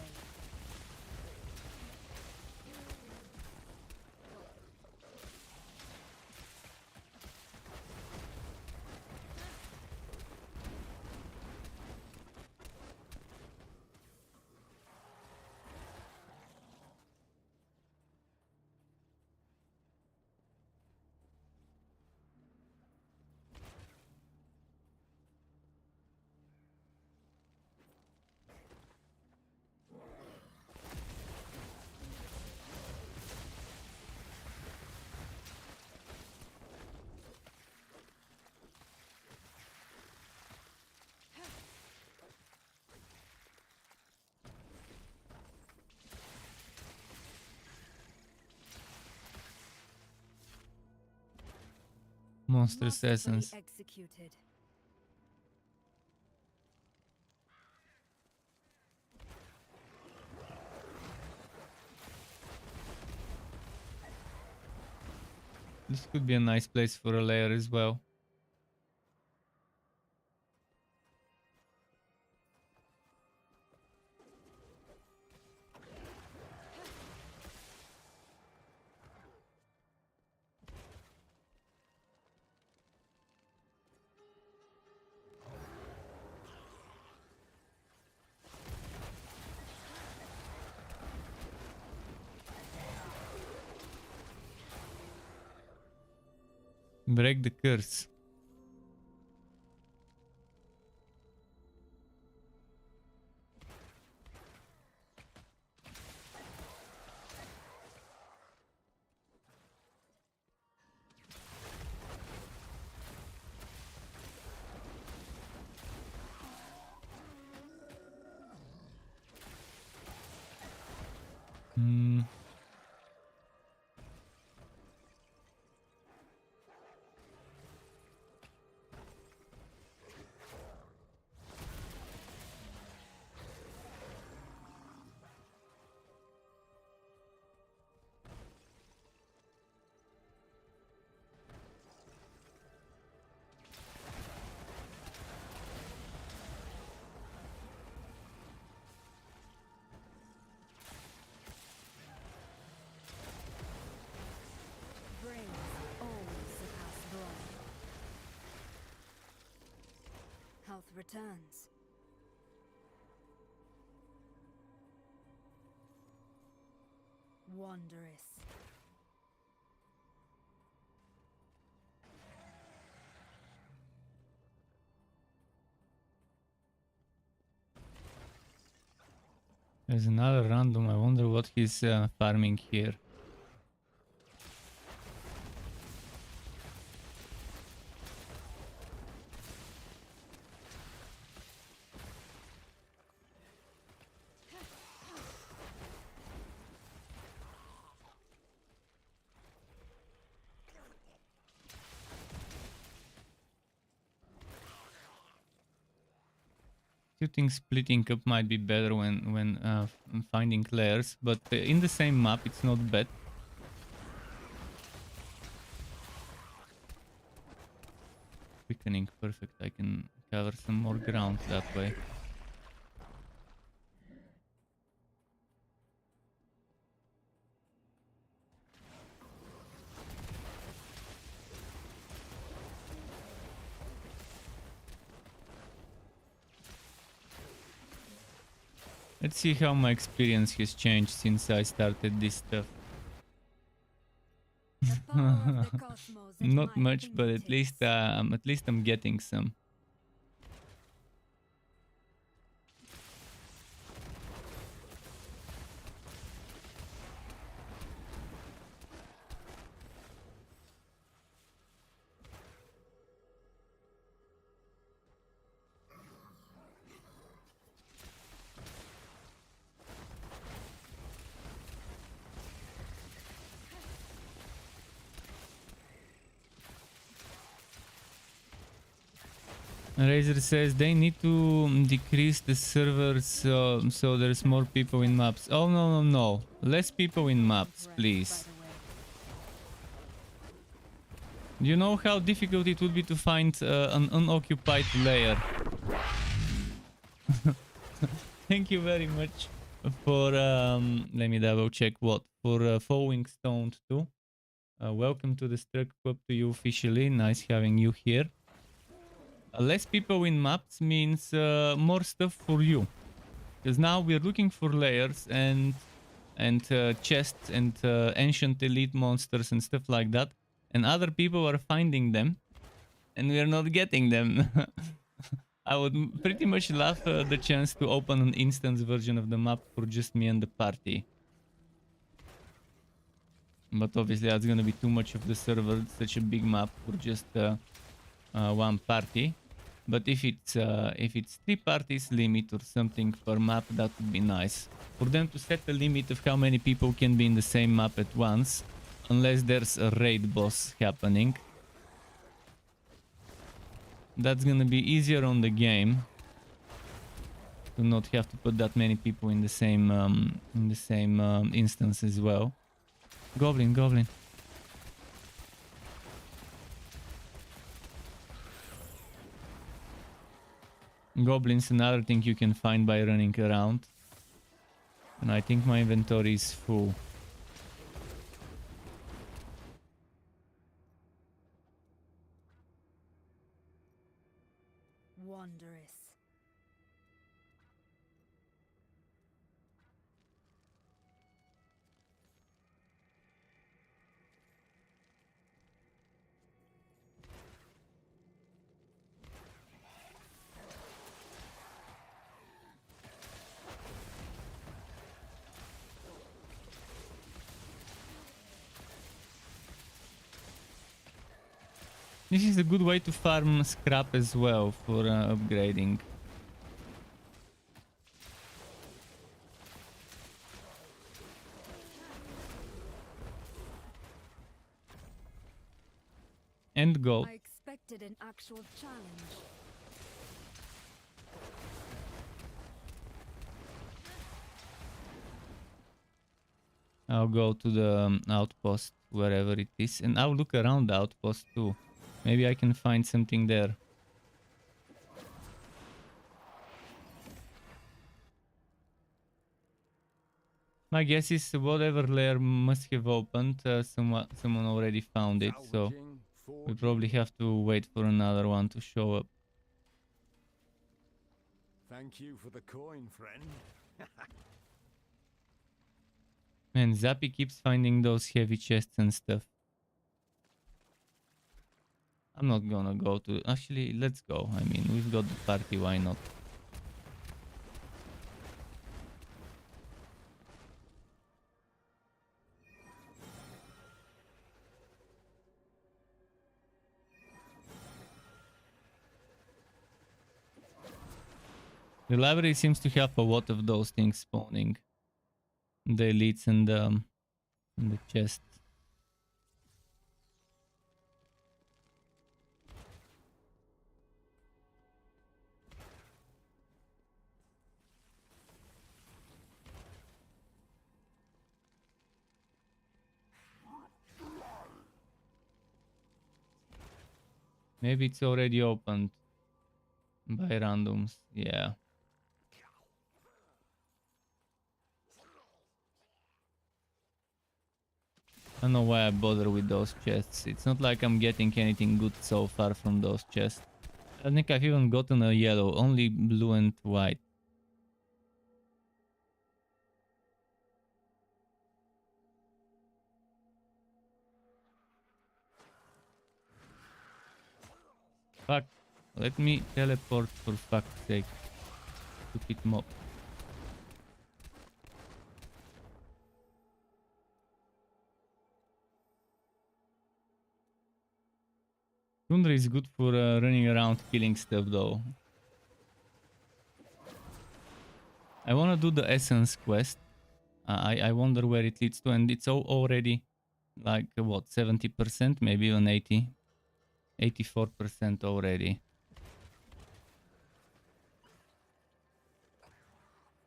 Monstrous Masterfully essence. executed. This could be a nice place for a lair as well. Break the curse. Hmm. Brains always surpass blood. Health returns. Wondrous. There's another random. I wonder what he's farming here. I think splitting up might be better when finding layers, but in the same map it's not bad. Quickening, perfect. I can cover some more ground that way. Let's see how my experience has changed since I started this stuff. The power of the cosmos at Not my much, but at least I'm getting some. Razer says they need to decrease the servers so there's more people in maps. Oh no. Less people in maps, please. Do you know how difficult it would be to find an unoccupied layer? Thank you very much for let me double check what for following Stoned too. Welcome to the Struck Club to you officially. Nice having you here. Less people in maps means more stuff for you, because now we're looking for layers and chests and ancient elite monsters and stuff like that, and other people are finding them and we're not getting them. I would pretty much love the chance to open an instance version of the map for just me and the party, but obviously that's gonna be too much of the server. It's such a big map for just one party. But if it's 3 parties limit or something per map, that would be nice. For them to set a limit of how many people can be in the same map at once, unless there's a raid boss happening. That's gonna be easier on the game to not have to put that many people in the same instance as well. Goblin. Goblins, another thing you can find by running around. And I think my inventory is full. Wondrous. This is a good way to farm scrap as well for upgrading. And gold. I expected an actual challenge. I'll go to the outpost, wherever it is, and I'll look around the outpost too. Maybe I can find something there. My guess is whatever layer must have opened, someone already found it, so we probably have to wait for another one to show up. Thank you for the coin, friend. Man, Zappy keeps finding those heavy chests and stuff. I'm not gonna go to... Actually, let's go. I mean, we've got the party, why not? The library seems to have a lot of those things spawning. The elites and the chest. Maybe it's already opened by randoms. Yeah. I don't know why I bother with those chests. It's not like I'm getting anything good so far from those chests. I don't think I've even gotten a yellow, only blue and white. Fuck. Let me teleport for fuck's sake. Stupid mob. Tundra is good for running around killing stuff though. I wanna do the essence quest. I wonder where it leads to, and it's already like what, 70%, maybe even 80. 84% already.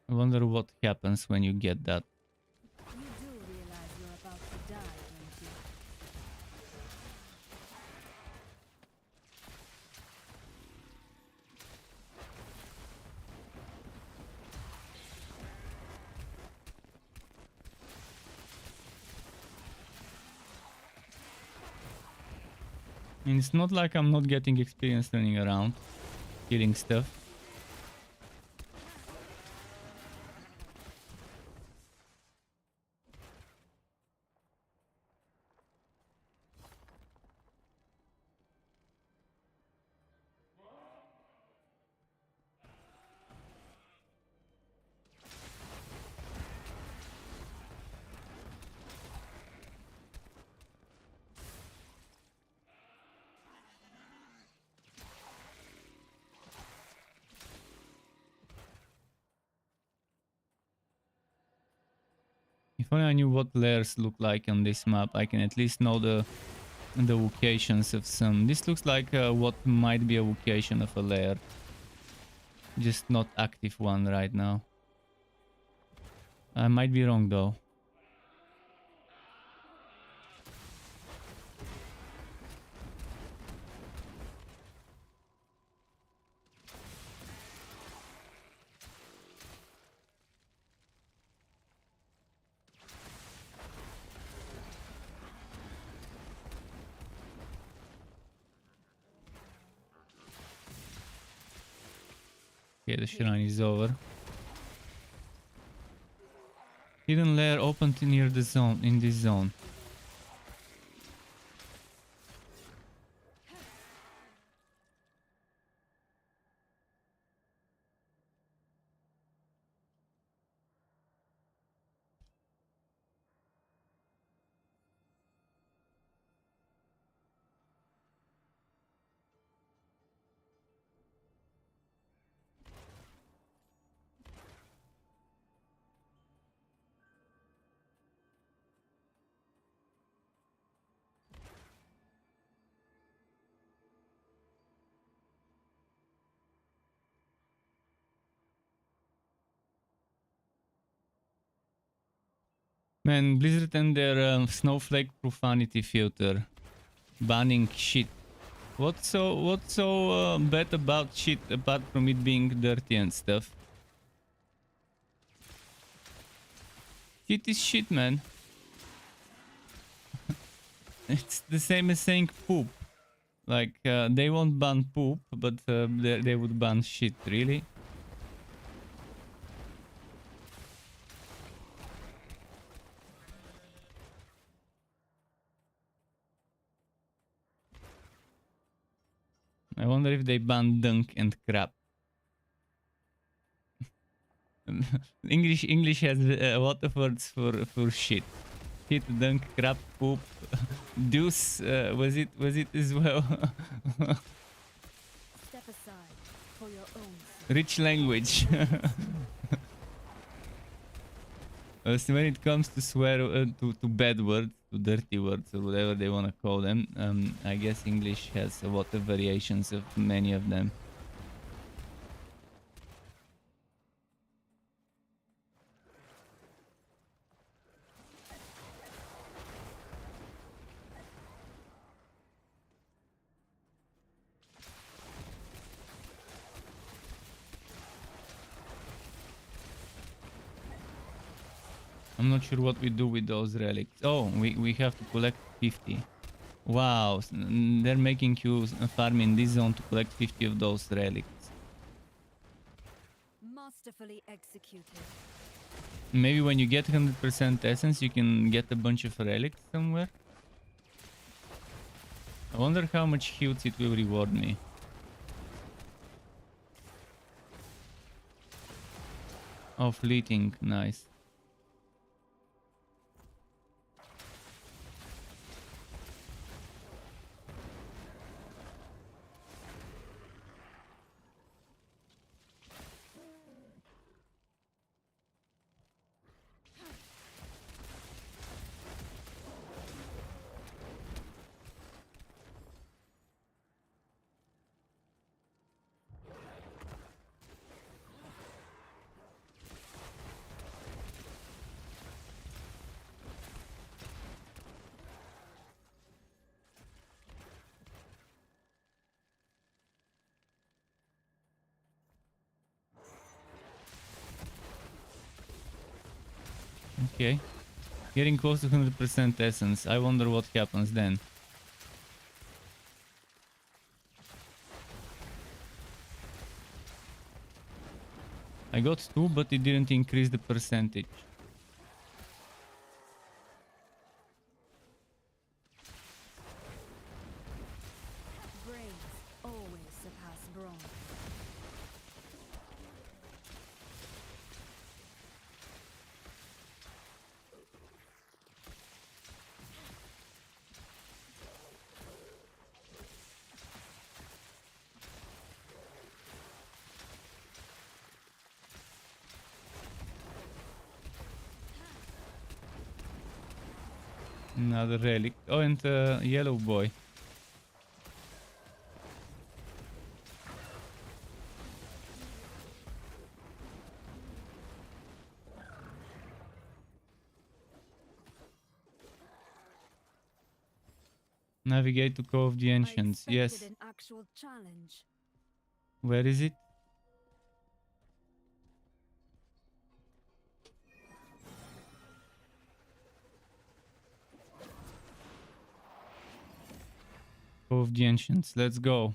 I wonder what happens when you get that. You do realize you're about to die, don't you? And it's not like I'm not getting experience running around, killing stuff. If only I knew what layers look like on this map, I can at least know the locations of some. This looks like what might be a location of a layer. Just not active one right now. I might be wrong though. Okay, the shrine is over. Hidden layer opened near the zone, in this zone. Man, Blizzard and their snowflake profanity filter, banning shit. What's so bad about shit apart from it being dirty and stuff? Shit is shit, man. It's the same as saying poop. Like they won't ban poop, but they would ban shit. Really? wonder if they ban dunk and crap. English has a lot of words for shit. Shit, dunk, crap, poop, deuce. Was it as well? Step aside for your own sake. Rich language. So when it comes to swear to bad words, to dirty words, or whatever they want to call them, I guess English has a lot of variations of many of them. I'm not sure what we do with those relics. Oh, we have to collect 50. Wow, they're making you farm in this zone to collect 50 of those relics. Masterfully executed. Maybe when you get 100% essence, you can get a bunch of relics somewhere. I wonder how much heals it will reward me. Oh, fleeting, nice. Okay. Getting close to 100% essence. I wonder what happens then. I got 2, but it didn't increase the percentage. Brains always surpass brawn. Another relic. Oh, and yellow boy. Navigate to Cove of the Ancients. I Yes. expected an actual challenge. Where is it? Cove of the Ancients. Let's go.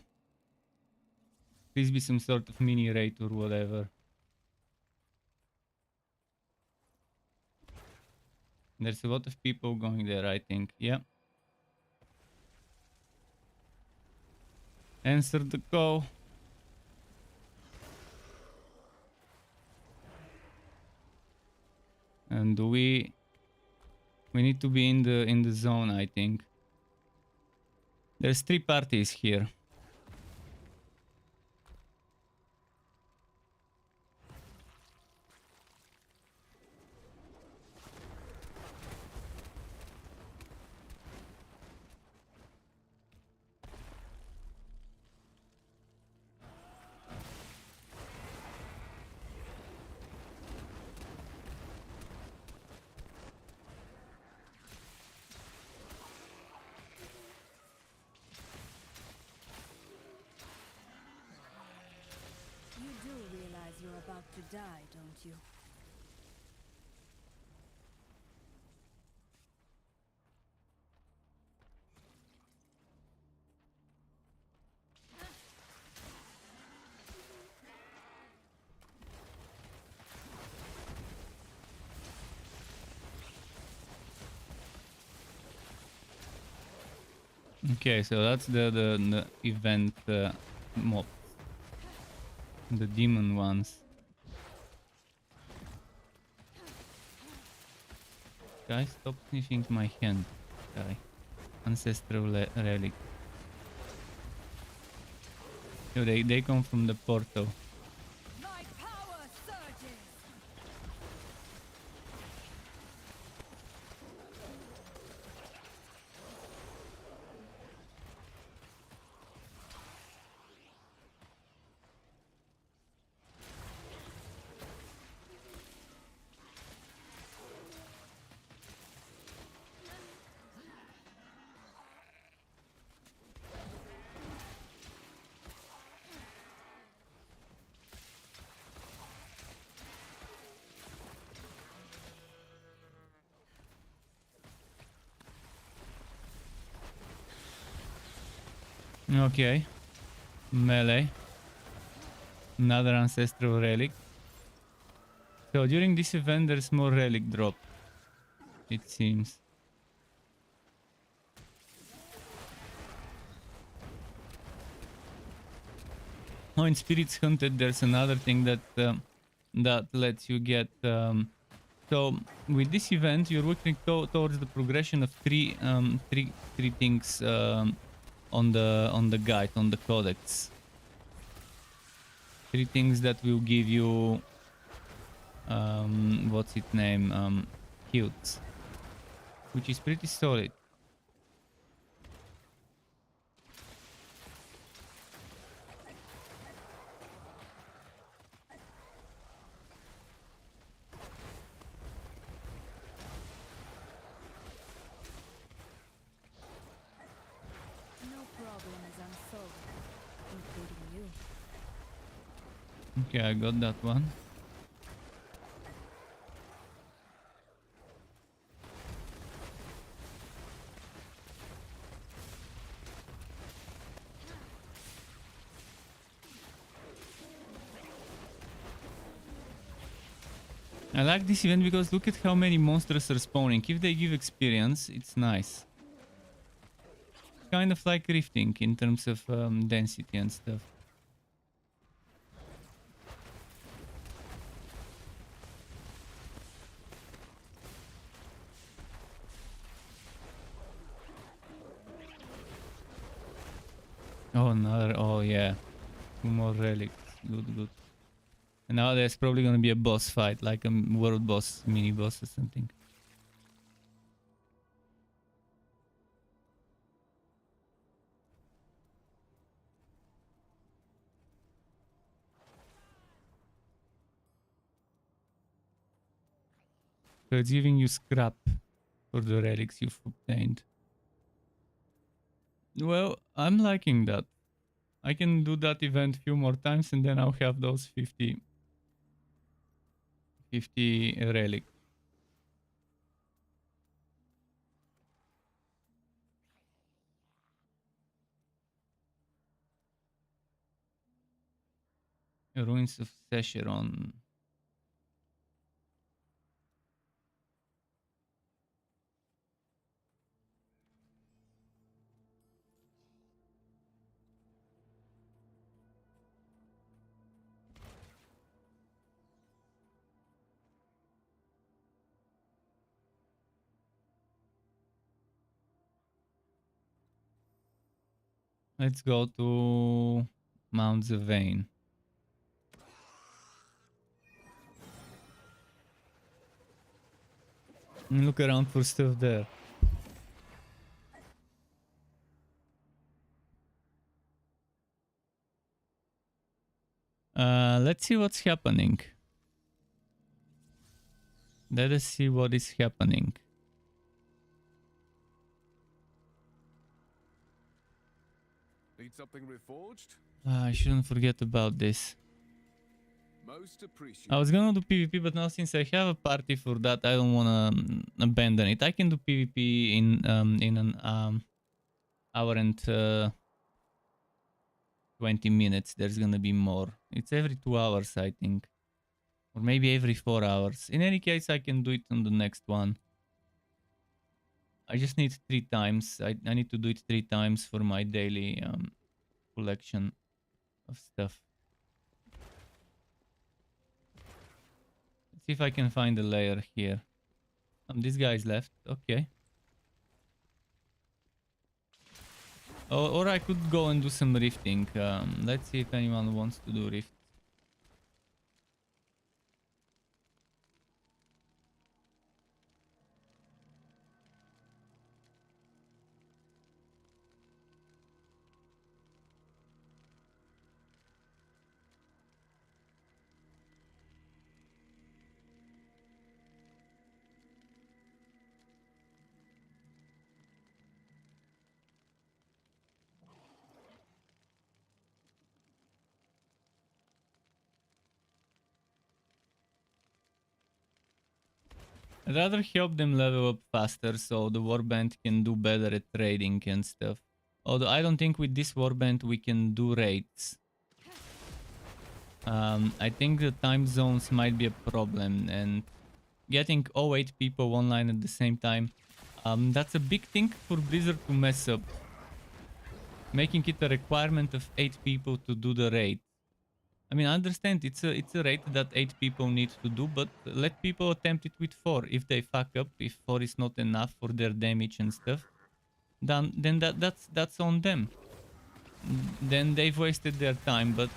Please be some sort of mini raid or whatever. There's a lot of people going there, I think. Yeah. Answer the call. And we need to be in the zone, I think. There's 3 parties here. You do realize you're about to die, don't you? Okay, so that's the event mob. The demon ones. Guys, stop sniffing my hand. Guy. Ancestral relic. Yo, they come from the portal. My power surges. Okay. Melee. Another ancestral relic. So during this event there's more relic drop. It seems. Oh, in Spirits Hunted there's another thing that that lets you get so with this event you're working towards the progression of three things on the guide, on the codex. 3 things that will give you what's its name, hilts, which is pretty solid. No problem is unsolved, including you. Okay, I got that one. I like this event because look at how many monsters are spawning. If they give experience, it's nice. Kind of like rifting in terms of density and stuff. Oh, another. Oh, yeah. 2 more relics. Good, good. And now there's probably gonna be a boss fight, like a world boss, mini boss or something. So it's giving you scrap for the relics you've obtained. Well, I'm liking that. I can do that event a few more times and then I'll have those 50 relic. Ruins of Secheron. Let's go to Mount Zavane. And look around for stuff there. Let's see what's happening. Let us see what is happening. Need something reforged? I shouldn't forget about this. Most appreciated. I was gonna do PvP, but now since I have a party for that, I don't wanna abandon it. I can do PvP in an hour and 20 minutes. There's gonna be more. It's every 2 hours, I think, or maybe every 4 hours. In any case, I can do it on the next one. I just need 3 times. I need to do it 3 times for my daily collection. of stuff. Let's see if I can find a layer here. This guy's left. Okay. Or I could go and do some rifting. Let's see if anyone wants to do rift. I'd rather help them level up faster so the warband can do better at trading and stuff. Although I don't think with this warband we can do raids. I think the time zones might be a problem, and getting 08 people online at the same time, that's a big thing for Blizzard to mess up. Making it a requirement of 8 people to do the raid. I mean, I understand it's a raid that 8 people need to do, but let people attempt it with 4. If they fuck up, if 4 is not enough for their damage and stuff, then that's on them. Then they've wasted their time, but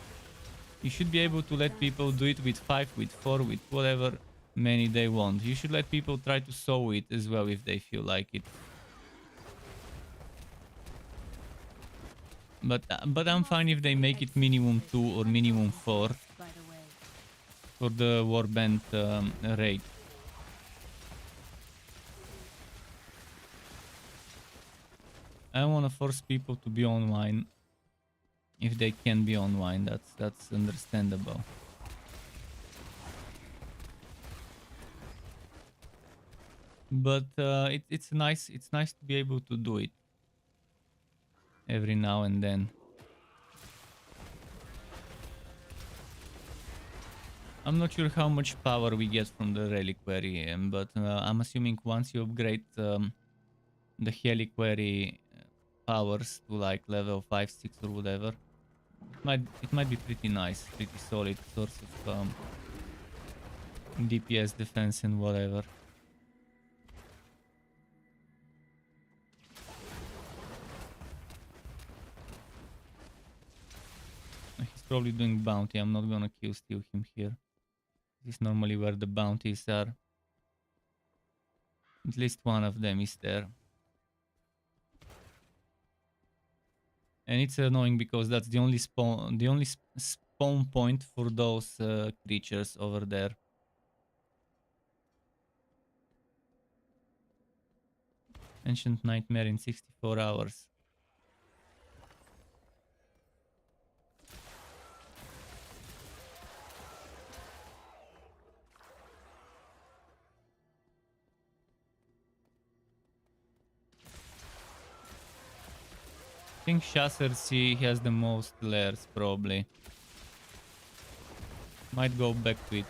you should be able to let people do it with 5, with 4, with whatever many they want. You should let people try to sow it as well if they feel like it. But I'm fine if they make it minimum 2 or minimum 4 for the warband raid. I don't want to force people to be online if they can be online. That's understandable. But it's nice to be able to do it every now and then. I'm not sure how much power we get from the reliquary, but I'm assuming once you upgrade the reliquary powers to like level 5, 6 or whatever, it might be pretty nice, pretty solid source of DPS defense and whatever. He's probably doing bounty. I'm not gonna kill steal him here. This is normally where the bounties are. At least one of them is there. And it's annoying because that's the only spawn point for those creatures over there. Ancient Nightmare in 64 hours. I think Chasser C has the most layers, probably. Might go back to it.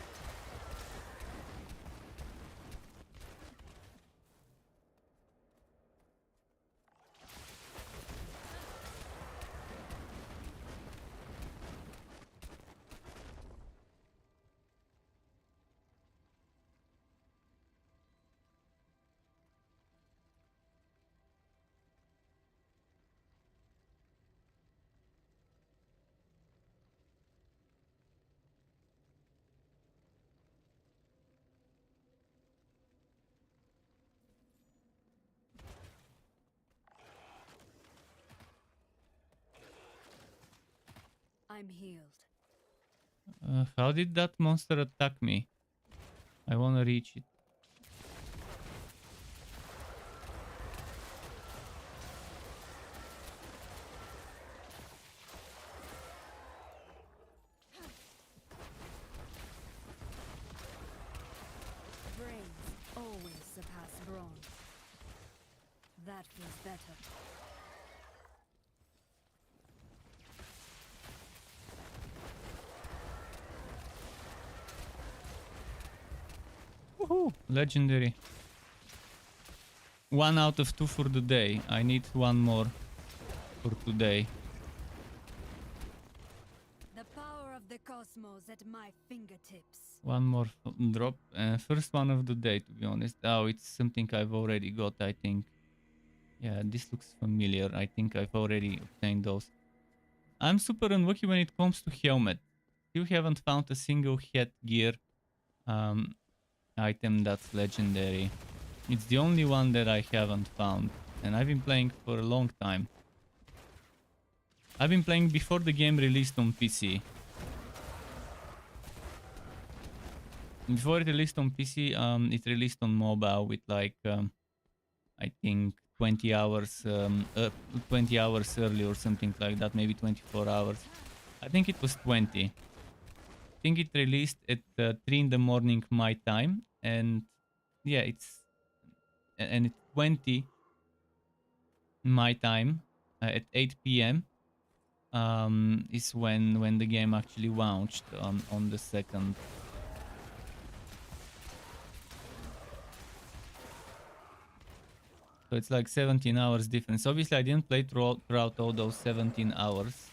I'm healed. How did that monster attack me? I wanna reach it. Brains always surpass brawn. That feels better. Woohoo! Legendary. 1 out of 2 for the day. I need 1 more for today. cosmos at my fingertips. One more drop. First one of the day, to be honest. Oh, it's something I've already got, I think. Yeah, this looks familiar. I think I've already obtained those. I'm super unlucky when it comes to helmet. Still haven't found a single headgear item that's legendary. It's the only one that I haven't found. And I've been playing for a long time. I've been playing before the game released on PC. Before it released on PC, it released on mobile with like, I think 20 hours, 20 hours early or something like that, maybe 24 hours. I think it was 20. I think it released at 3 in the morning my time, and yeah, it's 20 my time at 8 p.m. Is when the game actually launched on the 2nd. So it's like 17 hours difference. Obviously, I didn't play throughout all those 17 hours.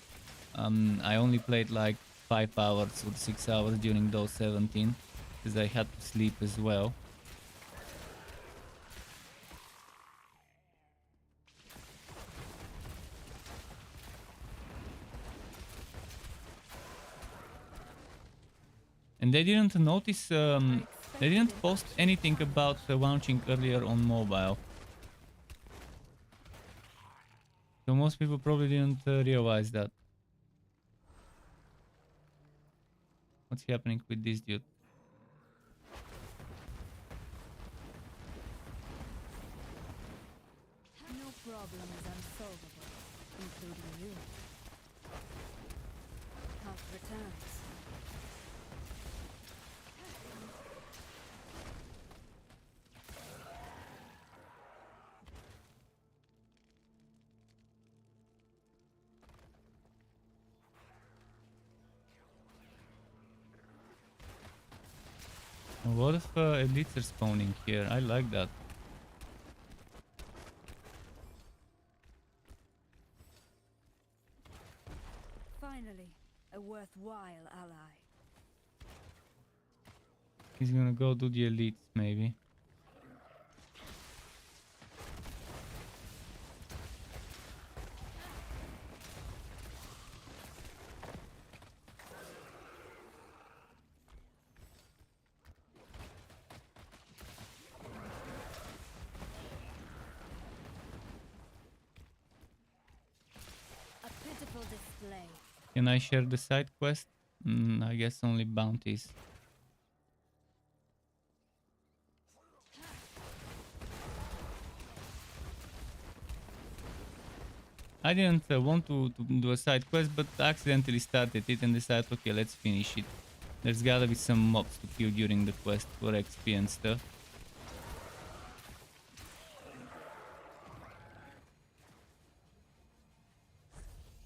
I only played like 5 hours or 6 hours during those 17 because I had to sleep as well. And they didn't notice, they didn't post anything about launching earlier on mobile. So most people probably didn't realize that. What's happening with this dude? No problem is unsolvable, including you. Health returns. A lot of elites are spawning here. I like that. Finally, a worthwhile ally. He's gonna go do the elites, maybe. A pitiful display. Can I share the side quest? I guess only bounties. I didn't want to do a side quest, but accidentally started it and decided, okay, let's finish it. There's gotta be some mobs to kill during the quest for XP and stuff.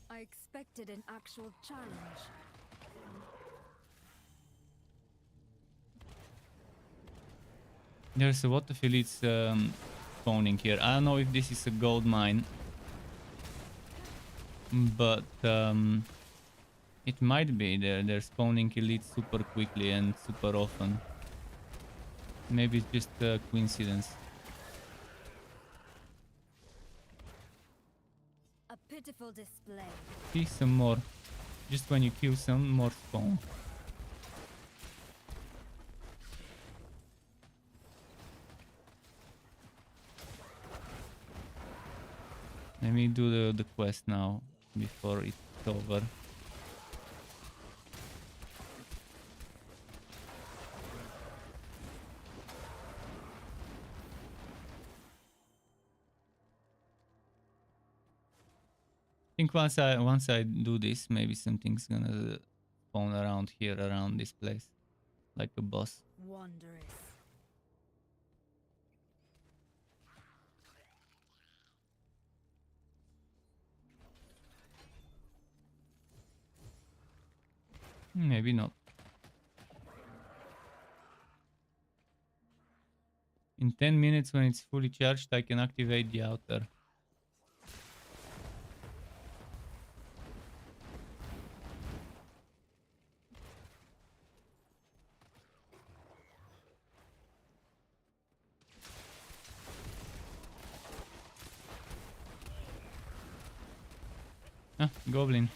I expected an actual challenge. There's a lot of elites spawning here. I don't know if this is a gold mine, but it might be. They're spawning elites super quickly and super often. Maybe it's just a coincidence. A pitiful display. See some more. Just when you kill some, more spawn. Let me do the quest now before it's over. I think once I do this, maybe something's gonna spawn around here, around this place, like a boss. Wondrous. Maybe not. In 10 minutes, when it's fully charged, I can activate the outer. Ah, goblin.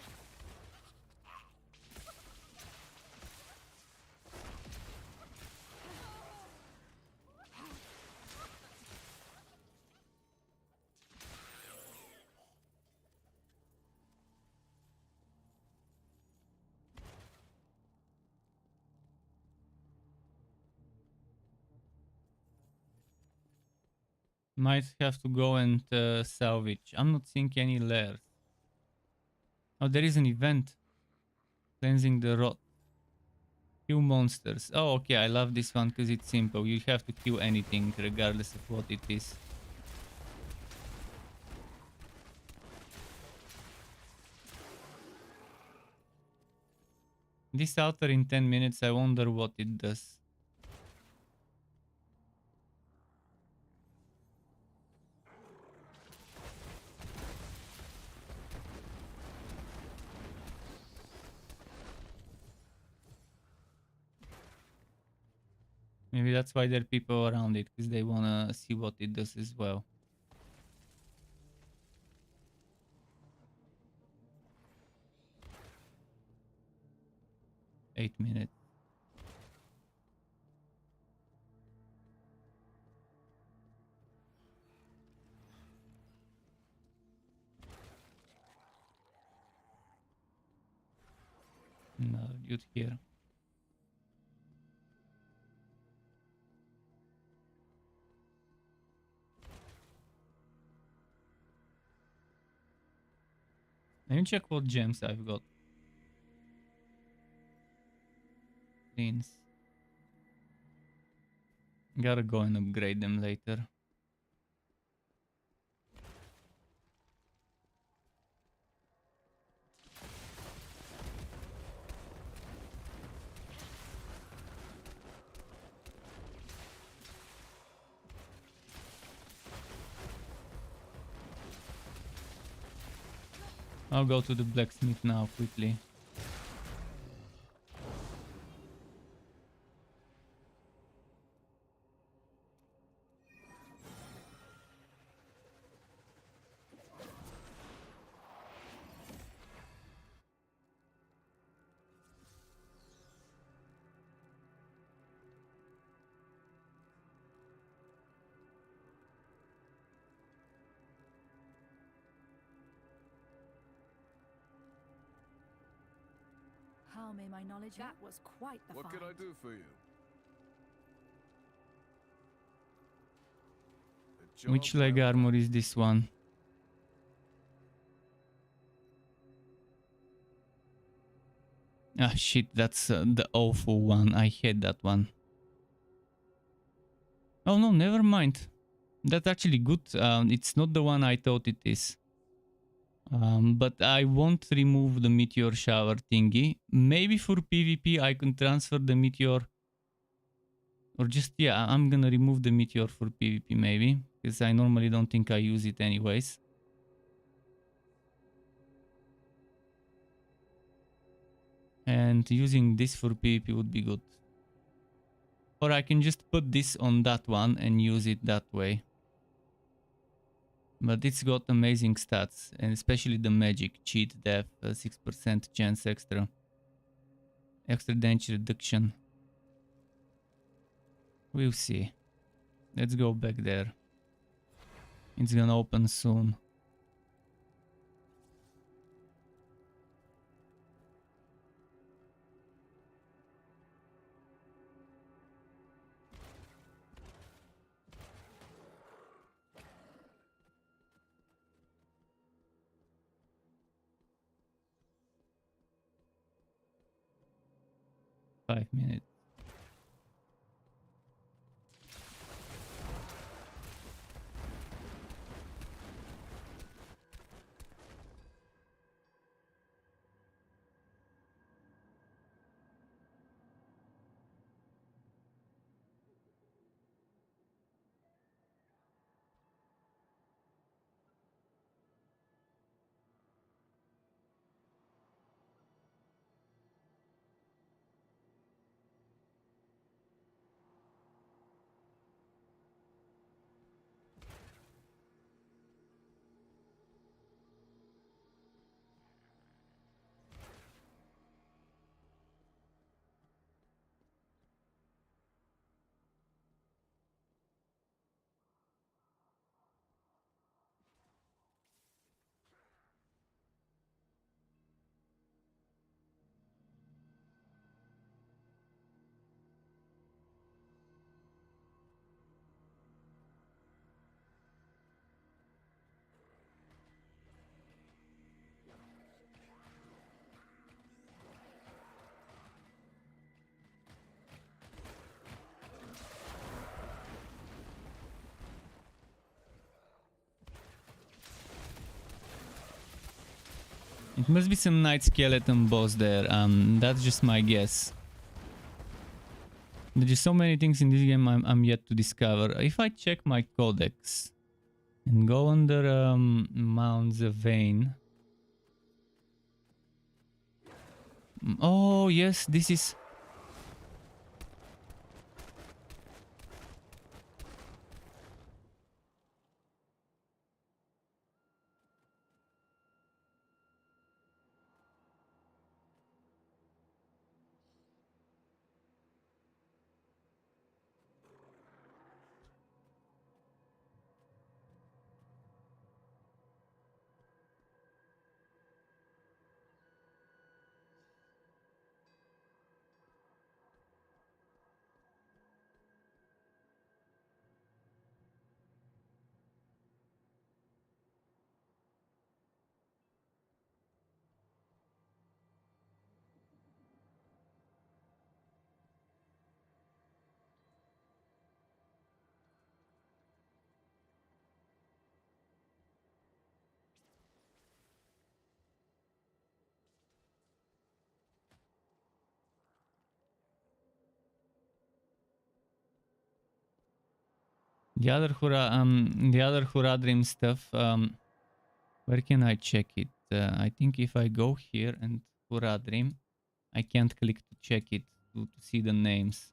Might have to go and salvage. I'm not seeing any lairs. Oh, there is an event. Cleansing the rot. Kill monsters. Oh, okay, I love this one because it's simple. You have to kill anything regardless of what it is. This altar in 10 minutes, I wonder what it does. Maybe that's why there are people around it, because they wanna see what it does as well. Eight minutes. No, dude here. Let me check what gems I've got. Greens. Gotta go and upgrade them later. I'll go to the blacksmith now quickly. How may my knowledge? That was quite the What can I find. do for you? A job Which leg well armor done. is this one? Ah shit, that's the awful one. I hate that one. Oh no, never mind. That's actually good. It's not the one I thought it is. But I won't remove the meteor shower thingy. Maybe for PvP I can transfer the meteor. Or just, yeah, I'm gonna remove the meteor for PvP maybe. Because I normally don't think I use it anyways. And using this for PvP would be good. Or I can just put this on that one and use it that way. But it's got amazing stats, and especially the magic cheat death, 6% chance extra. Extra damage reduction. We'll see. Let's go back there. It's gonna open soon. Five minutes. It must be some night skeleton boss there. That's just my guess. There's just so many things in this game I'm yet to discover. If I check my codex and go under Mount Vein. Oh yes, this is. The other Huradrim stuff. Where can I check it? I think if I go here and Huradrim, I can't click to check it to see the names.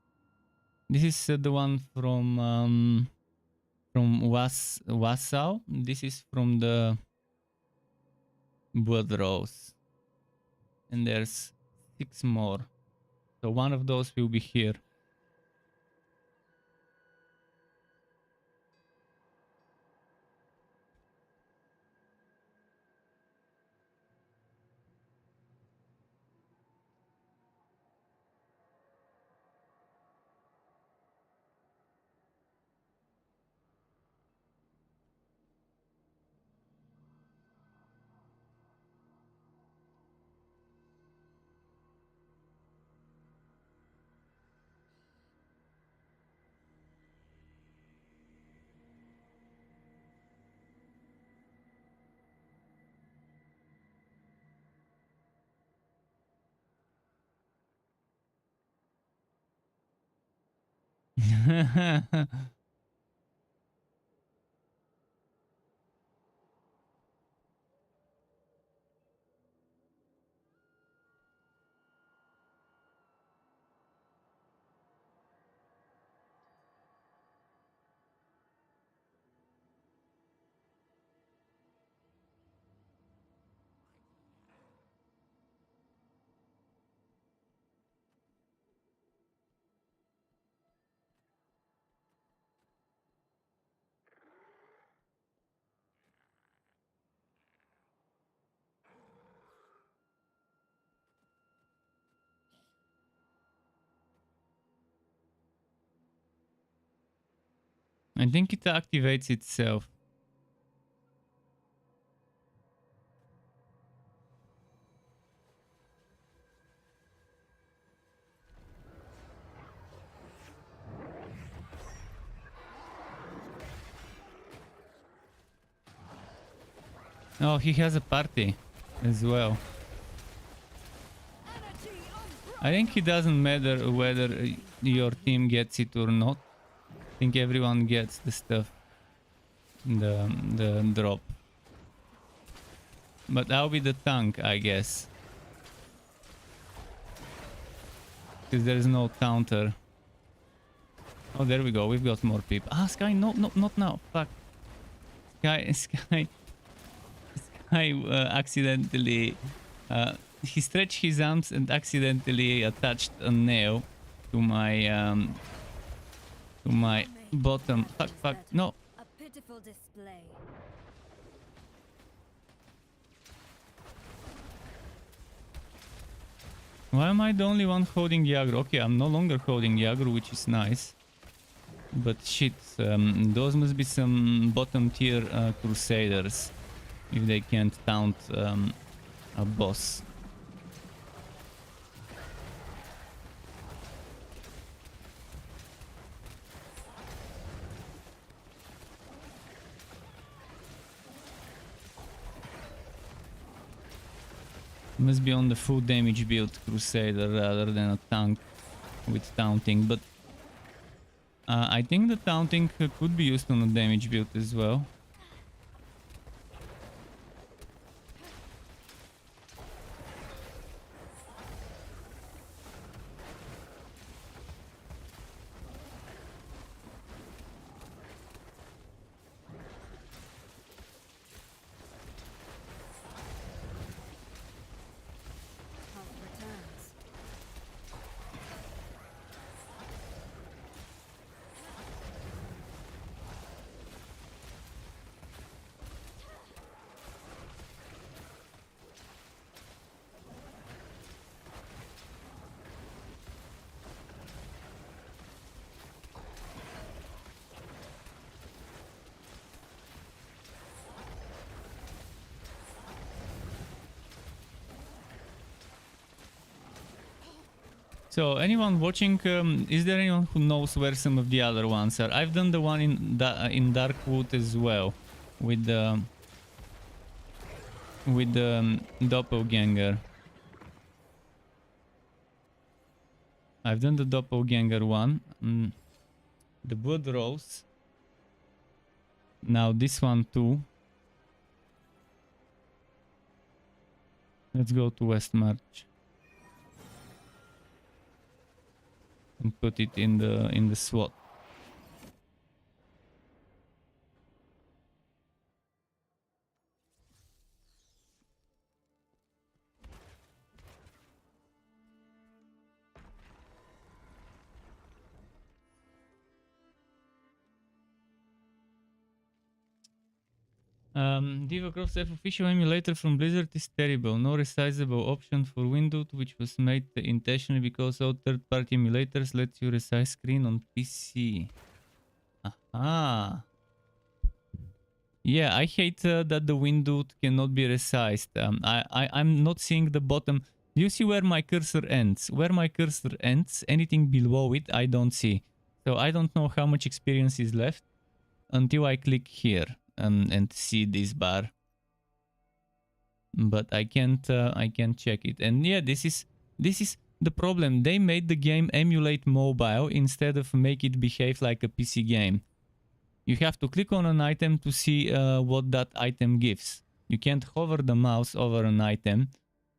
This is the one from Wassau. This is from the Blood Rose, and there's 6 more. So one of those will be here. I think it activates itself. Oh, he has a party as well. I think it doesn't matter whether your team gets it or not. I think everyone gets the stuff, the drop. But I'll be the tank, I guess. Because there's no counter. Oh, there we go. We've got more people. Ah, Sky, no, not now. Fuck. Sky accidentally... he stretched his arms and accidentally attached a nail to my bottom. Fuck, no. A pitiful display. Why am I the only one holding Yagru? Okay, I'm no longer holding Yagru, which is nice. But shit, those must be some bottom tier crusaders if they can't taunt a boss. Must be on the full damage build Crusader rather than a tank with taunting, but I think the taunting could be used on a damage build as well. Health returns. So anyone watching, is there anyone who knows where some of the other ones are? I've done the one in Darkwood as well, with the doppelganger. I've done the doppelganger one, the Blood Rose. Now this one too. Let's go to Westmarch and put it in the SWAT. DivaCroft's official emulator from Blizzard is terrible. No resizable option for Windows, which was made intentionally because all third-party emulators let you resize screen on PC. Aha. Yeah, I hate that the window cannot be resized. I'm not seeing the bottom. Do you see where my cursor ends? Where my cursor ends, anything below it, I don't see. So I don't know how much experience is left until I click here and see this bar. But I can't check it. And yeah, this is the problem. They made the game emulate mobile instead of make it behave like a PC game. You have to click on an item to see what that item gives. You can't hover the mouse over an item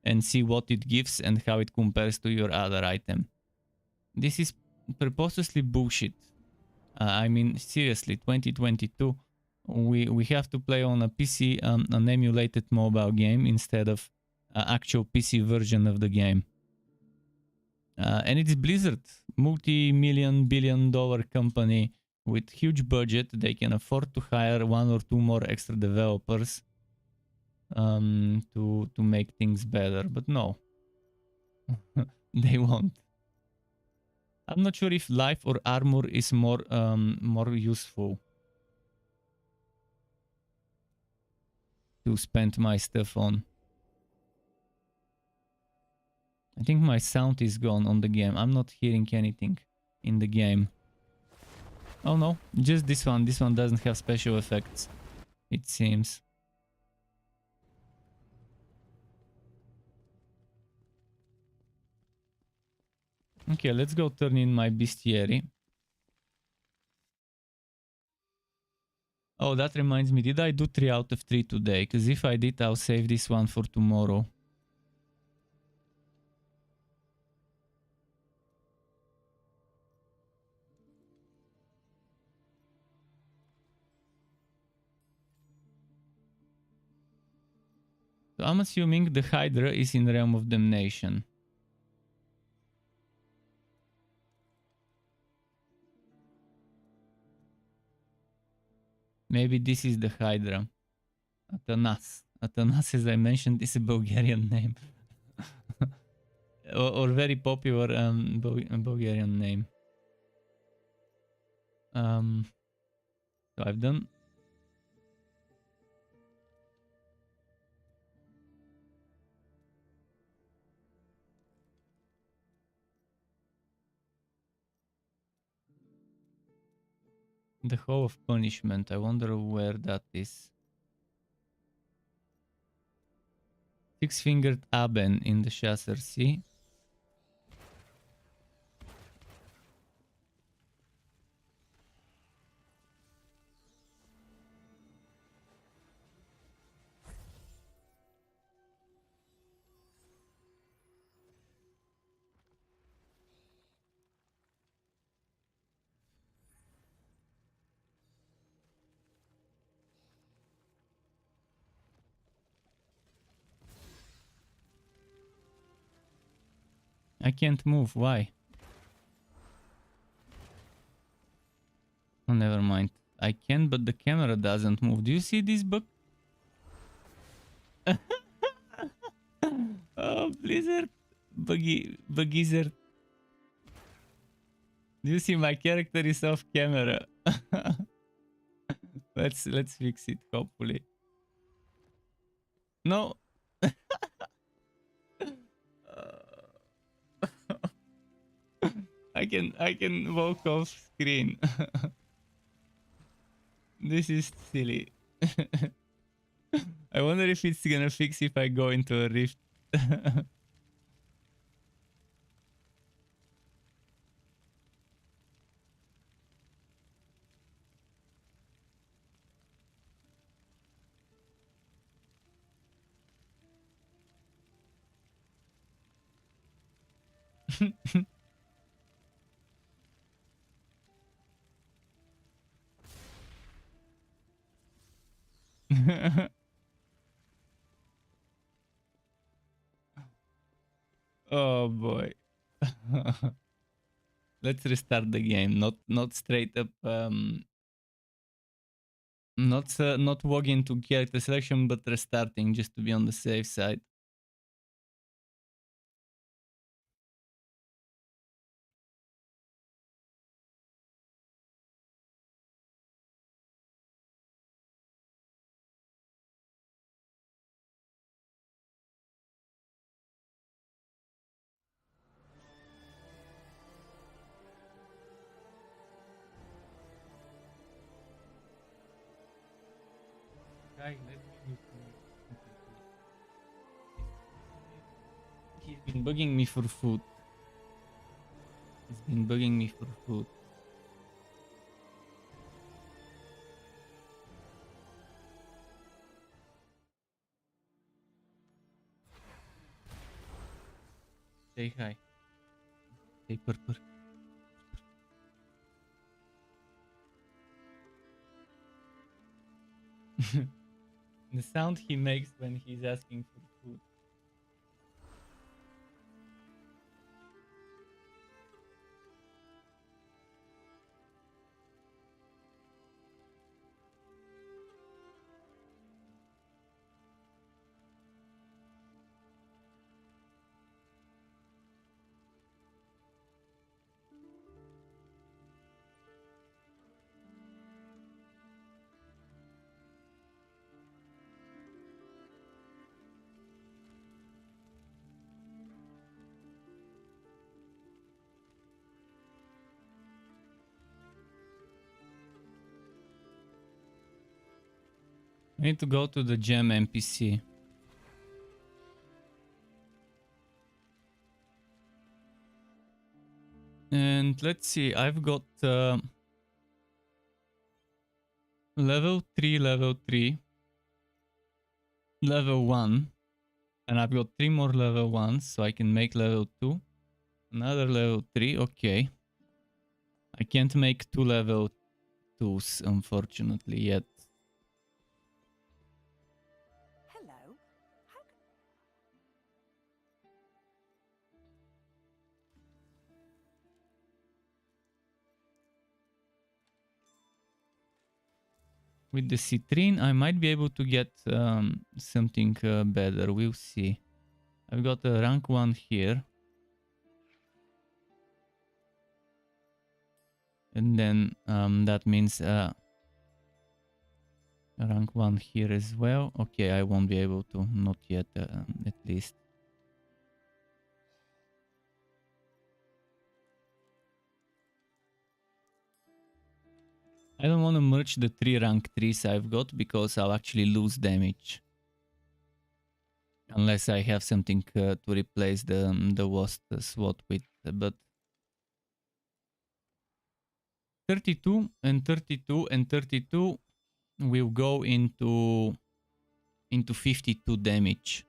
and see what it gives and how it compares to your other item. This is preposterously bullshit. I mean, seriously, 2022, we have to play on a PC, an emulated mobile game instead of actual PC version of the game. And it's Blizzard, multi-million, billion-dollar company with huge budget. They can afford to hire 1 or 2 more extra developers to make things better, but no, they won't. I'm not sure if life or armor is more useful to spend my stuff on. I think my sound is gone on the game. I'm not hearing anything in the game. Oh no, just this one. This one doesn't have special effects, it seems. Okay, let's go turn in my bestiary. Oh, that reminds me, did I do 3 out of 3 today? Because if I did, I'll save this one for tomorrow. So I'm assuming the Hydra is in Realm of Damnation. Maybe this is the Hydra. Atanas. Atanas, as I mentioned, is a Bulgarian name. or very popular Bulgarian name. So I've done... The Hall of Punishment. I wonder where that is. Six-fingered Aben in the Chasseur Sea. I can't move. Why? Oh, never mind. I can, but the camera doesn't move. Do you see this bug? Oh, Blizzard. Buggizzard. Do you see my character is off camera? Let's fix it, hopefully. No. I can walk off screen. This is silly. I wonder if it's gonna fix if I go into a rift. Oh boy. Let's restart the game. Not straight up not walk into character selection, but restarting just to be on the safe side. He's been bugging me for food. He's been bugging me for food. Say hi. Say purr. The sound he makes when he's asking for food. I need to go to the gem NPC. And let's see, I've got level 3, level 1. And I've got 3 more level 1s, so I can make level 2. Another level 3, okay. I can't make 2 level 2s, unfortunately, yet. Hello. With the citrine, I might be able to get something better. We'll see. I've got a rank 1 here. And then that means rank 1 here as well. Okay, I won't be able to. Not yet, at least. I don't want to merge the 3 rank 3s I've got because I'll actually lose damage. Unless I have something to replace the Wasp SWAT with. But 32 and 32 and 32 will go into 52 damage.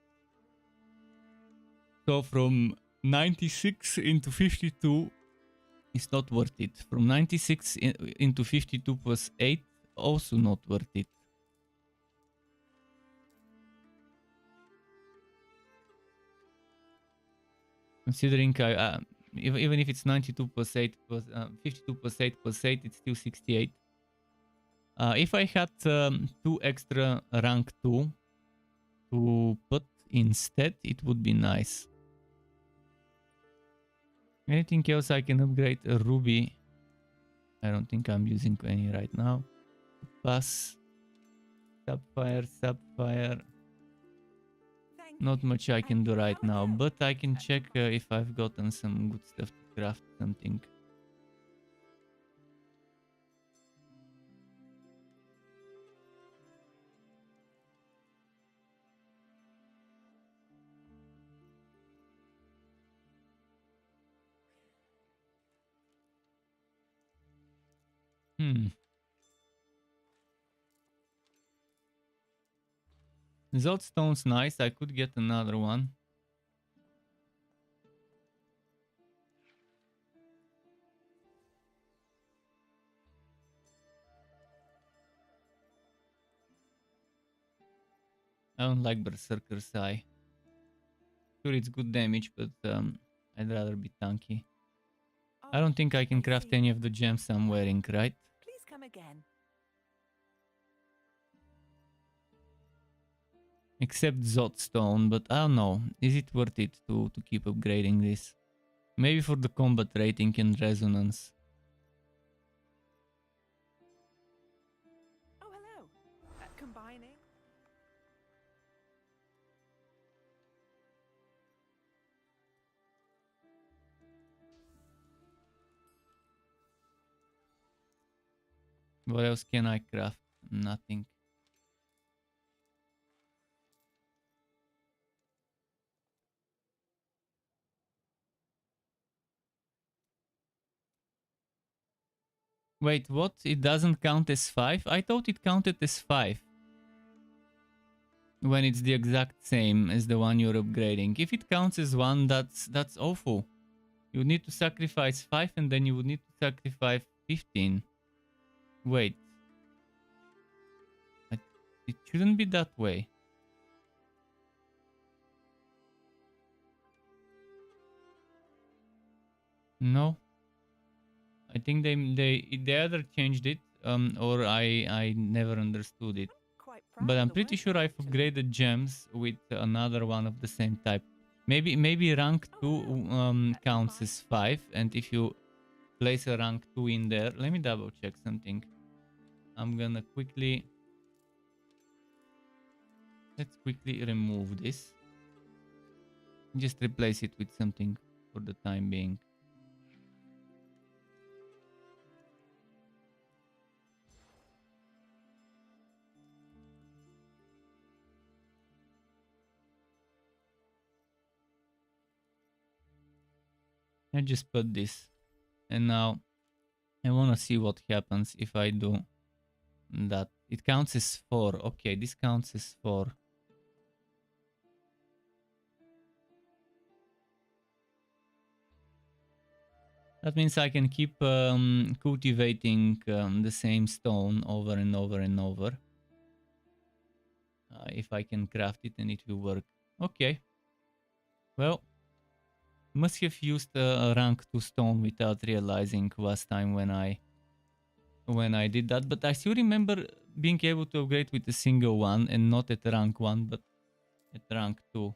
So from 96 into 52 is not worth it. From 96 into 52 plus 8 also not worth it. Considering even if it's 92 plus 8 plus 52 plus 8 plus 8, it's still 68. If I had 2 extra rank 2 to put instead, it would be nice. Anything else I can upgrade? A ruby. I don't think I'm using any right now. Pass. Sapphire, sapphire. Not much I can do right now, but I can check if I've gotten some good stuff to craft something. Zodstone's nice. I could get another one. I don't like Berserker's Eye. Sure, it's good damage, but I'd rather be tanky. I don't think I can craft any of the gems I'm wearing, right? Please come again. Except Zodstone, but I don't know. Is it worth it to keep upgrading this? Maybe for the combat rating and resonance. Oh, hello. Combining. What else can I craft? Nothing. Wait, what? It doesn't count as 5? I thought it counted as 5. When it's the exact same as the one you're upgrading. If it counts as 1, that's awful. You need to sacrifice 5 and then you would need to sacrifice 15. Wait. It shouldn't be that way. No. I think they either changed it or I never understood it. But I'm pretty sure I've upgraded gems with another one of the same type. Maybe rank 2 counts as 5, and if you place a rank 2 in there, let me double check something. I'm gonna quickly... Let's quickly remove this. Just replace it with something for the time being. I just put this, and now I want to see what happens if I do that. It counts as 4. Okay, this counts as 4. That means I can keep cultivating the same stone over and over and over. If I can craft it, and it will work. Okay. Well, must have used a rank 2 stone without realizing last time when I did that. But I still remember being able to upgrade with a single one, and not at rank 1, but at rank 2.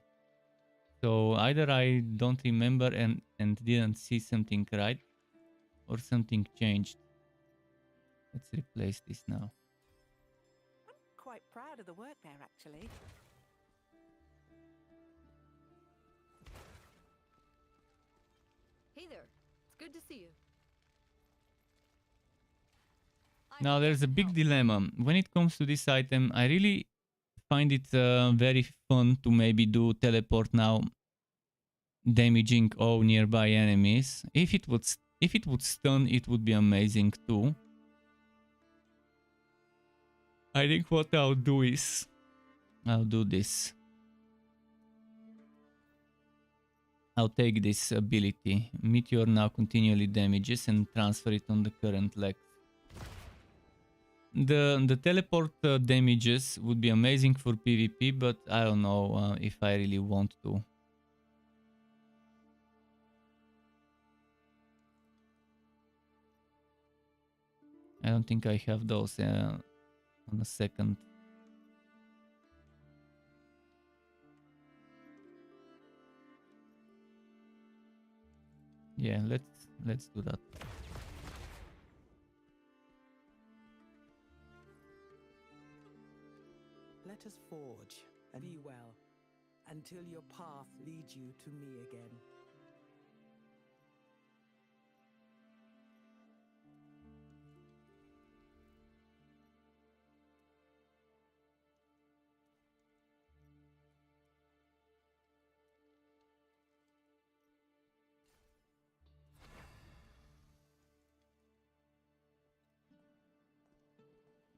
So either I don't remember and didn't see something right, or something changed. Let's replace this now. I'm quite proud of the work there, actually. Hey there. It's good to see you. Now there's a big dilemma. When it comes to this item, I really find it very fun to maybe do teleport now, damaging all nearby enemies. If it would stun, it would be amazing too. I think what I'll do is I'll do this. I'll take this ability. Meteor now continually damages and transfer it on the current leg. The teleport damages would be amazing for PvP, but I don't know if I really want to. I don't think I have those on a second. Yeah, let's do that. Let us forge and be well until your path leads you to me again.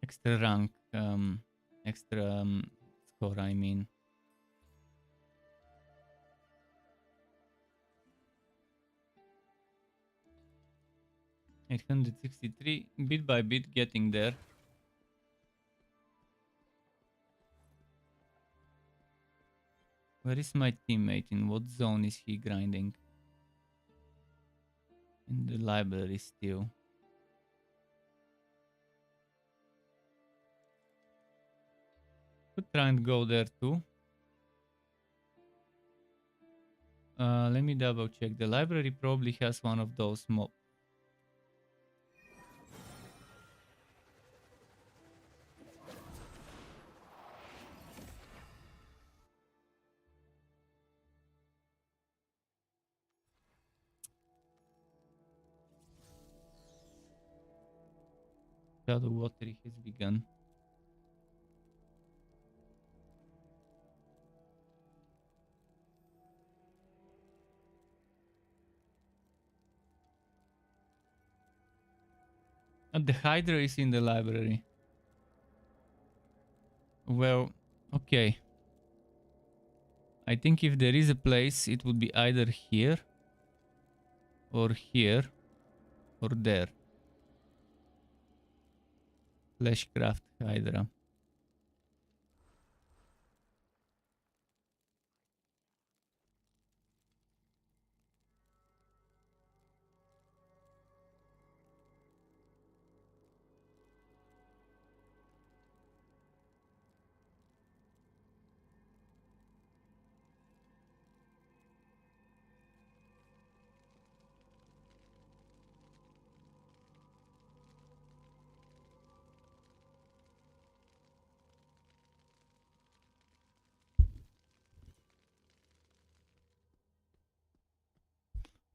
Extra rank, extra score, I mean. $863, bit by bit getting there. Where is my teammate? In what zone is he grinding? In the library still. Could try and go there too. Let me double check. The library probably has one of those mobs. Shadow watery has begun. And the Hydra is in the library. Well, okay. I think if there is a place, it would be either here or here or there. Fleshcraft Hydra.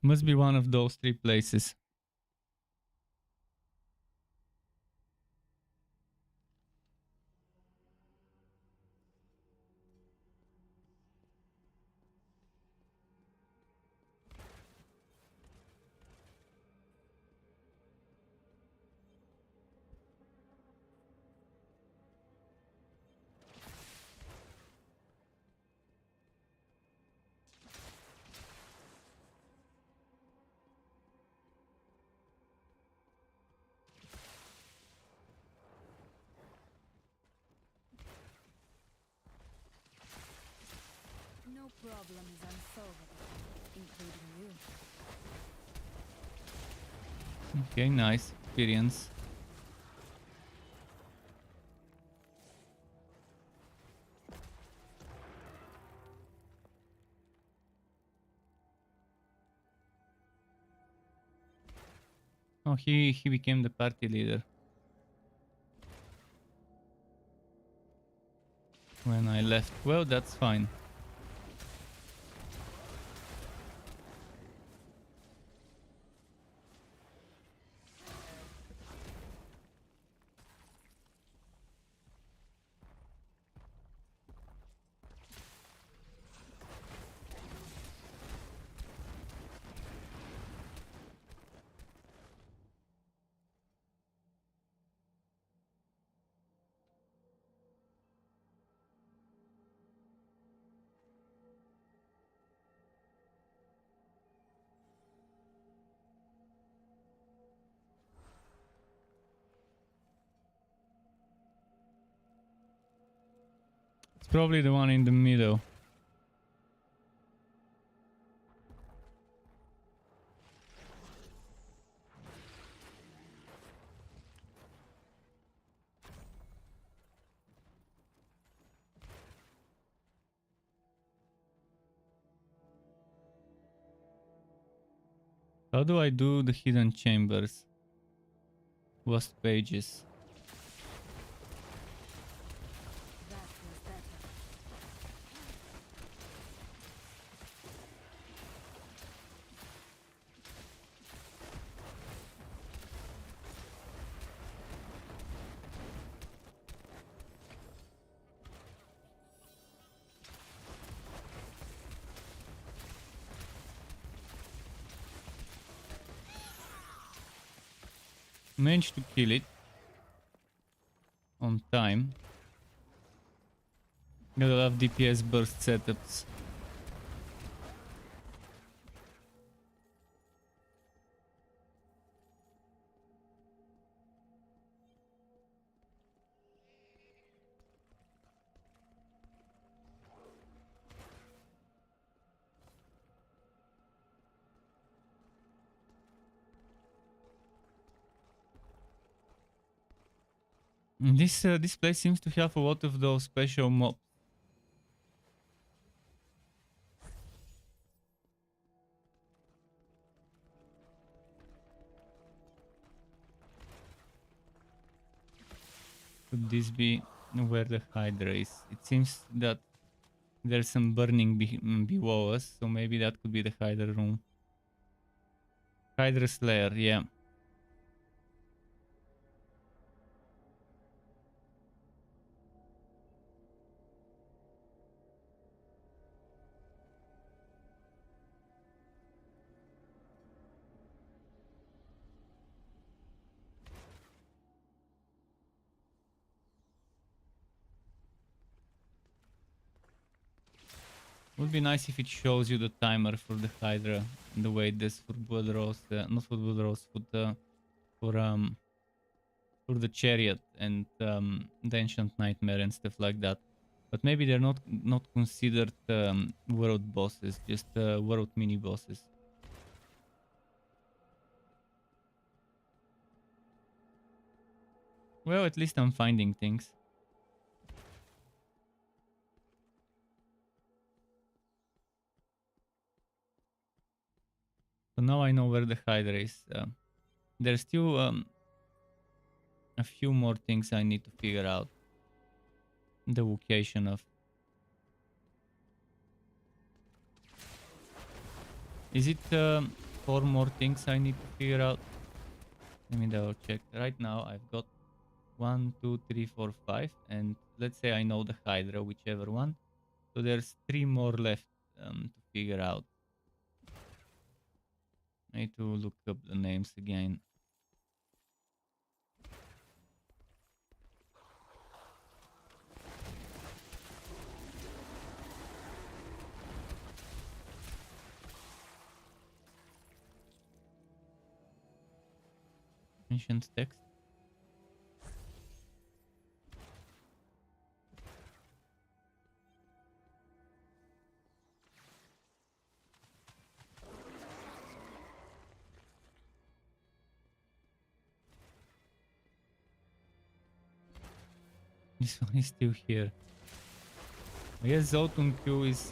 Must be one of those three places. No problem is unsolvable, including you. Okay, nice experience. Oh, he became the party leader when I left. Well, that's fine. probably the one in the middle. How do I do the hidden chambers? Lost pages. That was better. Managed to kill it on time. Gotta love DPS burst setups. This place seems to have a lot of those special mobs. Could this be where the Hydra is? It seems that there's some burning below us, so maybe that could be the Hydra room. Hydra Slayer, yeah. Would be nice if it shows you the timer for the Hydra and the way it does for Blood Rose, not for Blood Rose, for the Chariot and the Ancient Nightmare and stuff like that. But maybe they're not considered world bosses, just world mini bosses. Well, at least I'm finding things. So now I know where the Hydra is. There's still a few more things I need to figure out. The location of. Is it 4 more things I need to figure out? Let me double check. Right now I've got 1, 2, 3, 4, 5, and let's say I know the Hydra, whichever one. So there's 3 more left to figure out. I need to look up the names again. Ancient text. This one is still here. I guess Zoltun Q is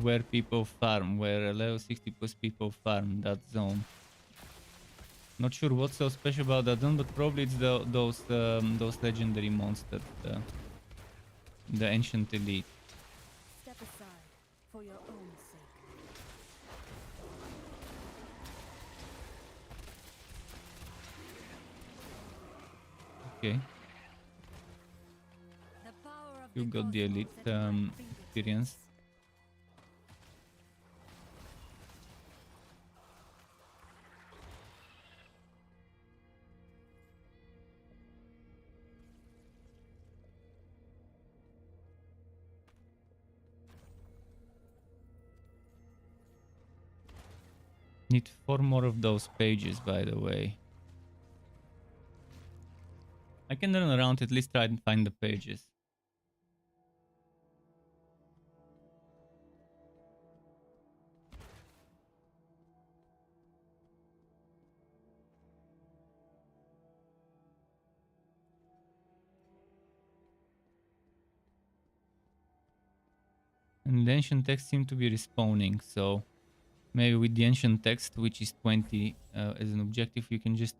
where people farm, where level 60 plus people farm that zone. Not sure what's so special about that zone, but probably it's those legendary monsters, the ancient elite. Step aside for your own sake. Okay. You got the elite experience. Need 4 more of those pages, by the way. I can run around, at least try and find the pages. And the ancient text seem to be respawning, so maybe with the ancient text, which is 20 as an objective, you can just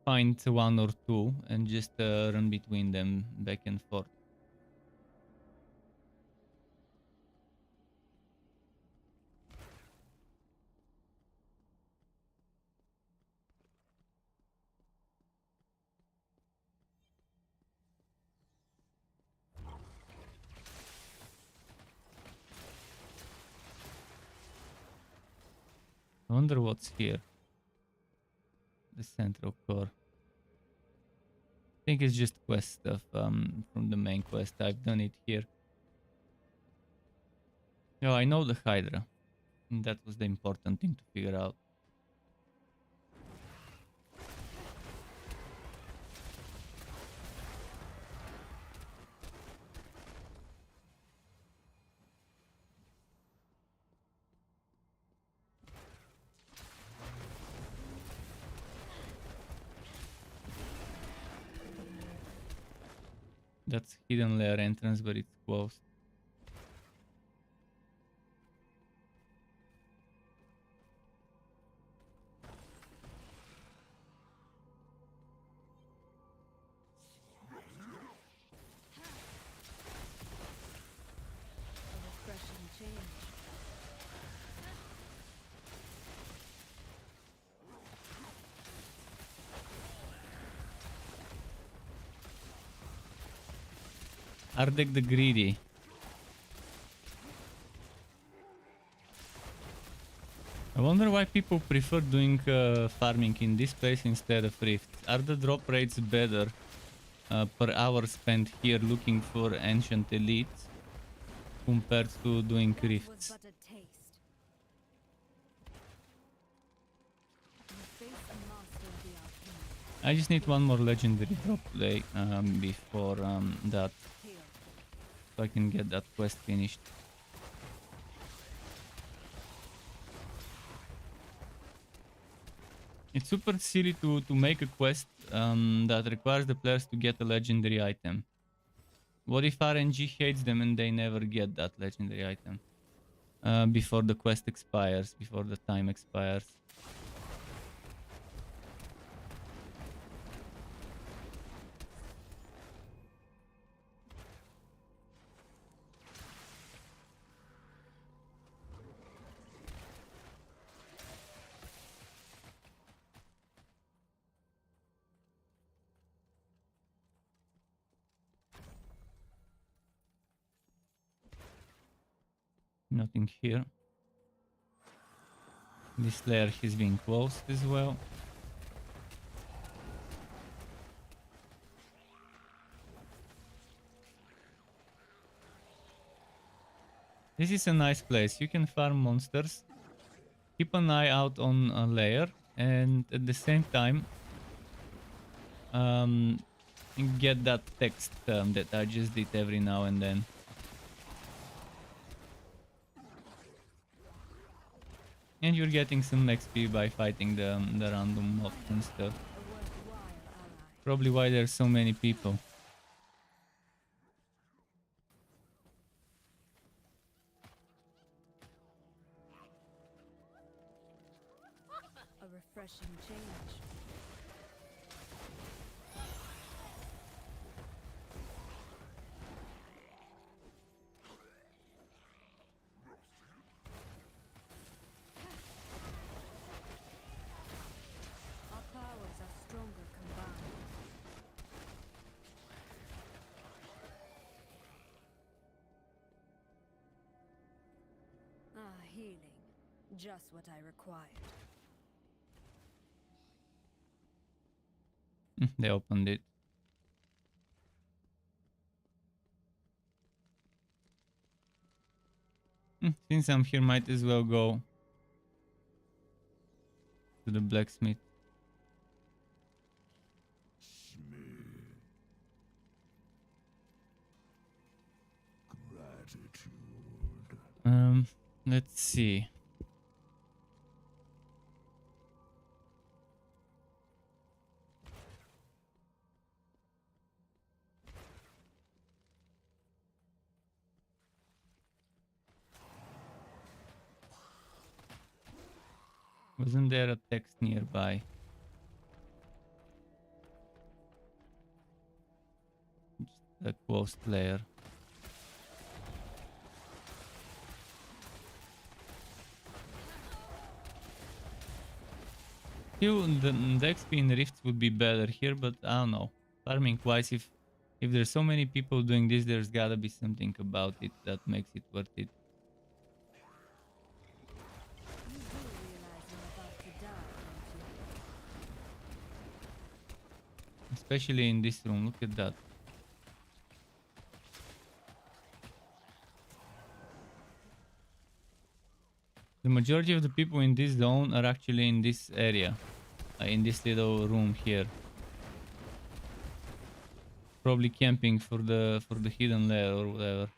find one or two and just run between them back and forth. I wonder what's here. The central core. I think it's just quest stuff from the main quest. I've done it here. Oh, I know the Hydra. And that was the important thing to figure out. That's hidden layer entrance, but it's closed. A refreshing change. Ardek the Greedy. I wonder why people prefer doing farming in this place instead of Rift. Are the drop rates better per hour spent here looking for ancient elites compared to doing Was Rifts? but a taste. You face a master of the alchemy. I just need one more legendary drop play before that, Here. so I can get that quest finished. It's super silly to make a quest that requires the players to get a legendary item. What if RNG hates them and they never get that legendary item before the quest expires, before the time expires? Nothing here. This layer has been closed as well. This is a nice place. You can farm monsters, keep an eye out on a layer, and at the same time get that text that I just did every now and then. And you're getting some XP by fighting the random mobs and stuff. A worthwhile ally. Probably why there's so many people. A refreshing change. Our powers are stronger combined. Ah, healing. Just what I required. They opened it. Since I'm here, might as well go to the blacksmith. Let's see. Wasn't there a text nearby? Just a quote player. Still, the XP in Rifts would be better here, but I don't know. Farming wise, if there's so many people doing this, there's gotta be something about it that makes it worth it. You do realize you're about to die, don't you? Especially in this room, look at that. The majority of the people in this zone are actually in this area. In this little room here. Probably camping for the hidden lair or whatever.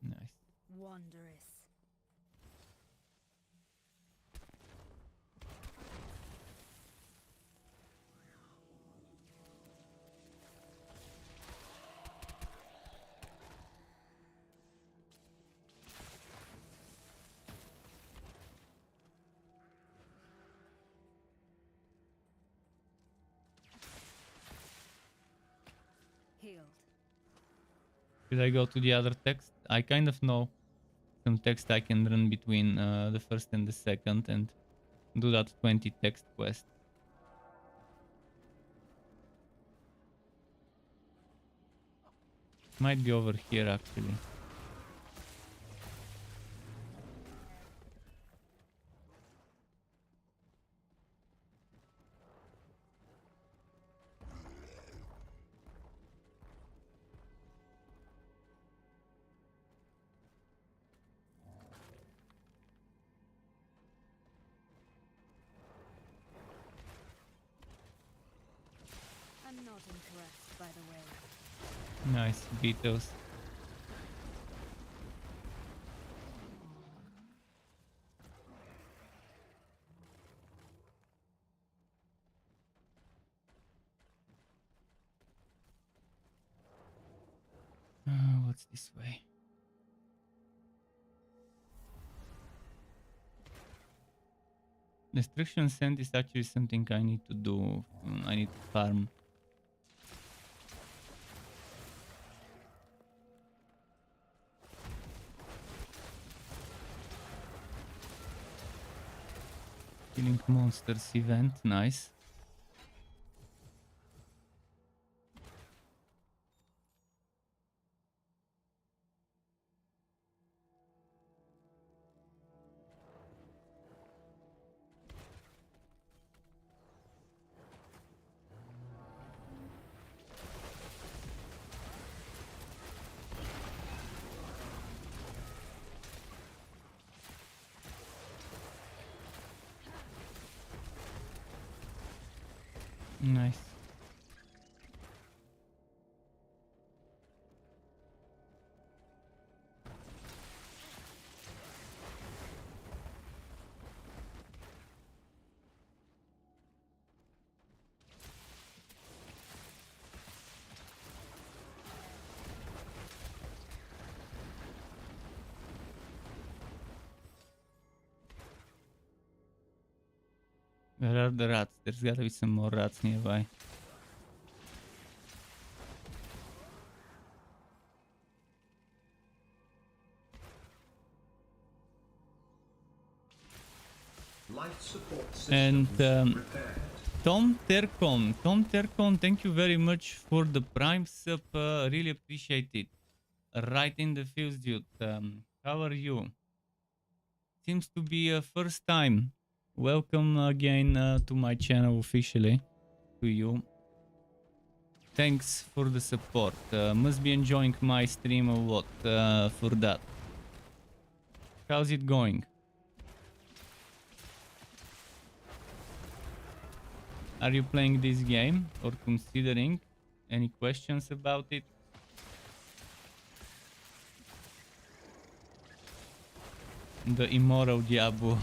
Nice. Wondrous. Healed. Should I go to the other text? I kind of know some text I can run between the first and the second and do that 20 text quest. Might be over here actually. I'm not impressed, by the way. Nice, Beatles. What's this way? Destruction scent is actually something I need to do. I need to farm. Killing monsters event, nice. Nice. Where are the rats? There's gotta be some more rats nearby. Life support And systems repaired. Tom Tercon, thank you very much for the Prime sub. Really appreciate it. Right in the fields, dude. How are you? Seems to be a first time. Welcome again to my channel officially. To you. Thanks for the support. Must be enjoying my stream a lot for that. How's it going? Are you playing this game or considering? Any questions about it? The Immortal Diablo.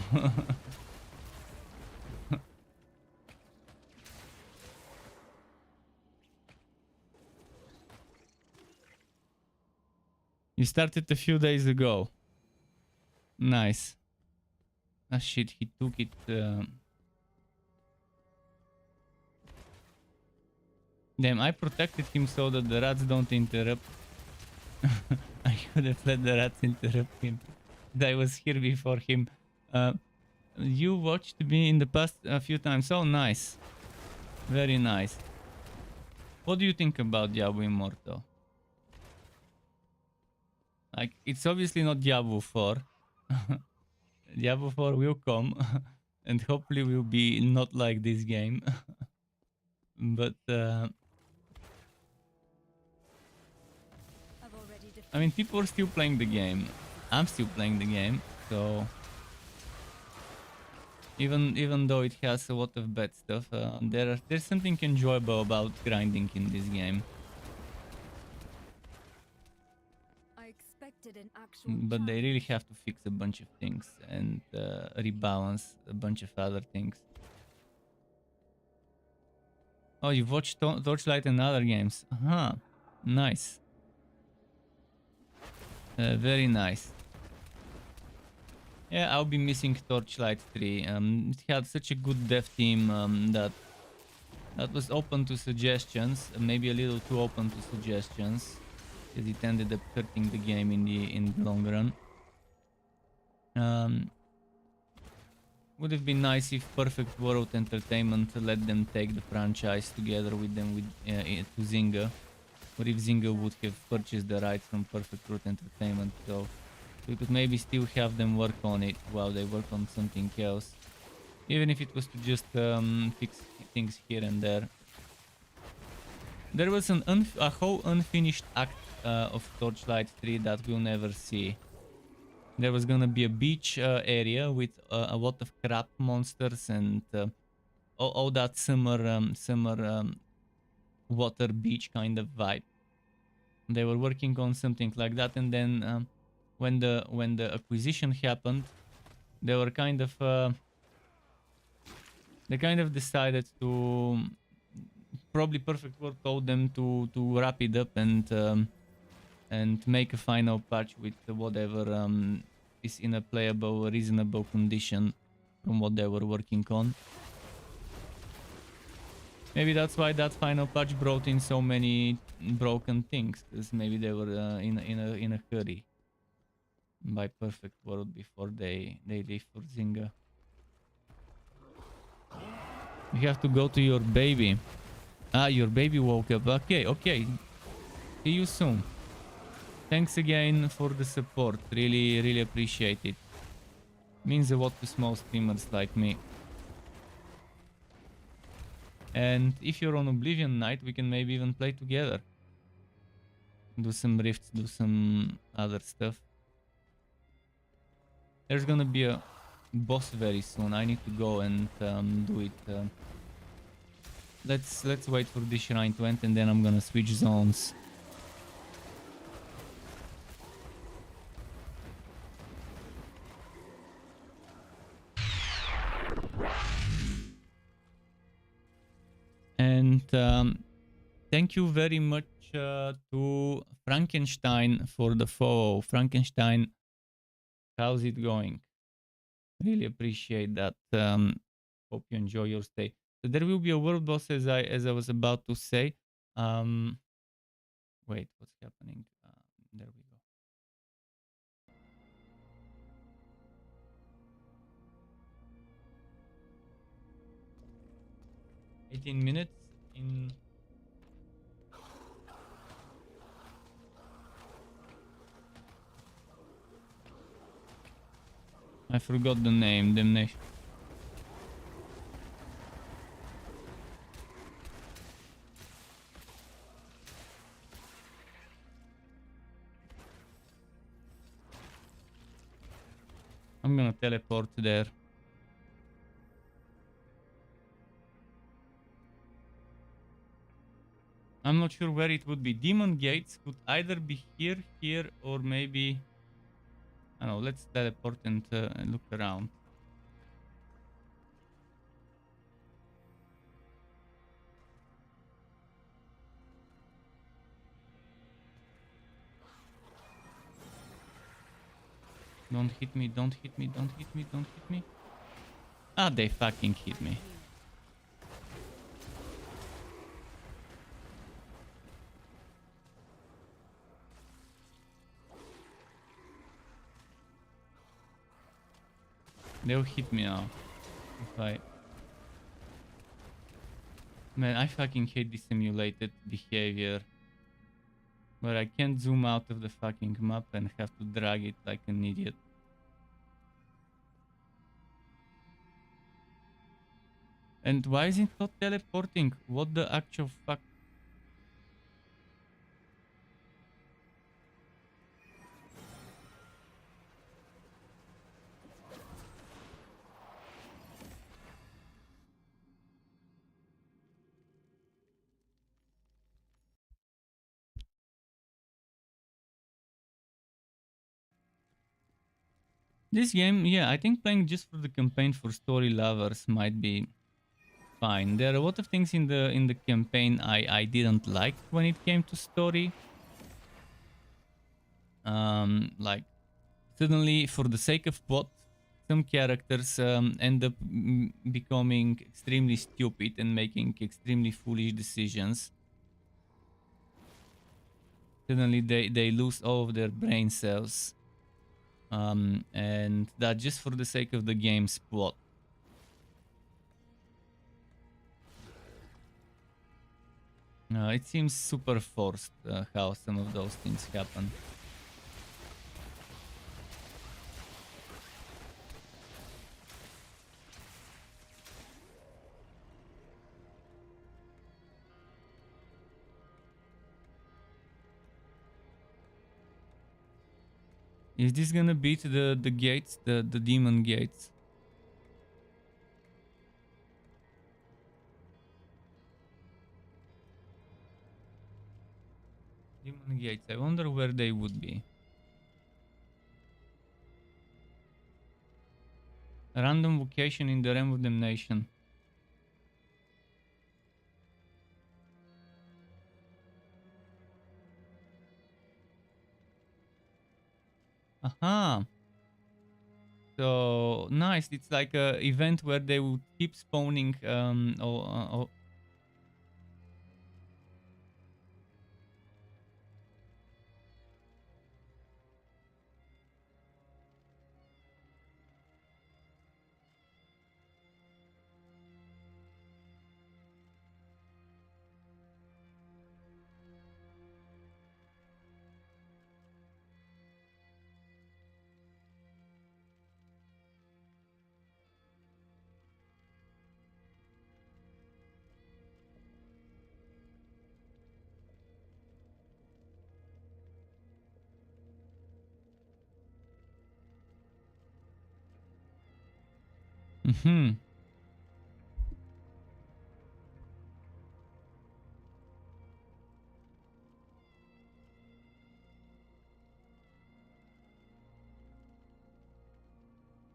You started a few days ago. Nice. Ah shit, he took it. Damn, I protected him so that the rats don't interrupt. I could have let the rats interrupt him. I was here before him. You watched me in the past a few times. Oh, nice. Very nice. What do you think about Diablo Immortal? Like, it's obviously not Diablo 4. Diablo 4 will come. And hopefully will be not like this game. But, I mean, people are still playing the game. I'm still playing the game. So, even though it has a lot of bad stuff, there's something enjoyable about grinding in this game. But they really have to fix a bunch of things and rebalance a bunch of other things. Oh, you've watched Torchlight and other games. Huh. Nice. Very nice. Yeah, I'll be missing Torchlight 3. It had such a good dev team that was open to suggestions, maybe a little too open to suggestions, because it ended up hurting the game in the long run. Would have been nice if Perfect World Entertainment let them take the franchise together with them to Zynga, or if Zynga would have purchased the rights from Perfect World Entertainment, so we could maybe still have them work on it while they work on something else, even if it was to just fix things here and there. There was a whole unfinished act of Torchlight 3 that we'll never see. There was gonna be a beach area with a lot of crab monsters and all that summer water beach kind of vibe. They were working on something like that, and then when the acquisition happened, they were they kind of decided to, probably Perfect World told them to wrap it up and make a final patch with whatever is in a playable, reasonable condition from what they were working on. Maybe that's why that final patch brought in so many broken things, because maybe they were in a hurry by Perfect World before they leave for Zynga. You have to go to your baby. Ah, your baby woke up. Okay, okay. See you soon. Thanks again for the support. Really, really appreciate it. Means a lot to small streamers like me. And if you're on Oblivion Night, we can maybe even play together. Do some rifts, do some other stuff. There's gonna be a boss very soon. I need to go and do it. Let's wait for this shrine to end, and then I'm gonna switch zones. And thank you very much to Frankenstein for the follow. Frankenstein, how's it going? Really appreciate that. Hope you enjoy your stay. So there will be a world boss, as I was about to say. Wait, what's happening? There we go. 18 minutes in. I forgot the name, damnation. I'm gonna teleport there. I'm not sure where it would be. Demon gates could either be here, here, or maybe... I don't know, let's teleport and look around. Don't hit me, don't hit me, don't hit me, don't hit me. Ah, they fucking hit me. They'll hit me now. If I... Man, I fucking hate this simulated behavior. Where I can't zoom out of the fucking map and have to drag it like an idiot. And why is it not teleporting? What the actual fuck? This game, yeah, I think playing just for the campaign for story lovers might be fine. There are a lot of things in the campaign I didn't like when it came to story. Like suddenly, for the sake of plot, some characters end up becoming extremely stupid and making extremely foolish decisions. Suddenly, they lose all of their brain cells. And that just for the sake of the game's plot. It seems super forced how some of those things happen. Is this gonna beat the gates, the demon gates? Demon gates, I wonder where they would be. A random vocation in the realm of damnation. Aha! So nice, it's like a event where they would keep spawning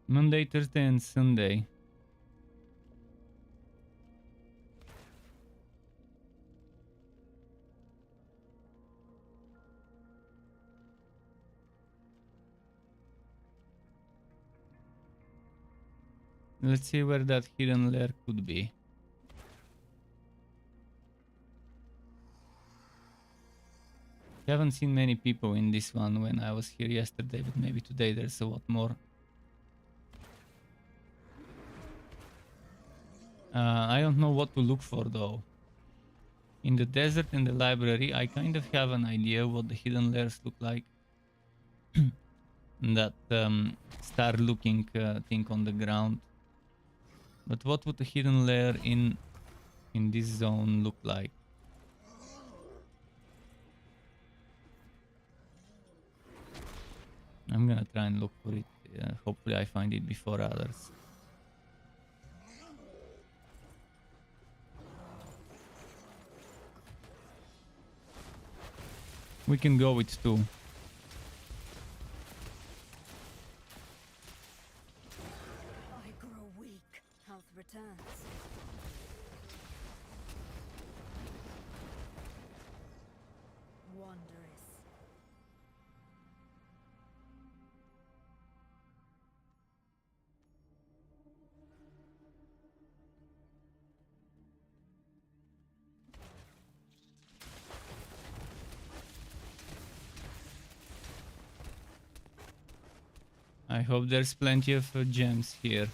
Monday, Thursday, and Sunday. Let's see where that hidden lair could be. Haven't seen many people in this one when I was here yesterday, but maybe today there's a lot more. I don't know what to look for though. In the desert and the library, I kind of have an idea what the hidden lairs look like. That star looking thing on the ground. But what would the hidden lair in this zone look like? I'm gonna try and look for it. Hopefully I find it before others. We can go with 2. I grow weak. Health returns. Wondrous. I hope there's plenty of gems here.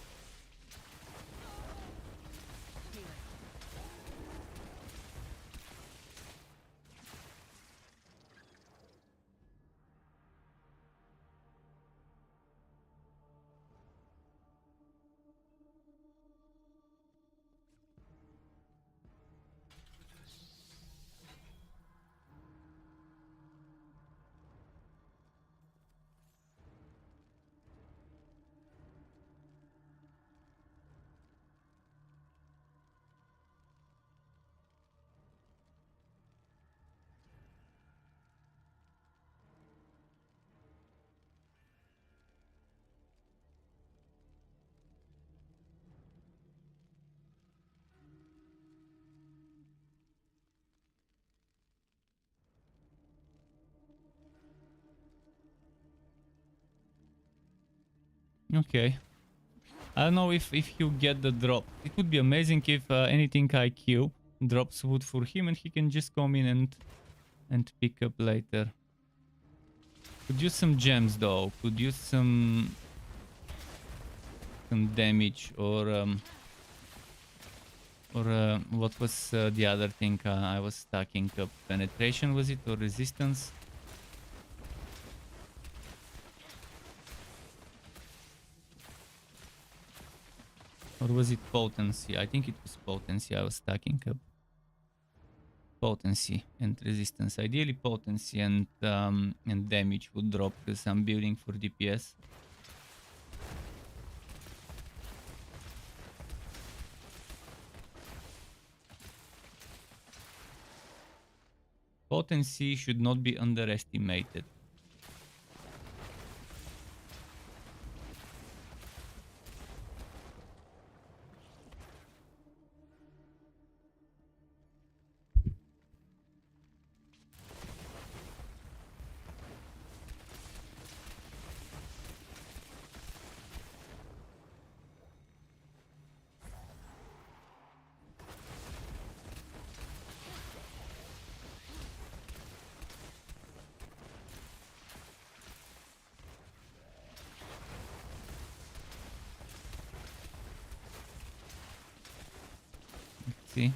Okay. I don't know if you get the drop. It would be amazing if anything I kill drops wood for him and he can just come in and pick up later. Could use some gems though. Could use some damage or what was the other thing I was stacking up? Penetration was it, or resistance? Or was it potency? I think it was potency I was stacking up. Potency and resistance. Ideally potency and damage would drop because I'm building for DPS. Potency should not be underestimated. See?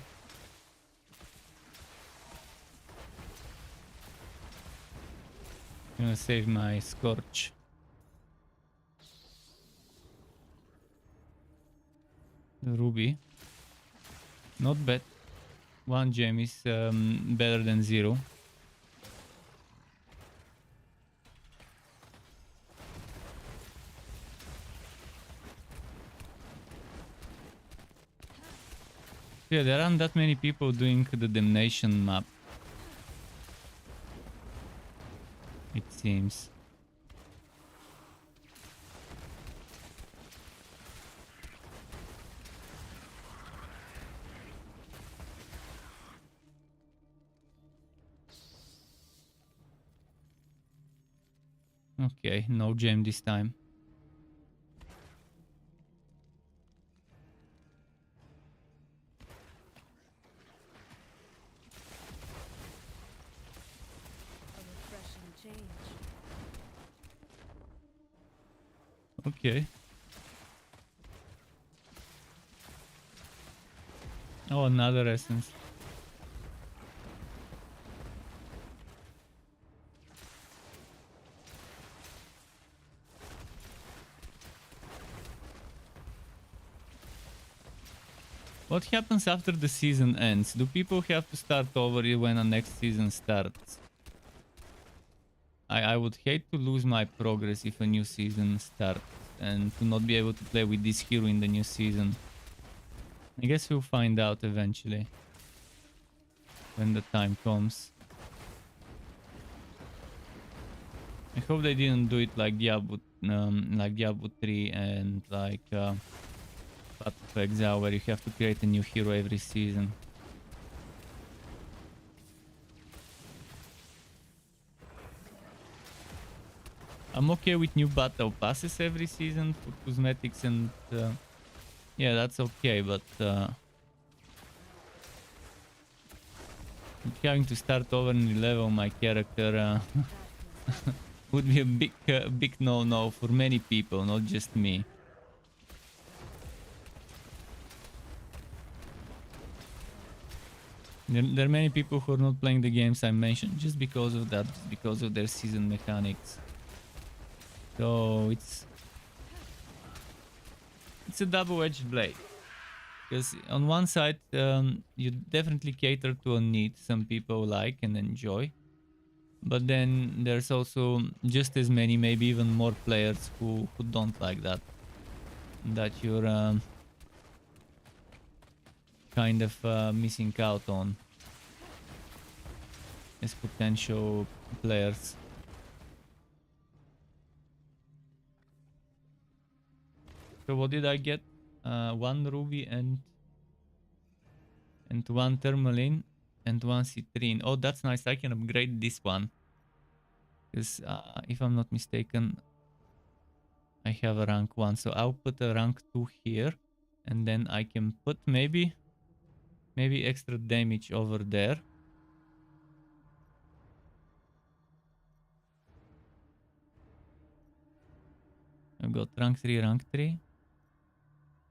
I'm gonna save my scorch. The ruby. Not bad. 1 gem is better than 0. Yeah, there aren't that many people doing the damnation map, it seems. Okay, no gem this time. Okay. Oh, another essence. What happens after the season ends? Do people have to start over when the next season starts? I would hate to lose my progress if a new season starts and to not be able to play with this hero in the new season. I guess we'll find out eventually when the time comes. I hope they didn't do it like Diablo 3 and like Path of Exile, where you have to create a new hero every season. I'm okay with new battle passes every season for cosmetics and yeah, that's okay, but having to start over and level my character would be a big no-no for many people, not just me. There are many people who are not playing the games I mentioned just because of that, just because of their season mechanics. So it's a double-edged blade. Because on one side, you definitely cater to a need some people like and enjoy. But then there's also just as many, maybe even more players who don't like that. That you're kind of missing out on as potential players. So what did I get? 1 ruby and 1 tourmaline and 1 citrine. Oh, that's nice. I can upgrade this one. Because if I'm not mistaken, I have a rank 1. So I'll put a rank 2 here. And then I can put maybe extra damage over there. I've got rank 3, rank 3.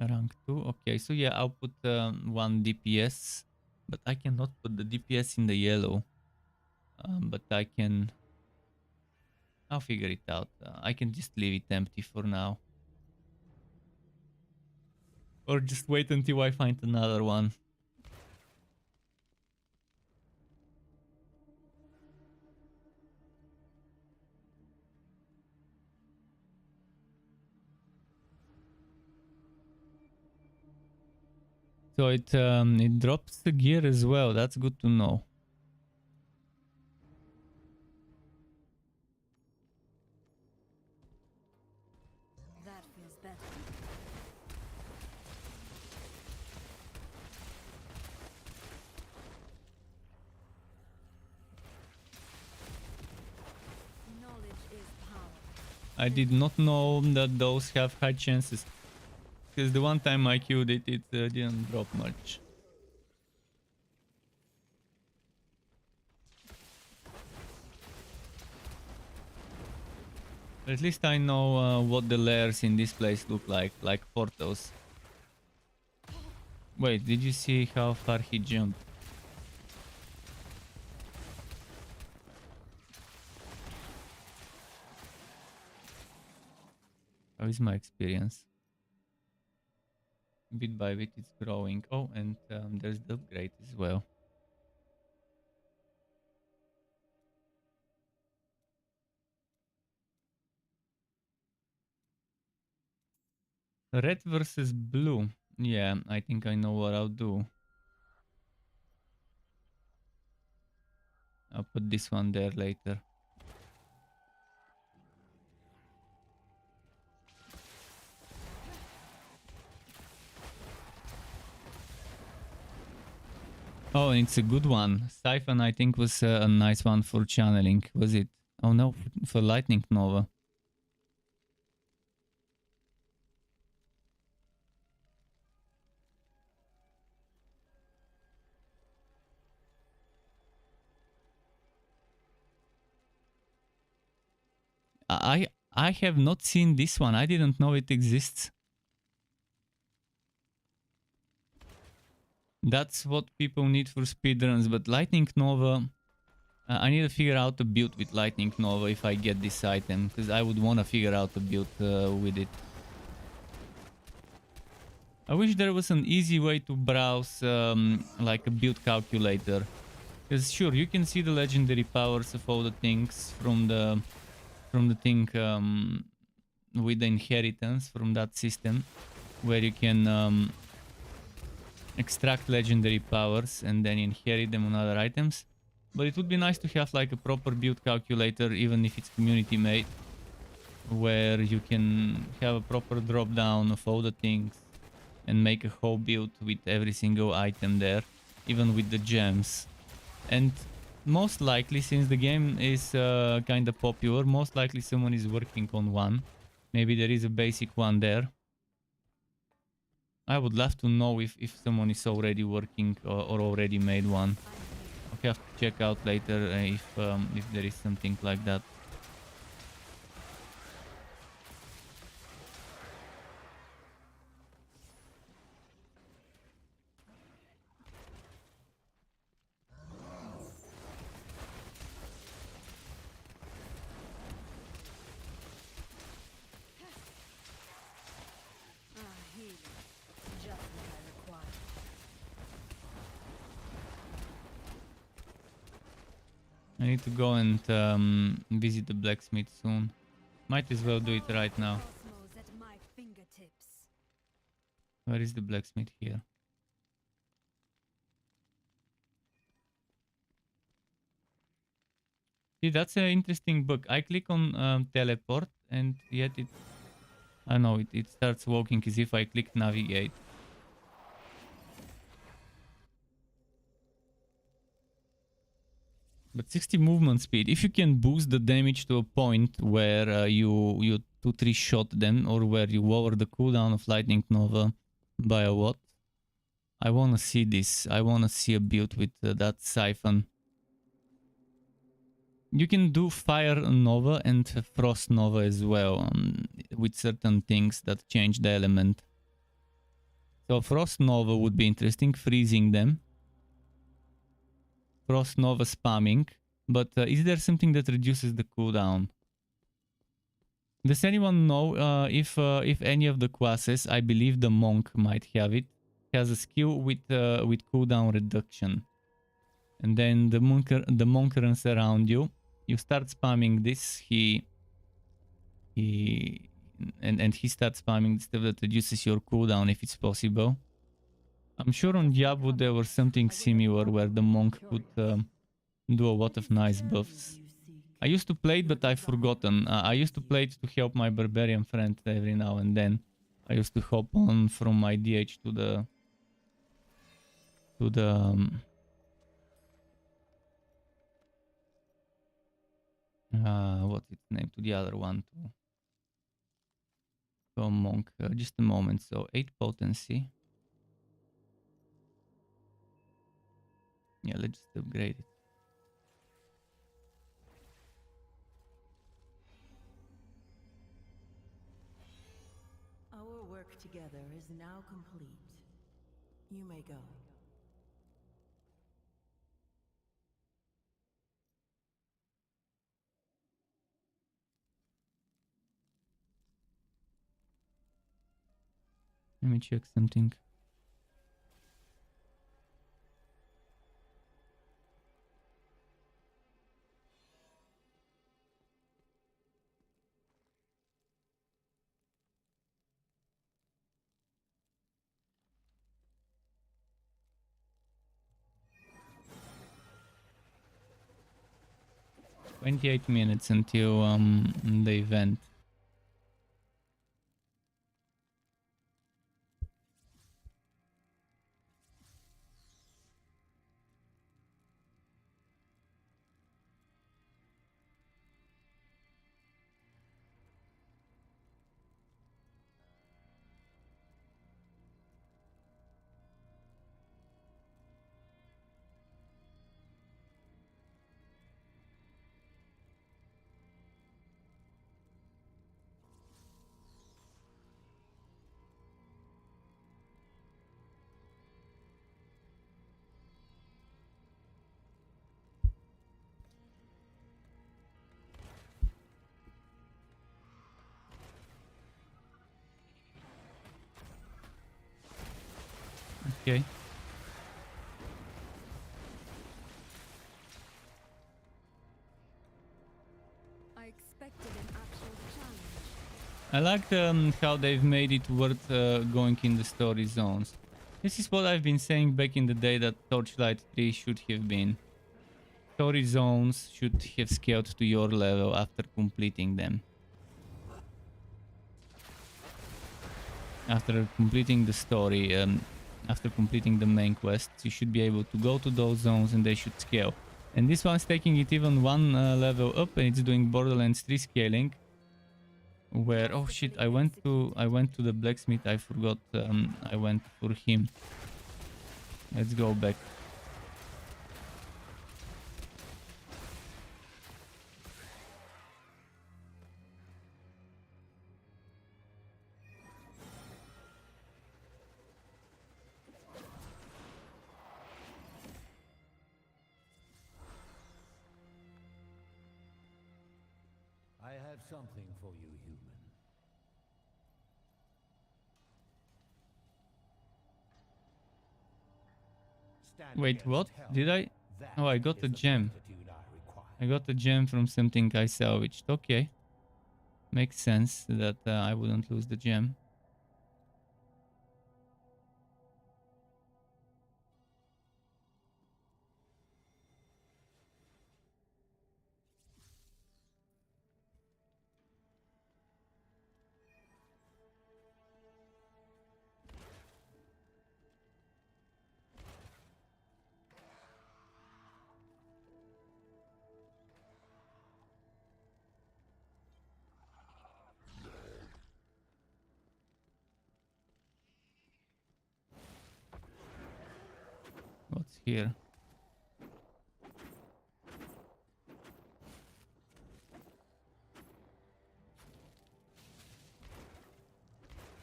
Rank 2. Okay, so yeah, I'll put 1 DPS. But I cannot put the DPS in the yellow. But I can... I'll figure it out. I can just leave it empty for now. Or just wait until I find another one. So it drops the gear as well. That's good to know. That feels better. Knowledge is power. I did not know that those have high chances. Because the one time I queued it, it didn't drop much. At least I know what the layers in this place look like portals. Wait, did you see how far he jumped? How is my experience? Bit by bit it's growing. Oh, and there's the upgrade as well. Red versus blue. Yeah, I think I know what I'll do. I'll put this one there later. Oh, and it's a good one. Siphon, I think, was a nice one for channeling. Was it? Oh no, for Lightning Nova. I have not seen this one. I didn't know it exists. That's what people need for speedruns, but Lightning Nova... I need to figure out a build with Lightning Nova if I get this item, because I would want to figure out a build with it. I wish there was an easy way to browse like a build calculator. Because sure, you can see the legendary powers of all the things from the thing with the inheritance from that system, where you can extract legendary powers and then inherit them on other items. But it would be nice to have like a proper build calculator, even if it's community made, where you can have a proper drop down of all the things and make a whole build with every single item there, even with the gems. And most likely, since the game is kind of popular, most likely someone is working on one. Maybe there is a basic one there. I would love to know if someone is already working or already made one. I'll have to check out later if there is something like that. I need to go and visit the blacksmith soon. Might as well do it right now. Where is the blacksmith here? See, that's an interesting bug. I click on teleport and yet it... I know, it starts walking as if I click navigate. But 60 movement speed. If you can boost the damage to a point where you 2-3 shot them, or where you lower the cooldown of Lightning Nova by a lot, I wanna see this. I wanna see a build with that siphon. You can do Fire Nova and Frost Nova as well, with certain things that change the element. So Frost Nova would be interesting, freezing them. Frost Nova spamming, but is there something that reduces the cooldown? Does anyone know if any of the classes, I believe the monk might have it, has a skill with cooldown reduction, and then the monk runs around you. You start spamming this. He starts spamming stuff that reduces your cooldown if it's possible. I'm sure on Diablo there was something similar where the monk could do a lot of nice buffs. I used to play it, but I've forgotten. I used to play it to help my barbarian friend every now and then. I used to hop on from my DH to the what's its name, to the other one, to a monk. Just a moment. So 8 potency. Yeah, let's just upgrade it. Our work together is now complete. You may go. Let me check something. "28 minutes until the event." Okay. I expected an actual challenge. I like how they've made it worth going in the story zones. This is what I've been saying back in the day that Torchlight 3 should have been. story zones should have scaled to your level after completing them. After completing the story, after completing the main quests, you should be able to go to those zones and they should scale. And this one's taking it even one level up, and it's doing Borderlands 3 scaling. Where, oh shit, I went to the blacksmith. I forgot. I went for him. Let's go back. I have something for you, human. Stand Wait, against what? hell. Did I? That Oh, I got is a the gem. fortitude I require. I got a gem from something I salvaged. Okay. Makes sense that I wouldn't lose the gem. What's here?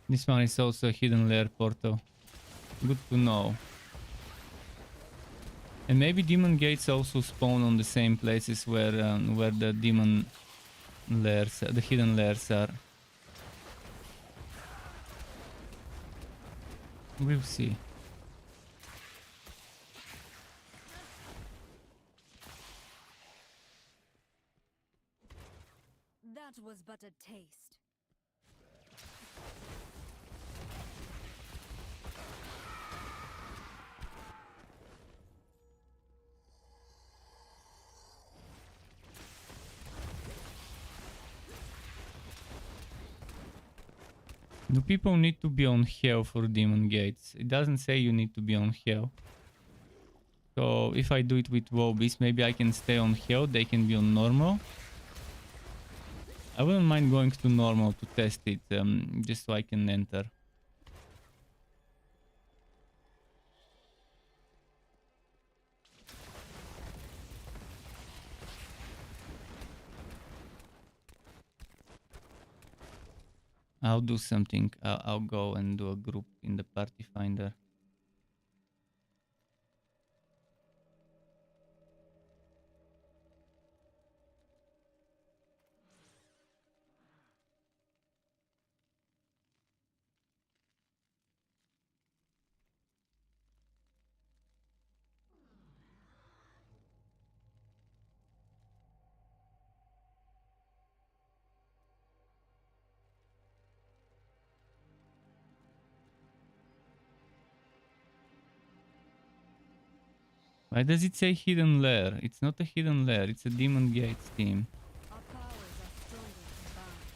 This one is also a hidden lair portal. Good to know. And maybe demon gates also spawn on the same places where the demon lairs, the hidden lairs are. We'll see. That was but a taste. Do people need to be on hell for demon gates? It doesn't say you need to be on hell. So if I do it with Wobbies, maybe I can stay on hell, they can be on normal. I wouldn't mind going to normal to test it, just so I can enter. I'll do something. I'll go and do a group in the party finder. Why does it say hidden lair? It's not a hidden lair, it's a demon gates team. Our powers are stronger combined.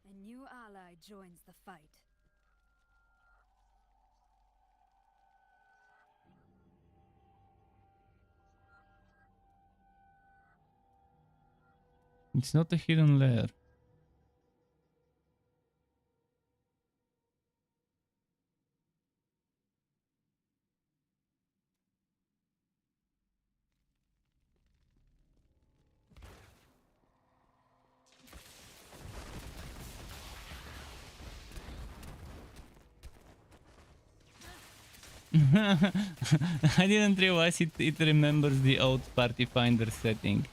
A new ally joins the fight. It's not a hidden lair. I didn't realize it remembers the old party finder setting.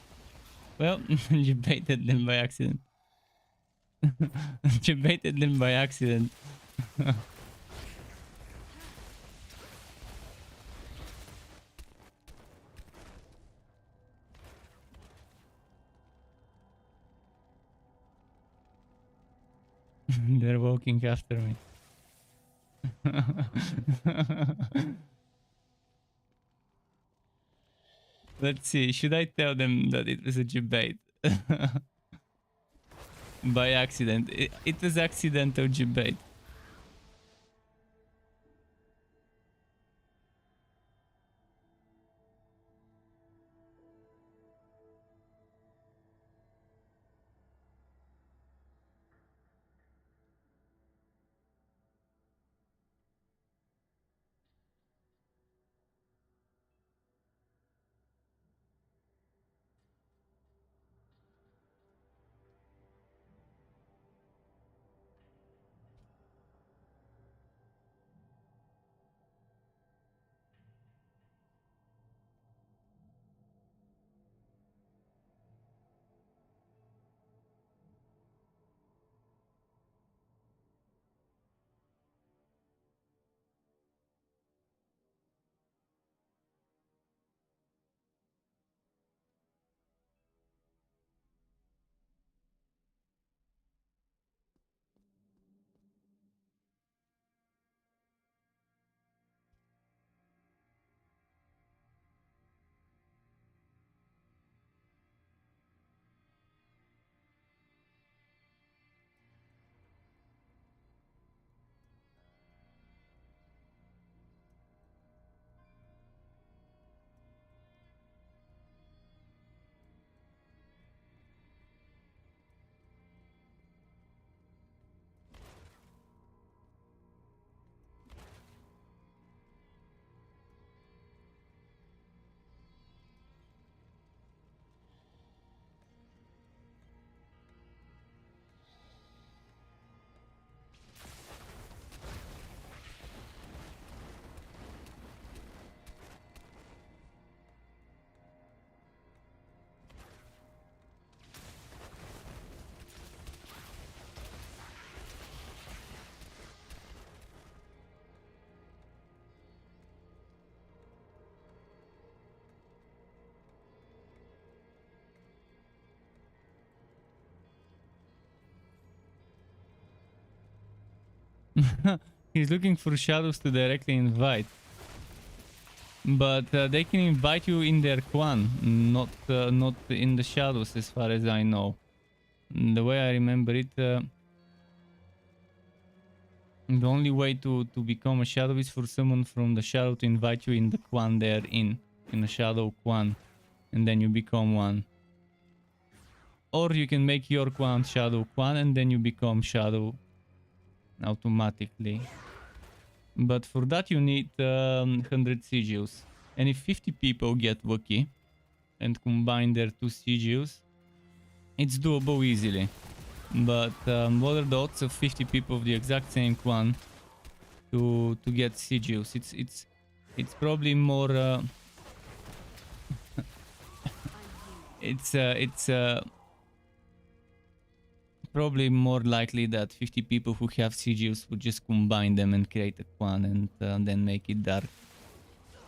Well, you baited them by accident. You baited them by accident. They're walking after me. Let's see. Should I tell them that it was a debate? By accident. It was accidental debate. He's looking for shadows to directly invite. But they can invite you in their clan, not in the shadows as far as I know. The way I remember it, the only way to become a shadow is for someone from the shadow to invite you in the clan they're in a shadow clan. And then you become one. Or you can make your clan shadow clan and then you become shadow automatically. But for that you need 100 sigils. And if 50 people get lucky and combine their 2 sigils, it's doable easily. But what are the odds of 50 people of the exact same clan to get sigils? It's probably more it's probably more likely that 50 people who have sigils would just combine them and create a clan and then make it dark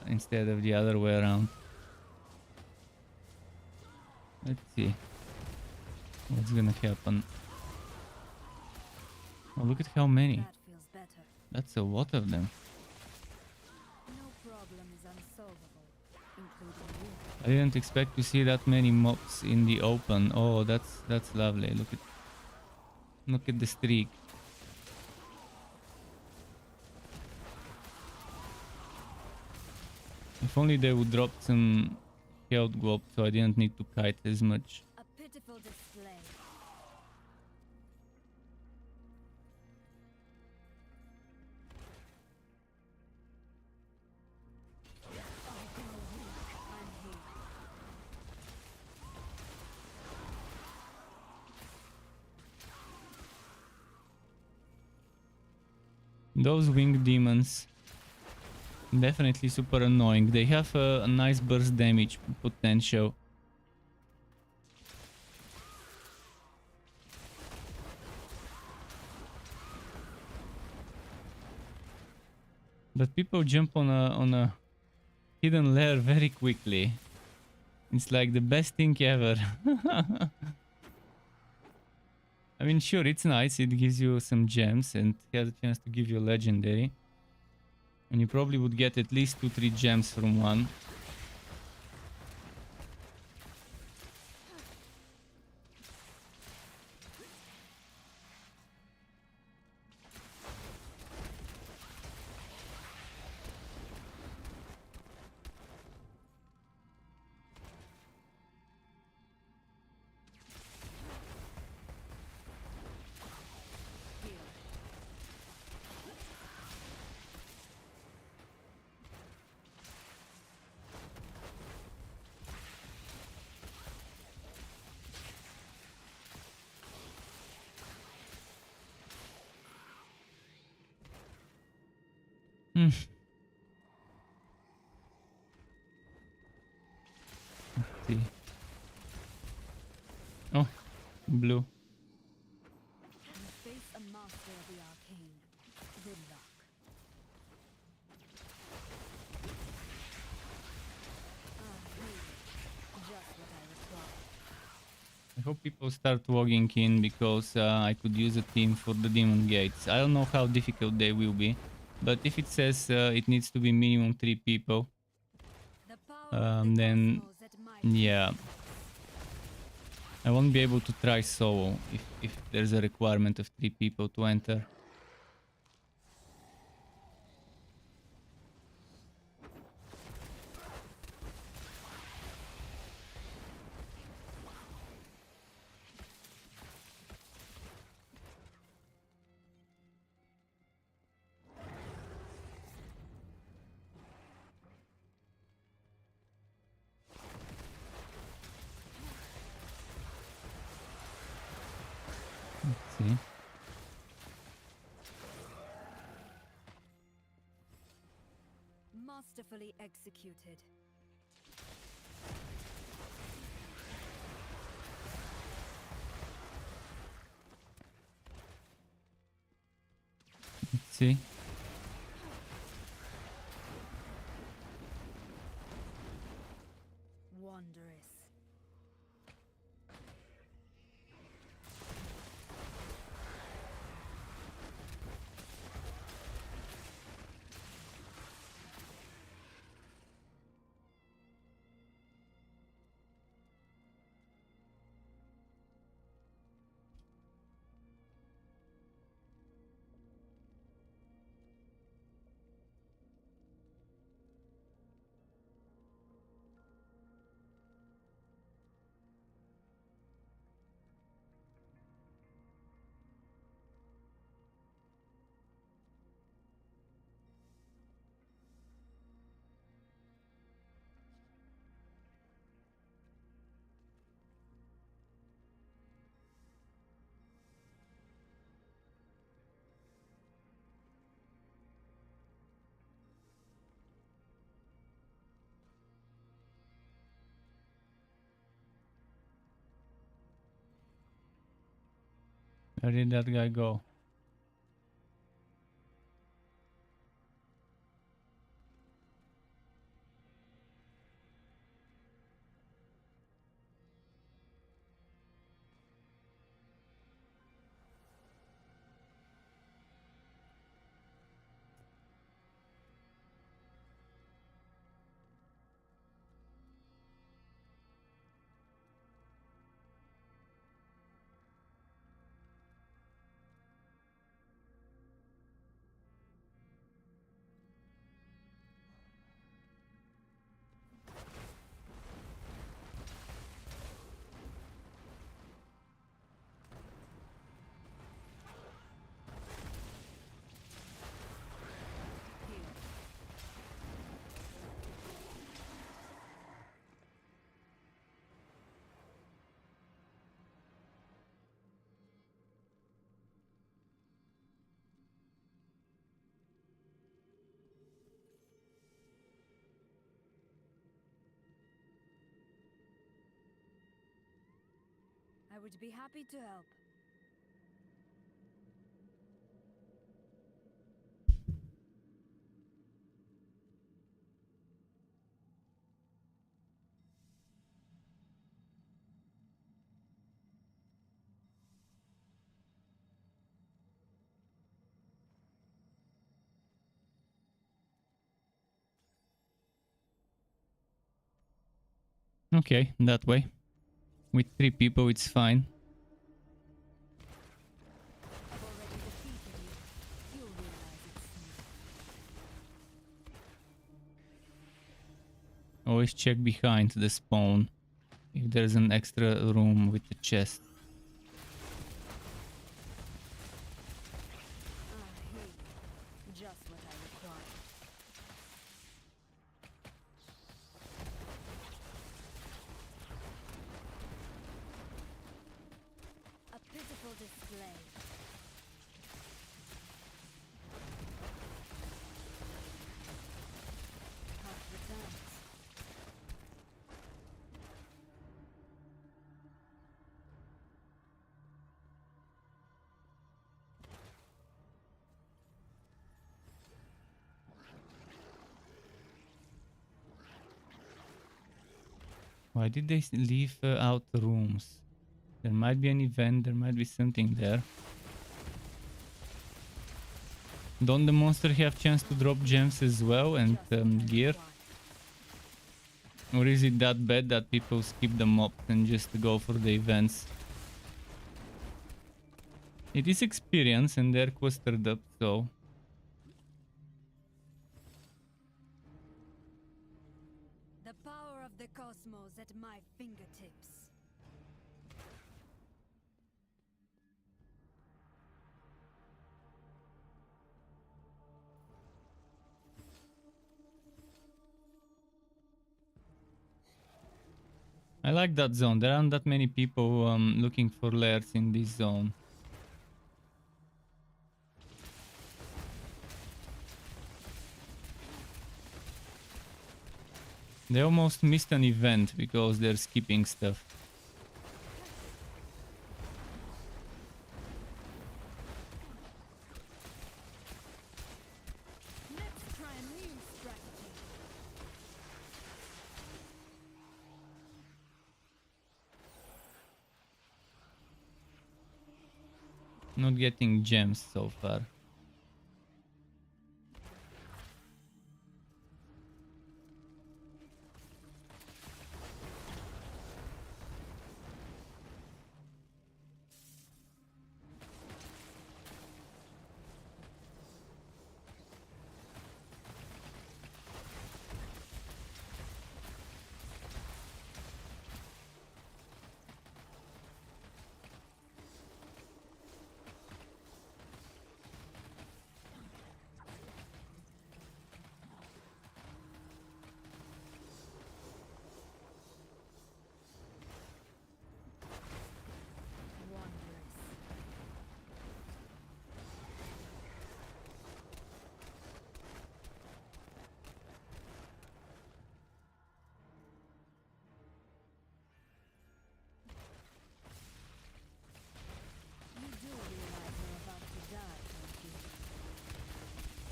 instead of the other way around. Let's see what's gonna happen. Oh, look at how many. That feels better. That's a lot of them. No problem is unsolvable, including you. I didn't expect to see that many mobs in the open. Oh, that's lovely. Look at the streak. If only they would drop some health globe so I didn't need to kite as much. A pitiful display. Those winged demons, definitely super annoying. They have a nice burst damage potential. But people jump on a hidden lair very quickly. It's like the best thing ever. I mean, sure, it's nice. It gives you some gems and has a chance to give you a legendary. And you probably would get at least 2-3 gems from one. Hmm. Let's see. Oh, blue. You face a master of the arcane. Good luck. Just what I require. I hope people start logging in because I could use a team for the demon gates. I don't know how difficult they will be, but if it says it needs to be minimum 3 people, The power of the then cosmos at my yeah, I won't be able to try solo if there's a requirement of 3 people to enter. Let's see. masterfully executed. Let's see. Wondrous. Where did that guy go? I would be happy to help. Okay, that way. With 3 people, it's fine. I've already defeated you. You'll realize it soon. Always check behind the spawn if there's an extra room with the chest. Hey, just what I required. A pitiful display. Health returns. Why did they leave out rooms? There might be an event, there might be something there. Don't the monster have chance to drop gems as well and gear? Or is it that bad that people skip the mobs and just go for the events? It is experience and they're clustered up, so... The power of the cosmos at my fingertips. I like that zone. There aren't that many people looking for lairs in this zone. They almost missed an event because they're skipping stuff. Let's try a new strategy. Not getting gems so far.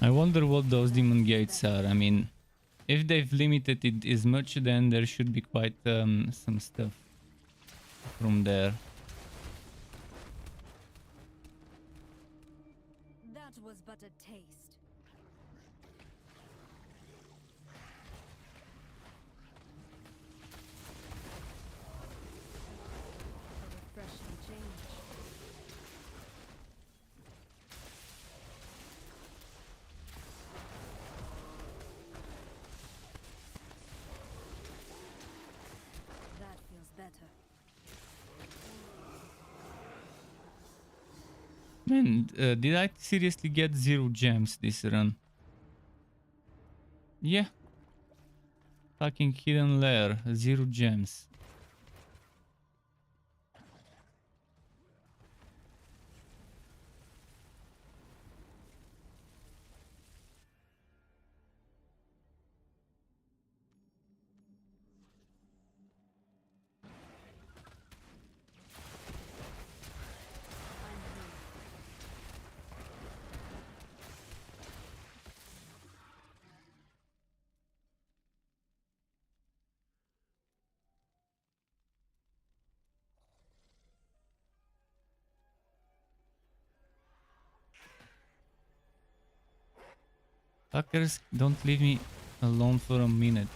I wonder what those demon gates are. I mean, if they've limited it as much, then there should be quite some stuff from there. That was but a taste. A refreshing change. That feels better. Man, did I seriously get 0 gems this run? Yeah. Fucking hidden lair, 0 gems. Fuckers, don't leave me alone for a minute.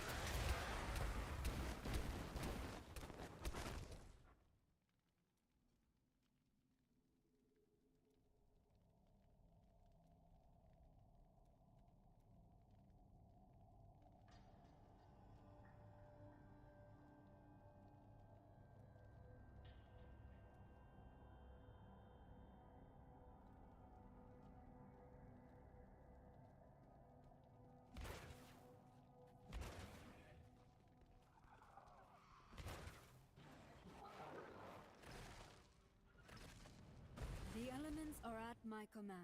are at my command.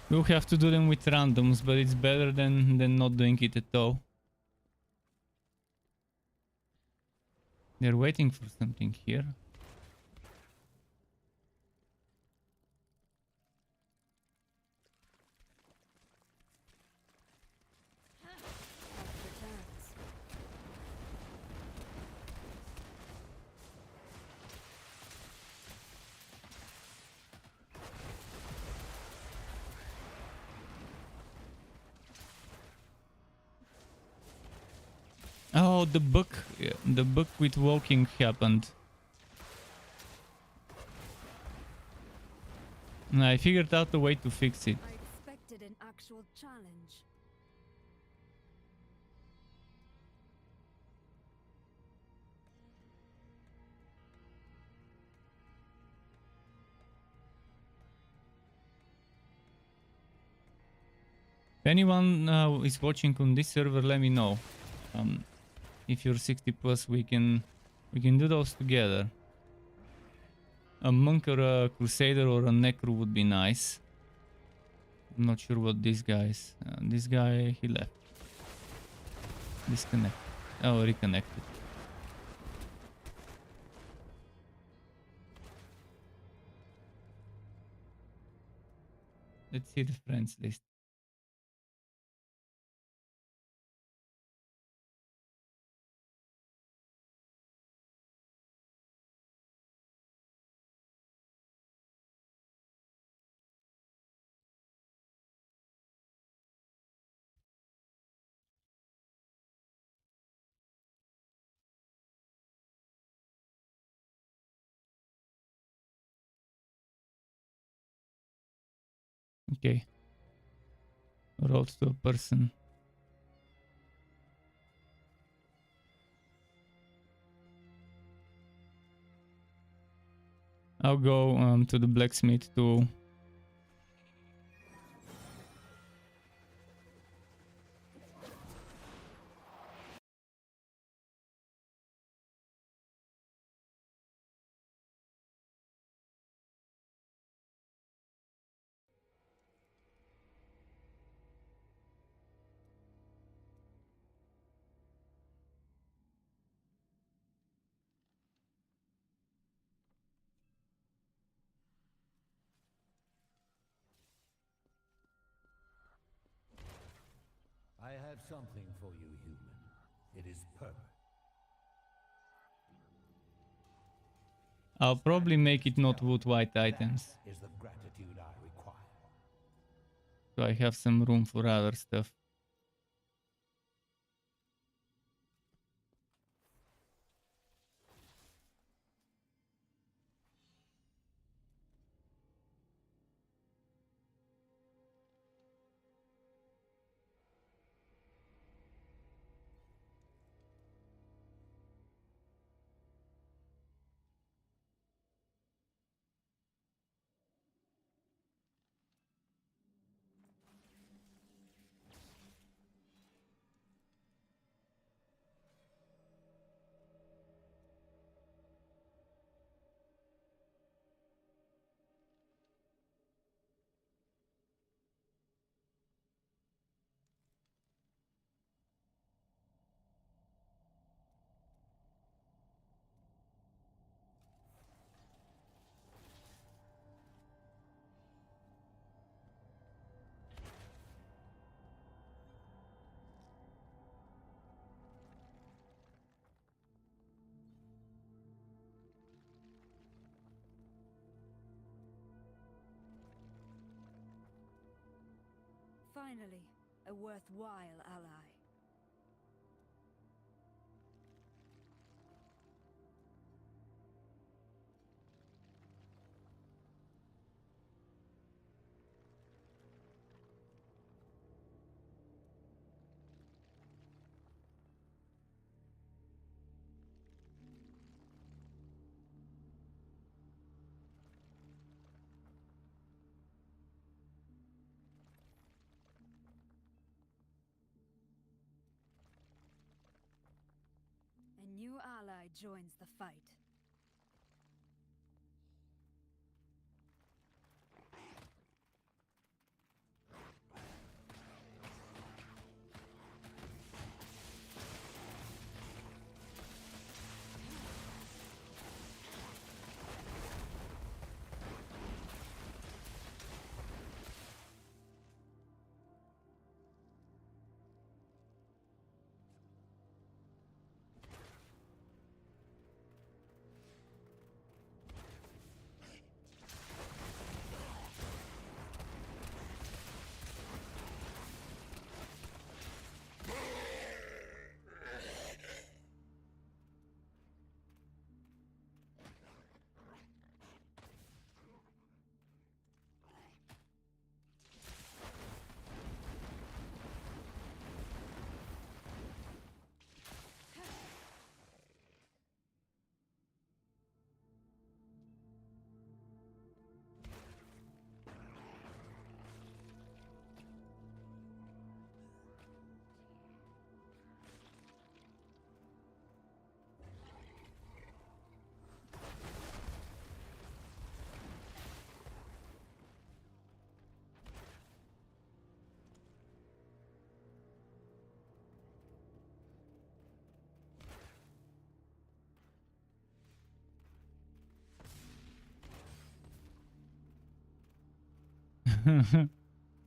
We'll have to do them with randoms, but it's better than not doing it at all. They're waiting for something here. Oh, the bug with walking happened. And I figured out a way to fix it. I expected an actual challenge. If anyone is watching on this server, let me know. If you're 60 plus, we can do those together. A monk or a crusader or a necro would be nice. I'm not sure what this guy is. This guy, he left. Disconnect. Oh, reconnected. Let's see the friends list. Okay. Wrote to a person. I'll go to the blacksmith to I have something for you, human. It is permanent. I'll probably make it not wood white items. That is the gratitude I require. So I have some room for other stuff. Finally, a worthwhile ally. side joins the fight.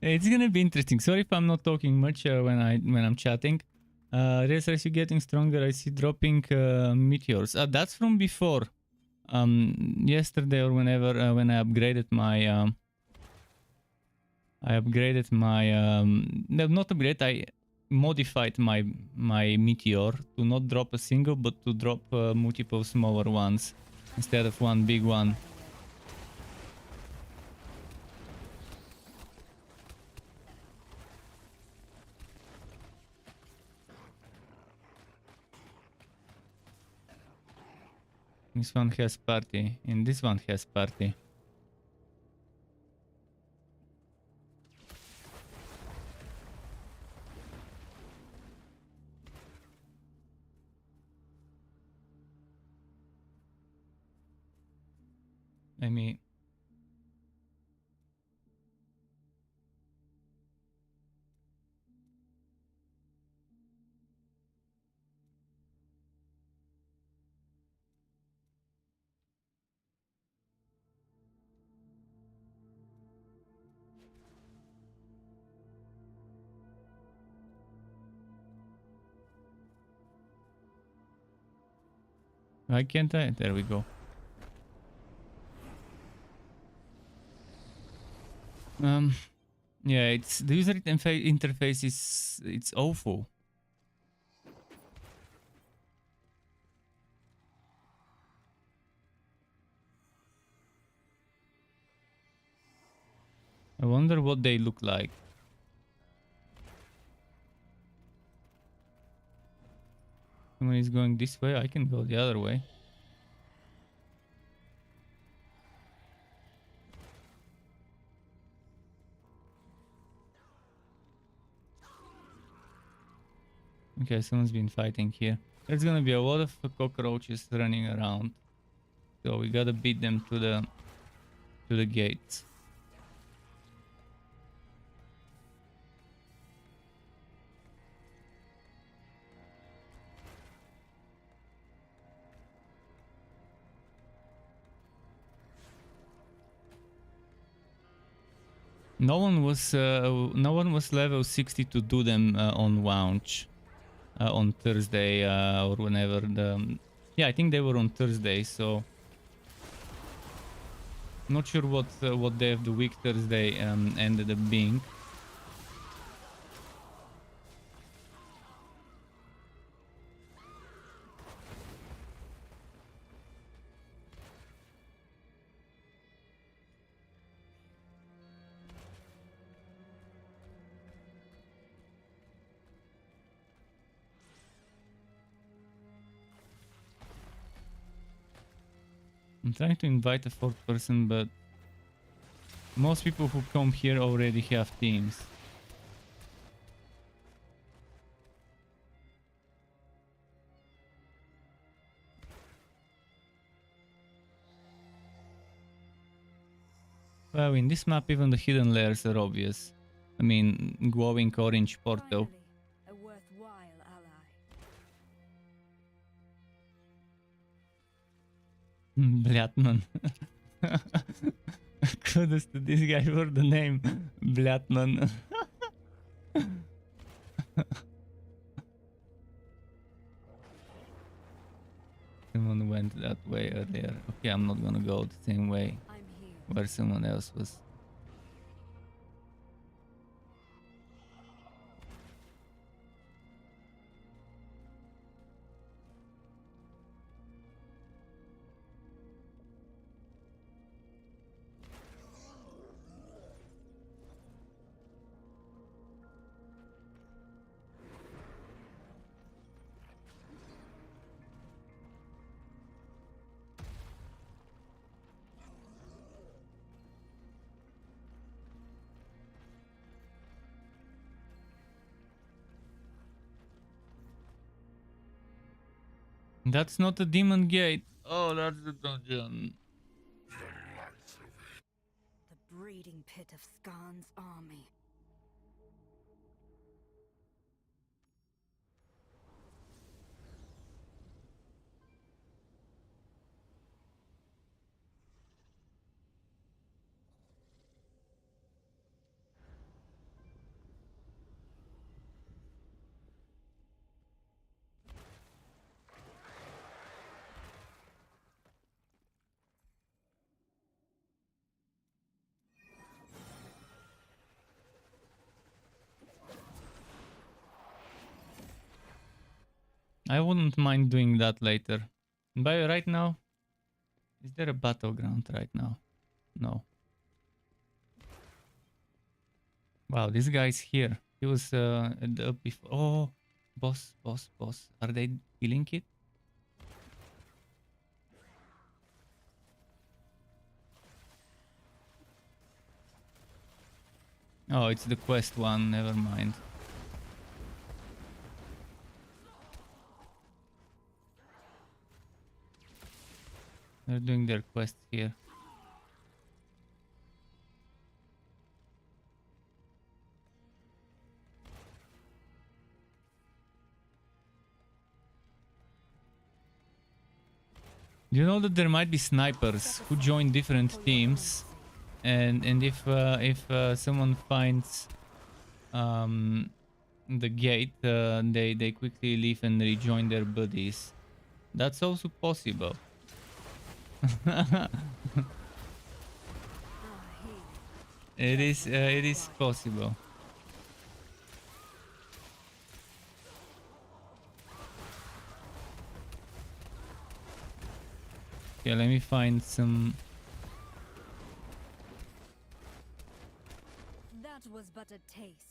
It's gonna be interesting. Sorry if I'm not talking much when I'm chatting. Race I see getting stronger. I see dropping meteors. That's from before. Yesterday or whenever when I upgraded my no, not upgrade. I modified my meteor to not drop a single, but to drop multiple smaller ones instead of one big one. This one has party, and this one has party. I mean... Why can't I? There we go. Yeah, it's the user interface is it's awful. I wonder what they look like. Someone is going this way, I can go the other way. Okay, someone's been fighting here. There's gonna be a lot of cockroaches running around. So we gotta beat them to the gates. No one was level 60 to do them on launch on Thursday or whenever the yeah, I think they were on Thursday, so not sure what day of the week Thursday ended up being. I'm trying to invite a fourth person, but most people who come here already have teams. Well, in this map, even the hidden layers are obvious. I mean, glowing orange portal. Finally, a worthwhile ally. Blatman. Kudos to this guy for the name. Blatman. Someone went that way earlier. Okay, I'm not gonna go the same way I'm here. where someone else was. That's not a demon gate. Oh, that's the dungeon. The breeding pit of Skarn's army. I wouldn't mind doing that later. But right now, is there a battleground right now? No. Wow, this guy's here. He was up before. Oh, boss. Are they killing it? Oh, it's the quest one. Never mind. They're doing their quest here. You know that there might be snipers who join different teams, and if someone finds the gate, they quickly leave and rejoin their buddies. That's also possible. It is possible. Okay, let me find some. That was but a taste.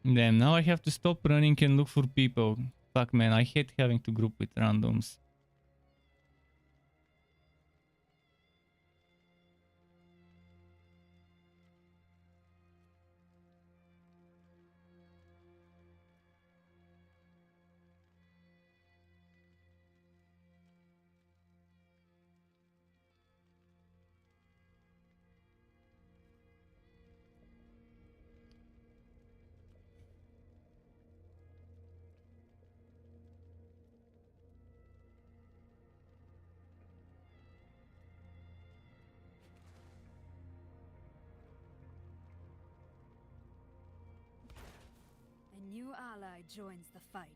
Damn, now I have to stop running and look for people. Fuck man, I hate having to group with randoms. A new ally joins the fight.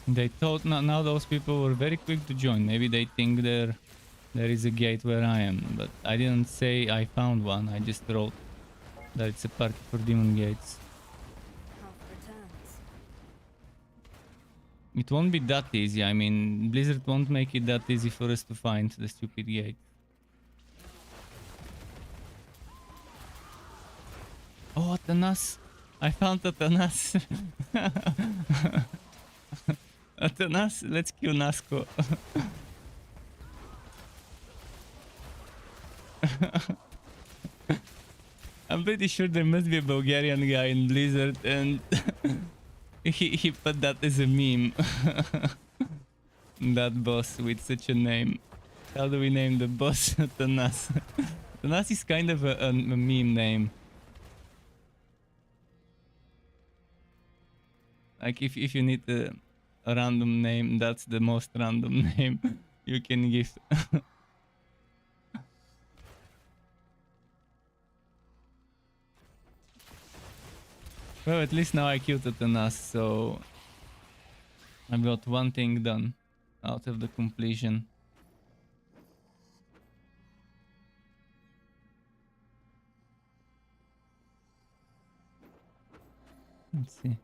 They thought now those people were very quick to join. Maybe they think there is a gate where I am, but I didn't say I found one. I just wrote that it's a party for demon gates. Half returns. It won't be that easy. I mean, Blizzard won't make it that easy for us to find the stupid gate. Oh, Atanas! I found Atanas! Nas, let's kill Nasco. I'm pretty sure there must be a Bulgarian guy in Blizzard and he put that as a meme. That boss with such a name. How do we name the boss? Tanas. Tanas is kind of a meme name. Like if you need a random name, that's the most random name you can give. Well, at least now I killed Tanas, so I've got one thing done out of the completion. Let's see.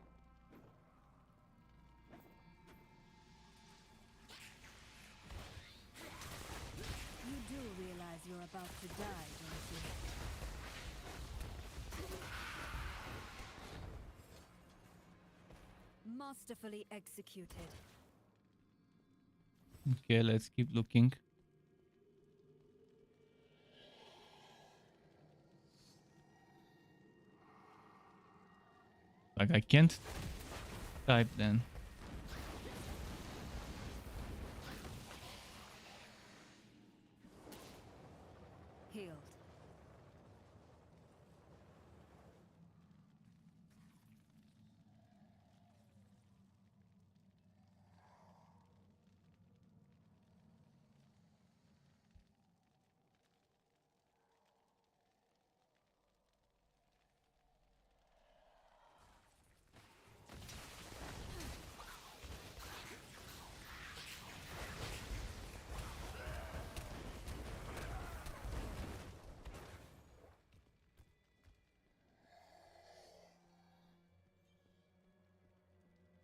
You do realize you're about to die, don't you? Masterfully executed. Okay, let's keep looking. Like I can't type then. Healed.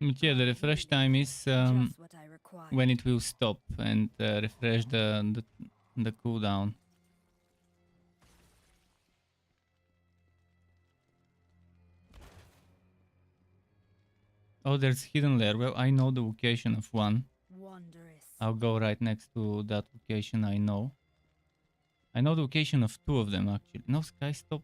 But yeah, the refresh time is Just what I require. when it will stop and refresh the cooldown. Oh, there's hidden lair. Well, I know the location of one. Wondrous. I'll go right next to that location I know. I know the location of two of them actually. No, Sky, stop.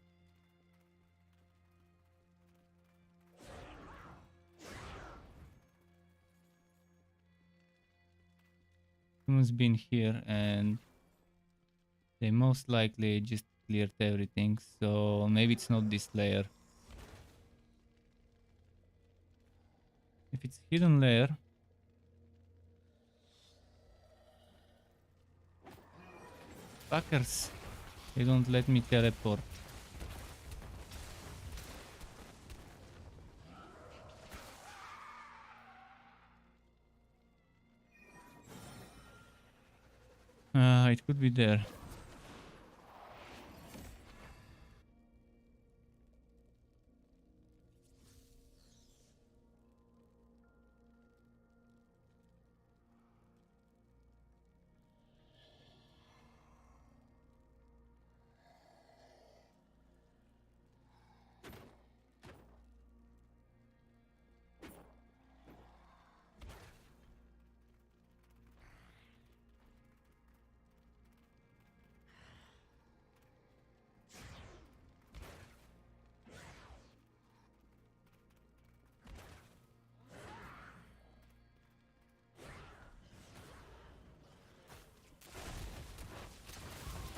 Someone's been here and they most likely just cleared everything, so maybe it's not this layer. If it's hidden layer, fuckers, they don't let me teleport. It could be there.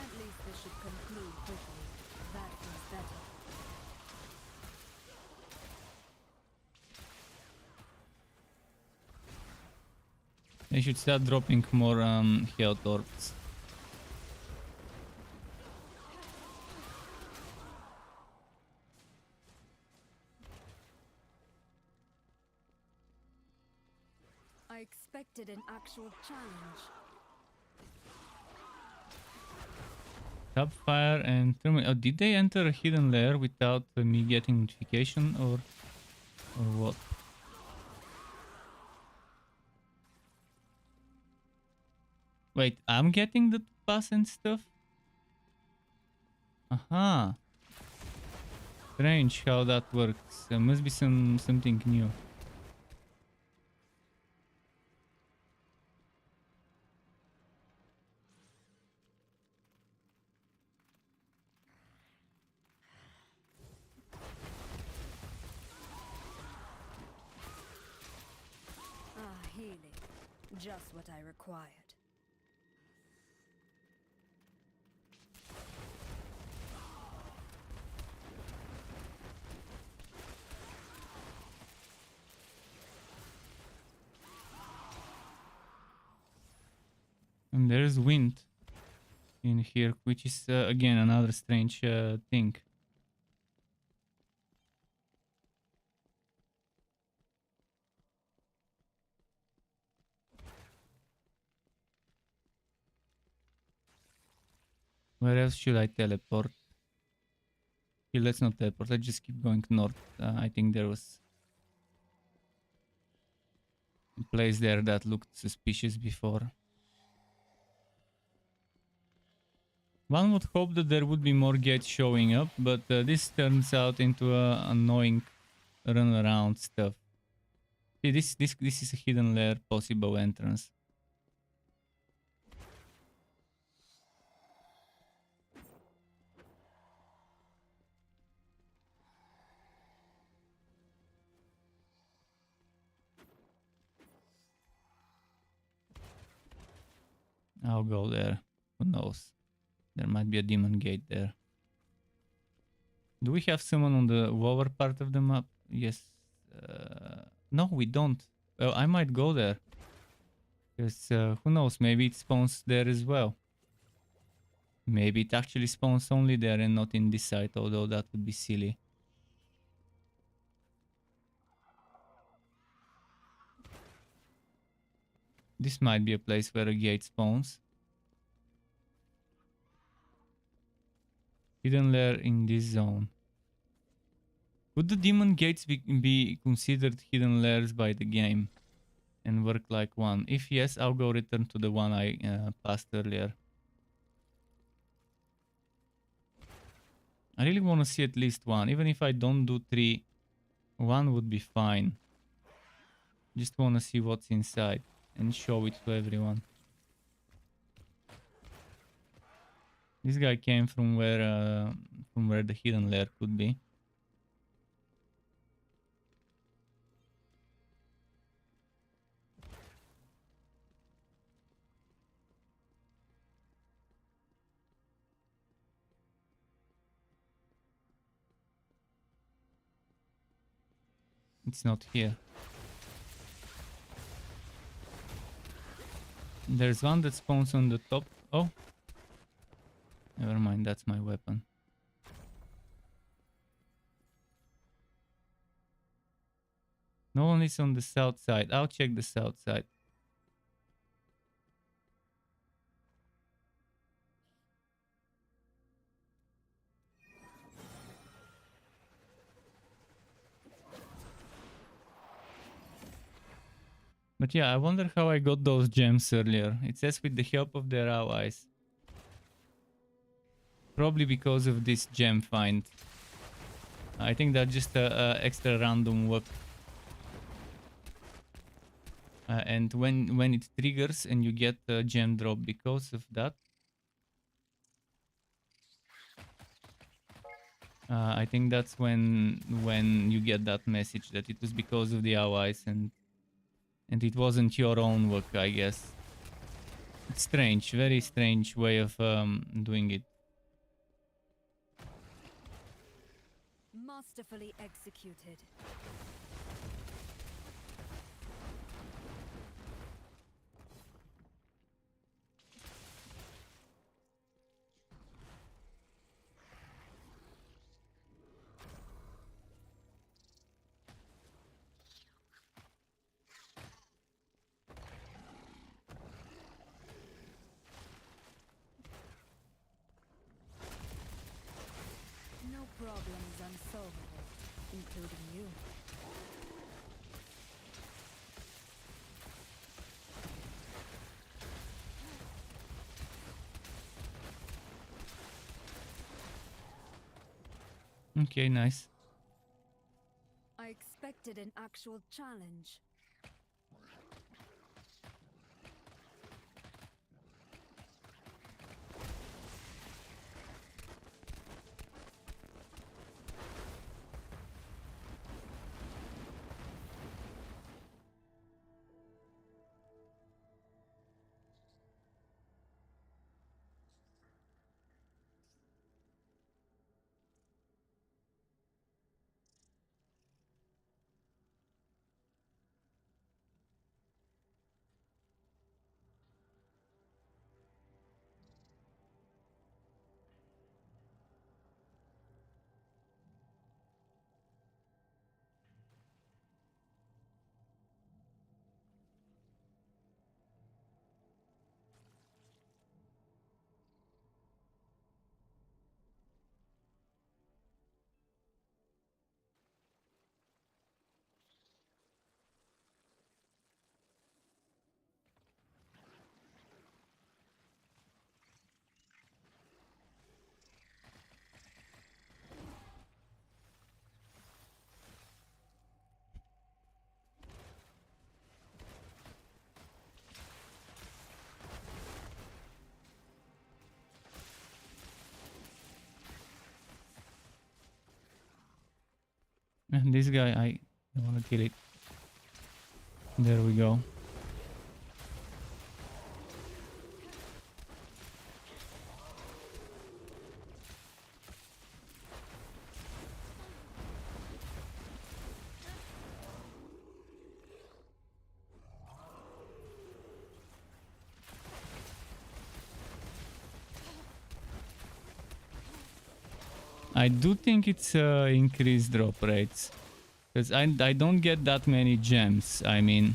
At least this should conclude quickly. That is better. They should start dropping more health orbs. I expected an actual challenge. Fire and thermal. Oh, did they enter a hidden layer without me getting notification or what? Wait, I'm getting the pass and stuff? Aha. Strange how that works. There must be something new. Just what I required. And there's wind in here, which is again another strange thing. Where else should I teleport? Okay, let's not teleport. Let's just keep going north. I think there was a place there that looked suspicious before. One would hope that there would be more gates showing up, but this turns out into annoying run around stuff. See, this is a hidden lair possible entrance. I'll go there. Who knows? There might be a demon gate there. Do we have someone on the lower part of the map? Yes. No, we don't. Well, I might go there. Because who knows? Maybe it spawns there as well. Maybe it actually spawns only there and not in this site, although that would be silly. This might be a place where a gate spawns. Hidden lair in this zone. Would the demon gates be considered hidden lairs by the game and work like one? If yes, I'll go return to the one I passed earlier. I really want to see at least one. Even if I don't do 3, 1 would be fine. Just want to see what's inside and show it to everyone. This guy came from where the hidden lair could be. It's not here. There's one that spawns on the top. Oh. Never mind, that's my weapon. No one is on the south side. I'll check the south side. But yeah, I wonder how I got those gems earlier. It says with the help of their allies. Probably because of this gem find. I think that's just a extra random work. And when it triggers and you get a gem drop because of that. I think that's when you get that message that it was because of the allies and it wasn't your own work, I guess. It's strange, very strange way of doing it. Masterfully executed. No problems unsolvable, including you. Okay, nice. I expected an actual challenge. And this guy, I want to kill it. There we go. I do think it's increased drop rates. Because I don't get that many gems, I mean.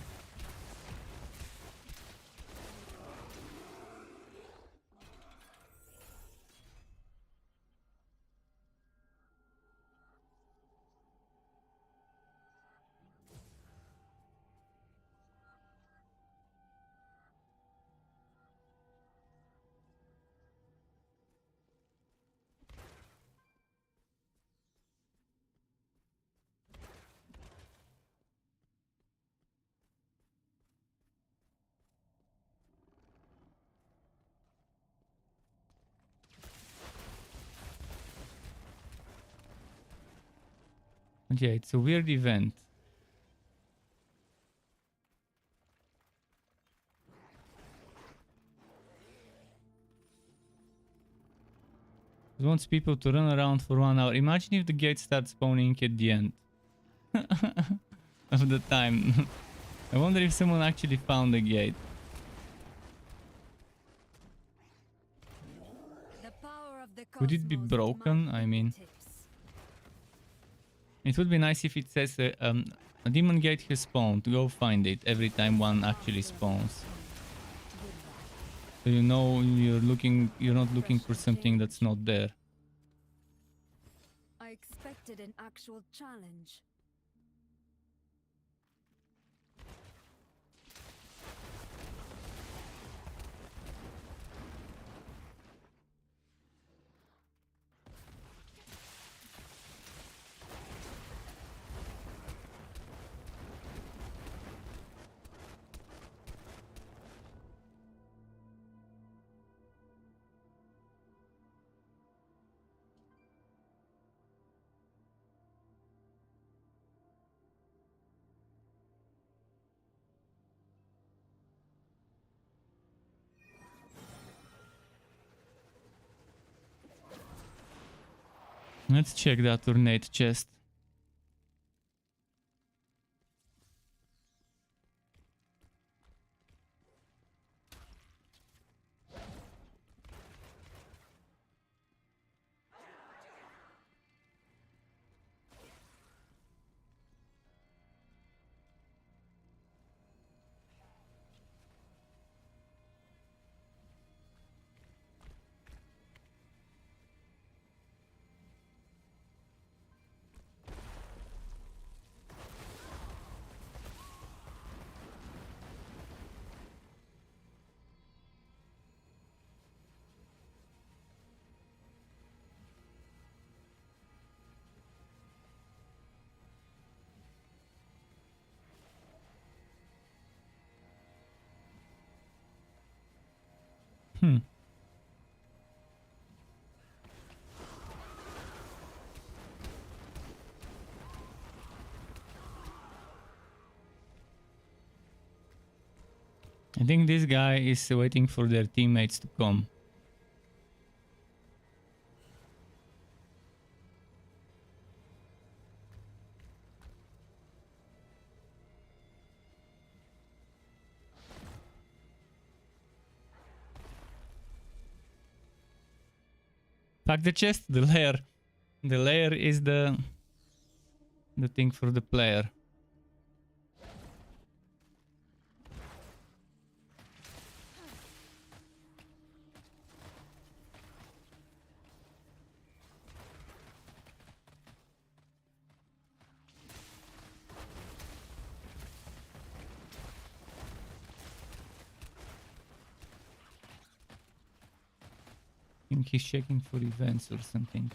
Yeah, it's a weird event. It wants people to run around for 1 hour. Imagine if the gate starts spawning at the end of the time. I wonder if someone actually found the gate. Could it be broken? I mean, it would be nice if it says a demon gate has spawned. Go find it every time one actually spawns. So you know you're not looking for something that's not there. I expected an actual challenge. Let's check that ornate chest. I think this guy is waiting for their teammates to come. Pack the chest, the lair. The lair is the thing for the player. I think he's checking for events or something.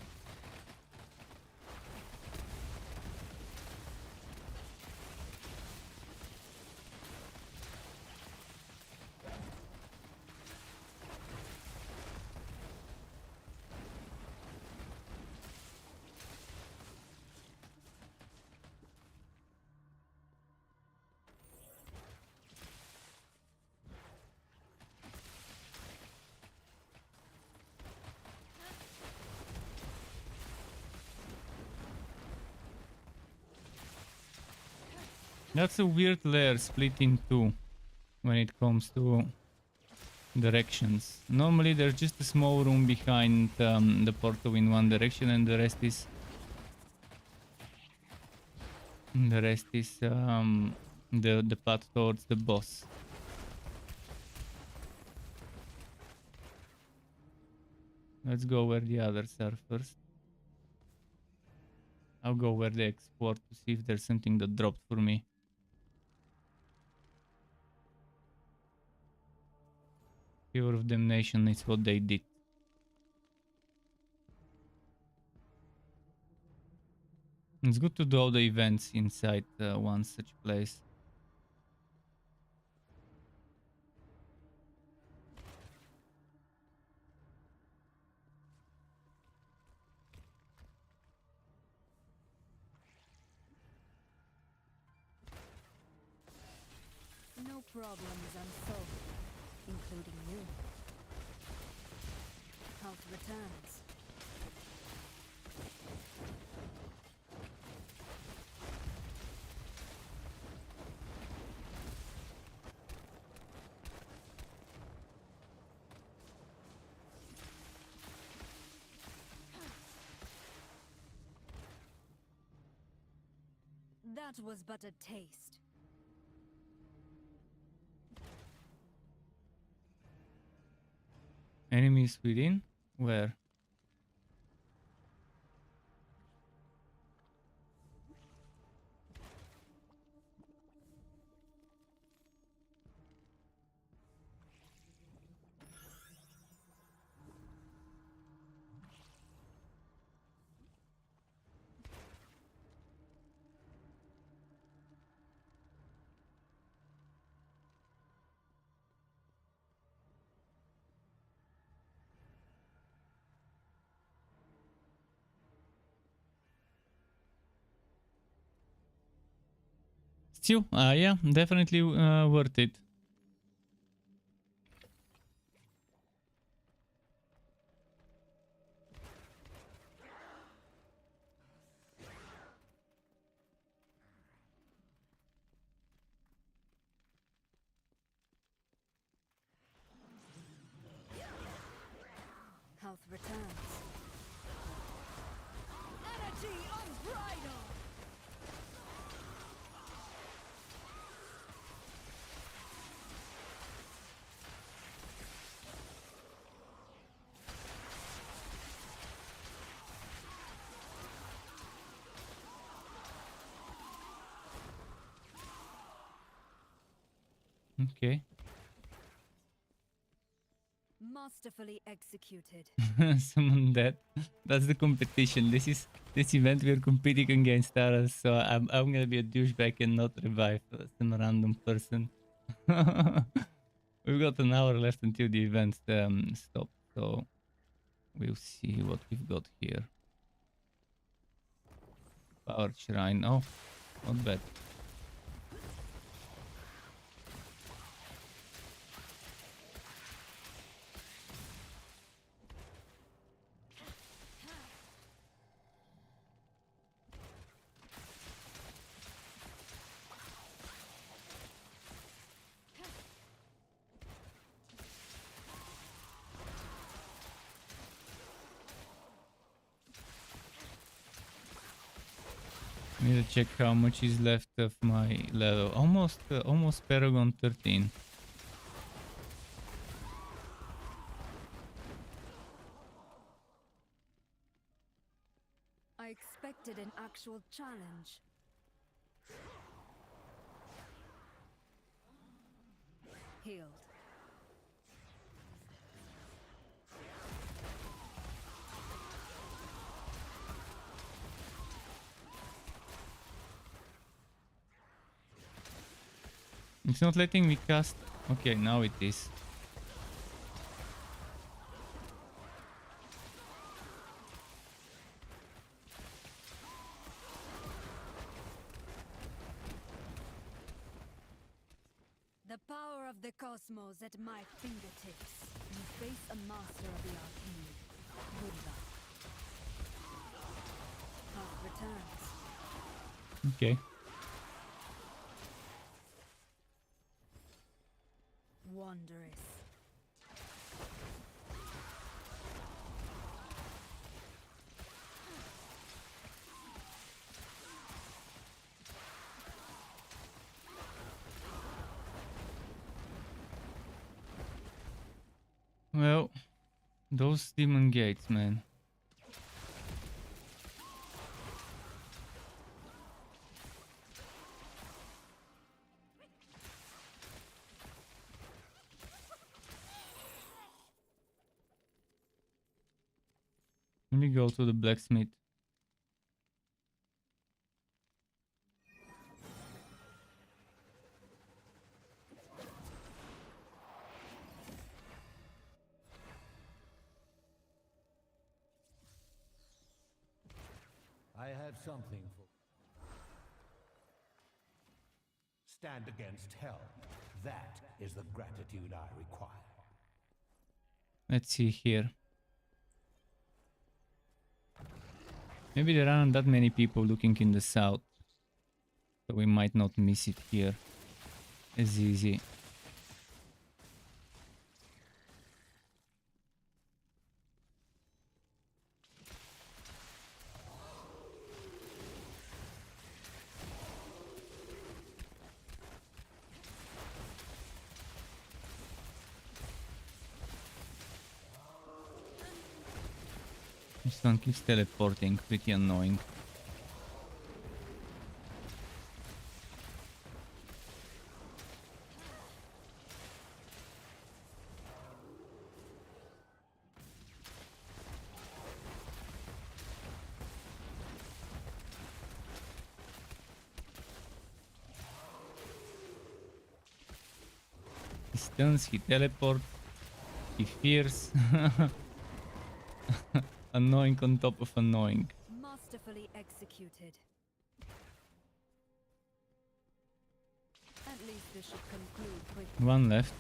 That's a weird layer split in two when it comes to directions. Normally there's just a small room behind the portal in one direction, and the rest is the path towards the boss. Let's go where the others are first. I'll go where they export to see if there's something that dropped for me. Fear of Damnation is what they did. It's good to do all the events inside one such place. No problem is unsolved, including you. Health returns. That was but a taste. Enemies within? Where? Still, yeah, definitely worth it. Health returns. Energy unbridled! Okay. Masterfully executed. Summon that. That's the competition. This event we're competing against others, so I'm gonna be a douchebag and not revive some random person. We've got an hour left until the event stops, so we'll see what we've got here. Power shrine. Oh, not bad. Need to check how much is left of my level. Almost Paragon 13. I expected an actual challenge. Healed. It's not letting me cast. Okay, now it is. The power of the cosmos at my fingertips. You face a master of the arcane. Good luck. Health returns. Okay. Well, those demon gates, man. Let me go to the blacksmith. I have something for... Stand against hell. That is the gratitude I require. Let's see here. Maybe there aren't that many people looking in the south, so we might not miss it here as easy. This one keeps teleporting, pretty annoying. He stuns, he teleports, he fears. Annoying on top of annoying. Masterfully executed. At least this should conclude quickly. One left.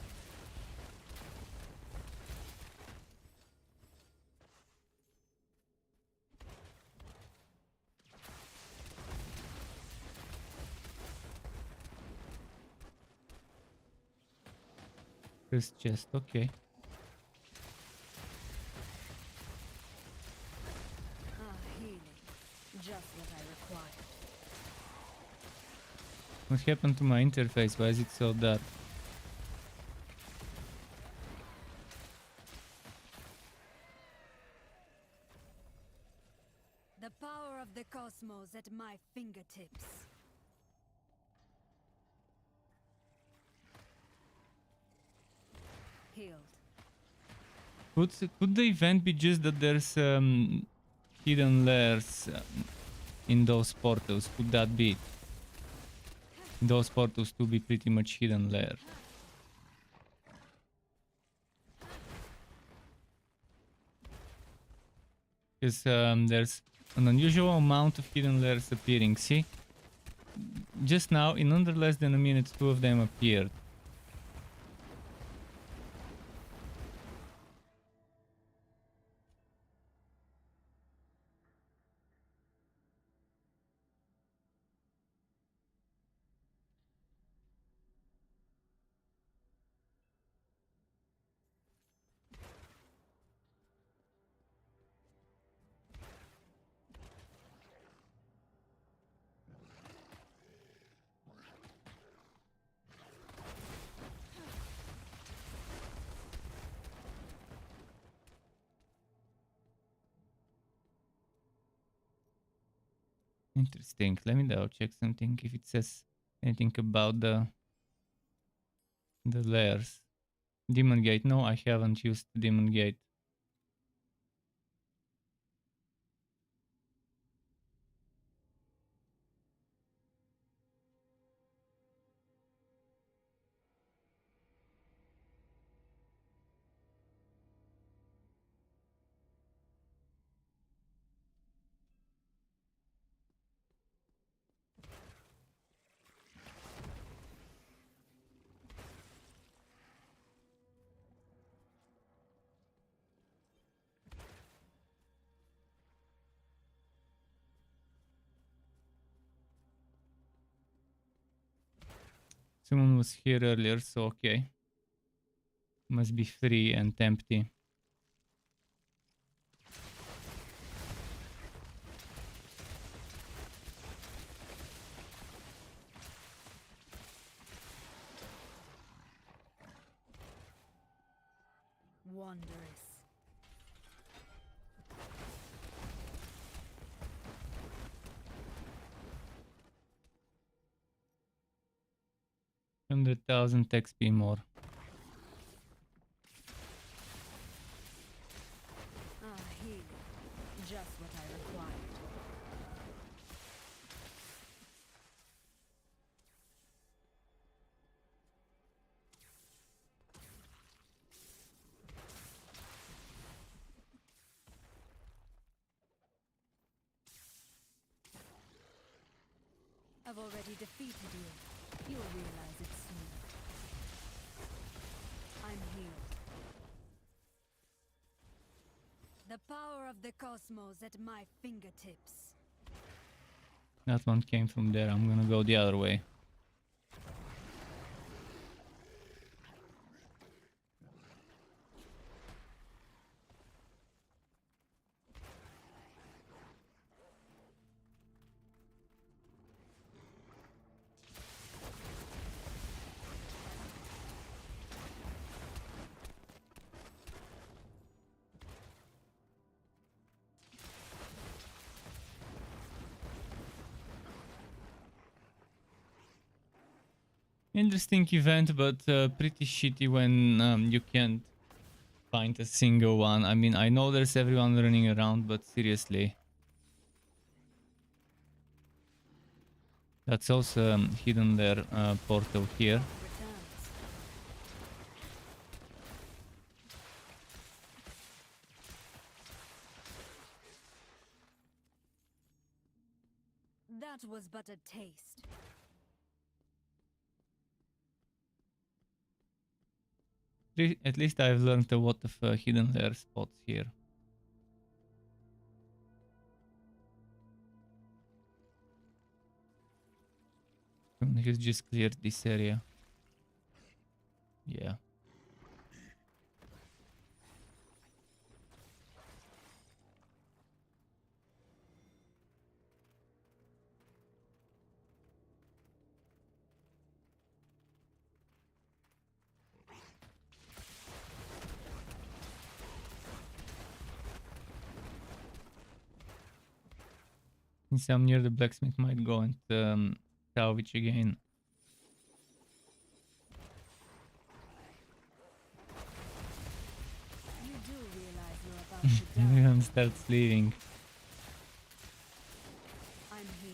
First chest, okay. Healing. Just what I required. What happened to my interface? Why is it so dark? The power of the cosmos at my fingertips. Healed. Could the event be just that there's hidden layers in those portals? Could that be it? Those portals to be pretty much hidden layer. Because there's an unusual amount of hidden layers appearing. See? Just now, in under less than a minute, 2 of them appeared. Interesting. Let me double check something if it says anything about the layers. Demon Gate. No, I haven't used Demon Gate. Someone was here earlier, so okay. Must be free and empty. wondrous. $100,000 XP more. Ah, here. Just what I required. I've already defeated you. You'll realize it soon. I'm here. The power of the cosmos at my fingertips. That one came from there. I'm gonna go the other way. Interesting event, but pretty shitty when you can't find a single one. I mean, I know there's everyone running around, but seriously. That's also hidden there, portal here. That was but a taste. At least I've learned a lot of hidden lair spots here. He's just cleared this area. Yeah. Since I'm near the blacksmith, might go and salvage again. You do realize you're about to die. Everyone starts leaving. I'm here.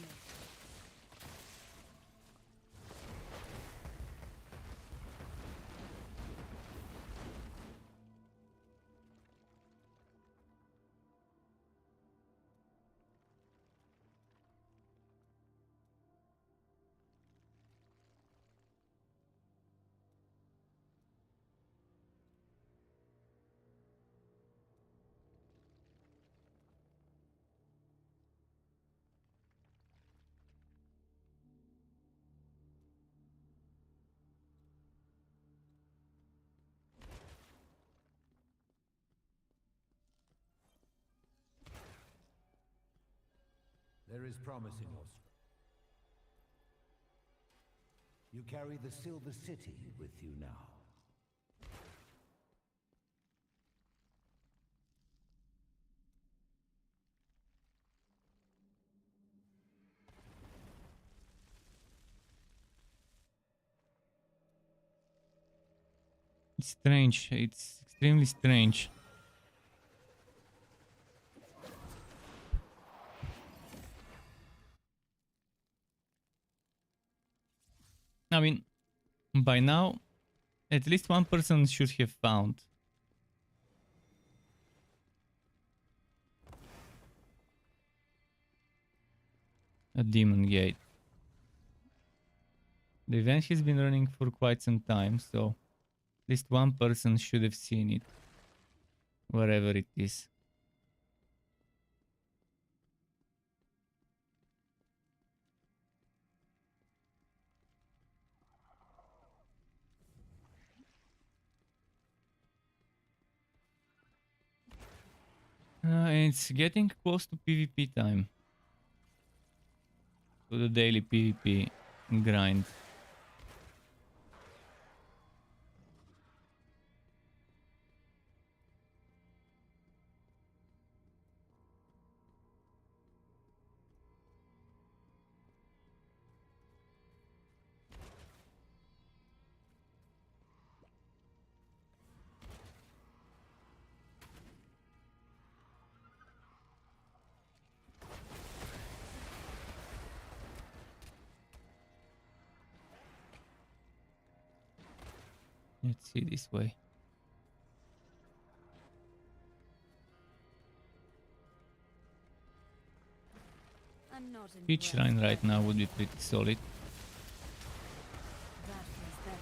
There is promise in your strength. You carry the Silver City with you now. It's strange. It's extremely strange. I mean, by now, at least one person should have found a demon gate. The event has been running for quite some time, so at least one person should have seen it, wherever it is. It's getting close to PvP time. To the daily PvP grind. Let's see this way. I'm not Peach impressed line by right now would be pretty solid. that feels better.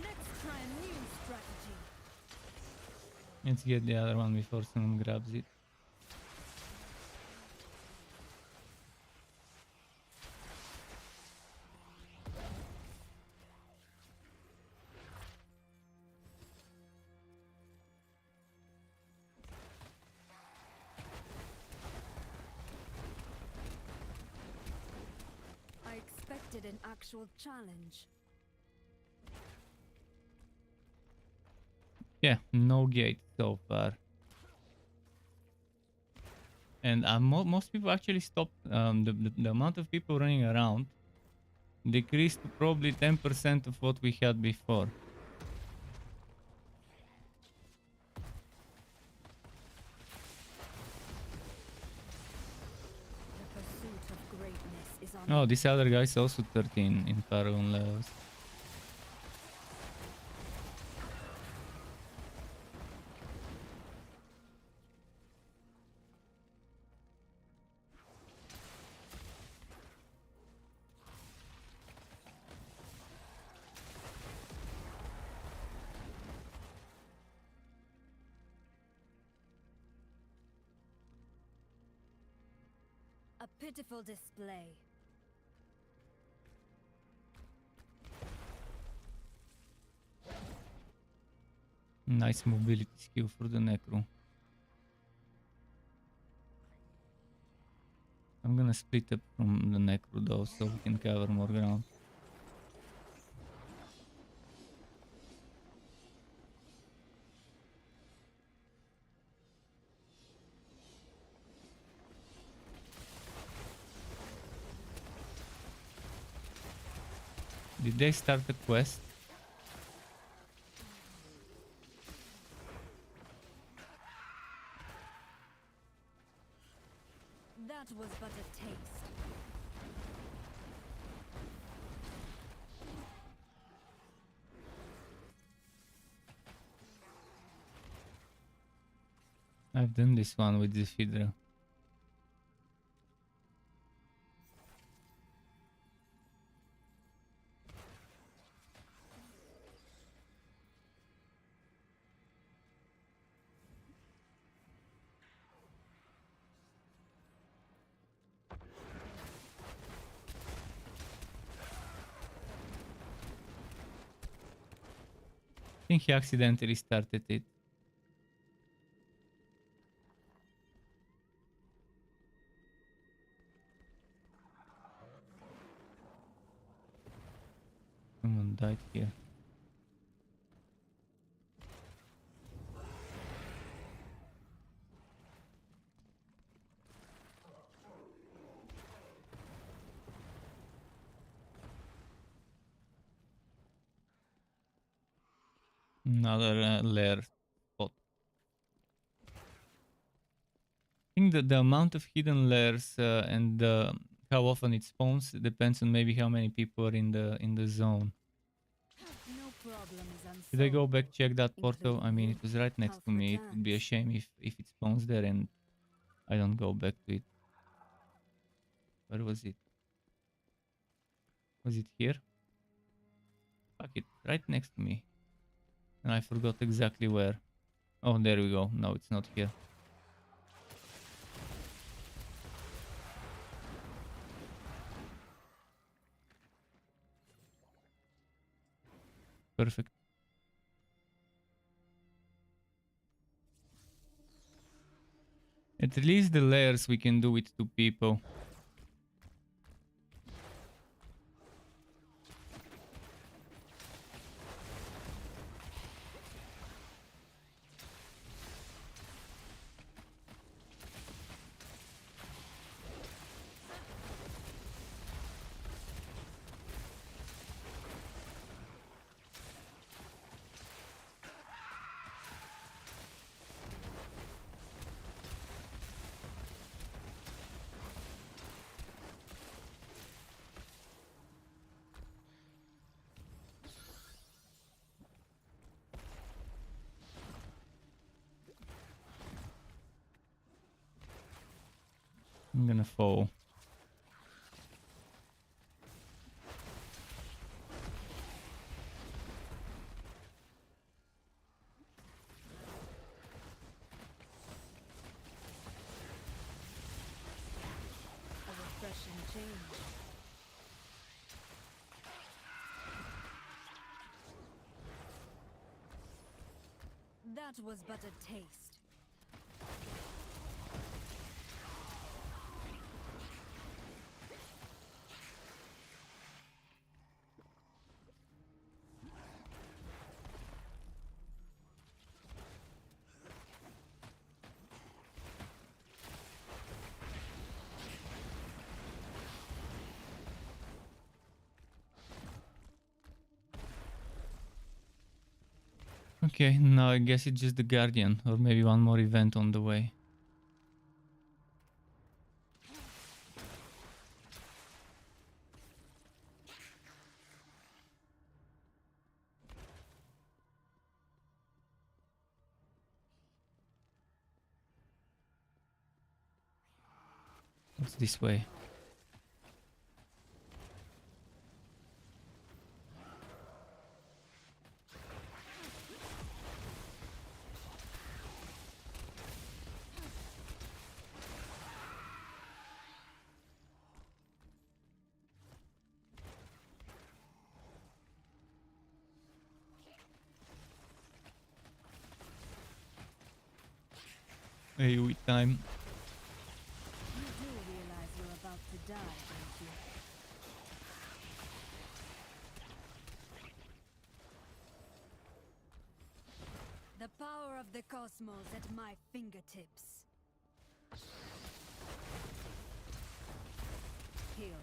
Let's try a new strategy. Let's get the other one before someone grabs it. I expected an actual challenge. Yeah, no gate so far. And most people actually stopped. The amount of people running around decreased to probably 10% of what we had before. The pursuit of greatness is on. Oh, this other guy's also 13 in Paragon levels. A pitiful display. Nice mobility skill for the Necro. I'm gonna split up from the Necro though, so we can cover more ground. Did they start the quest? That was but a taste. I've done this one with the Hydra. I think he accidentally started it. Someone died here. Another lair spot. I think that the amount of hidden lairs and how often it spawns depends on maybe how many people are in the zone. No problem is unsolved. Should I go back check that portal? including I mean, you. it was right next Health to me. It would be a returns. shame if it spawns there and I don't go back to it. Where was it? Was it here? Fuck it, right next to me. And I forgot exactly where. Oh, there we go. No, it's not here. Perfect. At least the layers we can do with 2 people. I'm gonna fall. A refreshing change. That was but a taste. Okay, now I guess it's just the Guardian, or maybe one more event on the way. What's this way? AoE time. You do realize you're about to die, don't you? The power of the cosmos at my fingertips. Heal.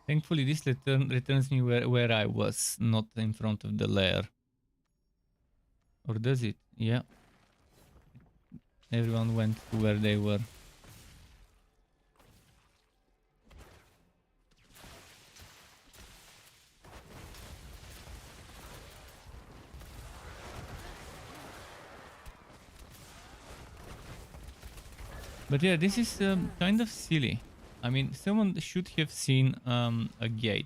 Thankfully, this returns me where I was, not in front of the lair. Or does it? Yeah. Everyone went to where they were. But yeah, this is kind of silly. I mean, someone should have seen a gate.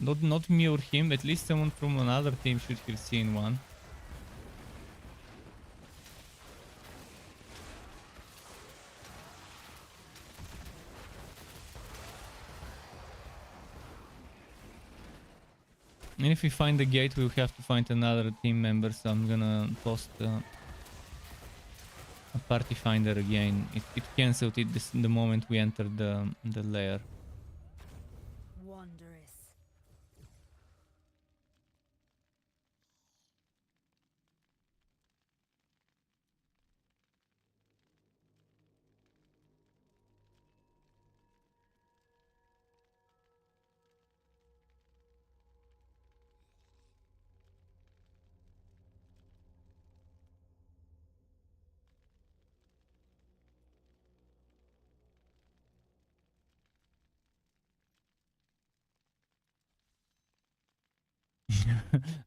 Not me or him, at least someone from another team should have seen one. And if we find the gate, we'll have to find another team member, so I'm gonna post a party finder again. It cancelled it the moment we entered the lair. Wondrous.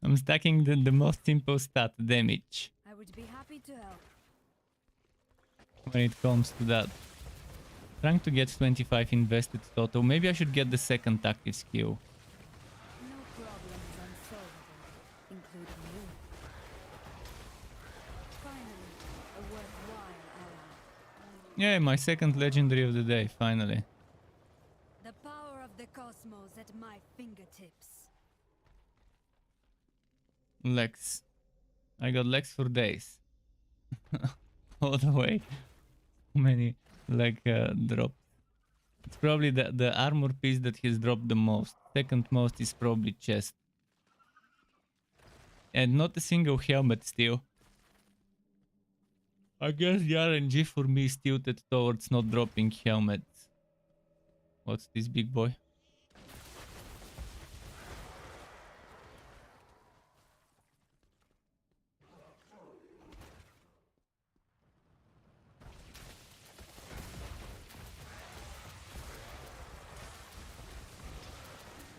I'm stacking the most simple stat, damage, I would be happy to help. when it comes to that. Trying to get 25 invested total. Maybe I should get the second active skill. No problem is unsolvable, including you. Finally, a worthwhile ally. Yeah, my second legendary of the day, finally. The power of the cosmos at my fingertips. Lex. I got Lex for days. All the way. Many leg drops. It's probably the armor piece that he's dropped the most. Second most is probably chest. And not a single helmet still. I guess the RNG for me is tilted towards not dropping helmets. What's this big boy?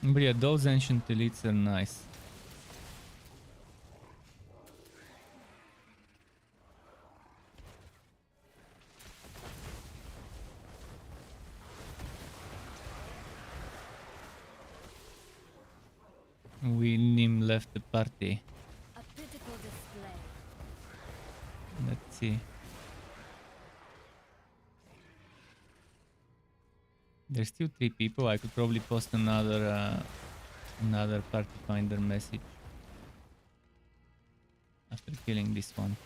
But yeah, those ancient elites are nice. Nim left the party. A pitiful display. Let's see. There's still 3 people. I could probably post another party finder message after killing this one.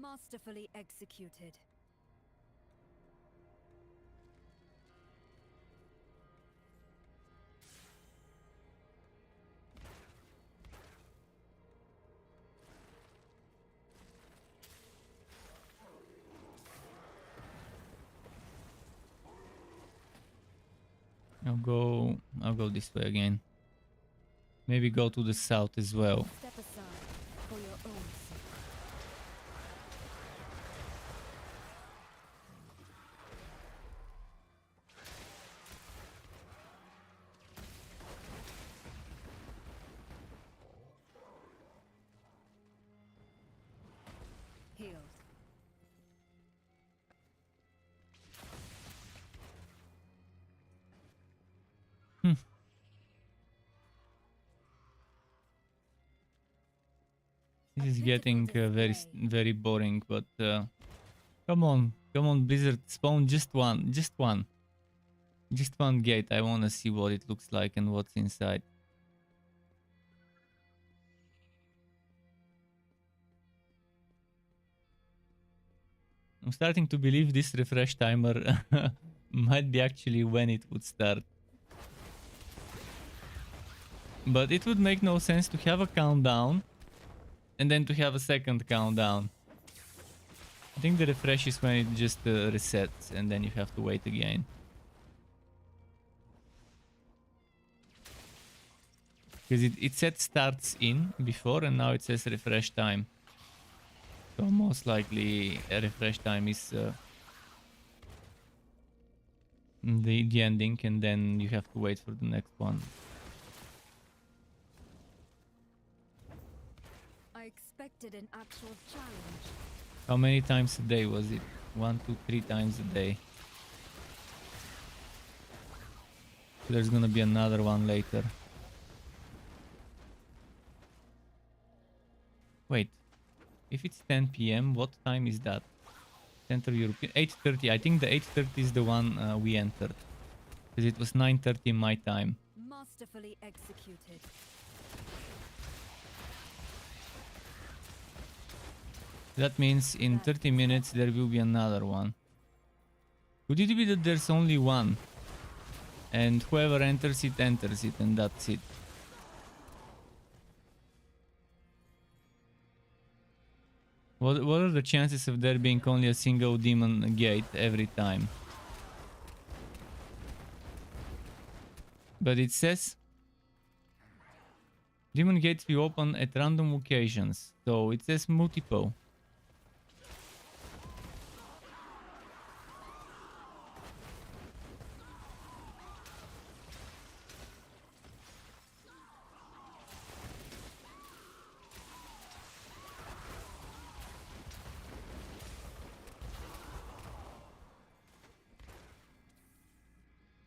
Masterfully executed. I'll go this way again. Maybe go to the south as well. Step aside for your own sake. Healed. This is getting very boring, but come on, Blizzard, spawn just one gate. I wanna see what it looks like and what's inside. I'm starting to believe this refresh timer might be actually when it would start. But it would make no sense to have a countdown and then to have a second countdown. I think the refresh is when it just resets and then you have to wait again. Because it said starts in before and now it says refresh time. So most likely a refresh time is the ending and then you have to wait for the next one. I expected an actual challenge. How many times a day was it? 1, 2, 3 times a day. There's gonna be another one later. Wait, if it's 10 p.m., what time is that? Central European, 8:30. I think the 8:30 is the one we entered, because it was 9:30 my time. Masterfully executed. That means in 30 minutes there will be another one. Could it be that there's only one? And whoever enters it, and that's it. What are the chances of there being only a single demon gate every time? But it says demon gates will open at random occasions. So it says multiple.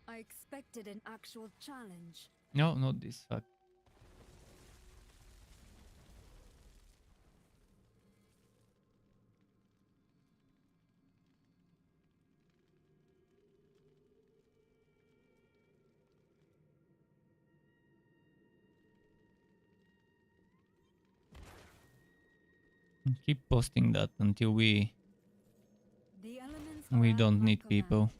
I expected an actual challenge. No, not this. Fuck. Keep posting that until we don't need people.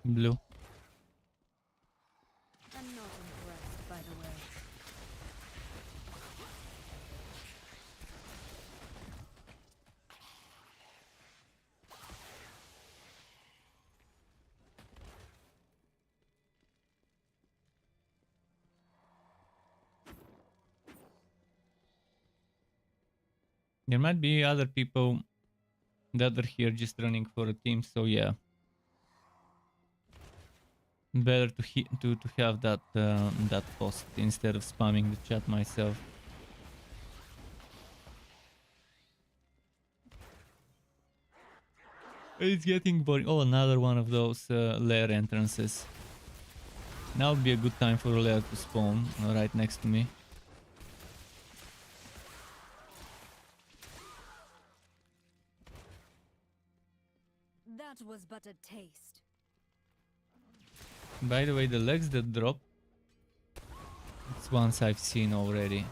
Blue. I'm not impressed, by the way. There might be other people that are here just running for a team, so yeah. Better to have that that post instead of spamming the chat myself. It's getting boring. Oh, another one of those lair entrances. Now would be a good time for a lair to spawn right next to me. That was but a taste. By the way, the legs that drop, it's ones I've seen already.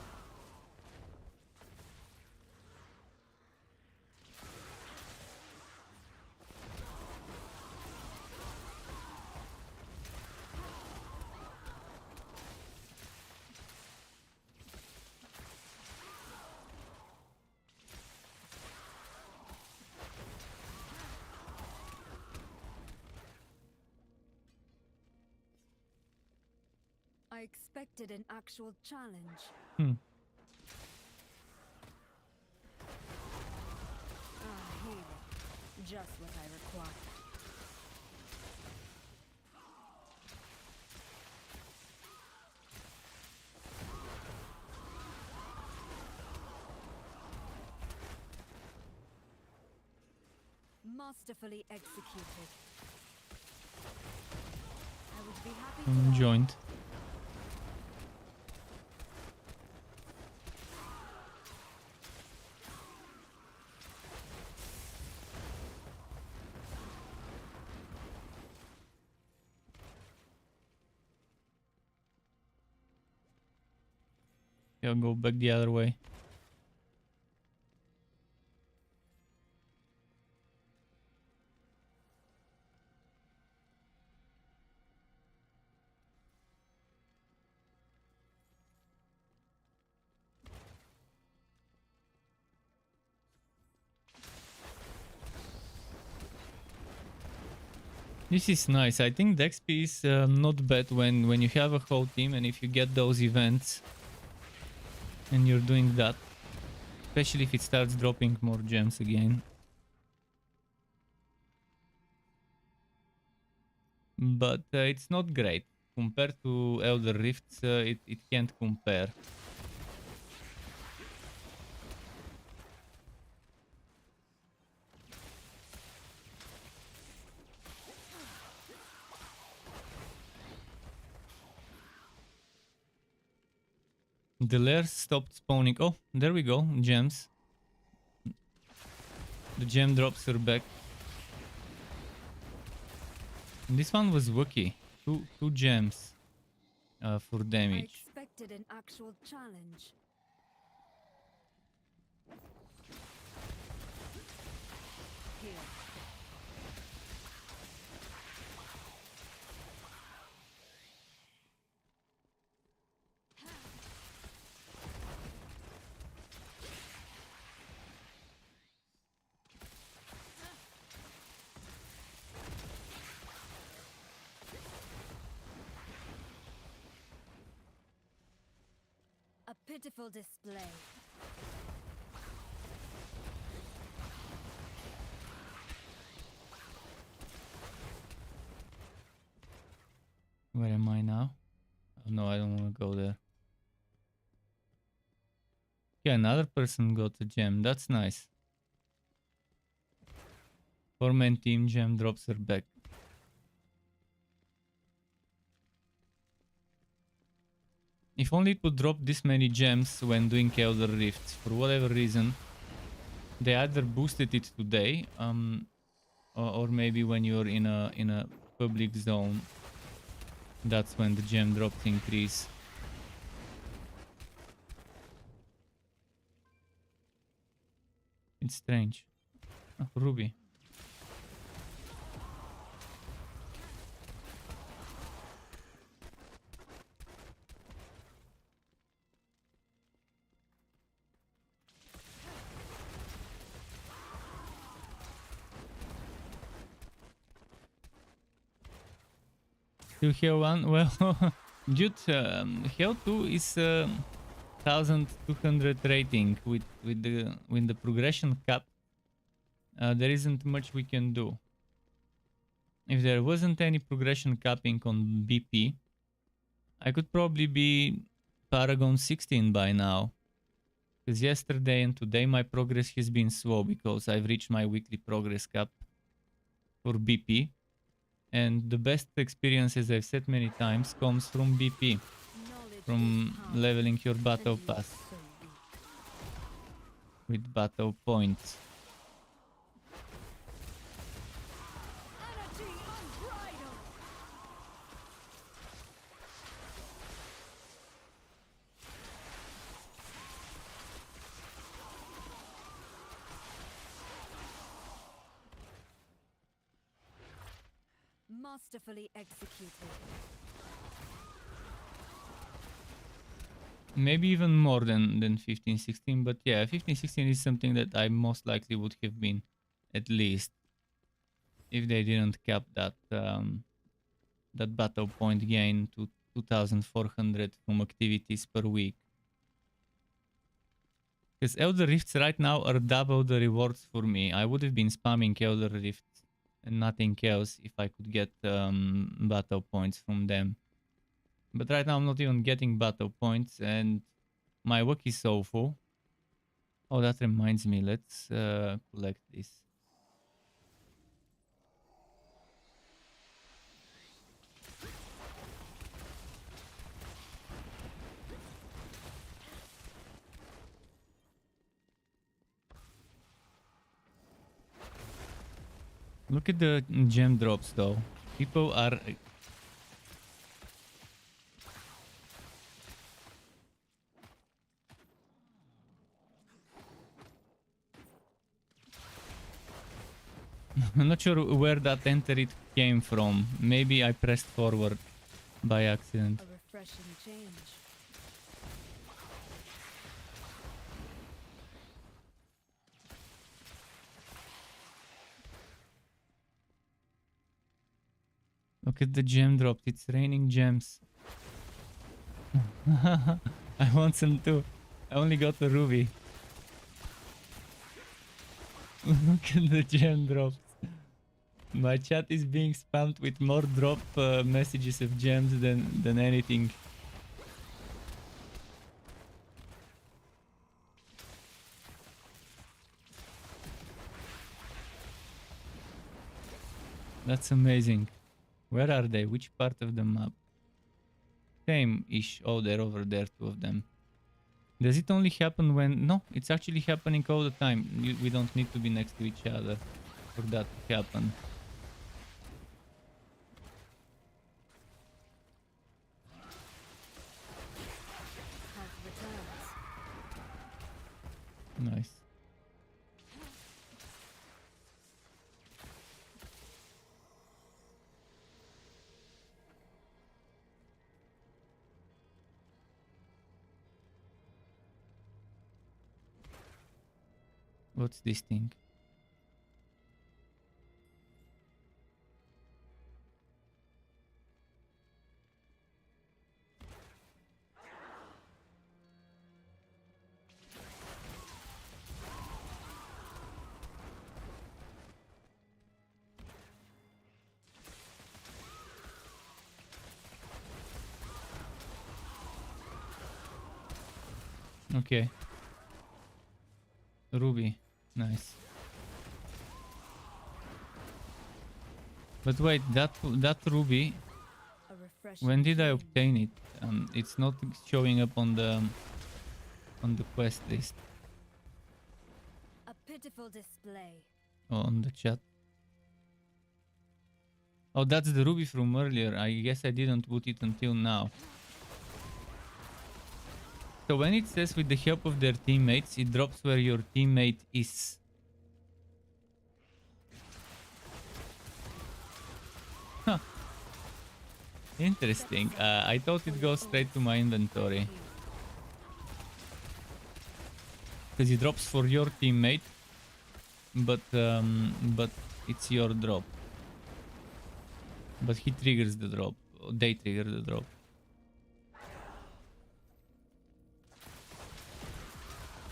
I expected an actual challenge. Ah, here. Just what I required. Masterfully executed. I would be happy to Joint. Yeah, go back the other way. This is nice. I think the XP is not bad when you have a whole team and if you get those events and you're doing that. Especially if it starts dropping more gems again. But it's not great. Compared to Elder Rifts, it can't compare. The lairs stopped spawning. Oh, there we go. Gems. The gem drops are back. And this one was Wookie. Two gems for damage. I expected an actual challenge. Here. A pitiful display. Where am I now? Oh, no, I don't want to go there. Yeah, another person got a gem. That's nice. 4-man team gem drops are back. If only it would drop this many gems when doing Elder Rifts. For whatever reason, they either boosted it today, or maybe when you're in a public zone, that's when the gem drops increase. It's strange. Oh, Ruby. You have one? Well, dude, Hell 2 is 1200 rating with the progression cap. There isn't much we can do. If there wasn't any progression capping on BP, I could probably be Paragon 16 by now. Because yesterday and today my progress has been slow because I've reached my weekly progress cap for BP. And the best experiences I've said many times comes from BP. From leveling your battle pass with battle points. Masterfully executed. Maybe even more than 15-16, but yeah, 15-16 is something that I most likely would have been, at least, if they didn't cap that that battle point gain to 2,400 from activities per week. Because Elder Rifts right now are double the rewards for me. I would have been spamming Elder Rifts and nothing else if I could get battle points from them. But right now I'm not even getting battle points and my work is so full. Oh, that reminds me. Let's collect this. Look at the gem drops though. People are... I'm not sure where that enter it came from. Maybe I pressed forward by accident. A refreshing change. Look at the gem drops. It's raining gems. I want some too. I only got the ruby. Look at the gem drops. My chat is being spammed with more drop messages of gems than anything. That's amazing. Where are they? Which part of the map? Same-ish. Oh, they're over there, two of them. Does it only happen when... No, it's actually happening all the time. We don't need to be next to each other for that to happen. Nice. What's this thing? Okay. Ruby. Nice. But wait, that ruby, when did I obtain it? It's not showing up on the quest list. A pitiful display. Oh, on the chat. Oh, that's the ruby from earlier. I guess I didn't put it until now. So when it says with the help of their teammates, it drops where your teammate is. Huh. Interesting. I thought it goes straight to my inventory. Because it drops for your teammate, but it's your drop. But he triggers the drop. They trigger the drop.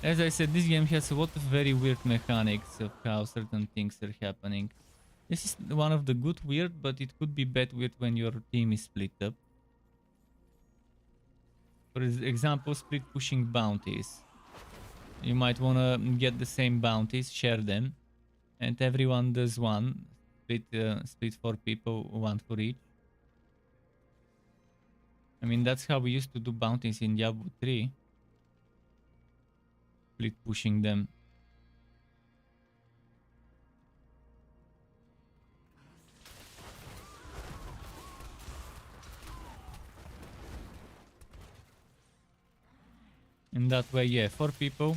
As I said, this game has a lot of very weird mechanics of how certain things are happening. This is one of the good weird, but it could be bad weird when your team is split up. For example, split pushing bounties. You might want to get the same bounties, share them, and everyone does one. Split 4 people, 1 for each. I mean, that's how we used to do bounties in Diablo 3. Split pushing them. In that way, yeah, 4 people,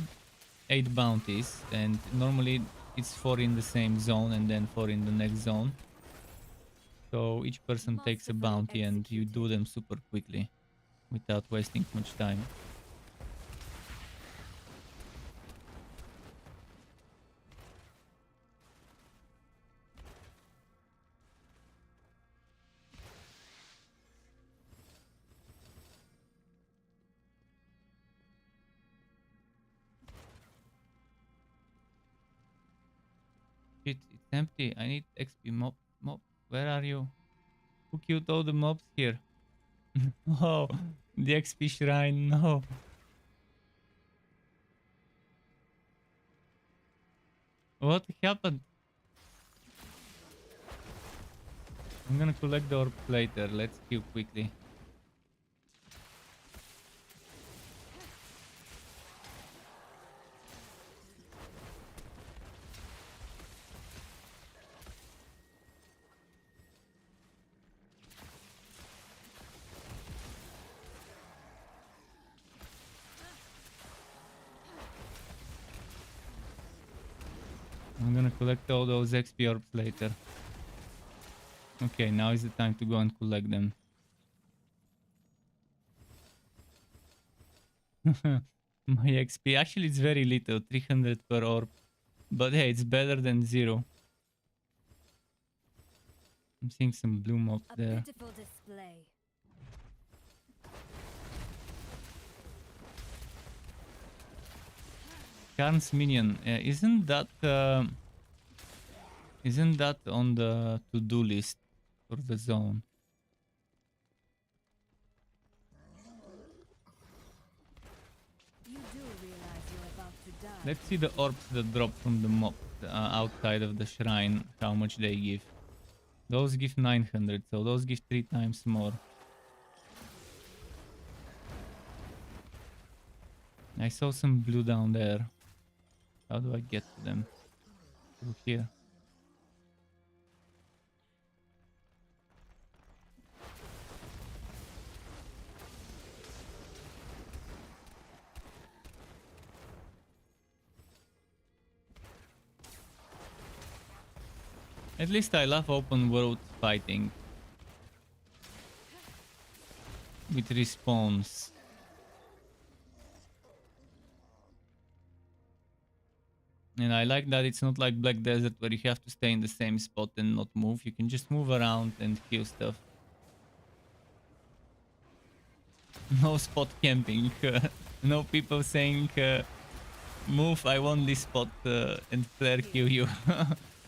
8 bounties, and normally it's 4 in the same zone and then 4 in the next zone. So each person takes a bounty and you do them super quickly without wasting much time. Shit, it's empty. I need XP mob. Where are you? Who killed all the mobs here? Oh, the XP shrine, no. What happened? I'm gonna collect the orbs later. Let's kill quickly. I'm gonna collect all those XP orbs later. Okay, now is the time to go and collect them. My XP, actually it's very little, 300 per orb. But hey, it's better than 0. I'm seeing some blue mobs there. A pitiful display. Karn's minion, isn't that on the to-do list for the zone? You do realize you're about to die. Let's see the orbs that drop from the mob outside of the shrine, how much they give. Those give 900, so those give 3 times more. I saw some blue down there. How do I get to them? Through here. At least I love open world fighting with respawns. And I like that it's not like Black Desert where you have to stay in the same spot and not move. You can just move around and kill stuff. No spot camping. No people saying, move, I want this spot and flare kill you.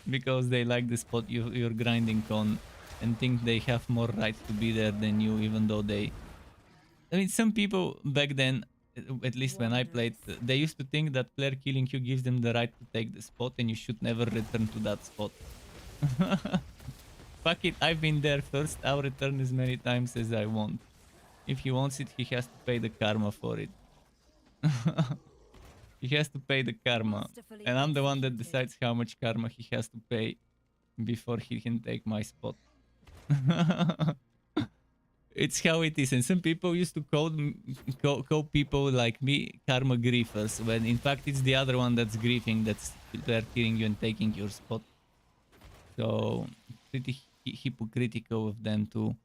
Because they like the spot you're grinding on and think they have more right to be there than you, even though they... I mean, some people back then, at least when I played, they used to think that player killing you gives them the right to take the spot and you should never return to that spot. Fuck it, I've been there first, I'll return as many times as I want. If he wants it, he has to pay the karma for it. He has to pay the karma. And I'm the one that decides how much karma he has to pay before he can take my spot. It's how it is. And some people used to call people like me karma griefers, when in fact it's the other one that's griefing, that's they're killing you and taking your spot. So pretty hypocritical of them to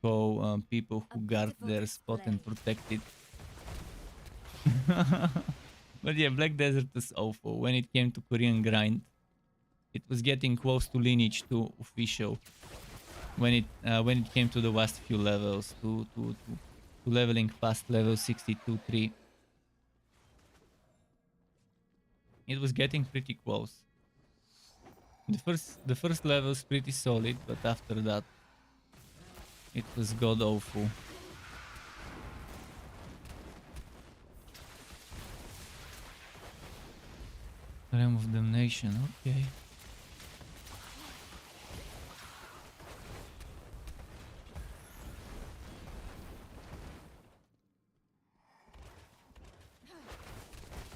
call people who guard their spot and protect it. But yeah, Black Desert was awful. When it came to Korean grind, it was getting close to Lineage 2 official. When it came to the last few levels, to leveling past level 62-3. It was getting pretty close. The first level is pretty solid, but after that it was god awful. Realm of Damnation, okay.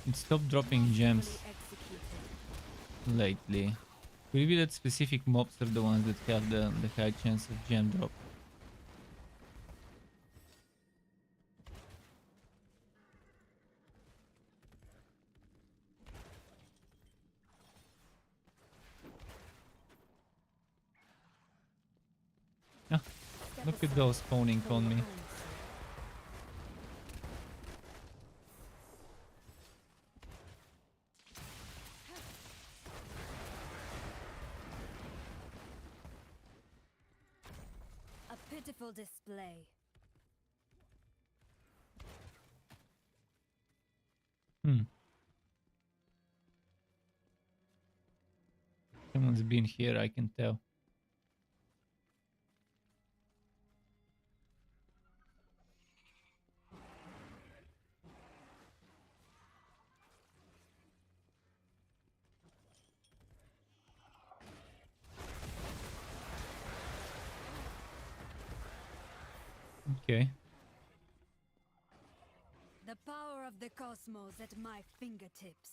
It stopped dropping gems lately. Could be that specific mobs are the ones that have the high chance of gem drop. Ah, look at those spawning on me. A pitiful display. Someone's been here, I can tell. Okay. The power of the cosmos at my fingertips.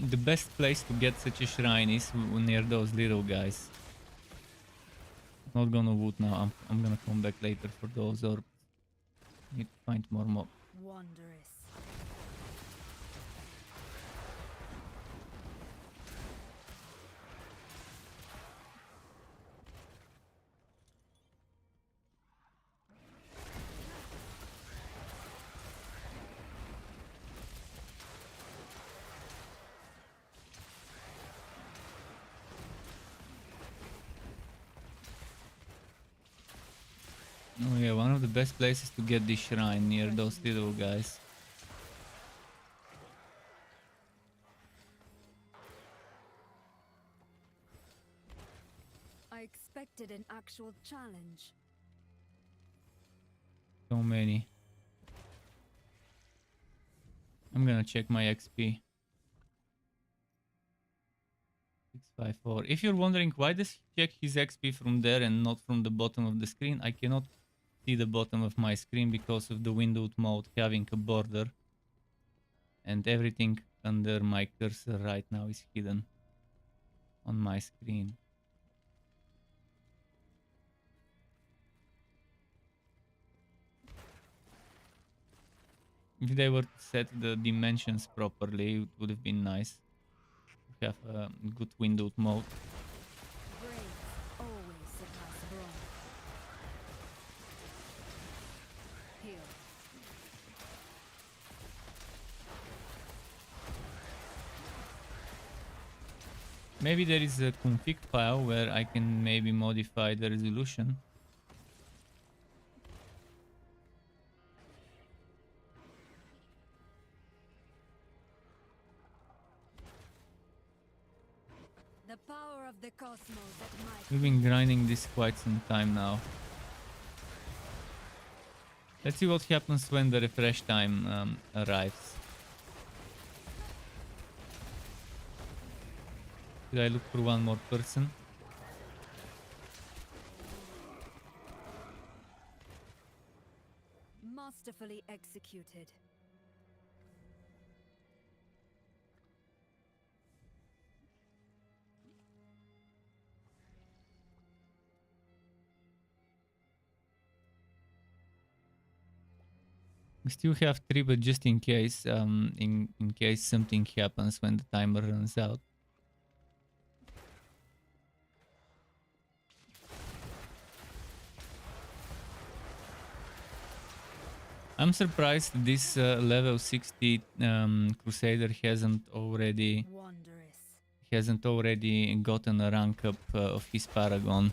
The best place to get such a shrine is near those little guys. Not gonna wood now. I'm gonna come back later for those orbs. Need to find more mobs. Wondrous. Oh yeah, one of the best places to get this shrine near those little guys. I expected an actual challenge. So many. I'm gonna check my XP. 654. If you're wondering why does he check his XP from there and not from the bottom of the screen, I cannot see the bottom of my screen because of the windowed mode having a border. And everything under my cursor right now is hidden on my screen. If they were to set the dimensions properly, it would have been nice to have a good windowed mode. Brave always surpass brawn. Heal. Maybe there is a config file where I can maybe modify the resolution. The power of the cosmos at my We've been grinding this quite some time now. Let's see what happens when the refresh time arrives. Should I look for one more person? masterfully executed. We still have 3, but just in case, in case something happens when the timer runs out. I'm surprised this level 60 Crusader hasn't already gotten a rank up of his Paragon.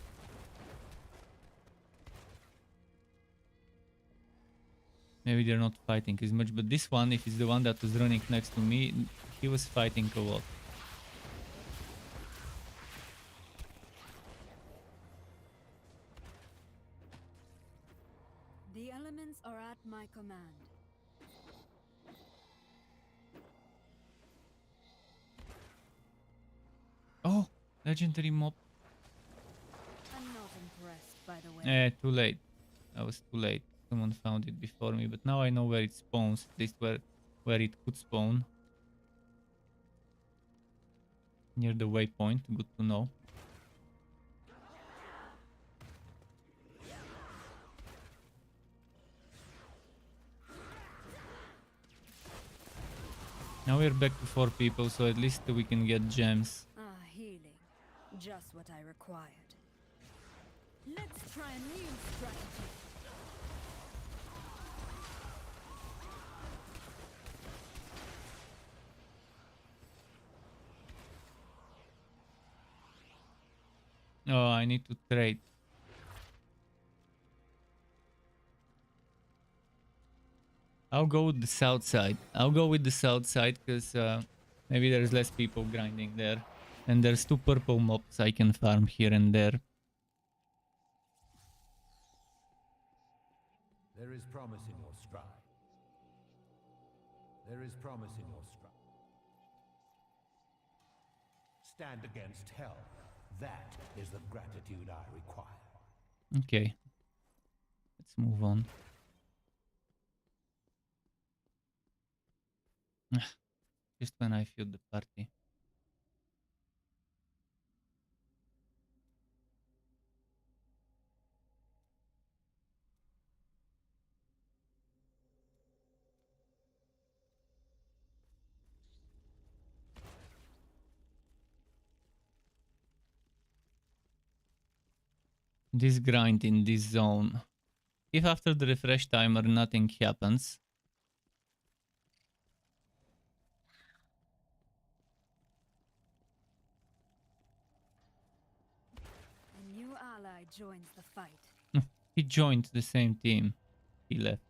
Maybe they're not fighting as much, but this one, if it's the one that was running next to me, he was fighting a lot. The elements are at my command. Oh, legendary mob. I'm not impressed, by the way. Too late. I was too late. Someone found it before me, but now I know where it spawns. At least where it could spawn. Near the waypoint. Good to know. Now we're back to 4 people, so at least we can get gems. Ah, healing. Just what I required. Let's try a new strategy. Oh, I need to trade. I'll go with the south side. I'll go with the south side because maybe there's less people grinding there. And there's 2 purple mobs I can farm here and there. There is promise in your stride. There is promise in your stride. Stand against hell. That is the gratitude I require. Okay. Let's move on. Just when I feel the party. This grind in this zone. If after the refresh timer nothing happens. A new ally joins the fight. He joined the same team. He left.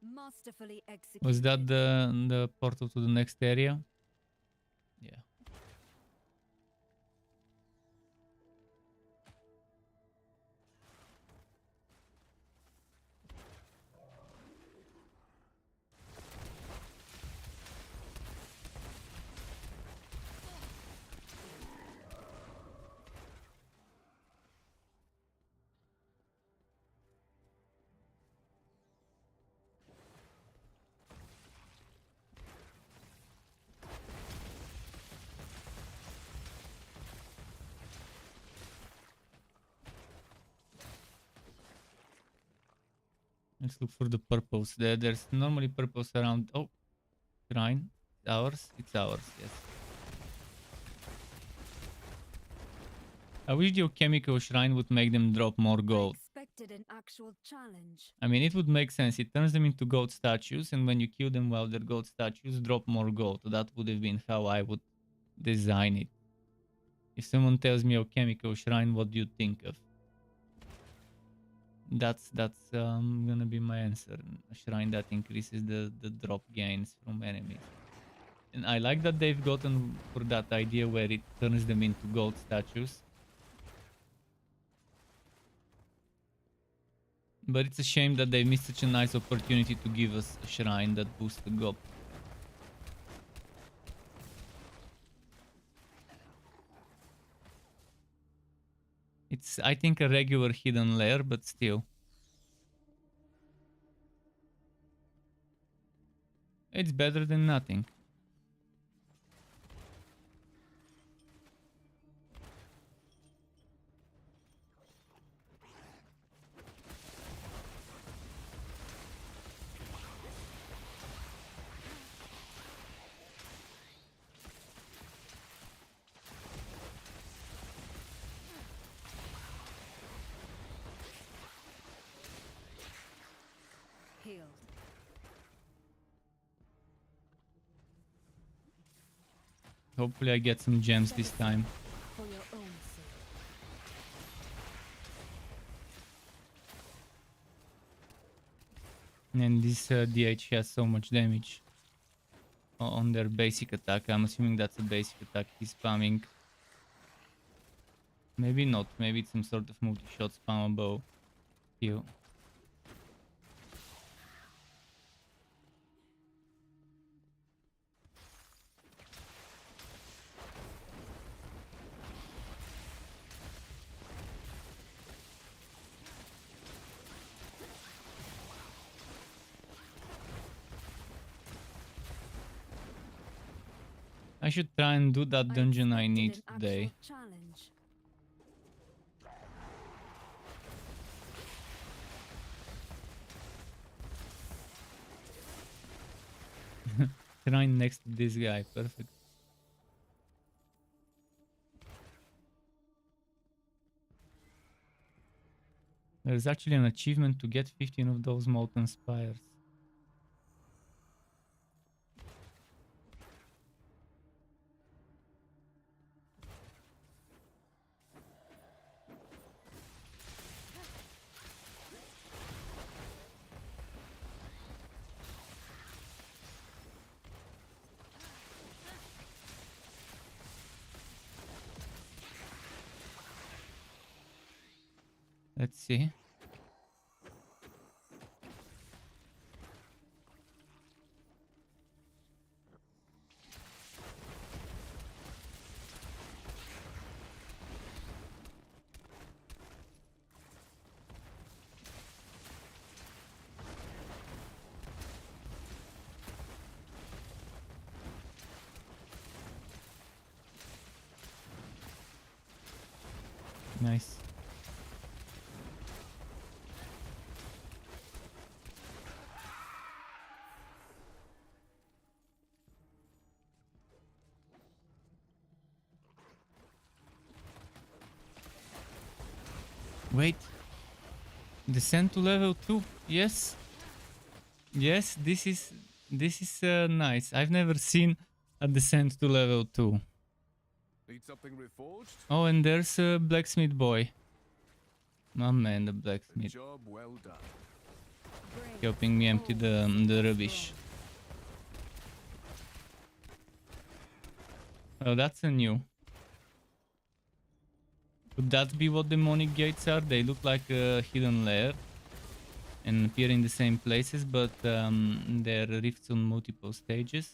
Masterfully executed. Was that the portal to the next area? Yeah. Let's look for the purples. There's normally purples around. Oh, shrine. It's ours. It's ours. Yes. I wish the chemical shrine would make them drop more gold. Expected an actual challenge. I mean, it would make sense. It turns them into gold statues, and when you kill them while they're gold statues, drop more gold. That would have been how I would design it. If someone tells me a chemical shrine, what do you think of? That's gonna be my answer. A shrine that increases the drop gains from enemies. And I like that they've gotten for that idea where it turns them into gold statues. But it's a shame that they missed such a nice opportunity to give us a shrine that boosts the gold. It's, I think, a regular hidden layer, but still. It's better than nothing. Hopefully I get some gems this time. For your own sake. And this DH has so much damage on their basic attack. I'm assuming that's a basic attack he's spamming. Maybe not. Maybe it's some sort of multi-shot spammable skill. I should try and do that dungeon I need today. Challenge. Shrine next to this guy. Perfect. There's actually an achievement to get 15 of those molten spires. Let's see. Nice. Wait. Descend to level 2. Yes. Yes, this is nice. I've never seen a descent to level 2. Need something reforged? Oh, and there's a blacksmith boy. My man, the blacksmith. Job well done. Helping me empty the rubbish. Oh, that's a new. Could that be what demonic gates are? They look like a hidden lair and appear in the same places, but they're rifts on multiple stages.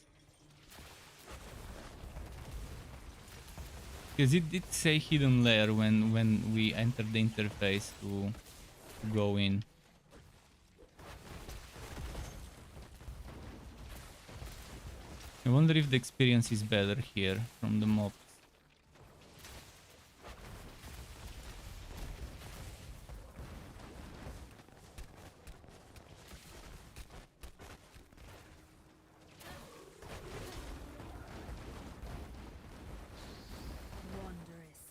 Because it did say hidden lair when we entered the interface to go in. I wonder if the experience is better here from the mobs. Wondrous.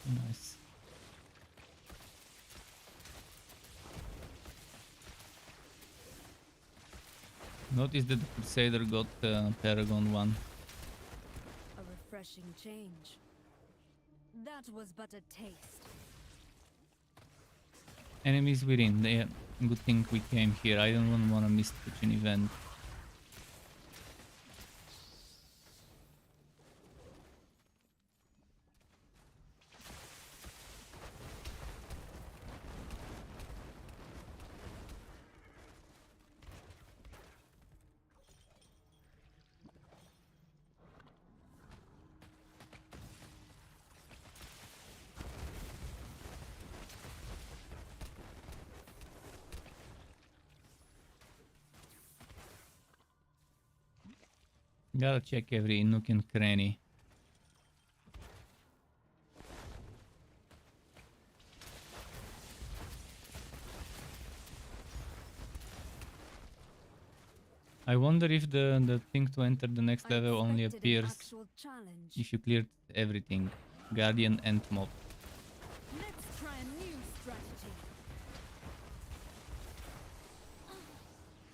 Nice. Notice that the Crusader got Paragon 1. A refreshing change. That was but a taste. Enemies within. Yeah, good thing we came here. I don't want to miss such an event. Gotta check every nook and cranny. I wonder if the thing to enter the next I level only expected an appears actual challenge. if you cleared everything. Guardian and mob. Let's try a new strategy.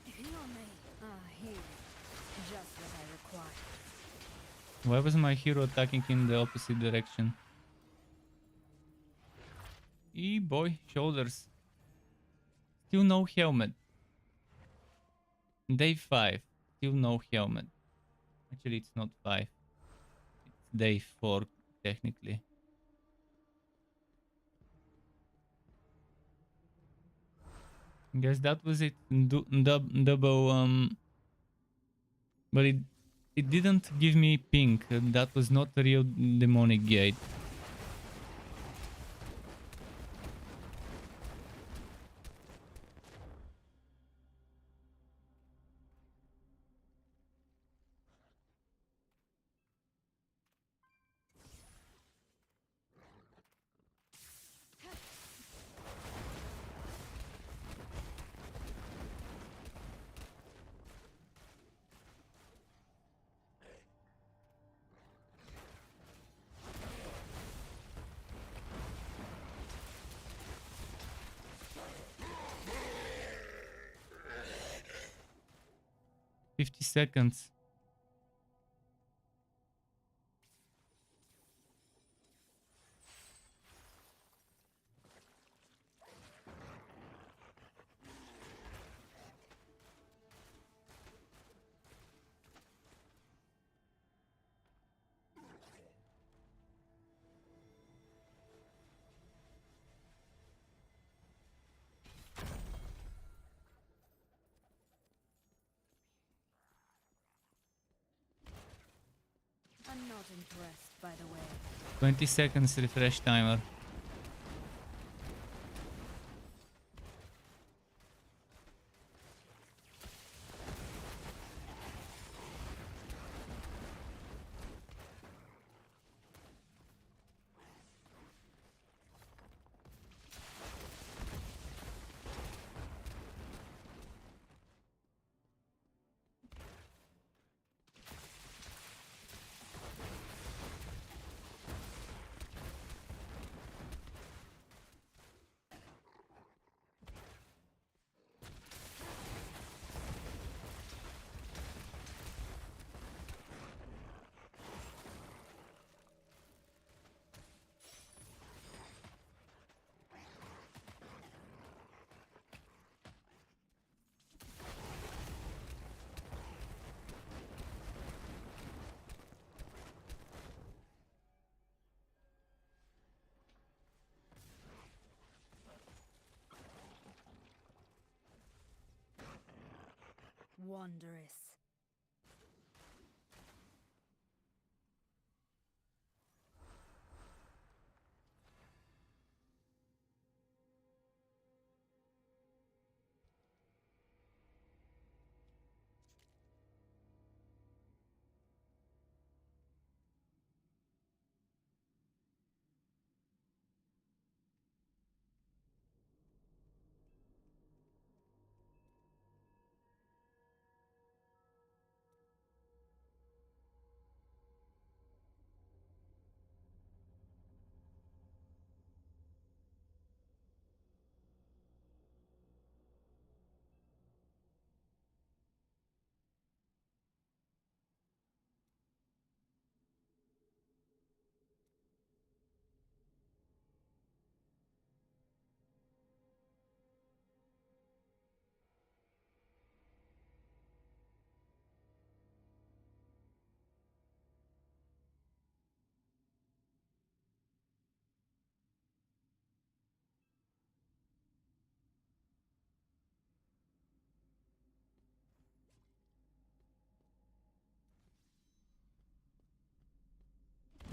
Heal me. Here. Just what I require. Why was my hero attacking in the opposite direction? Boy, shoulders. Still no helmet. Day 5. Still no helmet. Actually, it's not 5. It's day 4, technically. Guess that was it. Double, but it didn't give me pink. That was not a real demonic gate. $50. I'm not impressed, by the way. 20 seconds refresh timer. Wondrous.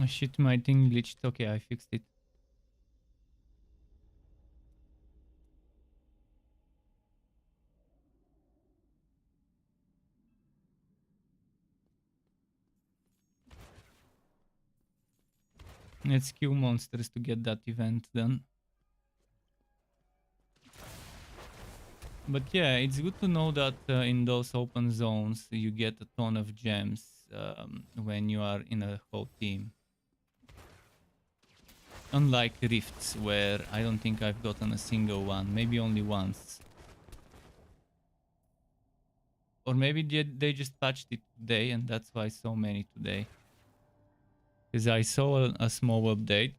Oh shit, my thing glitched. Okay, I fixed it. Let's kill monsters to get that event done. But yeah, it's good to know that in those open zones you get a ton of gems when you are in a whole team. Unlike rifts, where I don't think I've gotten a single one, maybe only once. Or maybe they just patched it today and that's why so many today. Because I saw a small update.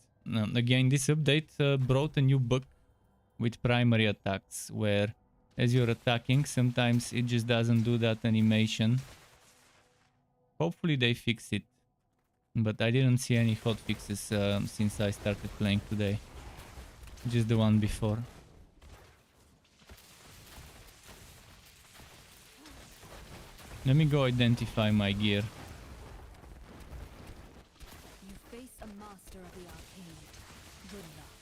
Again, this update brought a new bug with primary attacks, where as you're attacking, sometimes it just doesn't do that animation. Hopefully they fix it. But I didn't see any hotfixes since I started playing today. Just the one before. Let me go identify my gear. You face a master of the arcane. Good luck.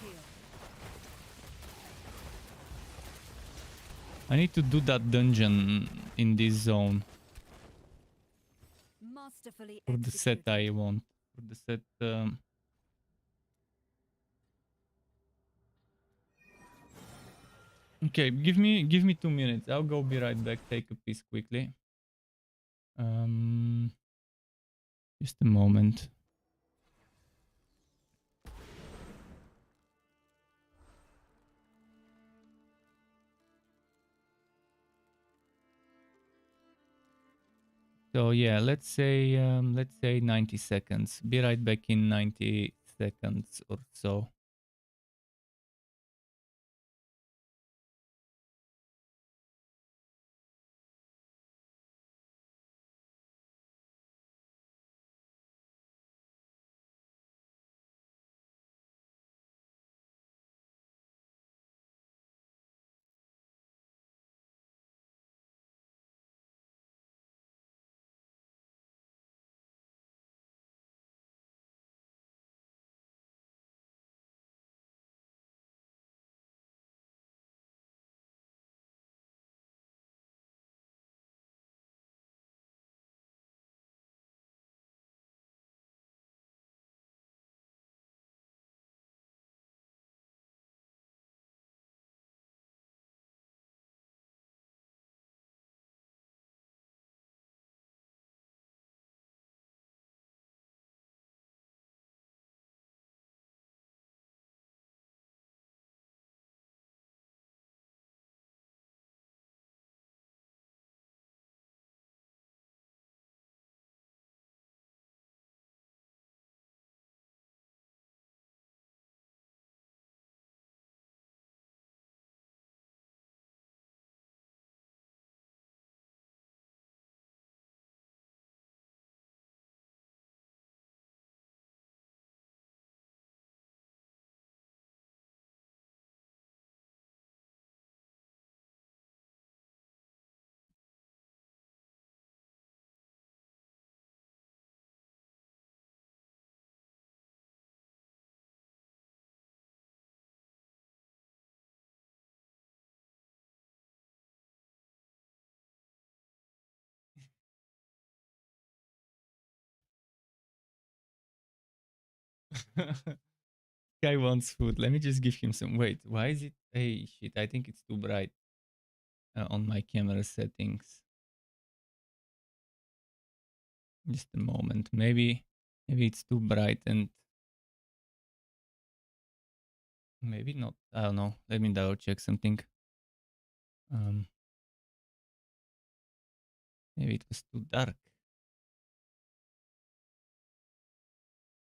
Heal. I need to do that dungeon in this zone. Masterfully For the set I want. For the set... Okay, give me 2 minutes. I'll go be right back. Take a piece quickly. Just a moment. So yeah, let's say 90 seconds. Be right back in 90 seconds or so. Guy wants food. Let me just give him some. Wait, why is it? Hey, shit, I think it's too bright on my camera settings. Just a moment. Maybe it's too bright and maybe not. I don't know. Let me double check something. Maybe it was too dark.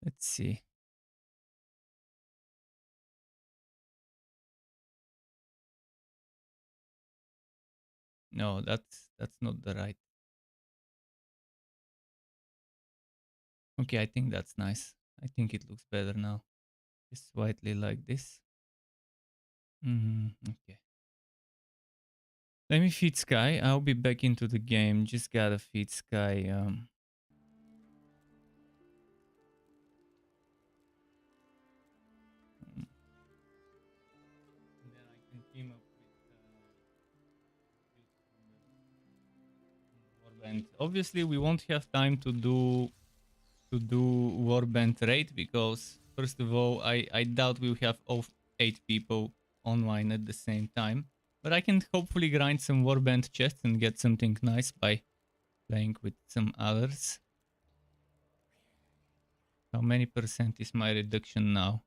Let's see. No, that's not the right. Okay, I think that's nice. I think it looks better now. Just slightly like this. Okay. Let me feed Sky. I'll be back into the game. Just gotta feed Sky. And then I can team up with Warband. Obviously, we won't have time to do Warband raid because first of all, I doubt we'll have all 8 people online at the same time. But I can hopefully grind some warband chests and get something nice by playing with some others. How many percent is my reduction now?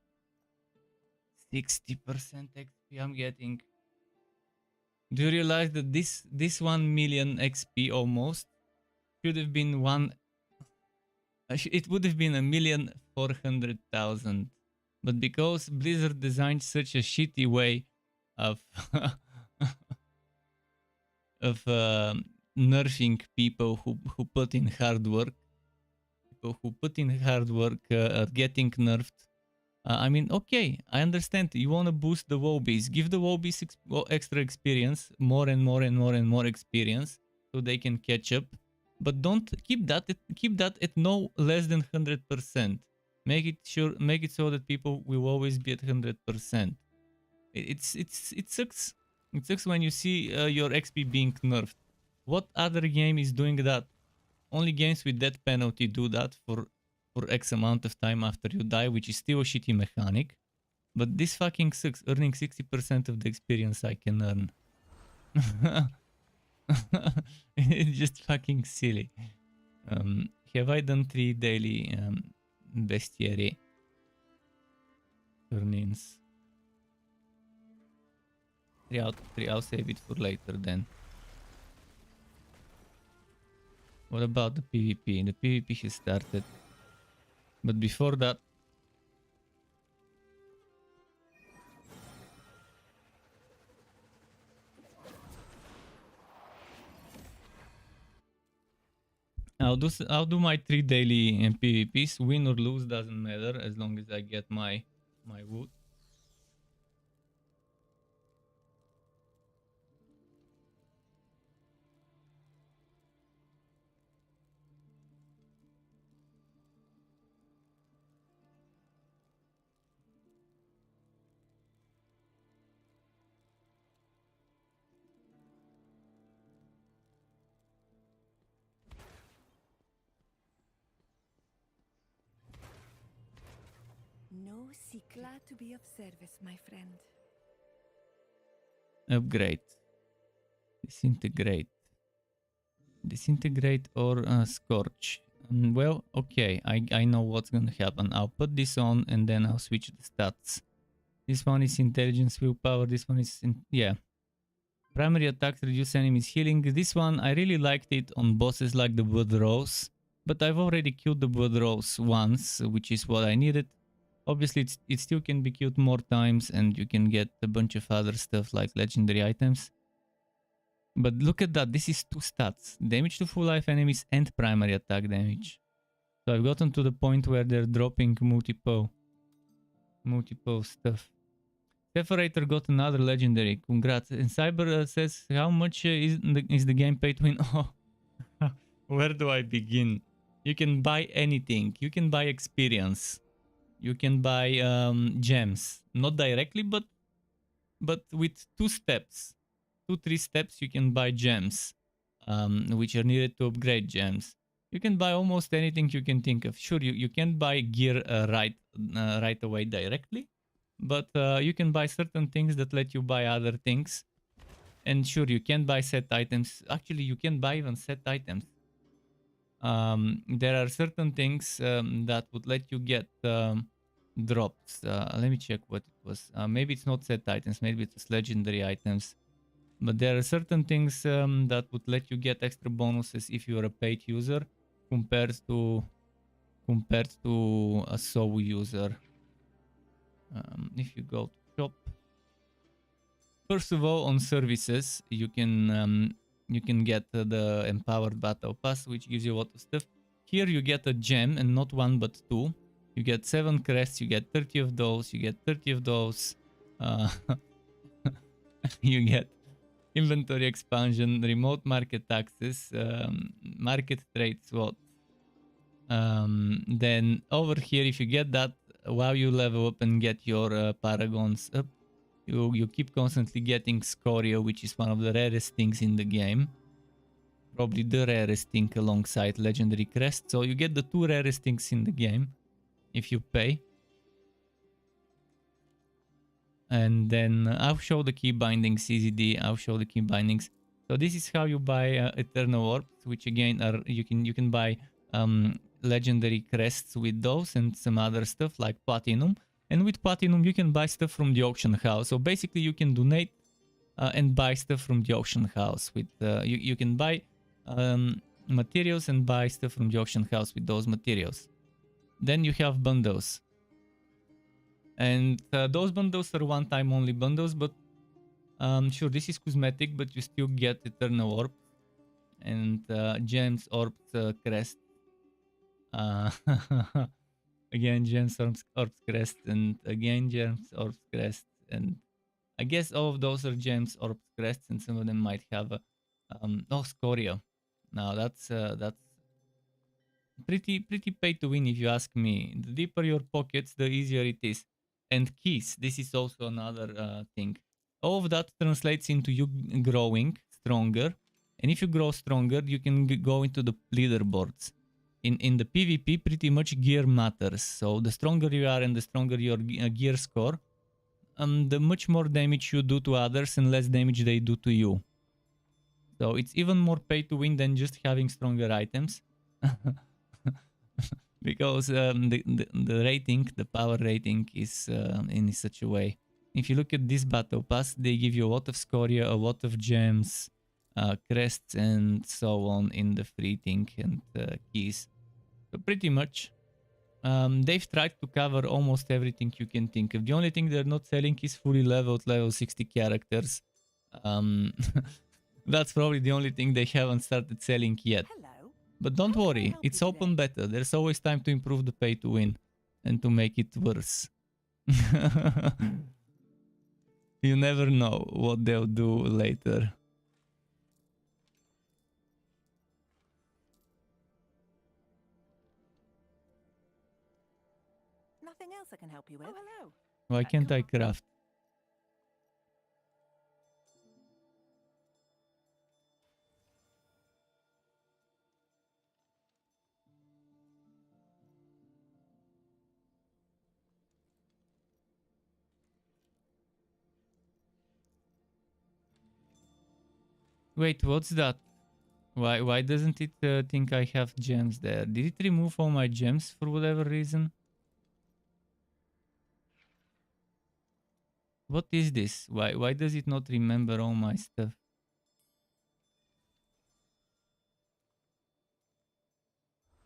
60% XP I'm getting. Do you realize that this 1 million XP almost should have been it would have been 1,400,000, but because Blizzard designed such a shitty way of of nerfing people who put in hard work, are getting nerfed. I mean, okay, I understand. You want to boost the WoW base. Give the WoW base extra experience, more and more and more and more experience, so they can catch up. But don't keep that at no less than 100%. Make it so that people will always be at 100%. It sucks. It sucks when you see your XP being nerfed. What other game is doing that? Only games with death penalty do that for X amount of time after you die, which is still a shitty mechanic. But this fucking sucks, earning 60% of the experience I can earn. It's just fucking silly. Have I done 3 daily bestiary turn-ins? 3 out of 3, I'll save it for later then. What about the PvP? The PvP has started. But before that... I'll do my 3 daily PvPs. Win or lose doesn't matter as long as I get my wood. No secret. Glad to be of service, my friend. Upgrade. Disintegrate or scorch. Well, okay, I know what's gonna happen. I'll put this on and then I'll switch the stats. This one is intelligence, willpower. This one is yeah. Primary attacks reduce enemies healing. This one I really liked it on bosses like the Blood Rose, but I've already killed the Blood Rose once, which is what I needed. Obviously, it still can be killed more times, and you can get a bunch of other stuff like legendary items. But look at that, this is 2 stats. Damage to full life enemies and primary attack damage. So I've gotten to the point where they're dropping multiple stuff. Separator got another legendary, congrats. And Cyber says, how much is the game pay to win? Oh, where do I begin? You can buy anything. You can buy experience. You can buy gems. Not directly, but with 2 steps. 2-3 steps you can buy gems, which are needed to upgrade gems. You can buy almost anything you can think of. Sure, you can't buy gear right away directly, but you can buy certain things that let you buy other things. And sure, you can buy set items. Actually, you can buy even set items. There are certain things that would let you get drops. Let me check what it was. Maybe it's not set items, maybe it's legendary items. But there are certain things that would let you get extra bonuses if you're a paid user compared to a SOU user. If you go to shop, first of all, on services, you can get the empowered battle pass, which gives you a lot of stuff. Here you get a gem, and not 1 but 2. You get 7 crests. You get 30 of those. You get 30 of those. You get inventory expansion, remote market access, market trade slot. Then over here, if you get that while you level up and get your paragons up, you keep constantly getting scoria, which is one of the rarest things in the game. Probably the rarest thing alongside legendary crest. So you get the 2 rarest things in the game if you pay. And then I'll show the key bindings, CZD. I'll show the key bindings. So this is how you buy Eternal Orbs, which again are you can buy legendary crests with those and some other stuff like platinum. And with platinum you can buy stuff from the auction house. So basically you can donate and buy stuff from the auction house. With you can buy materials and buy stuff from the auction house with those materials. Then you have bundles. And those bundles are one-time only bundles, but sure, this is cosmetic, but you still get Eternal Orb and Gems, Orbs, Crest. Again, Gems, Orbs, Crest, and again, Gems, Orbs, Crest. And I guess all of those are Gems, Orbs, Crests, and some of them might have a... oh, Scoria. Now, that's pretty pay to win if you ask me. The deeper your pockets, the easier it is. And keys, this is also another thing. All of that translates into you growing stronger. And if you grow stronger, you can go into the leaderboards. In the PvP, pretty much gear matters. So the stronger you are and the stronger your gear score, the much more damage you do to others and less damage they do to you. So it's even more pay to win than just having stronger items. Because the rating, the power rating is in such a way. If you look at this battle pass, they give you a lot of scoria, a lot of gems, crests, and so on in the free thing and keys. So pretty much, they've tried to cover almost everything you can think of. The only thing they're not selling is fully leveled level 60 characters. That's probably the only thing they haven't started selling yet. But don't worry, it's open beta. There's always time to improve the pay to win and to make it worse. You never know what they'll do later. Nothing else I can help you with? Oh, hello. Why can't I craft? Wait, what's that? Why doesn't it think I have gems there? Did it remove all my gems for whatever reason? What is this? Why does it not remember all my stuff?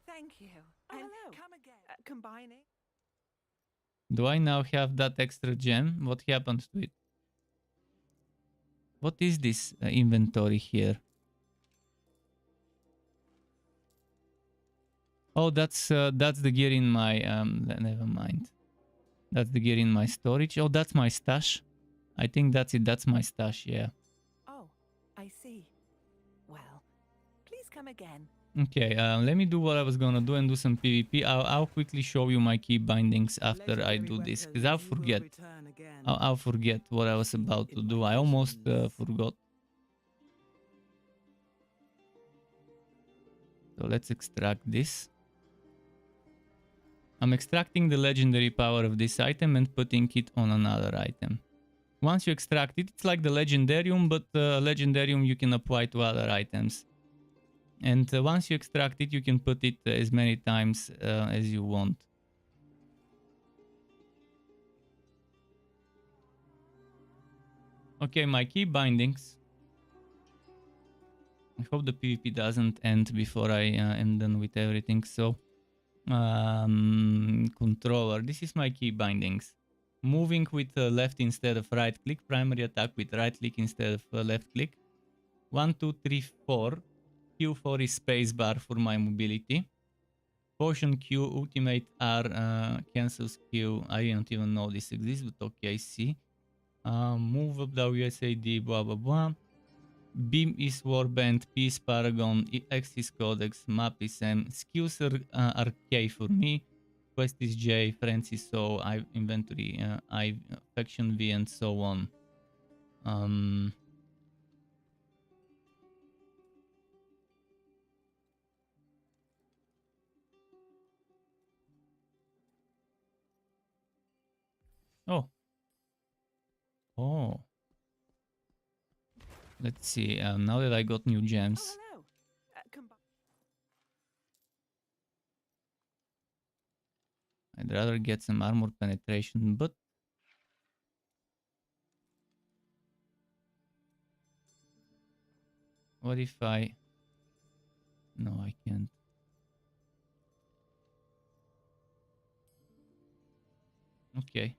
Thank you. Oh, hello. Come again. Combining. Do I now have that extra gem? What happened to it? What is this inventory here? Oh, that's the gear in my never mind. That's the gear in my storage. Oh, that's my stash. I think that's it. That's my stash, yeah. Oh, I see. Well, please come again. Okay, let me do what I was gonna do and do some PvP. I'll quickly show you my key bindings after I do this, because I'll forget. I'll forget what I was about to do. I almost forgot. So let's extract this. I'm extracting the legendary power of this item and putting it on another item. Once you extract it, it's like the legendarium, but legendarium you can apply to other items. And once you extract it, you can put it as many times as you want. Okay, my key bindings. I hope the PvP doesn't end before I am done with everything. So, controller. This is my key bindings. Moving with left instead of right click. Primary attack with right click instead of left click. 1, 2, 3, 4. Q4 is spacebar for my mobility. Potion Q, ultimate R, cancels Q. I don't even know this exists, but okay, I see. Move up WSAD, blah blah blah. Beam is Warband, P is Paragon, X is Codex, Map is M. Skills are K for me. Quest is J, Friends is O, I inventory I, Faction V, and so on. Oh. Oh. Let's see. Now that I got new gems, Oh, hello. I'd rather get some armor penetration, but what if I... No, I can't. Okay.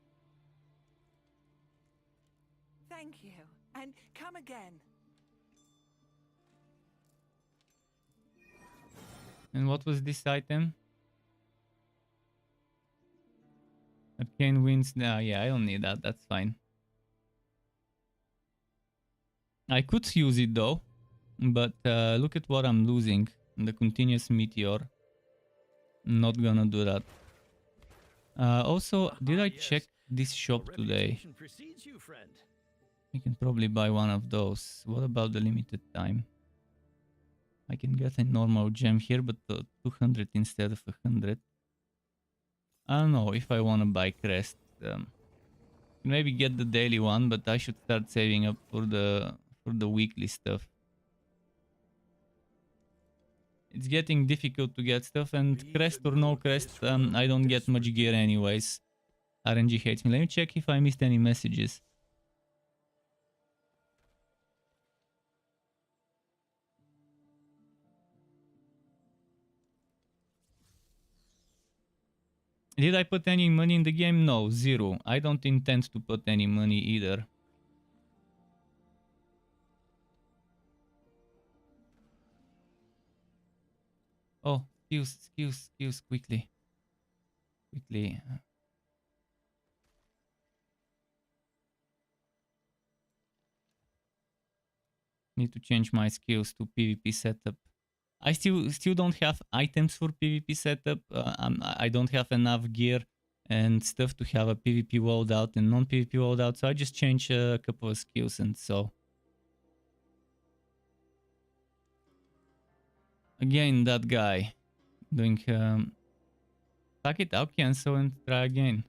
Thank you. And come again. And what was this item? Arcane Winds. No, yeah, I don't need that. That's fine. I could use it though, but look at what I'm losing. The continuous meteor. Not gonna do that. Also, did I check this shop today? I can probably buy one of those. What about the limited time? I can get a normal gem here, but 200 instead of 100. I don't know if I want to buy crest. Maybe get the daily one, but I should start saving up for the weekly stuff. It's getting difficult to get stuff, and crest or no crest, I don't get much gear anyways. RNG hates me. Let me check if I missed any messages. Did I put any money in the game? No, zero. I don't intend to put any money either. Oh, skills, quickly. Quickly. Need to change my skills to PvP setup. I still don't have items for PvP setup. I don't have enough gear and stuff to have a PvP loadout and non-PvP loadout, so I just change a couple of skills and so. Again, that guy doing fuck it, I'll cancel and try again.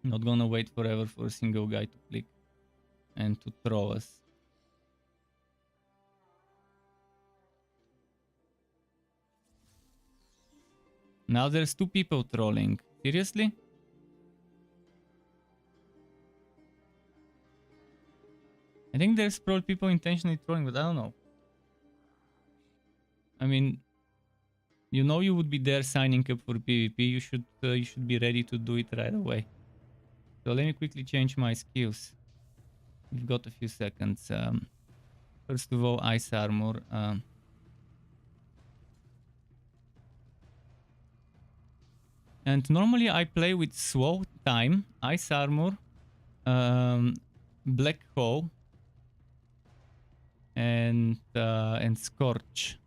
Not gonna wait forever for a single guy to click and to throw us. Now there's 2 people trolling. Seriously? I think there's probably people intentionally trolling, but I don't know. I mean, you know you would be there signing up for PvP. You should be ready to do it right away. So let me quickly change my skills. We've got a few seconds. First of all, ice armor. And normally I play with slow time, ice armor, black hole, and scorch.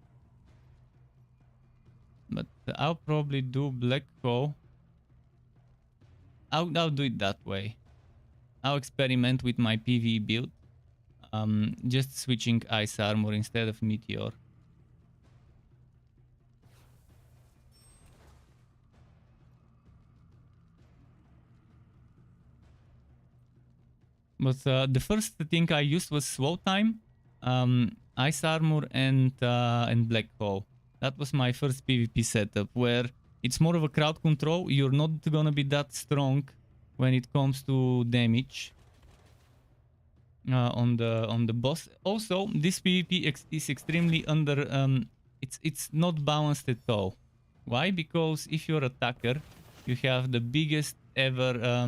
But I'll probably do black hole. I'll do it that way. I'll experiment with my PvE build. Just switching ice armor instead of meteor. But the first thing I used was slow time, ice armor, and black hole. That was my first PvP setup, where it's more of a crowd control. You're not gonna be that strong when it comes to damage on the boss. Also, this PvP is extremely under. It's not balanced at all. Why? Because if you're attacker, you have the biggest ever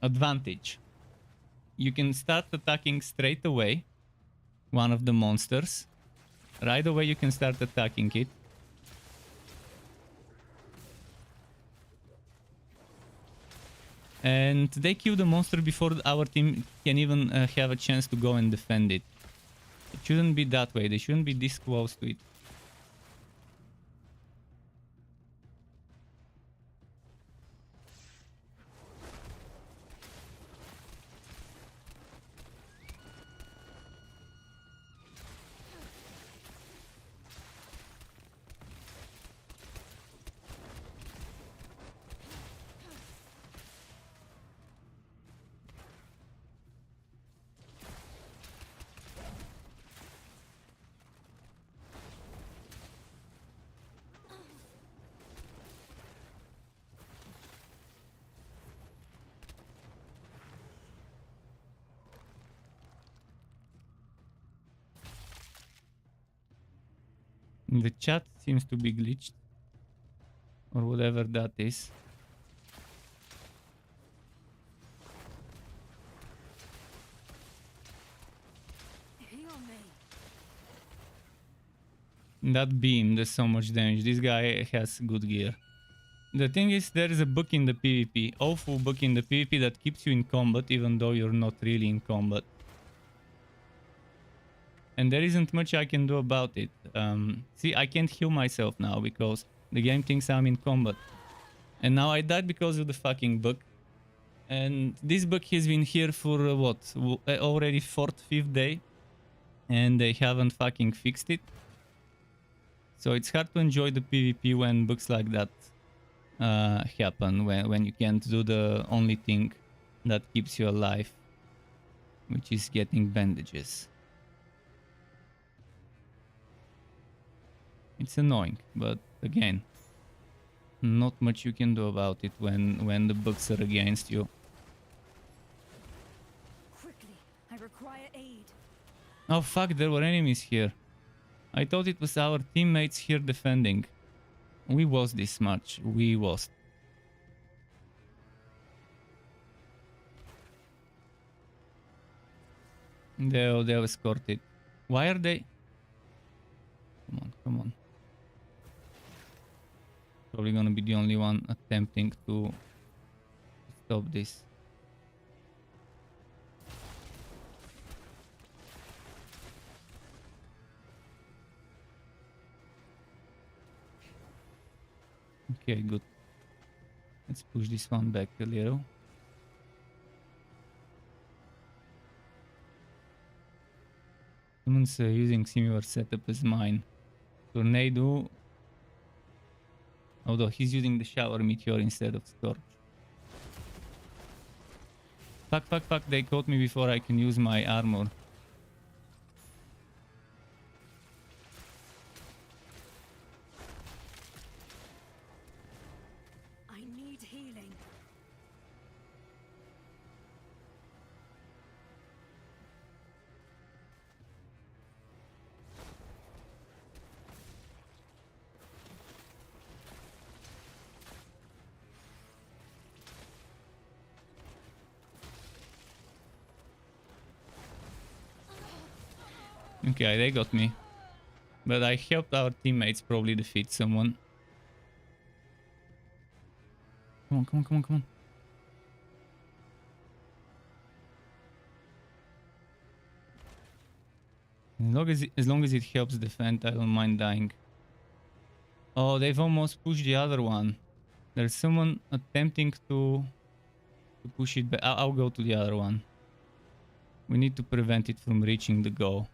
advantage. You can start attacking straight away one of the monsters. Right away you can start attacking it. And they kill the monster before our team can even have a chance to go and defend it. It shouldn't be that way. They shouldn't be this close to it. The chat seems to be glitched. Or whatever that is. Heal me. That beam does so much damage. This guy has good gear. The thing is, there is a bug in the PvP. Awful bug in the PvP that keeps you in combat even though you're not really in combat. And there isn't much I can do about it. See, I can't heal myself now because the game thinks I'm in combat. And now I died because of the fucking bug. And this bug has been here for already 4th, 5th day. And they haven't fucking fixed it. So it's hard to enjoy the PvP when bugs like that happen. When you can't do the only thing that keeps you alive. Which is getting bandages. It's annoying, but again, not much you can do about it when the bugs are against you. Quickly, I require aid. Oh fuck, there were enemies here. I thought it was our teammates here defending. We lost this much. We lost. They'll escort it. Why are they? Come on, come on. Probably gonna be the only one attempting to stop this. Okay, good. Let's push this one back a little. Someone's using similar setup as mine. Tornado. Although he's using the shower meteor instead of scorch. Fuck, fuck, fuck. They caught me before I can use my armor. I need healing. Okay, they got me. But I helped our teammates probably defeat someone. Come on, come on, come on, come on. As long as it helps defend, I don't mind dying. Oh, they've almost pushed the other one. There's someone attempting to push it back. I'll go to the other one. We need to prevent it from reaching the goal.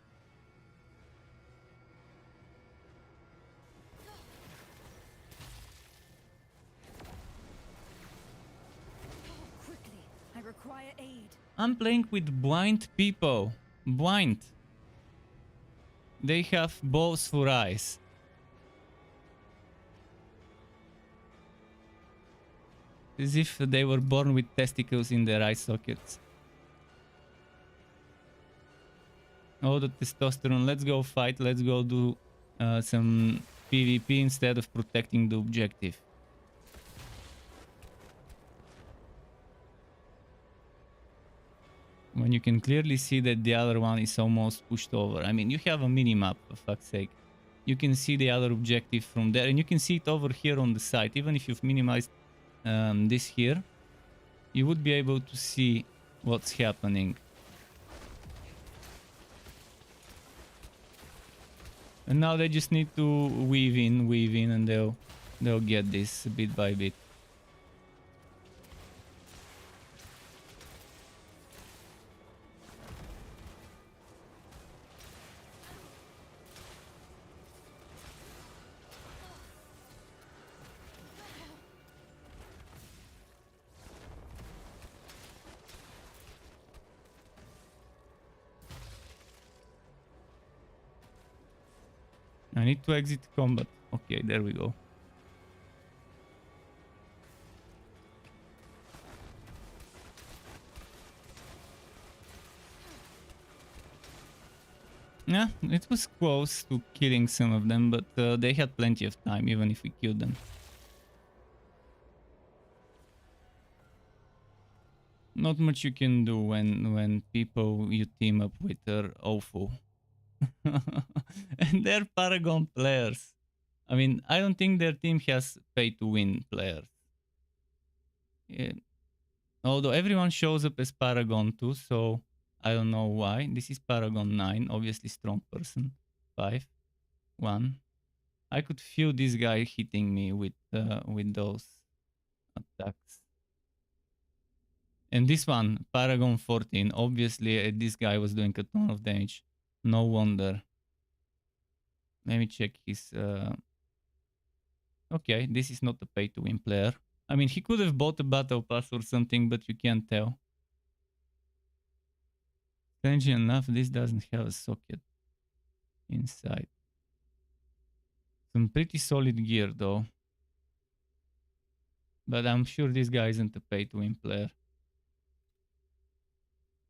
Quickly, I require aid. I'm playing with blind people. Blind. They have balls for eyes. As if they were born with testicles in their eye sockets. Oh, the testosterone. Let's go fight. Let's go do some PvP instead of protecting the objective. When you can clearly see that the other one is almost pushed over. I mean, you have a mini-map, for fuck's sake. You can see the other objective from there, and you can see it over here on the side. Even if you've minimized this here, you would be able to see what's happening. And now they just need to weave in, and they'll get this bit by bit. I need to exit combat. Okay, there we go. Yeah, it was close to killing some of them, but they had plenty of time, even if we killed them. Not much you can do when people you team up with are awful. And they're Paragon players. I mean, I don't think their team has pay-to-win players. Yeah. Although everyone shows up as Paragon too, so I don't know why. This is Paragon 9, obviously strong person. 5, 1. I could feel this guy hitting me with those attacks. And this one, Paragon 14, obviously this guy was doing a ton of damage. No wonder. Let me check his... Okay, this is not a pay-to-win player. I mean, he could have bought a battle pass or something, but you can't tell. Strangely enough, this doesn't have a socket inside. Some pretty solid gear though. But I'm sure this guy isn't a pay-to-win player.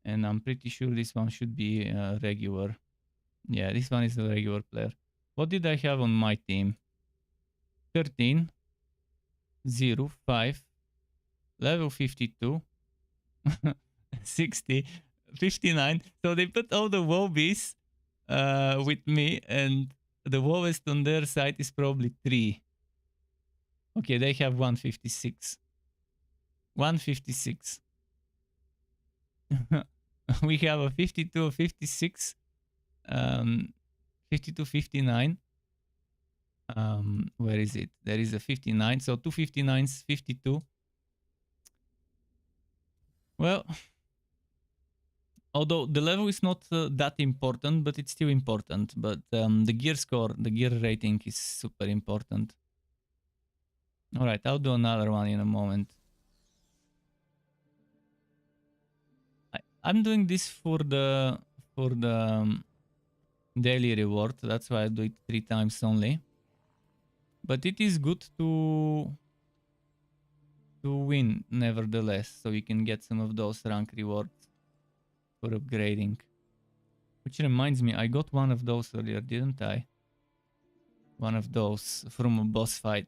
And I'm pretty sure this one should be regular. Yeah, this one is a regular player. What did I have on my team? 13, 0, 5, level 52, 60, 59. So they put all the wobbies with me, and the lowest on their side is probably 3. Okay, they have 156. 156. We have a 52, 56, 52, 59. Where is it? There is a 59. So 2 59s, 52. Well, although the level is not that important, but it's still important. But the gear score, the gear rating is super important. All right, I'll do another one in a moment. I'm doing this for the daily reward. That's why I do it 3 times only. But it is good to win nevertheless, so you can get some of those rank rewards for upgrading. Which reminds me, I got one of those earlier, didn't I? One of those from a boss fight.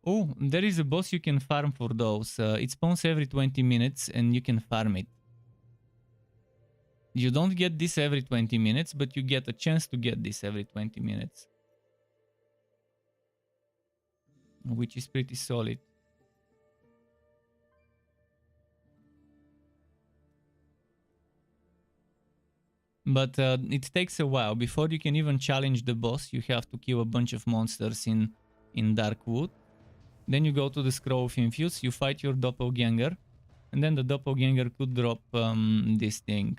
Oh, there is a boss you can farm for those. It spawns every 20 minutes and you can farm it. You don't get this every 20 minutes, but you get a chance to get this every 20 minutes. Which is pretty solid. But it takes a while. Before you can even challenge the boss, you have to kill a bunch of monsters in Darkwood. Then you go to the Scroll of Infuse, you fight your doppelganger, and then the doppelganger could drop this thing.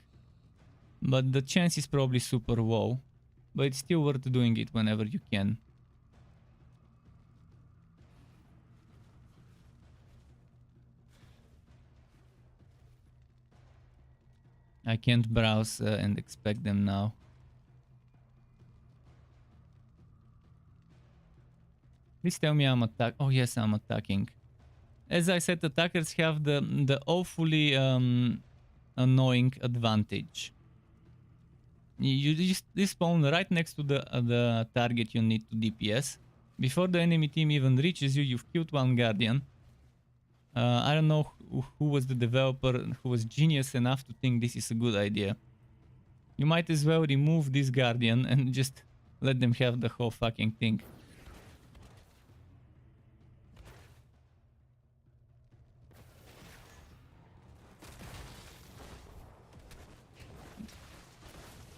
But the chance is probably super low. But it's still worth doing it whenever you can. I can't browse and expect them now. Please tell me I'm attacking. Oh yes, I'm attacking. As I said, attackers have the awfully annoying advantage. You just spawn right next to the target you need to DPS. Before the enemy team even reaches you, you've killed one guardian. I don't know who was the developer, who was genius enough to think this is a good idea. You might as well remove this guardian and just let them have the whole fucking thing.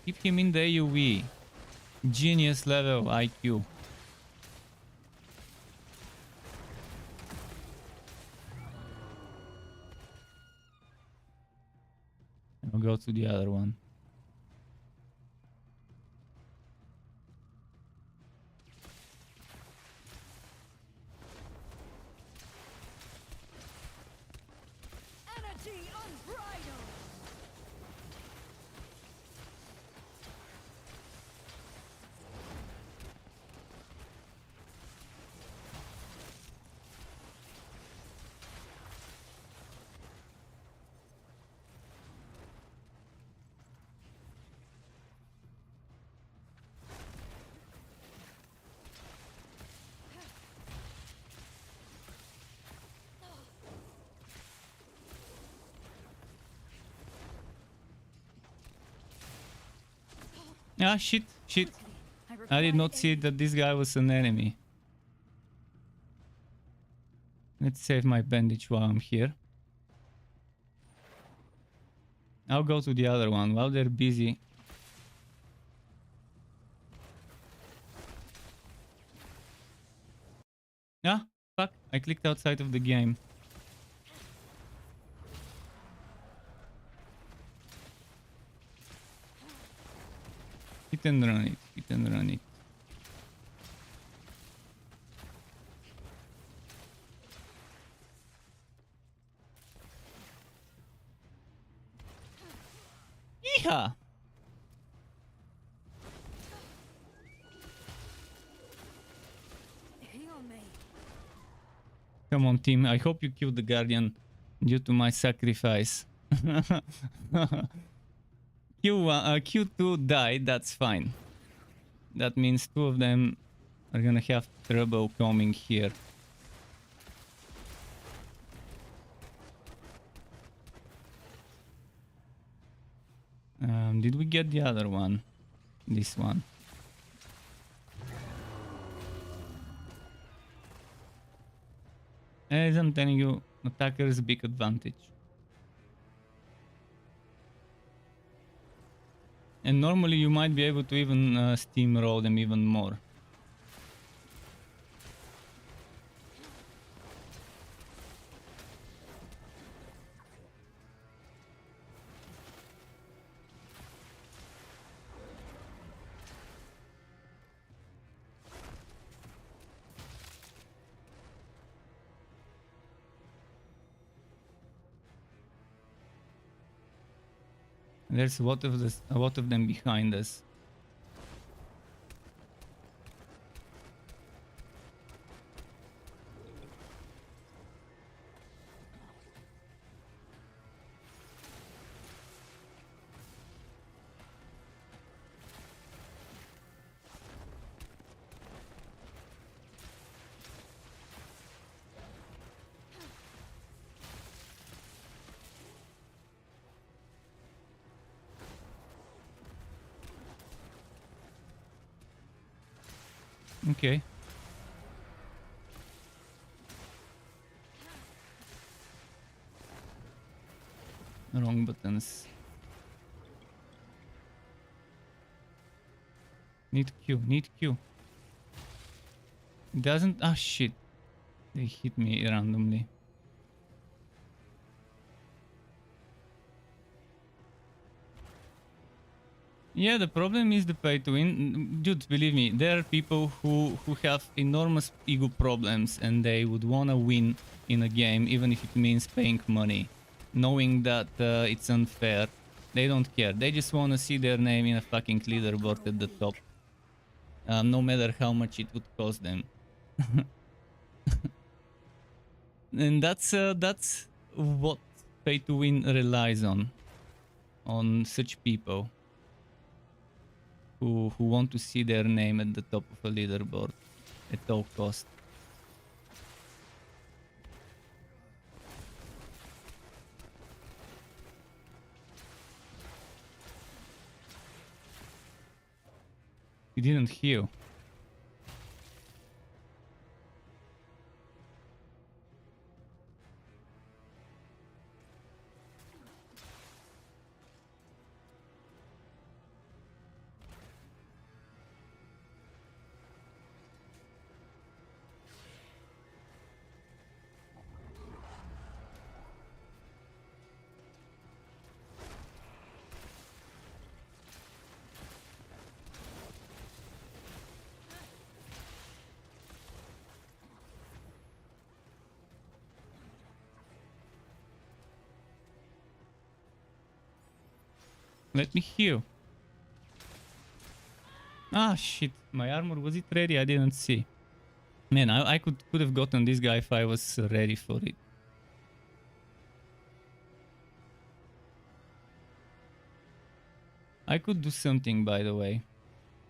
Keep him in the AoE. Genius level IQ. I'll go to the other one. Energy unbridled. Ah, shit, shit. I did not see that this guy was an enemy. Let's save my bandage while I'm here. I'll go to the other one while they're busy. Ah, fuck. I clicked outside of the game. Hit and run it. Hit and run it. Yeehaw! Heal me. Come on, team. I hope you killed the Guardian due to my sacrifice. Q2 died, that's fine. That means two of them are gonna have trouble coming here. Did we get the other one? This one. As I'm telling you, attacker is a big advantage. And normally you might be able to even steamroll them even more. There's a lot of them behind us. Okay. Wrong buttons. Need Q, need Q. Doesn't... Ah, shit. They hit me randomly. Yeah, the problem is the pay to win. Dude, believe me, there are people who have enormous ego problems and they would wanna win in a game even if it means paying money. Knowing that it's unfair. They don't care. They just wanna see their name in a fucking leaderboard at the top. No matter how much it would cost them. And that's what pay to win relies on such people who want to see their name at the top of a leaderboard at all cost. He didn't heal. Let me heal. Ah, shit. My armor, was it ready? I didn't see. Man, I could have gotten this guy if I was ready for it. I could do something, by the way.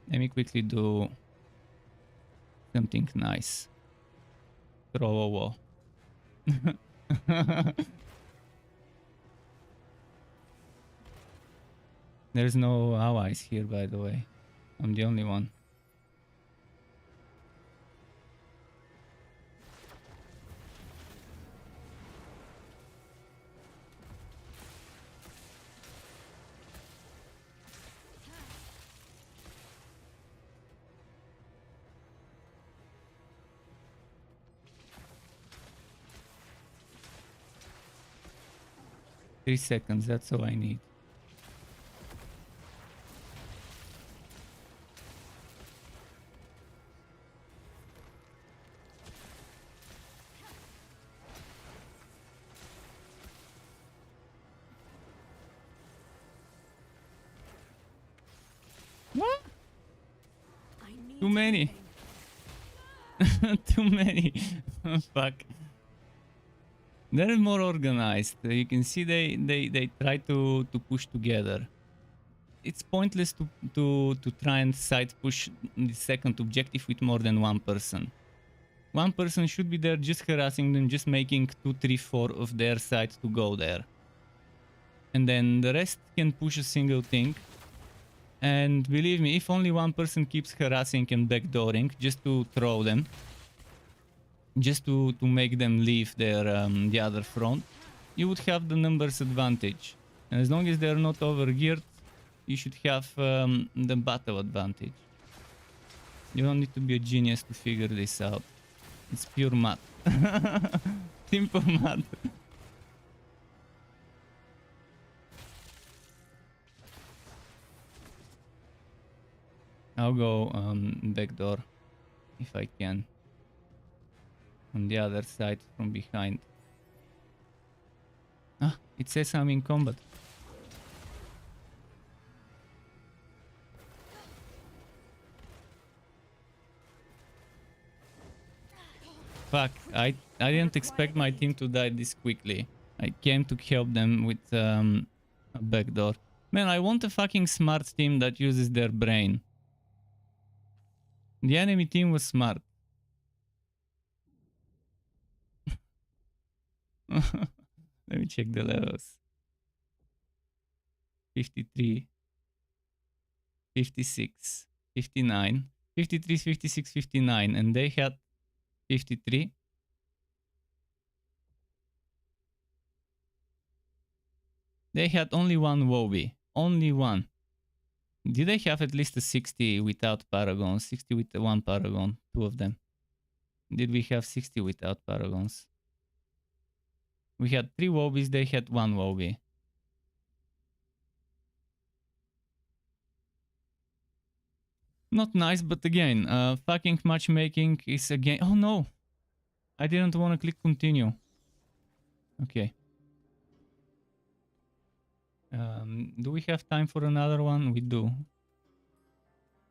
Let me quickly do something nice. Throw a wall. There's no allies here, by the way. I'm the only one. Three seconds, that's all I need. What? Too many. Too many. Fuck. They're more organized. You can see they try to push together. It's pointless to try and side push the second objective with more than one person. One person should be there just harassing them, just making 2, 3, 4 of their side to go there. And then the rest can push a single thing. And believe me, if only one person keeps harassing and backdooring just to throw them, just to make them leave their the other front, you would have the numbers advantage. And as long as they're not overgeared, you should have the battle advantage. You don't need to be a genius to figure this out. It's pure math. Simple math. I'll go backdoor if I can. On the other side from behind. Ah, it says I'm in combat. Fuck, I didn't expect my team to die this quickly. I came to help them with a backdoor. Man, I want a fucking smart team that uses their brain. The enemy team was smart. Let me check the levels. 53, 56, 59, 53, 56, 59, and they had 53. They had only one Wobby. Only one. Did they have at least a 60 without Paragon? 60 with one Paragon, two of them. Did we have 60 without Paragons? We had 3 Wobbies, they had 1 Wobby. Not nice, but again, fucking matchmaking is again... Oh no! I didn't want to click continue. Okay. Do we have time for another one? We do.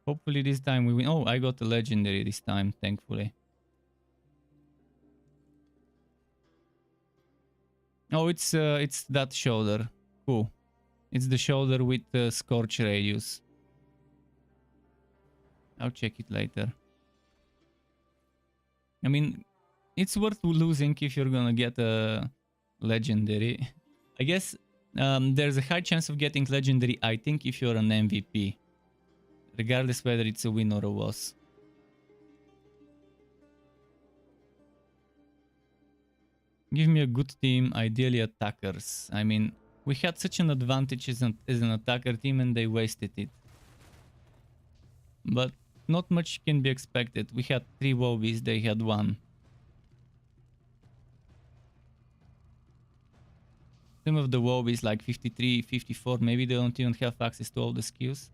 Hopefully this time we win. Oh, I got a legendary this time, thankfully. Oh, it's that shoulder. Cool. It's the shoulder with the scorch radius. I'll check it later. I mean, it's worth losing if you're gonna get a legendary. I guess there's a high chance of getting legendary, I think, if you're an MVP. Regardless whether it's a win or a loss. Give me a good team, ideally attackers. I mean, we had such an advantage as an attacker team and they wasted it. But not much can be expected. We had 3 Wobbies, they had 1. Some of the Wobbies, like 53, 54, maybe they don't even have access to all the skills.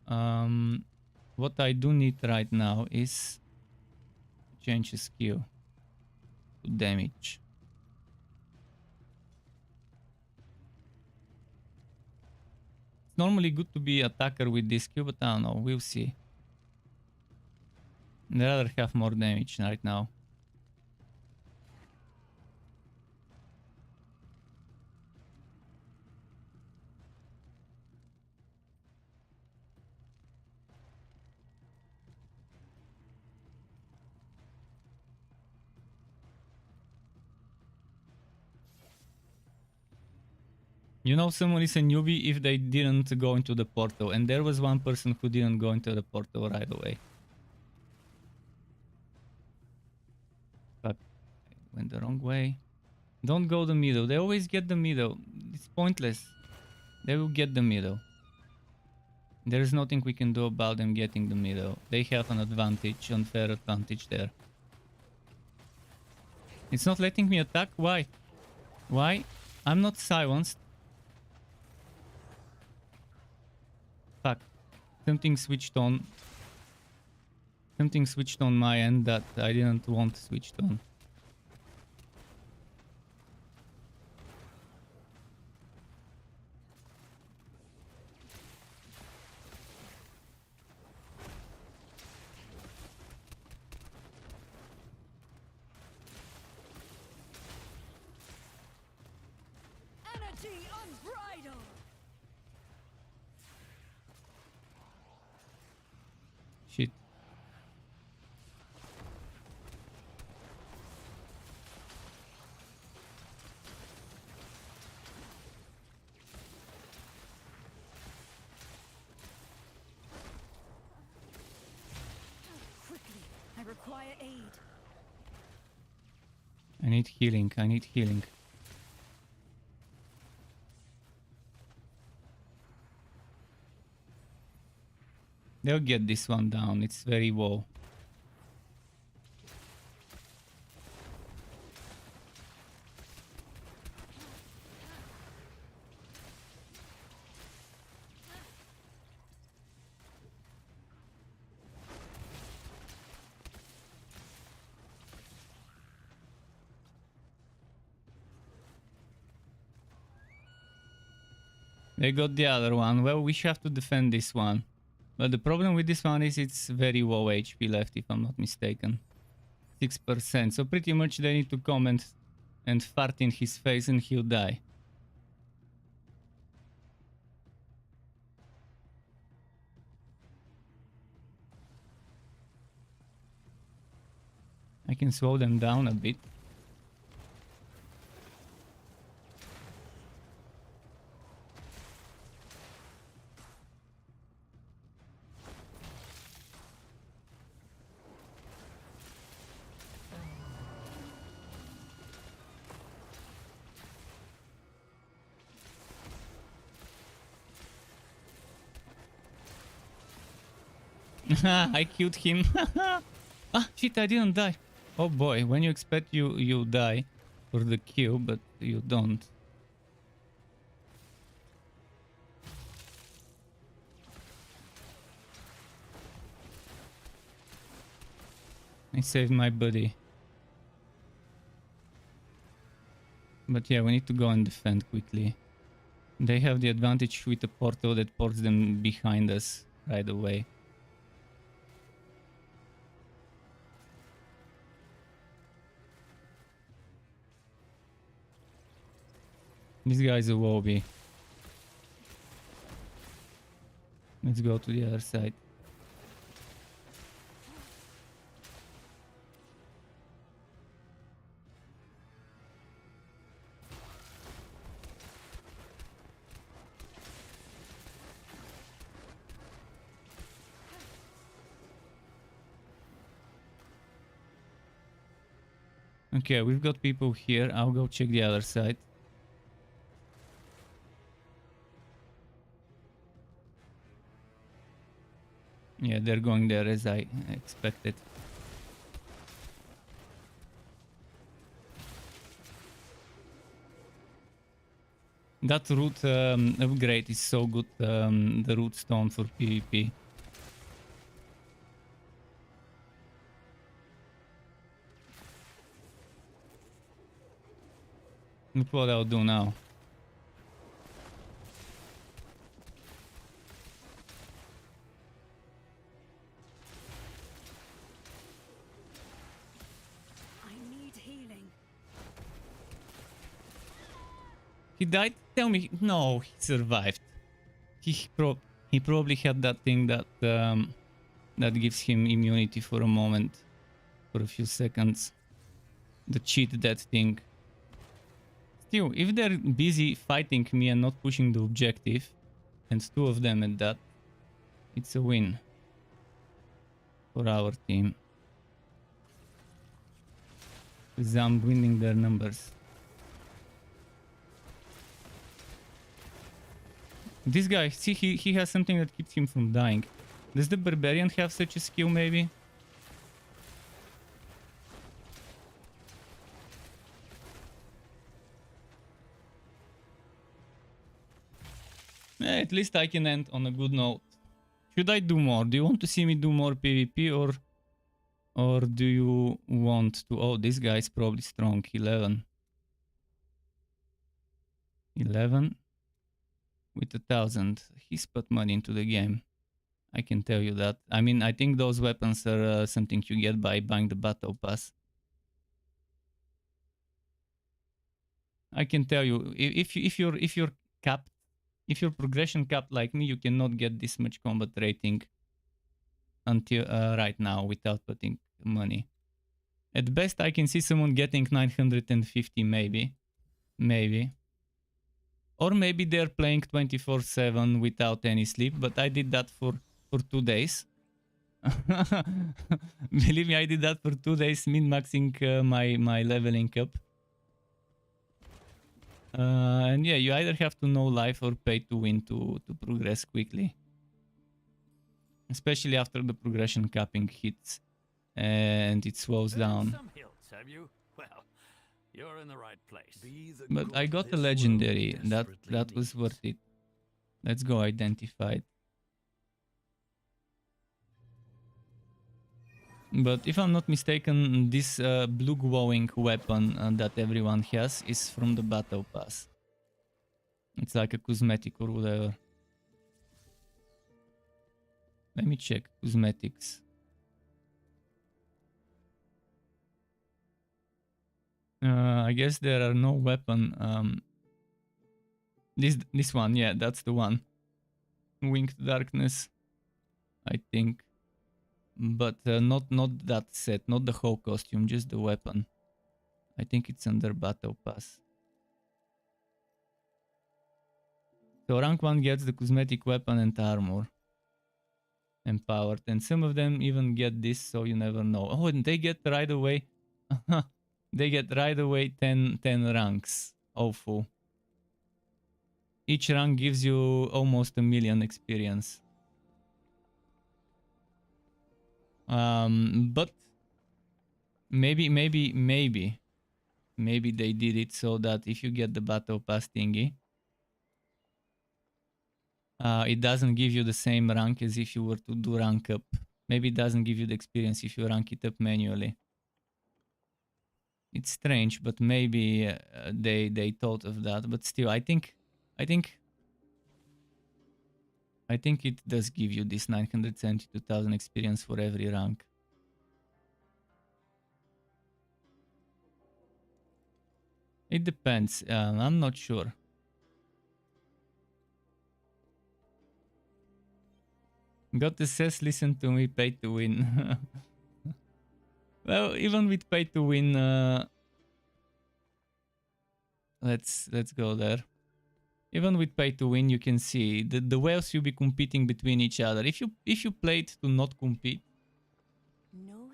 What I do need right now is change the skill to damage. It's normally good to be attacker with this skill, but I don't know, we'll see. I'd rather have more damage right now. You know someone is a newbie if they didn't go into the portal, and there was one person who didn't go into the portal right away. Fuck, I went the wrong way. Don't go the middle. They always get the middle. It's pointless. They will get the middle. There's nothing we can do about them getting the middle. They have an advantage, unfair advantage there. It's not letting me attack? Why? Why? I'm not silenced. Fuck. Something switched on. Something switched on my end that I didn't want switched on. Energy unbridled. Shit. Quickly, I require aid. I need healing. I need healing. They'll get this one down. It's very low. They got the other one. Well, we have to defend this one. But the problem with this one is it's very low HP left, if I'm not mistaken. 6%. So pretty much they need to come and fart in his face and he'll die. I can slow them down a bit. I killed him. Ah, shit, I didn't die. Oh boy, when you expect you die for the kill, but you don't. I saved my buddy. But yeah, we need to go and defend quickly. They have the advantage with the portal that ports them behind us right away. This guy's a wobby. Let's go to the other side. Okay, we've got people here. I'll go check the other side. Yeah, they're going there as I expected. That root upgrade is so good, the root stone for PvP. Look what I'll do now. He died? Tell me. No, he survived. He probably had that thing that that gives him immunity for a moment, for a few seconds. The cheat death thing. Still, if they're busy fighting me and not pushing the objective, and 2 of them at that, it's a win for our team. Because I'm winning their numbers. This guy, see, he has something that keeps him from dying. Does the barbarian have such a skill, maybe? At least I can end on a good note. Should I do more? Do you want to see me do more PvP or do you want to... Oh, this guy is probably strong. 11. 11 with 1,000. He's put money into the game. I can tell you that. I mean, I think those weapons are something you get by buying the battle pass. I can tell you, if you're capped, if you're progression capped like me, you cannot get this much combat rating until right now without putting money. At best, I can see someone getting 950, maybe. Or maybe they're playing 24/7 without any sleep, but I did that for 2 days. Believe me, I did that for 2 days, min-maxing my leveling up. And yeah, you either have to know life or pay to win to progress quickly. Especially after the progression capping hits and it slows down. Some hills, have you? Well, you're in the right place. But I got a legendary. That was worth it. Let's go identified. But if I'm not mistaken, this blue glowing weapon that everyone has is from the battle pass. It's like a cosmetic or whatever. Let me check cosmetics. I guess there are no weapon. This one, yeah, that's the one. Winged Darkness, I think. But not that set, not the whole costume, just the weapon. I think it's under Battle Pass. So rank 1 gets the cosmetic weapon and armor. Empowered. And some of them even get this, so you never know. Oh, and they get right away... they get right away 10 ranks. Awful. Each rank gives you almost 1,000,000 experience. But maybe they did it so that if you get the battle pass thingy, it doesn't give you the same rank as if you were to do rank up. Maybe it doesn't give you the experience if you rank it up manually. It's strange, but maybe they thought of that. But still, I think it does give you this 972,000 experience for every rank. It depends. I'm not sure. Got the says, listen to me, pay to win. Well, even with pay to win, let's go there. Even with pay to win, you can see the whales you'll be competing between each other. If you played to not compete,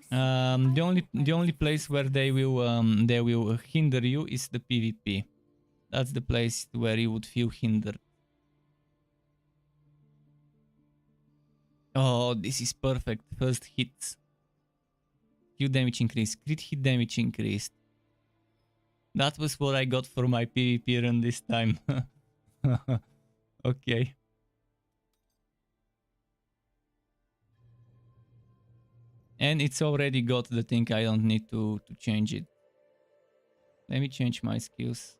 the only place where they will hinder you is the PvP. That's the place where you would feel hindered. Oh, this is perfect. First hits. Q damage increase. Crit hit damage increased. That was what I got for my PvP run this time. Okay. And it's already got the thing, I don't need to change it. Let me change my skills.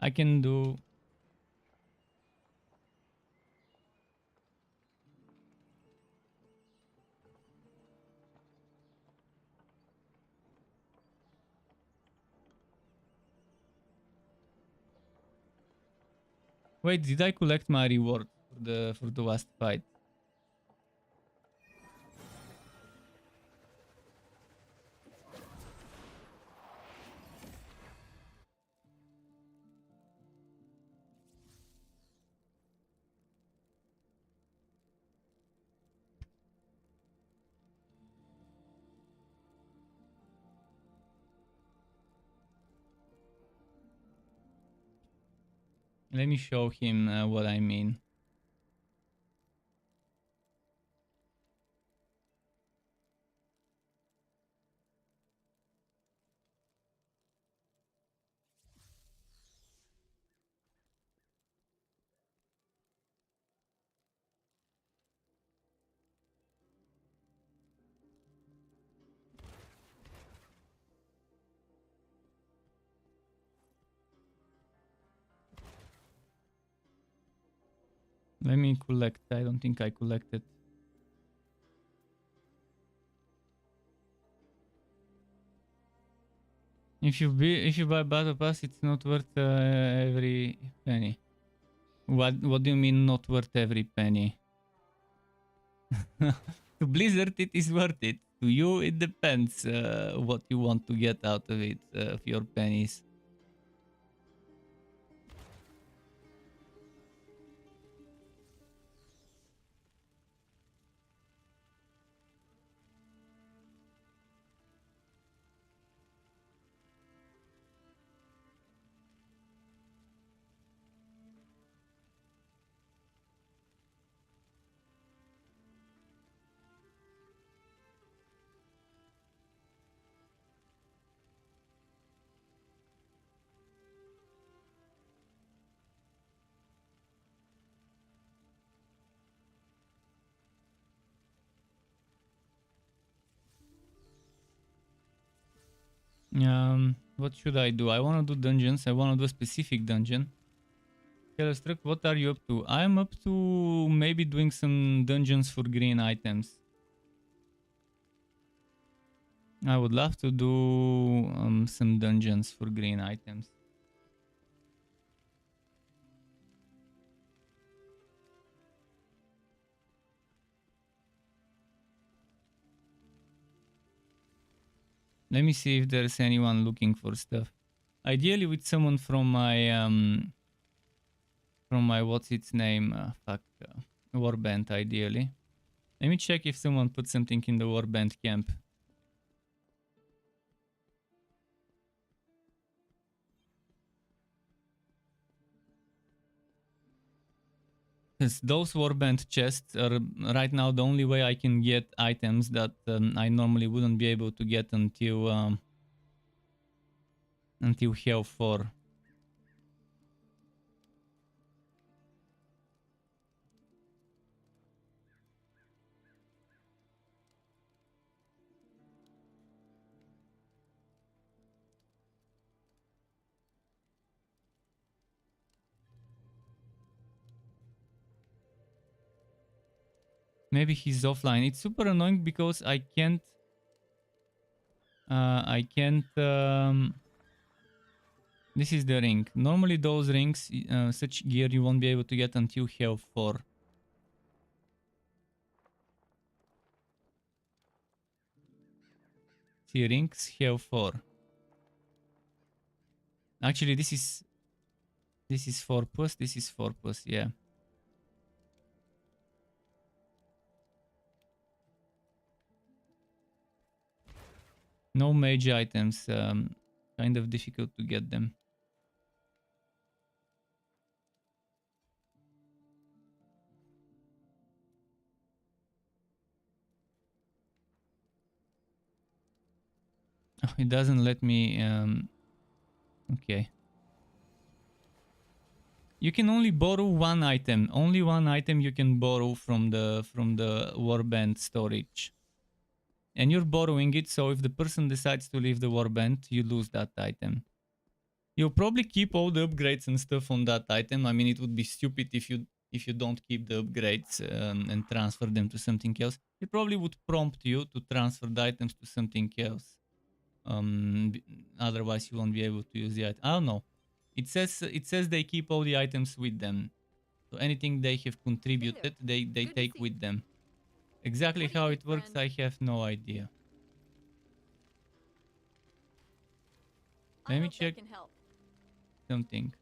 I can do... Wait, did I collect my reward for the last fight? Let me show him what I mean. Let me collect. I don't think I collected. If you buy battle pass, it's not worth every penny. What do you mean not worth every penny? To Blizzard, it is worth it. To you, it depends what you want to get out of it, of your pennies. What should I do? I want to do dungeons. I want to do a specific dungeon. Struck, what are you up to? I'm up to maybe doing some dungeons for green items. I would love to do some dungeons for green items. Let me see if there's anyone looking for stuff. Ideally with someone from my what's its name? Warband, ideally. Let me check if someone put something in the Warband camp. Because those Warband chests are right now the only way I can get items that I normally wouldn't be able to get until Hell 4. Maybe he's offline. It's super annoying because I can't this is the ring. Normally those rings, such gear you won't be able to get until Hell 4. See, rings, Hell 4. Actually, this is 4 plus, this is 4 plus, yeah. No mage items, kind of difficult to get them. Oh, it doesn't let me, okay. You can only borrow one item. Only one item you can borrow from the Warband storage. And you're borrowing it, so if the person decides to leave the Warband, you lose that item. You'll probably keep all the upgrades and stuff on that item. I mean, it would be stupid if you don't keep the upgrades and transfer them to something else. It probably would prompt you to transfer the items to something else. Otherwise, you won't be able to use the item. I don't know. It says they keep all the items with them. So anything they have contributed, they take with them. Exactly how it works, I have no idea. Let me check something.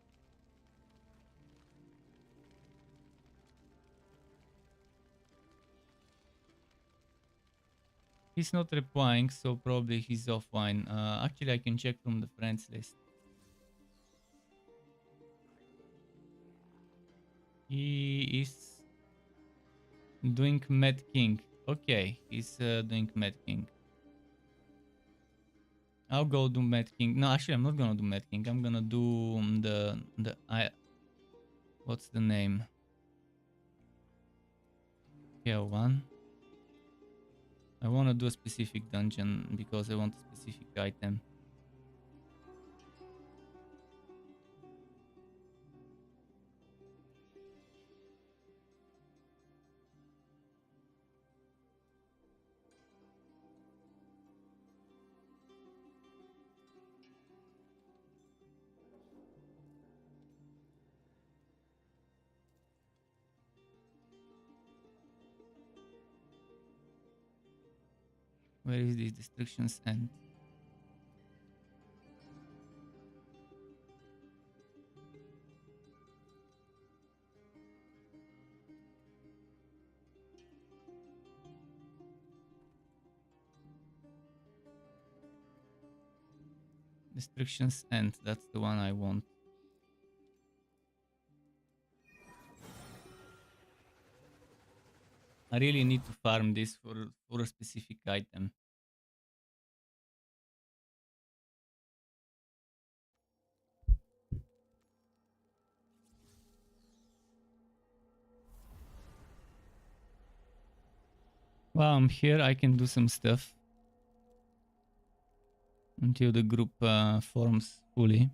He's not replying, so probably he's offline. Actually, I can check from the friends list. He is doing Mad King. Okay, he's doing Mad King. I'll go do Mad King. No, actually, I'm not gonna do Mad King. I'm gonna do what's the name? Yeah, one. I wanna do a specific dungeon because I want a specific item. Where is this destruction's end? Destruction's end. That's the one I want. I really need to farm this for a specific item. While I'm here, I can do some stuff until the group forms fully.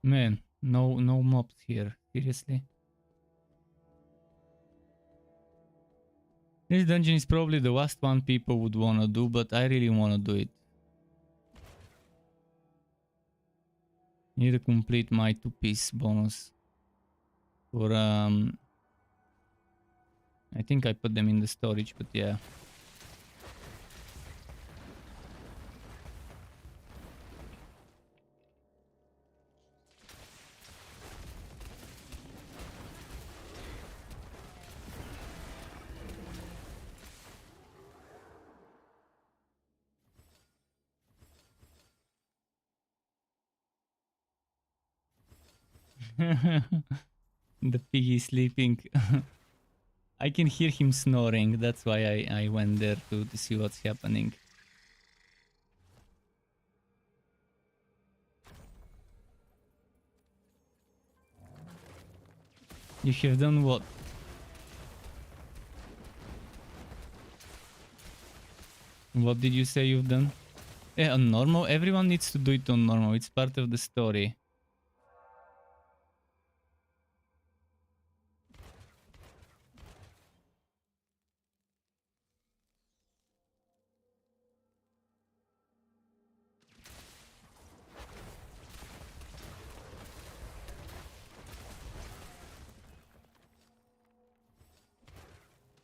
Man, no mobs here. Seriously. This dungeon is probably the last one people would wanna do, but I really wanna do it. Need to complete my 2-piece bonus. For I think I put them in the storage, but yeah. The pig is sleeping. I can hear him snoring. That's why I went there to see what's happening. You have done what? What did you say you've done? Yeah, on normal. Everyone needs to do it on normal. It's part of the story.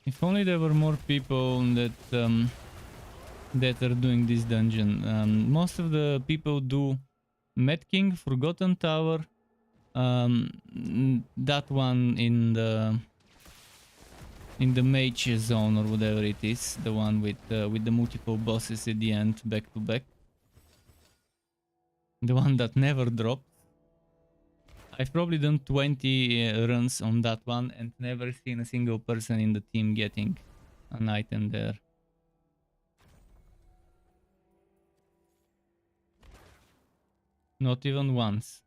If only there were more people that are doing this dungeon. Most of the people do Mad King, Forgotten Tower, that one in the mage zone or whatever it is, the one with the multiple bosses at the end, back to back. The one that never dropped. I've probably done 20 runs on that one and never seen a single person in the team getting an item there. Not even once.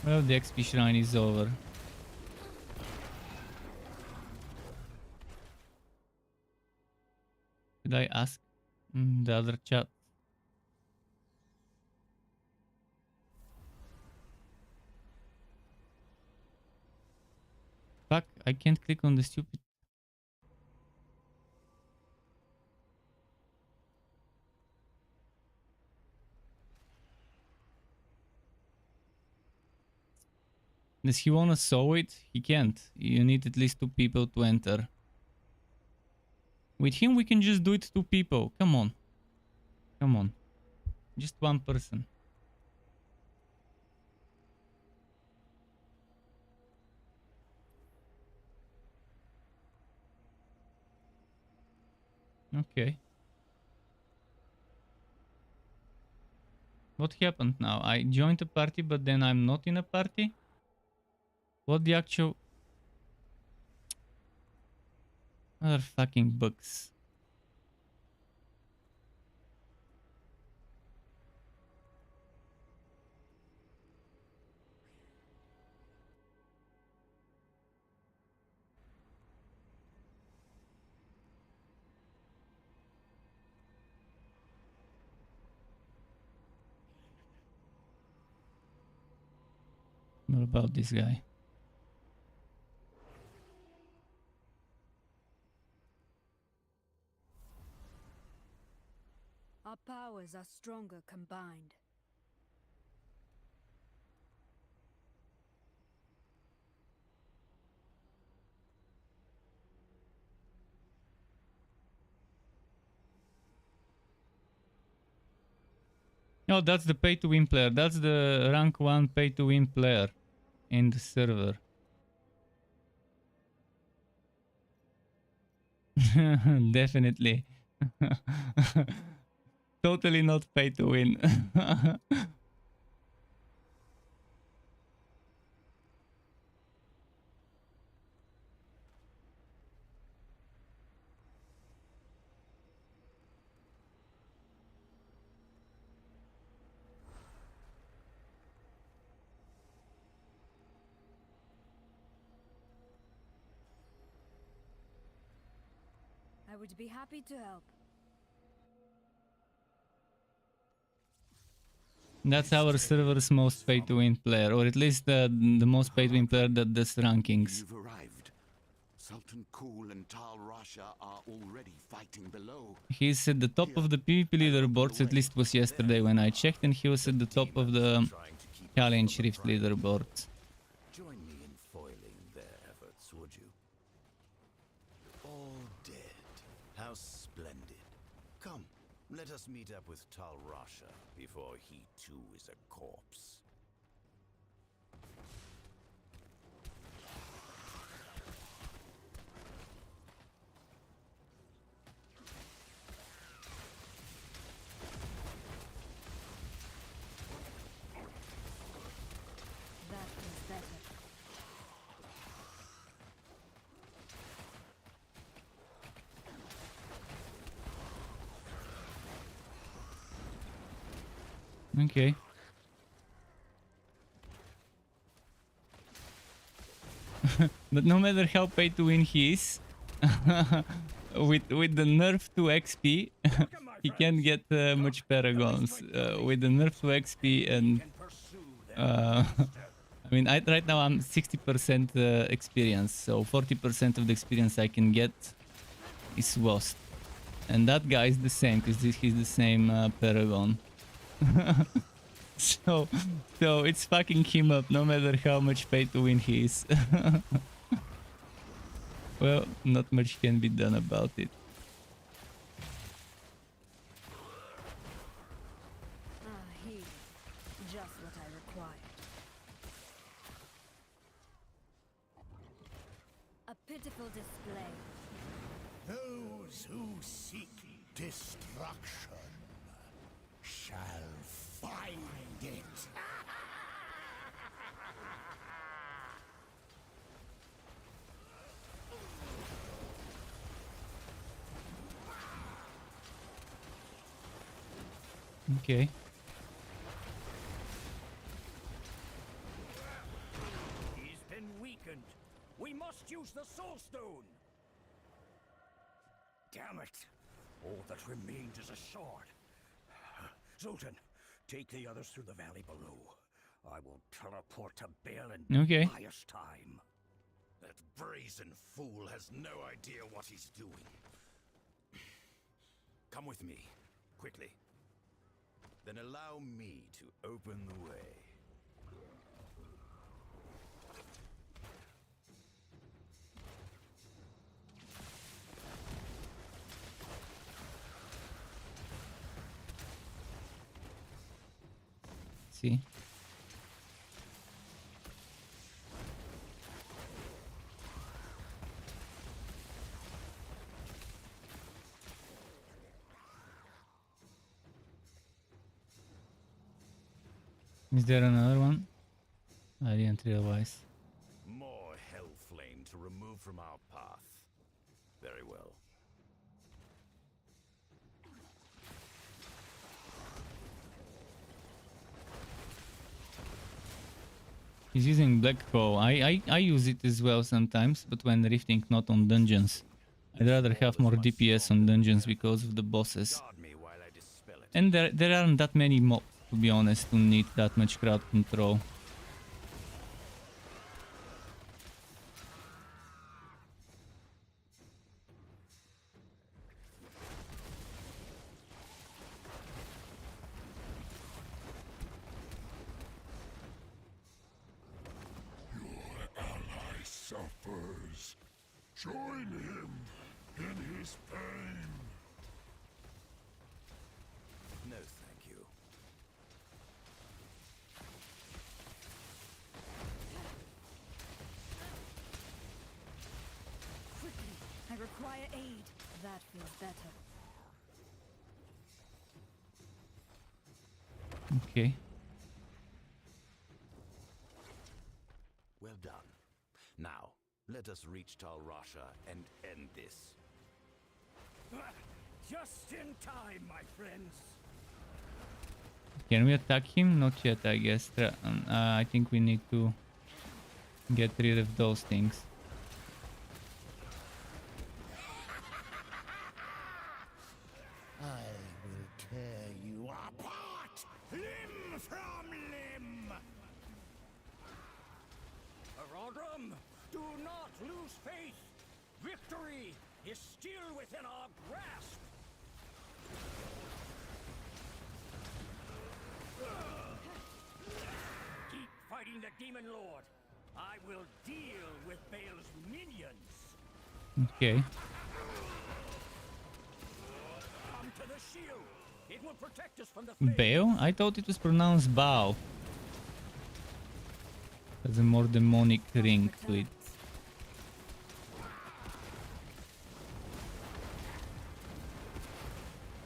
Well, the XP shrine is over. Should I ask the other chat? Fuck, I can't click on the stupid... Does he wanna sew it? He can't. You need at least 2 people to enter. With him we can just do it 2 people. Come on. Come on. Just 1 person. Okay. What happened now? I joined a party, but then I'm not in a party? What the actual... Other fucking bugs. What about this guy? Our powers are stronger combined. No, that's the pay-to-win player. That's the rank 1 pay-to-win player in the server. Definitely. Totally not pay-to-win. I would be happy to help. That's our server's most pay-to-win player, or at least the most pay-to-win player that does rankings. You've arrived. Sultan Kul and Tal Rasha are already fighting below. He's at the top of the PvP leaderboards, at least was yesterday when I checked, and he was at the top of the Challenge Rift leaderboard. Join me in foiling their efforts, would you? All dead. How splendid. Come, let us meet up with Tal Rasha before he too is a corpse. That is better. Okay. But no matter how pay to win he is, with the nerf to XP, he can't get much paragons. With the nerf to XP and I mean, right now I'm 60% experience, so 40% of the experience I can get is lost. And that guy is the same, because he's the same paragon. so it's fucking him up, no matter how much pay to win he is. Well, not much can be done about it. Here. Just what I required. A pitiful display. Those who seek destruction shall find it. Okay. He's been weakened. We must use the Soul Stone. Damn it! All that remains is a sword. Zoltan, take the others through the valley below. I will teleport to Baal and buy us time. That brazen fool has no idea what he's doing. Come with me, quickly. Then allow me to open the way. see. Is there another one? I didn't realize. More hell flame to remove from our path. Very well. He's using Black Bow. I use it as well sometimes, but when rifting, not on dungeons. I'd rather have more DPS on dungeons because of the bosses. And there aren't that many mobs, to be honest, who need that much crowd control. Suffers. Join him in his pain. No, thank you. Quickly, I require aid. That feels better. Okay. Well done. Now, let us reach Tal Rasha and end this. Just in time, my friends. Can we attack him? Not yet, I guess. I think we need to get rid of those things. I will tear you apart, limb from limb. Arodram, do not lose faith. Victory is still within our grasp. Keep fighting the Demon Lord. I will deal with Baal's minions. Okay. Come to the shield. It will protect us from the flames. Baal? I thought it was pronounced Baal. Has a more demonic ring to it.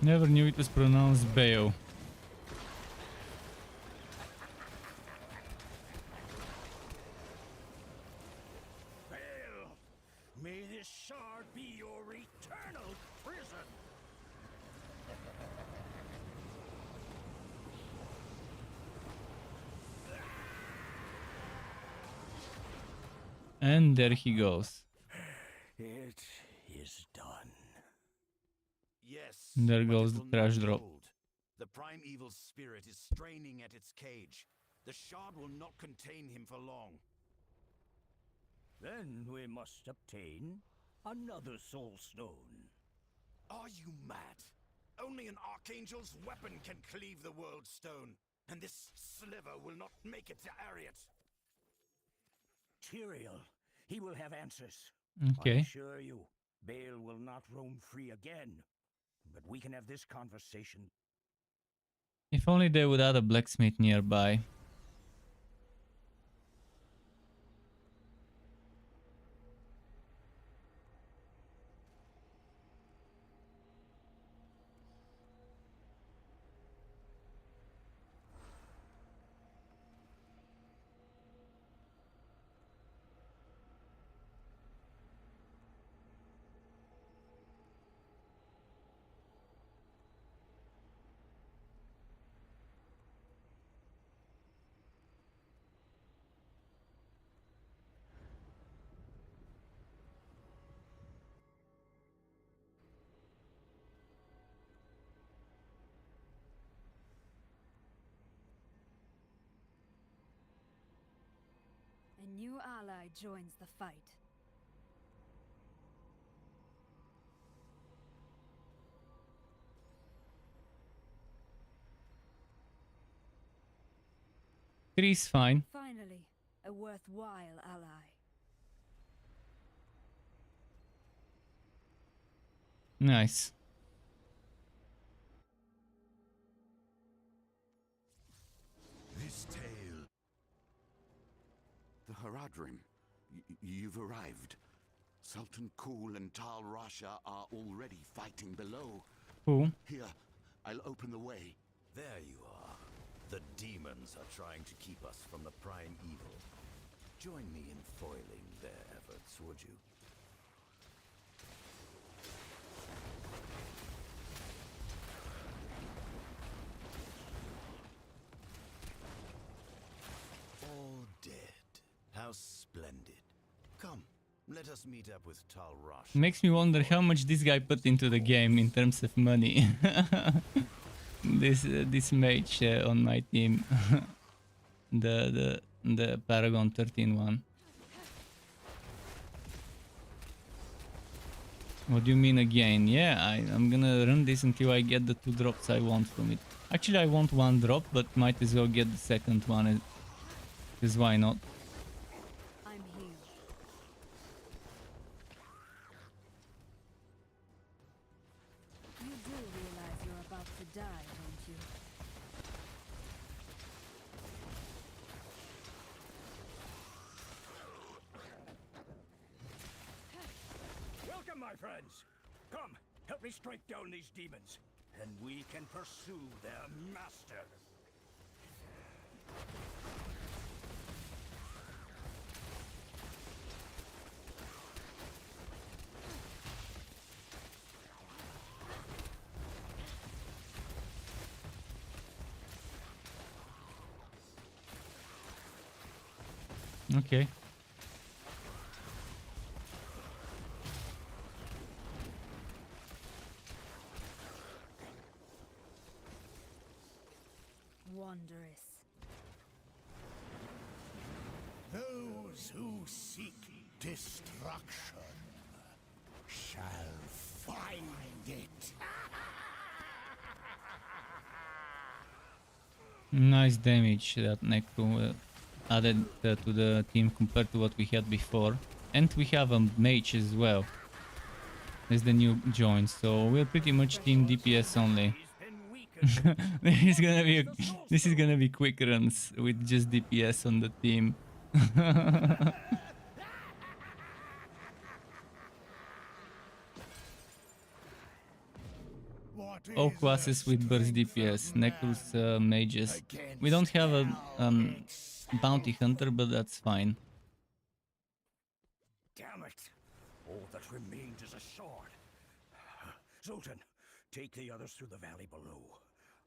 Never knew it was pronounced Baal. Baal, may this shard be your eternal prison. And there he goes. It is done. Yes. There but goes it the will trash not drop. hold. The primeval spirit is straining at its cage. The shard will not contain him for long. Then we must obtain another soul stone. Are you mad? Only an archangel's weapon can cleave the world stone, and this sliver will not make it to Ariat. Tyrael, he will have answers. Okay. I assure you, Baal will not roam free again. But we can have this conversation. If only they would add a blacksmith nearby. A new ally joins the fight. Three's fine. Finally, a worthwhile ally. Nice. This Haradrim, you've arrived. Sultan Kul and Tal Rasha are already fighting below. Cool. Here, I'll open the way. There you are. The demons are trying to keep us from the prime evil. Join me in foiling their efforts, would you? All dead. How splendid. Come, let us meet up with Tal Rasha. Makes me wonder how much this guy put into the game in terms of money. This mage on my team, the Paragon 13 one. What do you mean again? Yeah, I'm gonna run this until I get the 2 drops I want from it. Actually, I want 1 drop, but might as well get the second one, because why not? I'm here. You do realize you're about to die, don't you? Welcome, my friends. Come, help me strike down these demons, and we can pursue their master. Okay. Wondrous. Those who seek destruction shall find it. Nice damage that Necro added to the team compared to what we had before. And we have a mage as well as the new join, so we're pretty much team DPS only. This is gonna be quick runs with just DPS on the team. All classes with burst DPS, Necros, mages. We don't have a bounty hunter, but that's fine. Damn it! All that remains is a sword. Zoltan, take the others through the valley below.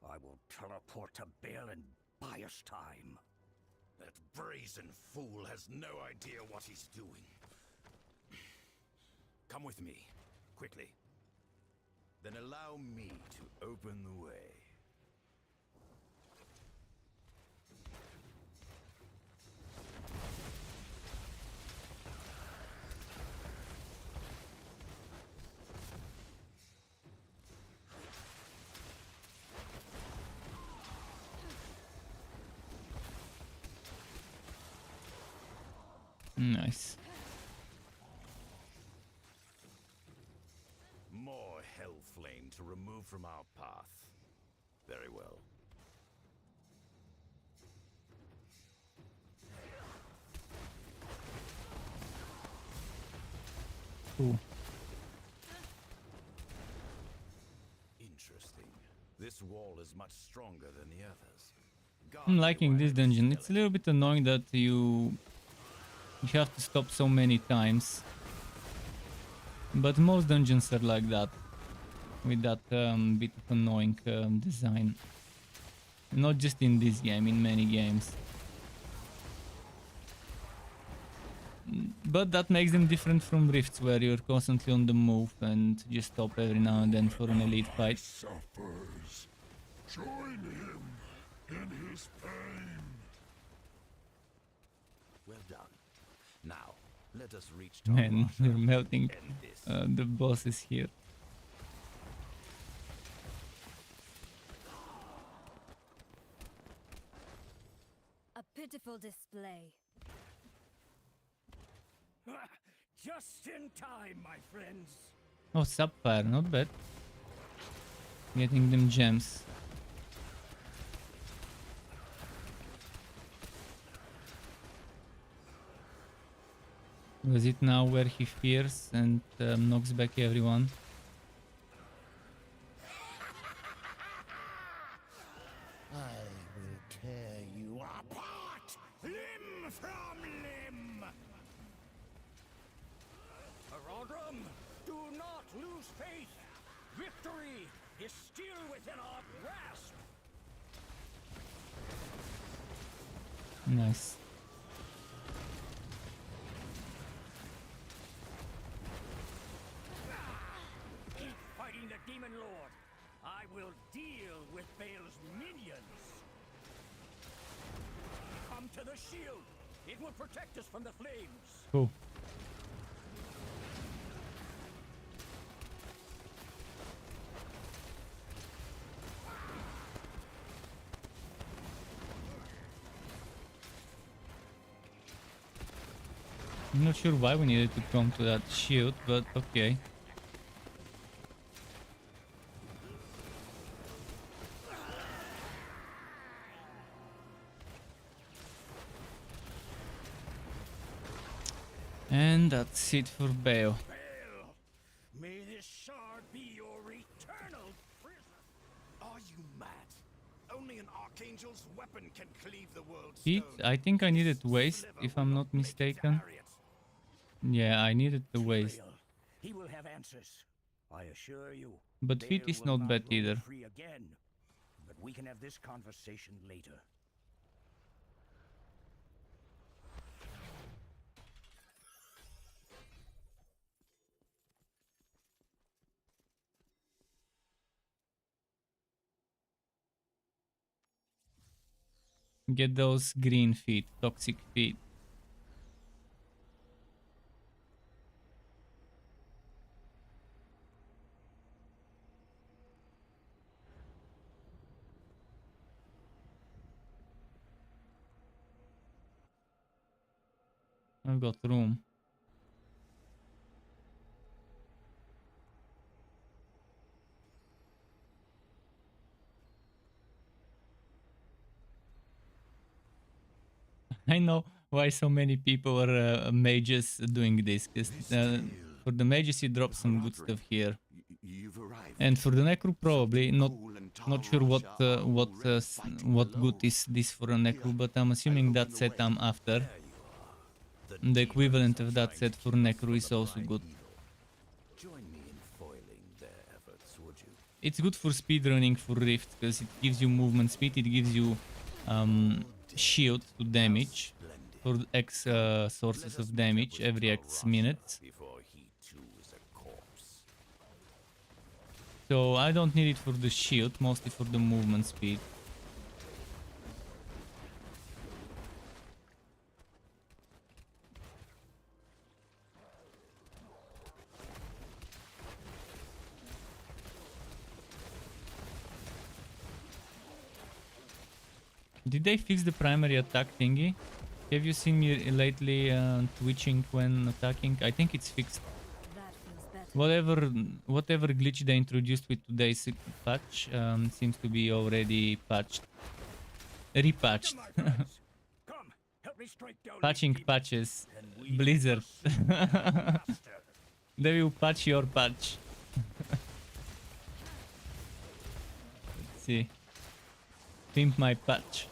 I will teleport to Baal and buy us time. That brazen fool has no idea what he's doing. Come with me, quickly. Then allow me to open the way. Nice. More hell flame to remove from our path. Very well. Cool. Interesting. This wall is much stronger than the others. I'm liking this dungeon. It's a little bit annoying that you have to stop so many times. But most dungeons are like that. With that bit of annoying design. Not just in this game, in many games. But that makes them different from Rifts, where you're constantly on the move and just stop every now and then for an elite fight. Suffers. Join him in his pain. Well done. Now, let us reach Man, we're melting the bosses here. A pitiful display. Just in time, my friends. Oh, Sapphire, not bad. Getting them gems. Was it now where he fears and knocks back everyone? I will tear you apart, limb from limb. Paradron, do not lose faith. Victory is still within our grasp. Nice. Keep fighting the Demon Lord. I will deal with Baal's minions. Come to the shield. It will protect us from the flames. Cool. I'm not sure why we needed to come to that shield, but okay. And that's it for Baal. Baal, may this shard be your eternal prison. Are you mad? Only an archangel's weapon can cleave the world's Feet? I think I needed waist, if I'm not mistaken. Yeah, I needed the waist. He will have answers. I assure you. But feet Baal is will not bad roam either. free again. But we can have this conversation later. Get those green feet, toxic feet. I've got room. I know why so many people are mages doing this, because for the mages you drop some good stuff here, and for the necro probably not sure what good is this for a necro, but I'm assuming that set I'm after. The equivalent of that set for necro is also good. Join me in foiling their efforts, would you? It's good for speedrunning for Rift because it gives you movement speed, it gives you shield to damage for X sources of damage every X minutes. So I don't need it for the shield, mostly for the movement speed. Did they fix the primary attack thingy? Have you seen me lately twitching when attacking? I think it's fixed. Whatever glitch they introduced with today's patch seems to be already patched. Repatched. Patching patches. Blizzard. They will patch your patch. Let's see. Pimp my patch.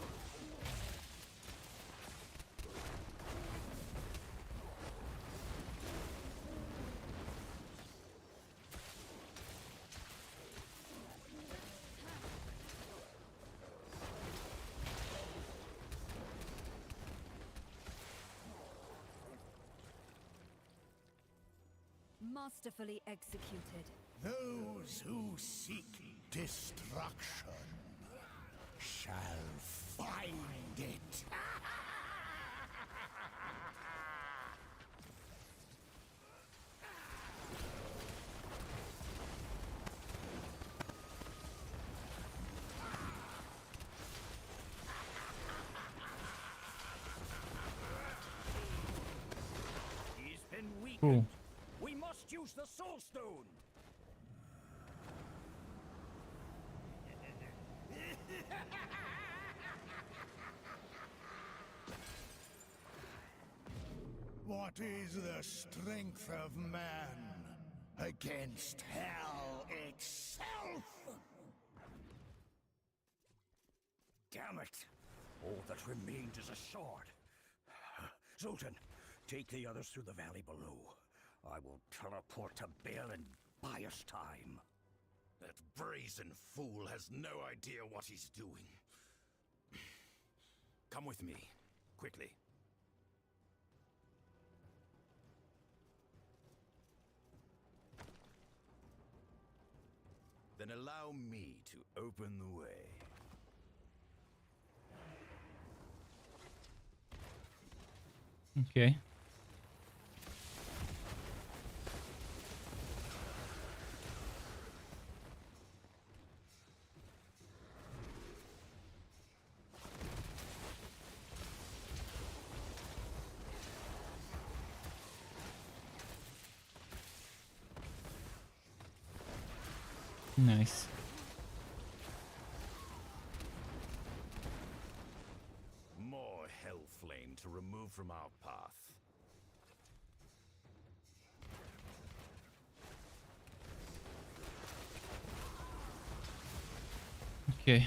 Masterfully executed. Those who seek destruction shall find it. He's been weakened. Cool. We must use the Soul Stone. What is the strength of man against hell itself? Damn it! All that remains is a sword. Zoltan, take the others through the valley below. I will teleport to Bale and buy us time. That brazen fool has no idea what he's doing. Come with me, quickly. Then allow me to open the way. Okay. Nice. More hellflame to remove from our path. Okay.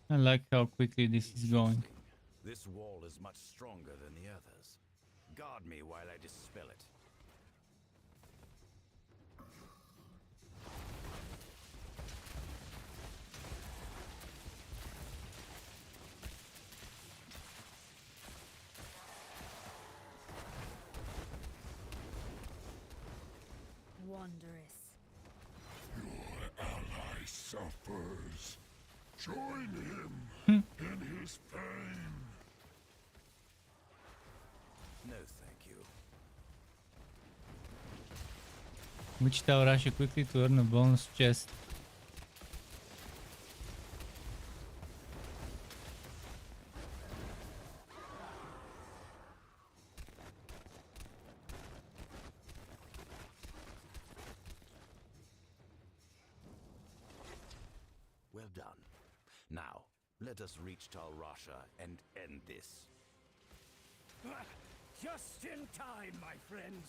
I like how quickly this is going. This wall is much stronger than the others. Guard me while I dispel it. Wondrous. Your ally suffers. Join him in his pain. No, thank you. Which tower rush you quickly to earn a bonus chest? Well done. Now, let us reach Tal Rasha and end this. Just in time, my friends.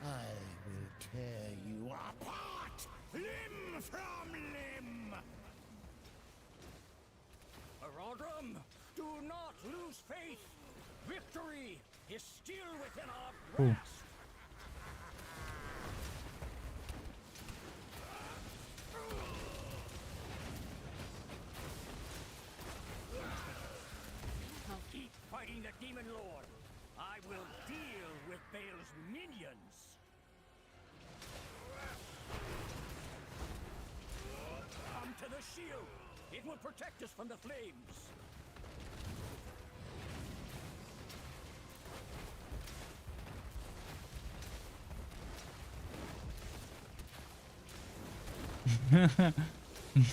I will tear you apart, limb from limb. Arodram, do not lose faith. Victory is still within our grasp. Keep fighting the Demon Lord. I will deal with Bale's minions. Come to the shield. It will protect us from the flames.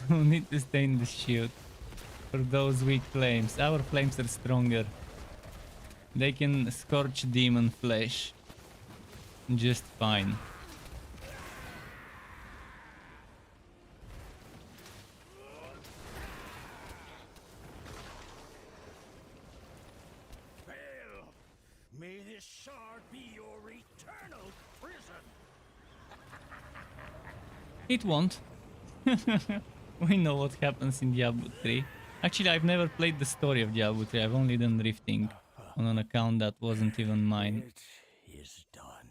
No need to stay in the shield for those weak flames. Our flames are stronger. They can scorch demon flesh just fine. Bale, may this shard be your eternal prison. It won't. We know what happens in Diablo 3. Actually, I've never played the story of Diablo 3. I've only done drifting on an account that wasn't even mine. It is done.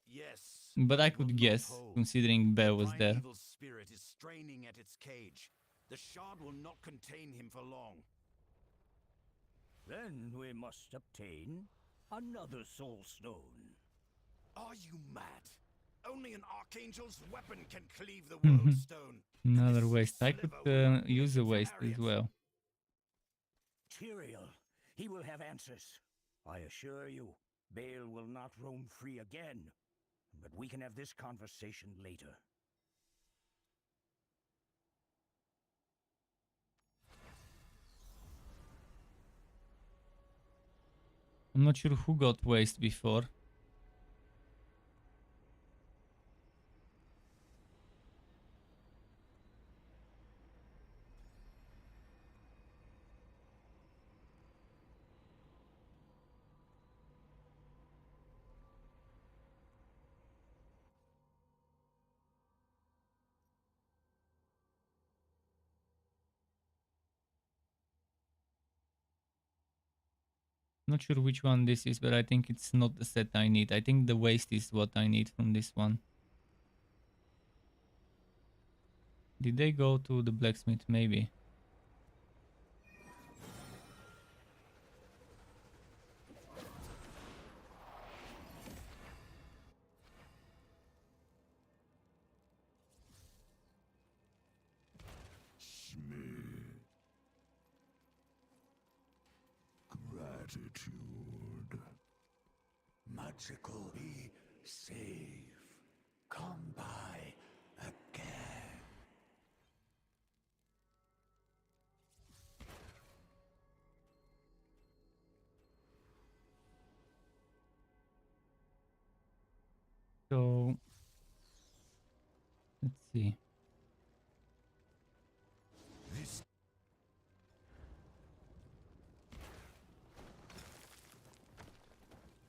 Yes. But I could guess, considering Bear was there. Primeval spirit is straining at its cage. The shard will not contain him for long. Then we must obtain another soul stone. Are you mad? Only an archangel's weapon can cleave the world stone. Another waste. I could use a waste as well. Tyrael, he will have answers. I assure you, Bale will not roam free again. But we can have this conversation later. I'm not sure who got waste before. Not sure which one this is, but I think it's not the set I need. I think the waste is what I need from this one. Did they go to the blacksmith? Maybe. Gratitude. Magical be safe. Come by again. So let's see.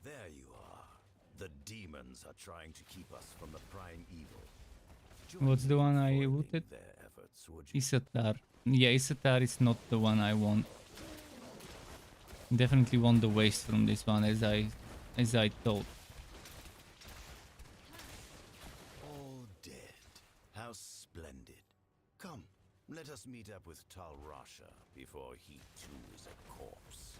There you are. The demons are trying to keep us from the prime evil. What's the one I looted? Isatar. Yeah, Isatar is not the one I want. Definitely want the waste from this one, as I thought. All dead. How splendid. Come, let us meet up with Tal Rasha before he too is a corpse.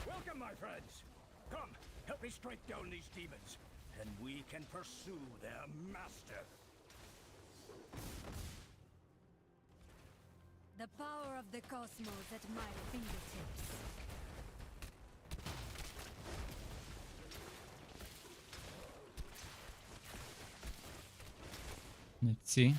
Welcome, my friends. Come, help me strike down these demons, and we can pursue their master. The power of the cosmos at my fingertips. Let's see.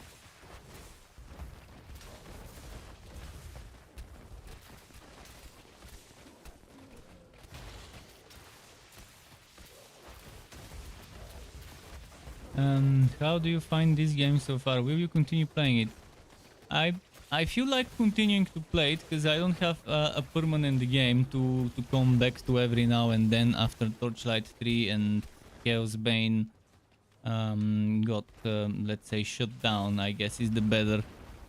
How do you find this game so far? Will you continue playing it? I feel like continuing to play it because I don't have a permanent game to come back to every now and then after Torchlight 3 and Chaos Bane got, let's say, shut down, I guess is the better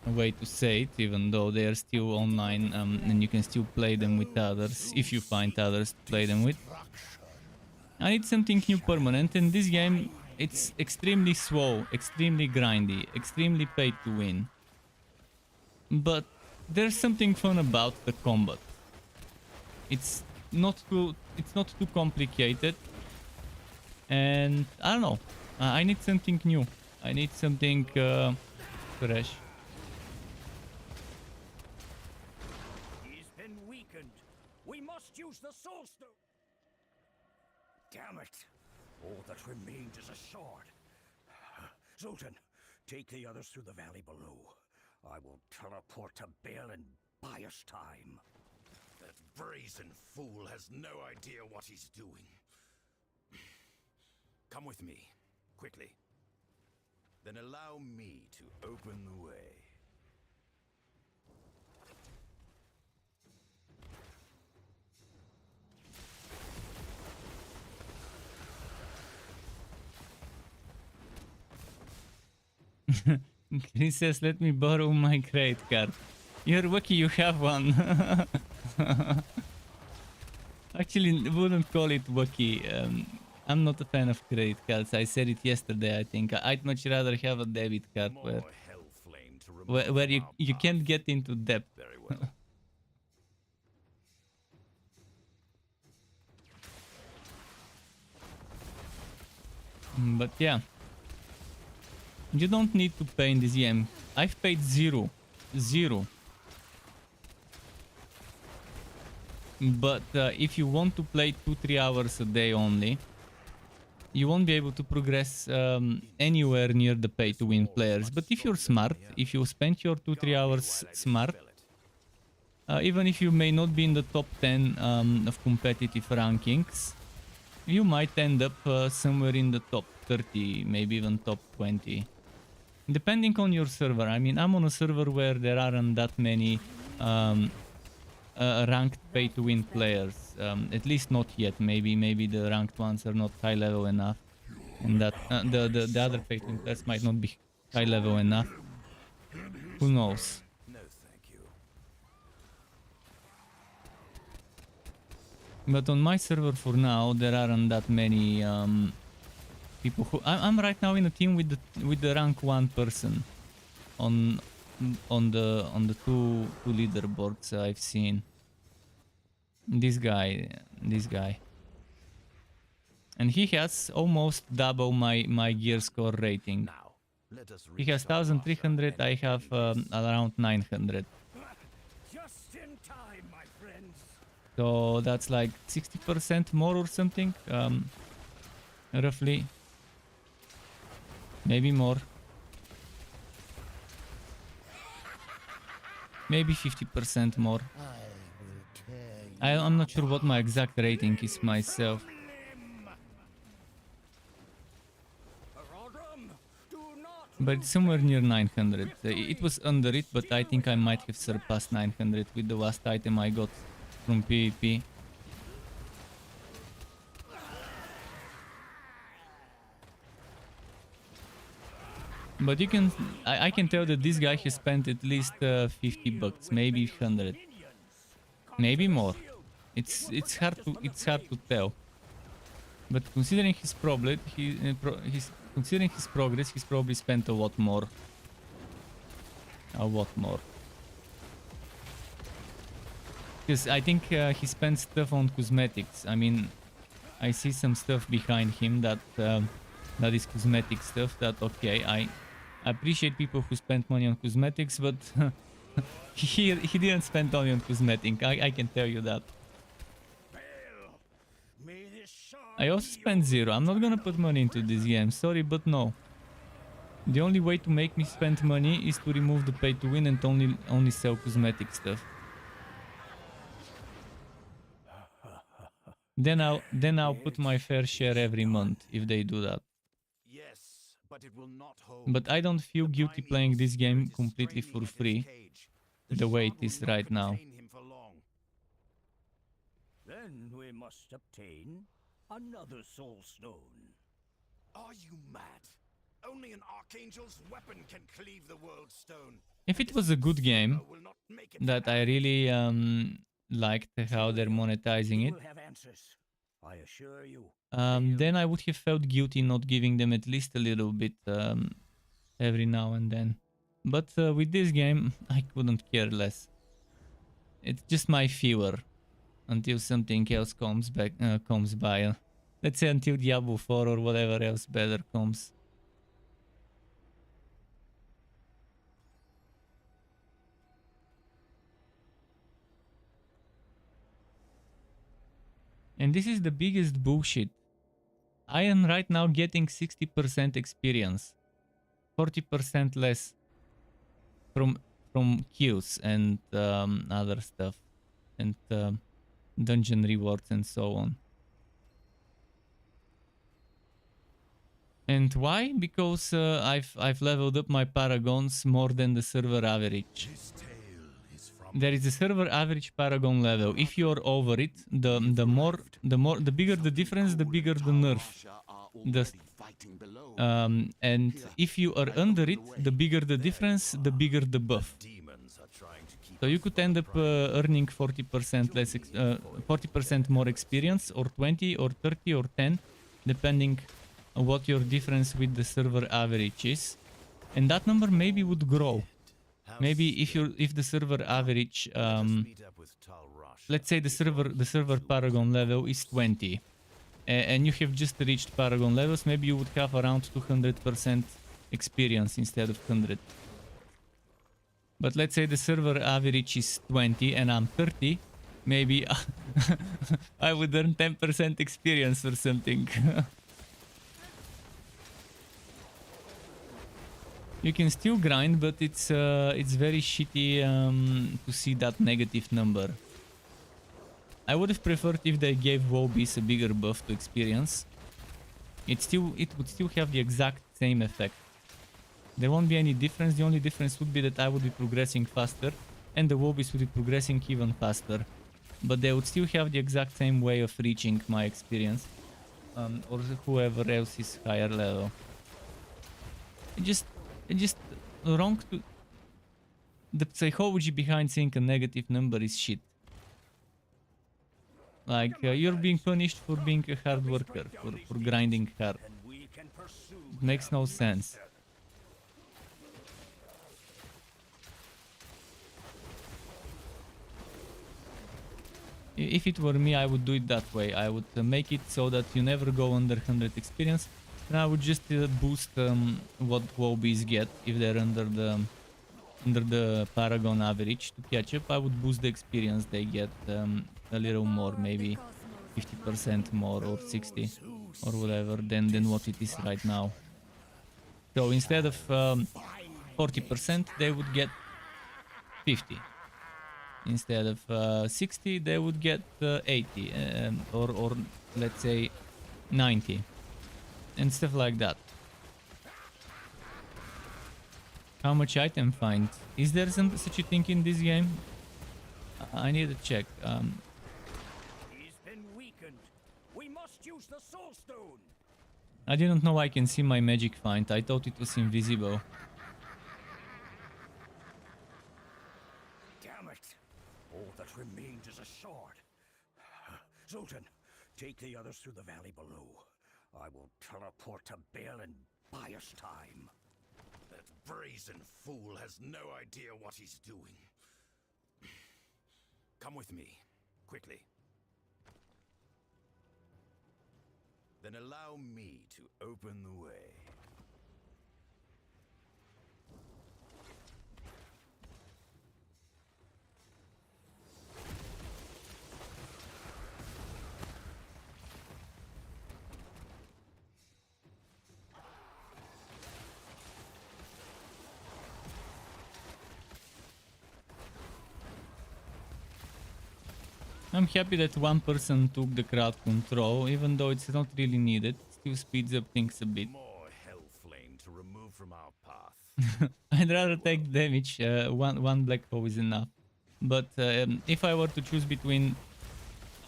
way to say it, even though they are still online and you can still play them with others if you find others to play them with. I need something new permanent, and this game, it's extremely slow, extremely grindy, extremely paid to win. But there's something fun about the combat. It's not too complicated, and I don't know. I need something new. I need something fresh. He's been weakened. We must use the soul stone. Damn it! All that remains is a shard. Zoltan, take the others through the valley below. I will teleport to Baal and buy us time. That brazen fool has no idea what he's doing. Come with me, quickly. Then allow me to open the way. Chris says, let me borrow my crate card. You're lucky you have one. Actually, wouldn't call it lucky. I'm not a fan of credit cards. I said it yesterday, I think. I'd much rather have a debit card where you can't get into debt. Very well. But yeah. You don't need to pay in this game. I've paid zero. Zero. But if you want to play 2-3 hours a day only, you won't be able to progress anywhere near the pay-to-win players. But if you're smart, if you spend your 2-3 hours smart, even if you may not be in the top 10 of competitive rankings, you might end up somewhere in the top 30, maybe even top 20. Depending on your server. I mean, I'm on a server where there aren't that many ranked pay-to-win players. At least not yet. Maybe the ranked ones are not high level enough, and that the other pay-to-win players might not be high level enough. Who knows? No, thank you. But on my server for now, there aren't that many people who. I'm right now in a team with the rank 1 person on the two leaderboards I've seen. This guy, and he has almost double my gear score rating. He has 1300. I have around 900. Just in time, my friends. So that's like 60% more or something, roughly. Maybe more. Maybe 50% more. I'm not sure what my exact rating is myself. But it's somewhere near 900. It was under it, but I think I might have surpassed 900 with the last item I got from PvP. But you can, I can tell that this guy has spent at least 50 bucks, maybe 100, maybe more. It's hard to tell. But considering his progress, he's probably spent a lot more. A lot more. Because I think he spent stuff on cosmetics. I mean, I see some stuff behind him that that is cosmetic stuff. That okay, I appreciate people who spend money on cosmetics, but he didn't spend only on cosmetic. I can tell you that. I also spent zero. I'm not gonna put money into this game. Sorry, but no. The only way to make me spend money is to remove the pay to win and only sell cosmetic stuff. Then I'll put my fair share every month if they do that. Yes, but it will not hold. But I don't feel guilty playing this game completely for free, the way it is right now. Then we must obtain another soul stone. Are you mad? Only an archangel's weapon can cleave the world stone. If it was a good game that I really liked how they're monetizing it, I assure you. Then I would have felt guilty not giving them at least a little bit every now and then. But with this game, I couldn't care less. It's just my fever until something else comes by. Let's say until Diablo 4 or whatever else better comes. And this is the biggest bullshit. I am right now getting 60% experience, 40% less from kills and other stuff, and dungeon rewards and so on. And why? Because I've leveled up my paragons more than the server average. There is a server average paragon level. If you're over it, the bigger the difference, the bigger the nerf. And if you are under it, the bigger the difference, the bigger the buff. So you could end up earning 40% less, 40% more experience, or 20, or 30, or 10, depending on what your difference with the server average is. And that number maybe would grow. Maybe if the server average, let's say the server Paragon level is 20, and you have just reached Paragon levels, maybe you would have around 200% experience instead of 100. But let's say the server average is 20 and I'm 30, maybe I would earn 10% experience or something. You can still grind, but it's very shitty to see that negative number. I would have preferred if they gave Wobbies a bigger buff to experience. It would still have the exact same effect. There won't be any difference. The only difference would be that I would be progressing faster and the Wobbies would be progressing even faster. But they would still have the exact same way of reaching my experience. Or whoever else is higher level. It's just wrong to... The psychology behind saying a negative number is shit. Like, you're being punished for being a hard worker, for grinding hard. It makes no sense. If it were me, I would do it that way. I would make it so that you never go under 100 experience. And I would just boost what Wobbies get if they're under the Paragon average to catch up. I would boost the experience they get a little more, maybe 50% more or 60 or whatever than what it is right now. So instead of 40%, they would get 50. Instead of 60, they would get 80 or let's say 90 and stuff like that. How much item find? Is there such a thing in this game? I need to check. He's been weakened. We must use the soul stone. I didn't know I can see my magic find. I thought it was invisible. Damn it! All that remains is a shard. Zoltan, take the others through the valley below. I will teleport to Baal and buy us time. That brazen fool has no idea what he's doing. Come with me, quickly. Then allow me to open the way. I'm happy that one person took the crowd control, even though it's not really needed. It still speeds up things a bit. More hell flame to remove from our path. I'd rather take damage. One black hole is enough. But if I were to choose between,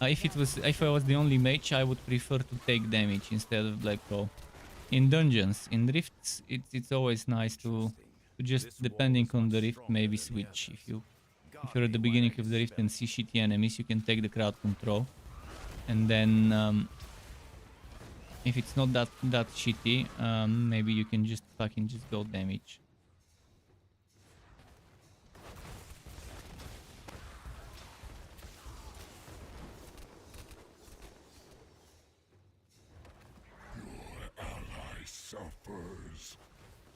if I was the only mage, I would prefer to take damage instead of black hole. In dungeons, in rifts, it's always nice to just, depending on the rift, maybe switch. If you're at the beginning of the rift and see shitty enemies, you can take the crowd control. And then if it's not that shitty, maybe you can just fucking just go damage. Your ally suffers.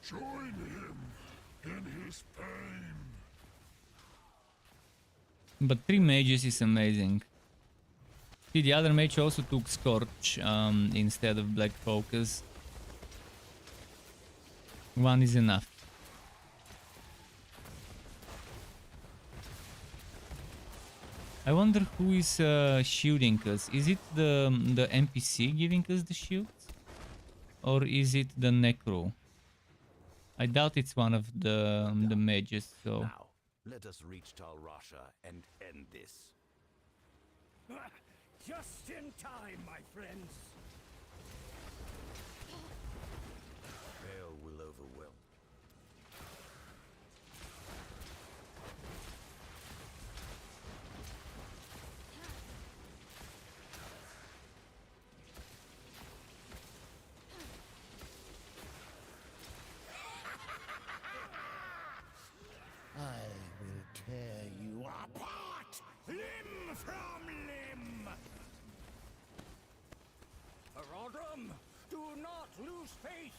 Join him in his pain. But 3 mages is amazing. See, the other mage also took Scorch instead of Black Focus. 1 is enough. I wonder who is shielding us. Is it the NPC giving us the shields? Or is it the Necro? I doubt it's one of the mages, so... Now, let us reach Tal Rasha and end this. Just in time, my friends. Baal will overwhelm. from limb! Paradron, do not lose faith!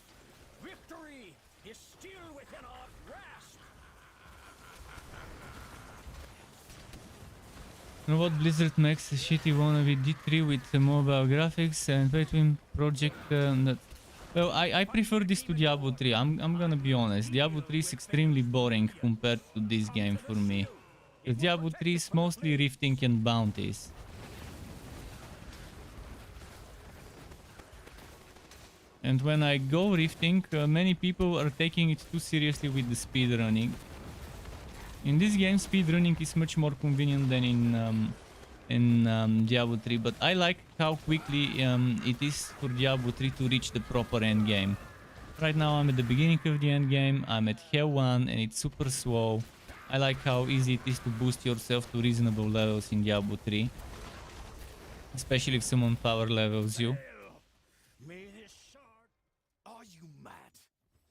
Victory is still within our grasp! You know what? Blizzard makes a shitty wannabe D3 with mobile graphics and pay-to-win project that... Well, I prefer this to Diablo 3. I'm gonna be honest. Diablo 3 is extremely boring compared to this game for me. Because Diablo 3 is mostly rifting and bounties. And when I go rifting, many people are taking it too seriously with the speedrunning. In this game, speedrunning is much more convenient than in Diablo 3, but I like how quickly it is for Diablo 3 to reach the proper end game. Right now I'm at the beginning of the end game, I'm at Hell 1 and it's super slow. I like how easy it is to boost yourself to reasonable levels in Diablo 3. Especially if someone power levels you. May this shard... Are you mad?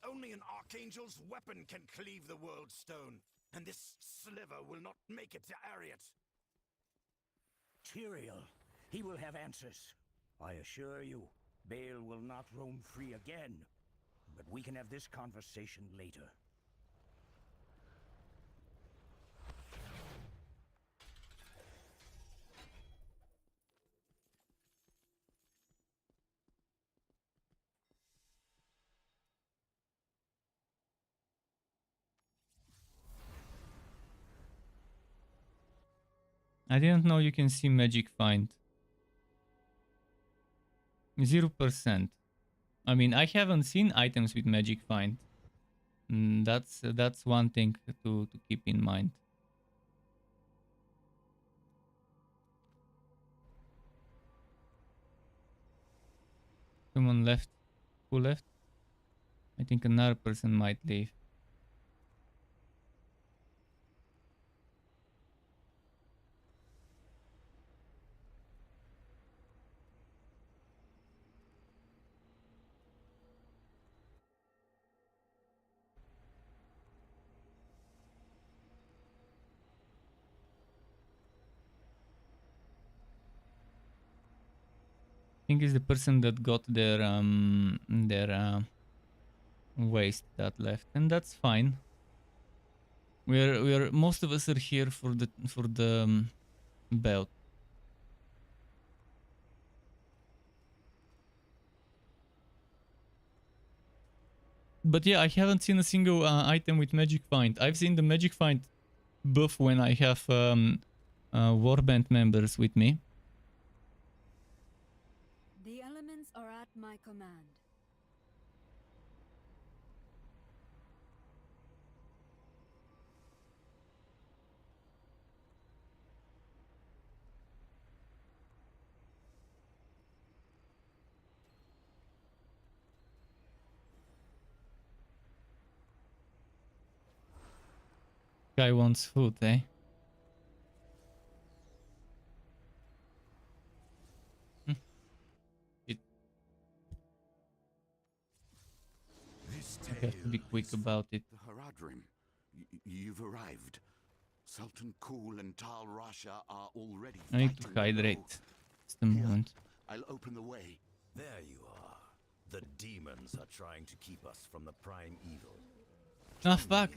Only an archangel's weapon can cleave the world stone, and this sliver will not make it to Ariat. Tyrael, he will have answers. I assure you, Baal will not roam free again. But we can have this conversation later. I didn't know you can see magic find. 0%. I mean, I haven't seen items with magic find. That's one thing to keep in mind. Someone left. Who left? I think another person might leave. I think it's the person that got their waste that left, and that's fine. We're most of us are here for the belt. But yeah, I haven't seen a single item with magic find. I've seen the magic find buff when I have warband members with me. The elements are at my command. Guy wants food, eh? I have to be quick about it. The Haradrim. You've arrived. Sultan Kul and Tal Rasha are already I need to hydrate. It's the moment. I'll open the way. There you are. The demons are trying to keep us from the prime evil. Ah, fuck.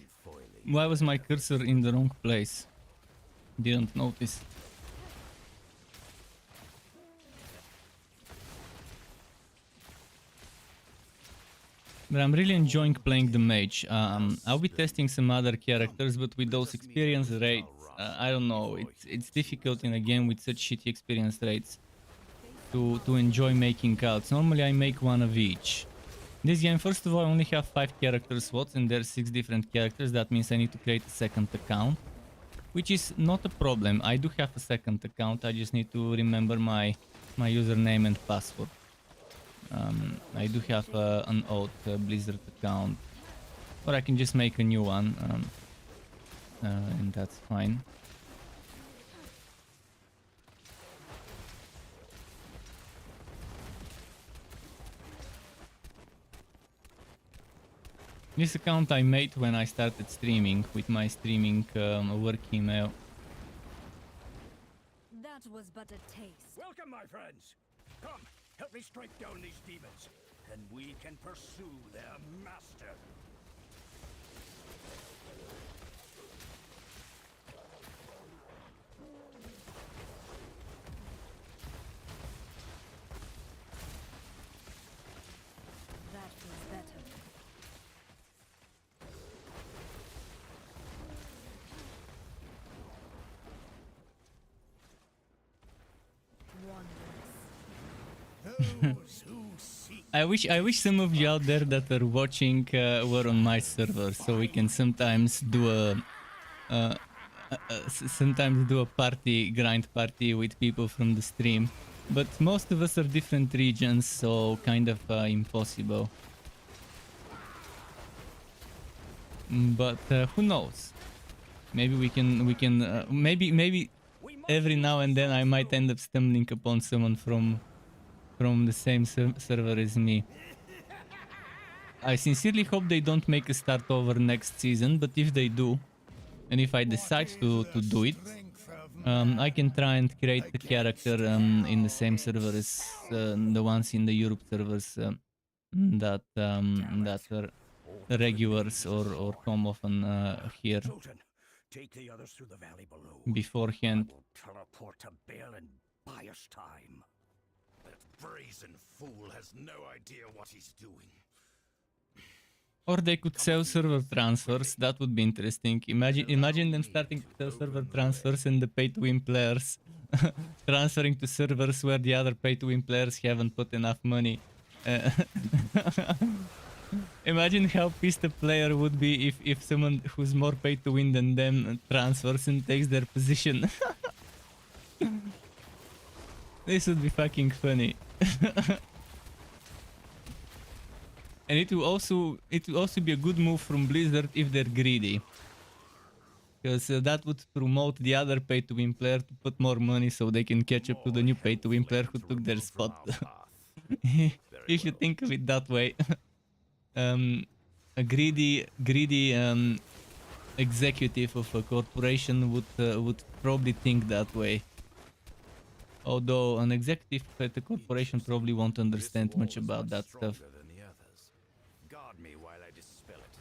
Why was my cursor in the wrong place? Didn't notice. But I'm really enjoying playing the mage. I'll be testing some other characters, but with those experience rates, I don't know. It's difficult in a game with such shitty experience rates to enjoy making cults. Normally I make one of each. This game, first of all, I only have 5 character slots and there's 6 different characters. That means I need to create a second account, which is not a problem. I do have a second account. I just need to remember my username and password. I do have an old Blizzard account, or I can just make a new one, and that's fine. This account I made when I started streaming with my streaming work email. That was but a taste. Welcome, my friends. Come, help me strike down these demons, and we can pursue their master. That feels better. I wish some of you out there that are watching were on my server, so we can sometimes do a party grind party with people from the stream. But most of us are different regions, so kind of impossible. But who knows? Maybe we can maybe every now and then I might end up stumbling upon someone from the same server as me. I sincerely hope they don't make a start over next season, but if they do, and if I decide to do it, I can try and create a character in the same server as the ones in the Europe servers that are regulars or come often here Take the others through the valley below. beforehand. I will teleport to Bill and buy us time. That brazen fool has no idea what he's doing. Or they could sell server transfers. That would be interesting. Imagine them starting to sell server transfers and the pay-to-win players transferring to servers where the other pay-to-win players haven't put enough money. Imagine how pissed a player would be if someone who's more pay-to-win than them transfers and takes their position. This would be fucking funny. And it will also be a good move from Blizzard if they're greedy, because that would promote the other pay-to-win player to put more money so they can catch up to the new pay-to-win player who took their spot. If you think of it that way, a greedy executive of a corporation would probably think that way. Although an executive at a corporation probably won't understand much about that stuff. Guard me while I dispel it.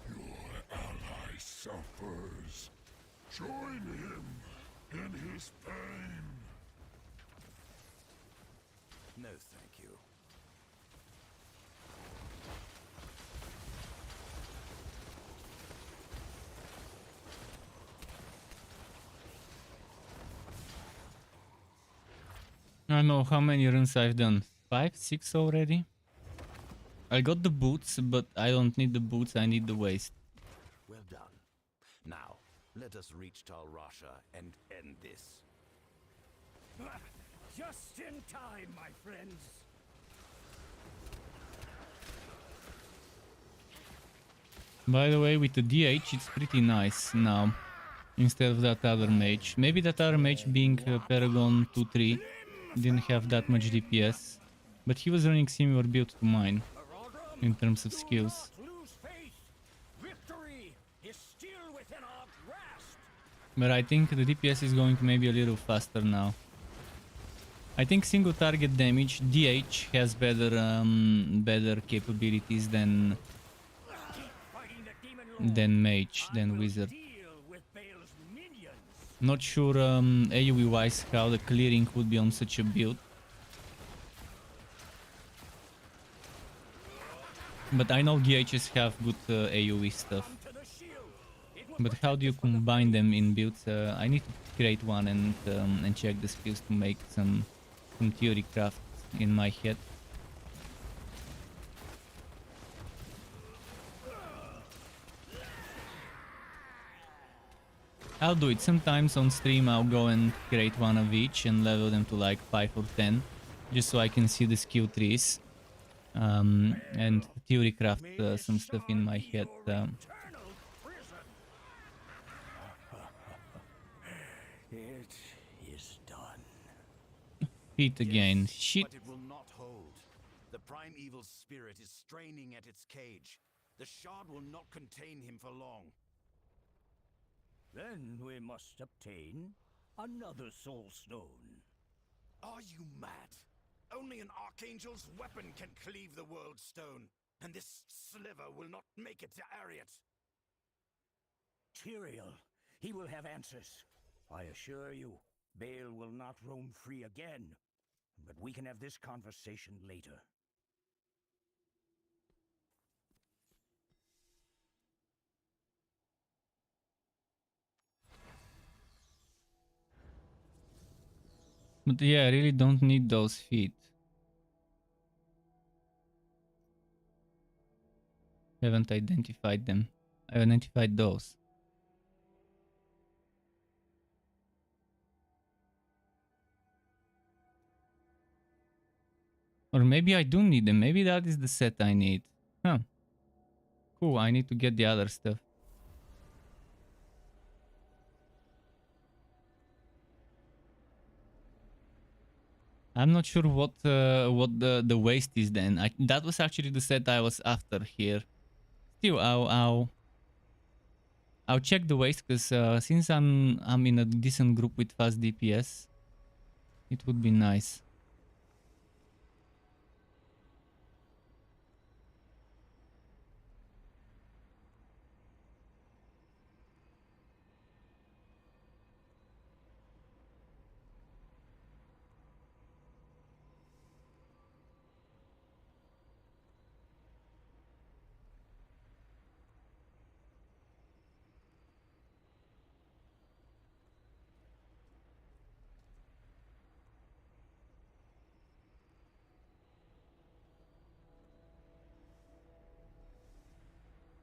Your ally suffers. Join him in his pain. No, thank you. I don't know how many runs I've done. 5, 6 already? I got the boots, but I don't need the boots, I need the waist. Well done. Now, let us reach Tal Rasha and end this. Just in time, my friends. By the way, with the DH, it's pretty nice now, instead of that other mage. Maybe that other mage, being Paragon 2-3, didn't have that much DPS, but he was running similar build to mine, in terms of skills. But I think the DPS is going maybe a little faster now. I think single target damage, DH has better capabilities than mage, than wizard. Not sure AoE wise how the clearing would be on such a build. But I know DHs have good AoE stuff. But how do you combine them in builds? I need to create one and check the skills to make some theory craft in my head. I'll do it. Sometimes on stream I'll go and create one of each and level them to like 5 or 10, just so I can see the skill trees and theory craft some stuff in my head. It is done. Feet again. Yes, Shit. but it will not hold. The primeval spirit is straining at its cage. The shard will not contain him for long. Then we must obtain another soul stone. Are you mad? Only an archangel's weapon can cleave the world stone, and this sliver will not make it to Ariat. Tyrael, he will have answers. I assure you, Bale will not roam free again. But we can have this conversation later. But yeah, I really don't need those feet. Haven't identified them. I identified those. Or maybe I do need them. Maybe that is the set I need. Huh. Cool, I need to get the other stuff. I'm not sure what the waste is then. That was actually the set I was after here. Still, I'll check the waste because since I'm in a decent group with fast DPS, it would be nice.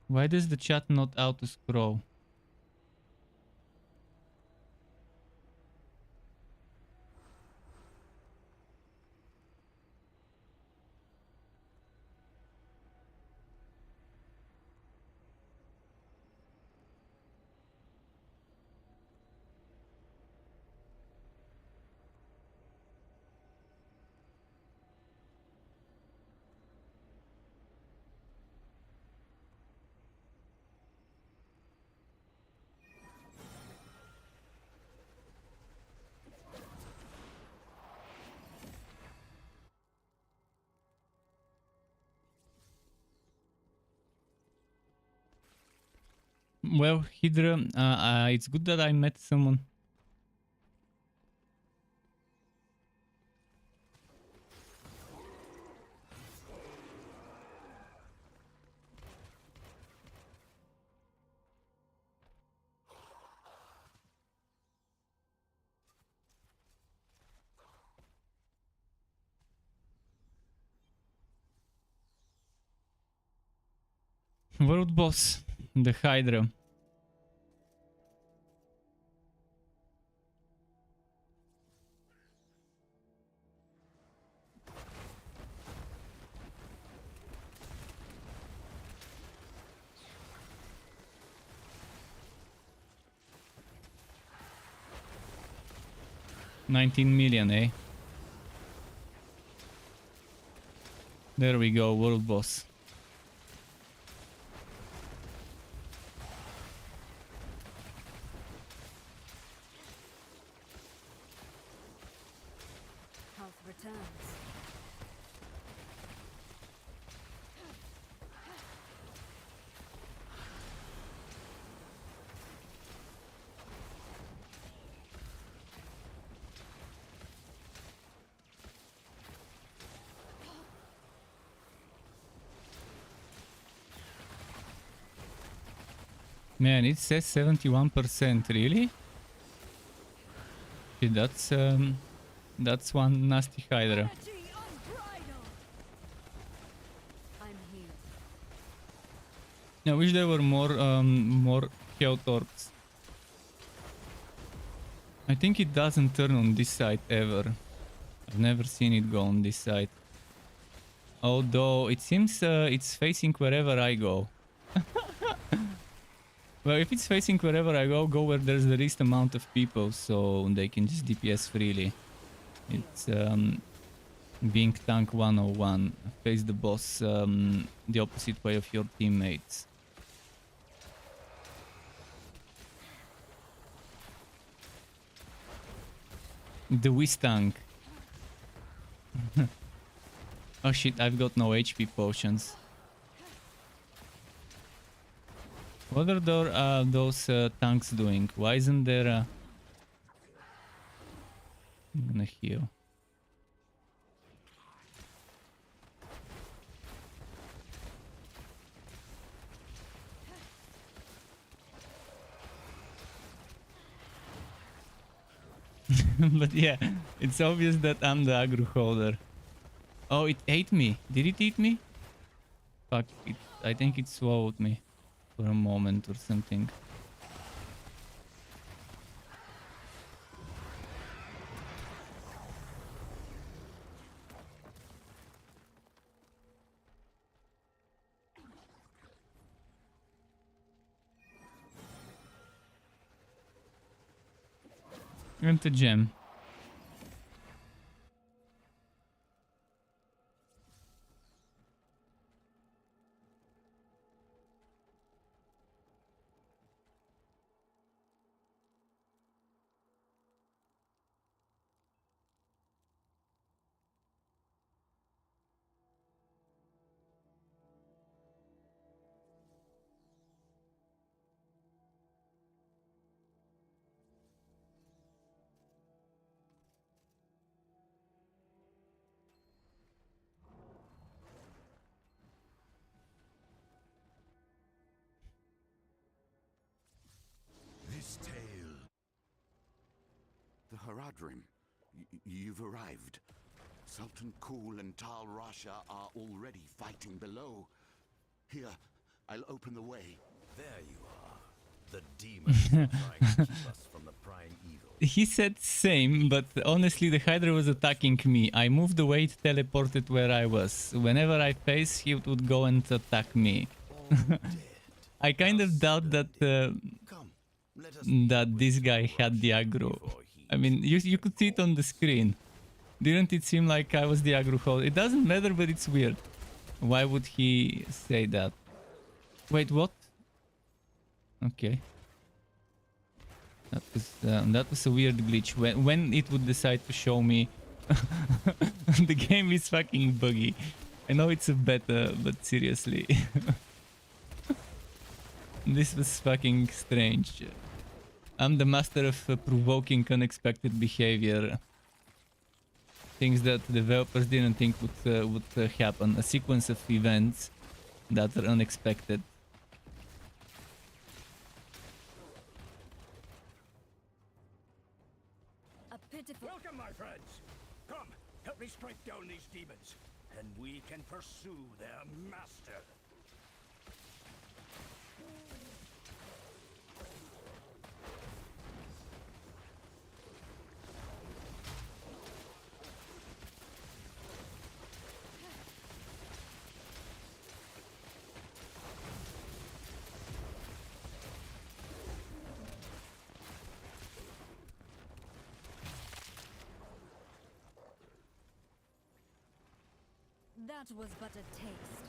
Why does the chat not auto scroll? Well, Hydra, it's good that I met someone. World boss, the Hydra. $19 million, eh? There we go, world boss. Health returns. Man, it says 71%, really? Okay, that's one nasty Hydra. I wish there were more Chaos Orbs. I think it doesn't turn on this side ever. I've never seen it go on this side. Although it seems it's facing wherever I go. Well, if it's facing wherever I go where there's the least amount of people, so they can just DPS freely. It's being tank 101. Face the boss the opposite way of your teammates. The whiz tank. Oh shit, I've got no HP potions. What are those tanks doing? Why isn't there a... I'm gonna heal. But yeah, it's obvious that I'm the aggro holder. Oh, it ate me. Did it eat me? Fuck, I think it swallowed me for a moment or something. And a gem. This tale. The Haradrim. You've arrived. Sultan Kul and Tal Rasha are already fighting below. Here, I'll open the way. There you are. The demons trying to keep us from the prying evil. He said same, but honestly the Hydra was attacking me. I moved away, it teleported where I was. Whenever I face, he would go and attack me. I kind of doubt that that this guy had the aggro. I mean, you could see it on the screen. Didn't it seem like I was the aggro holder? It doesn't matter, but it's weird. Why would he say that? Wait, what? Okay. That was a weird glitch. When it would decide to show me... The game is fucking buggy. I know it's a beta, but seriously. This was fucking strange. I'm the master of provoking unexpected behavior. Things that developers didn't think would happen. A sequence of events that are unexpected. Welcome, my friends. Come, help me strike down these demons, and we can pursue their master. That was but a taste.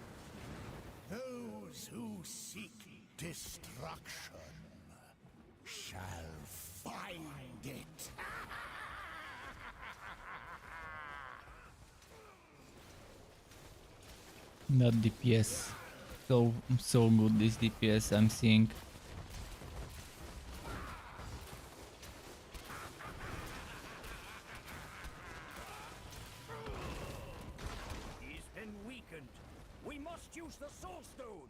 Those who seek destruction shall find it. That DPS. So good, this DPS I'm seeing. We must use the Soul Stone!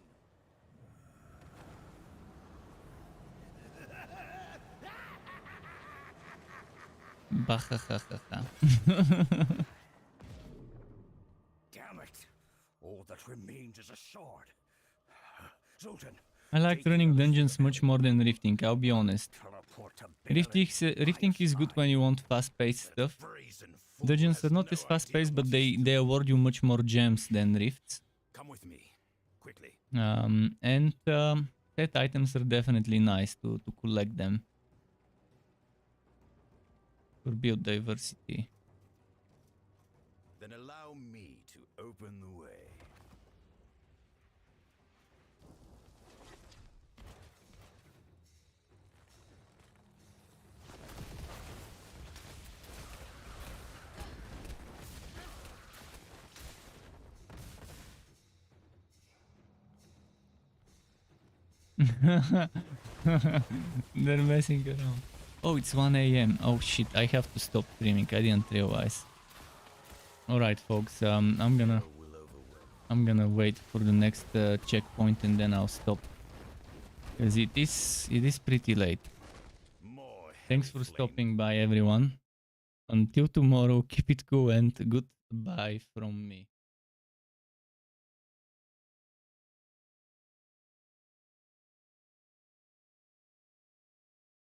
Bahahaha. Damn it! All that remains is a shard. Zoltan, I like running dungeons much more than rifting, I'll be honest. Rifting is good when you want fast-paced stuff. Dungeons are not as fast-paced, but they award you much more gems than rifts. Come with me, quickly. And Set items are definitely nice to collect them. For biodiversity. Then allow me to open the way. They're messing around. Oh, it's 1 a.m. Oh shit, I have to stop streaming. I didn't realize. Alright folks, I'm gonna wait for the next checkpoint and then I'll stop. Because it is pretty late. Thanks for stopping by everyone. Until tomorrow, keep it cool and goodbye from me.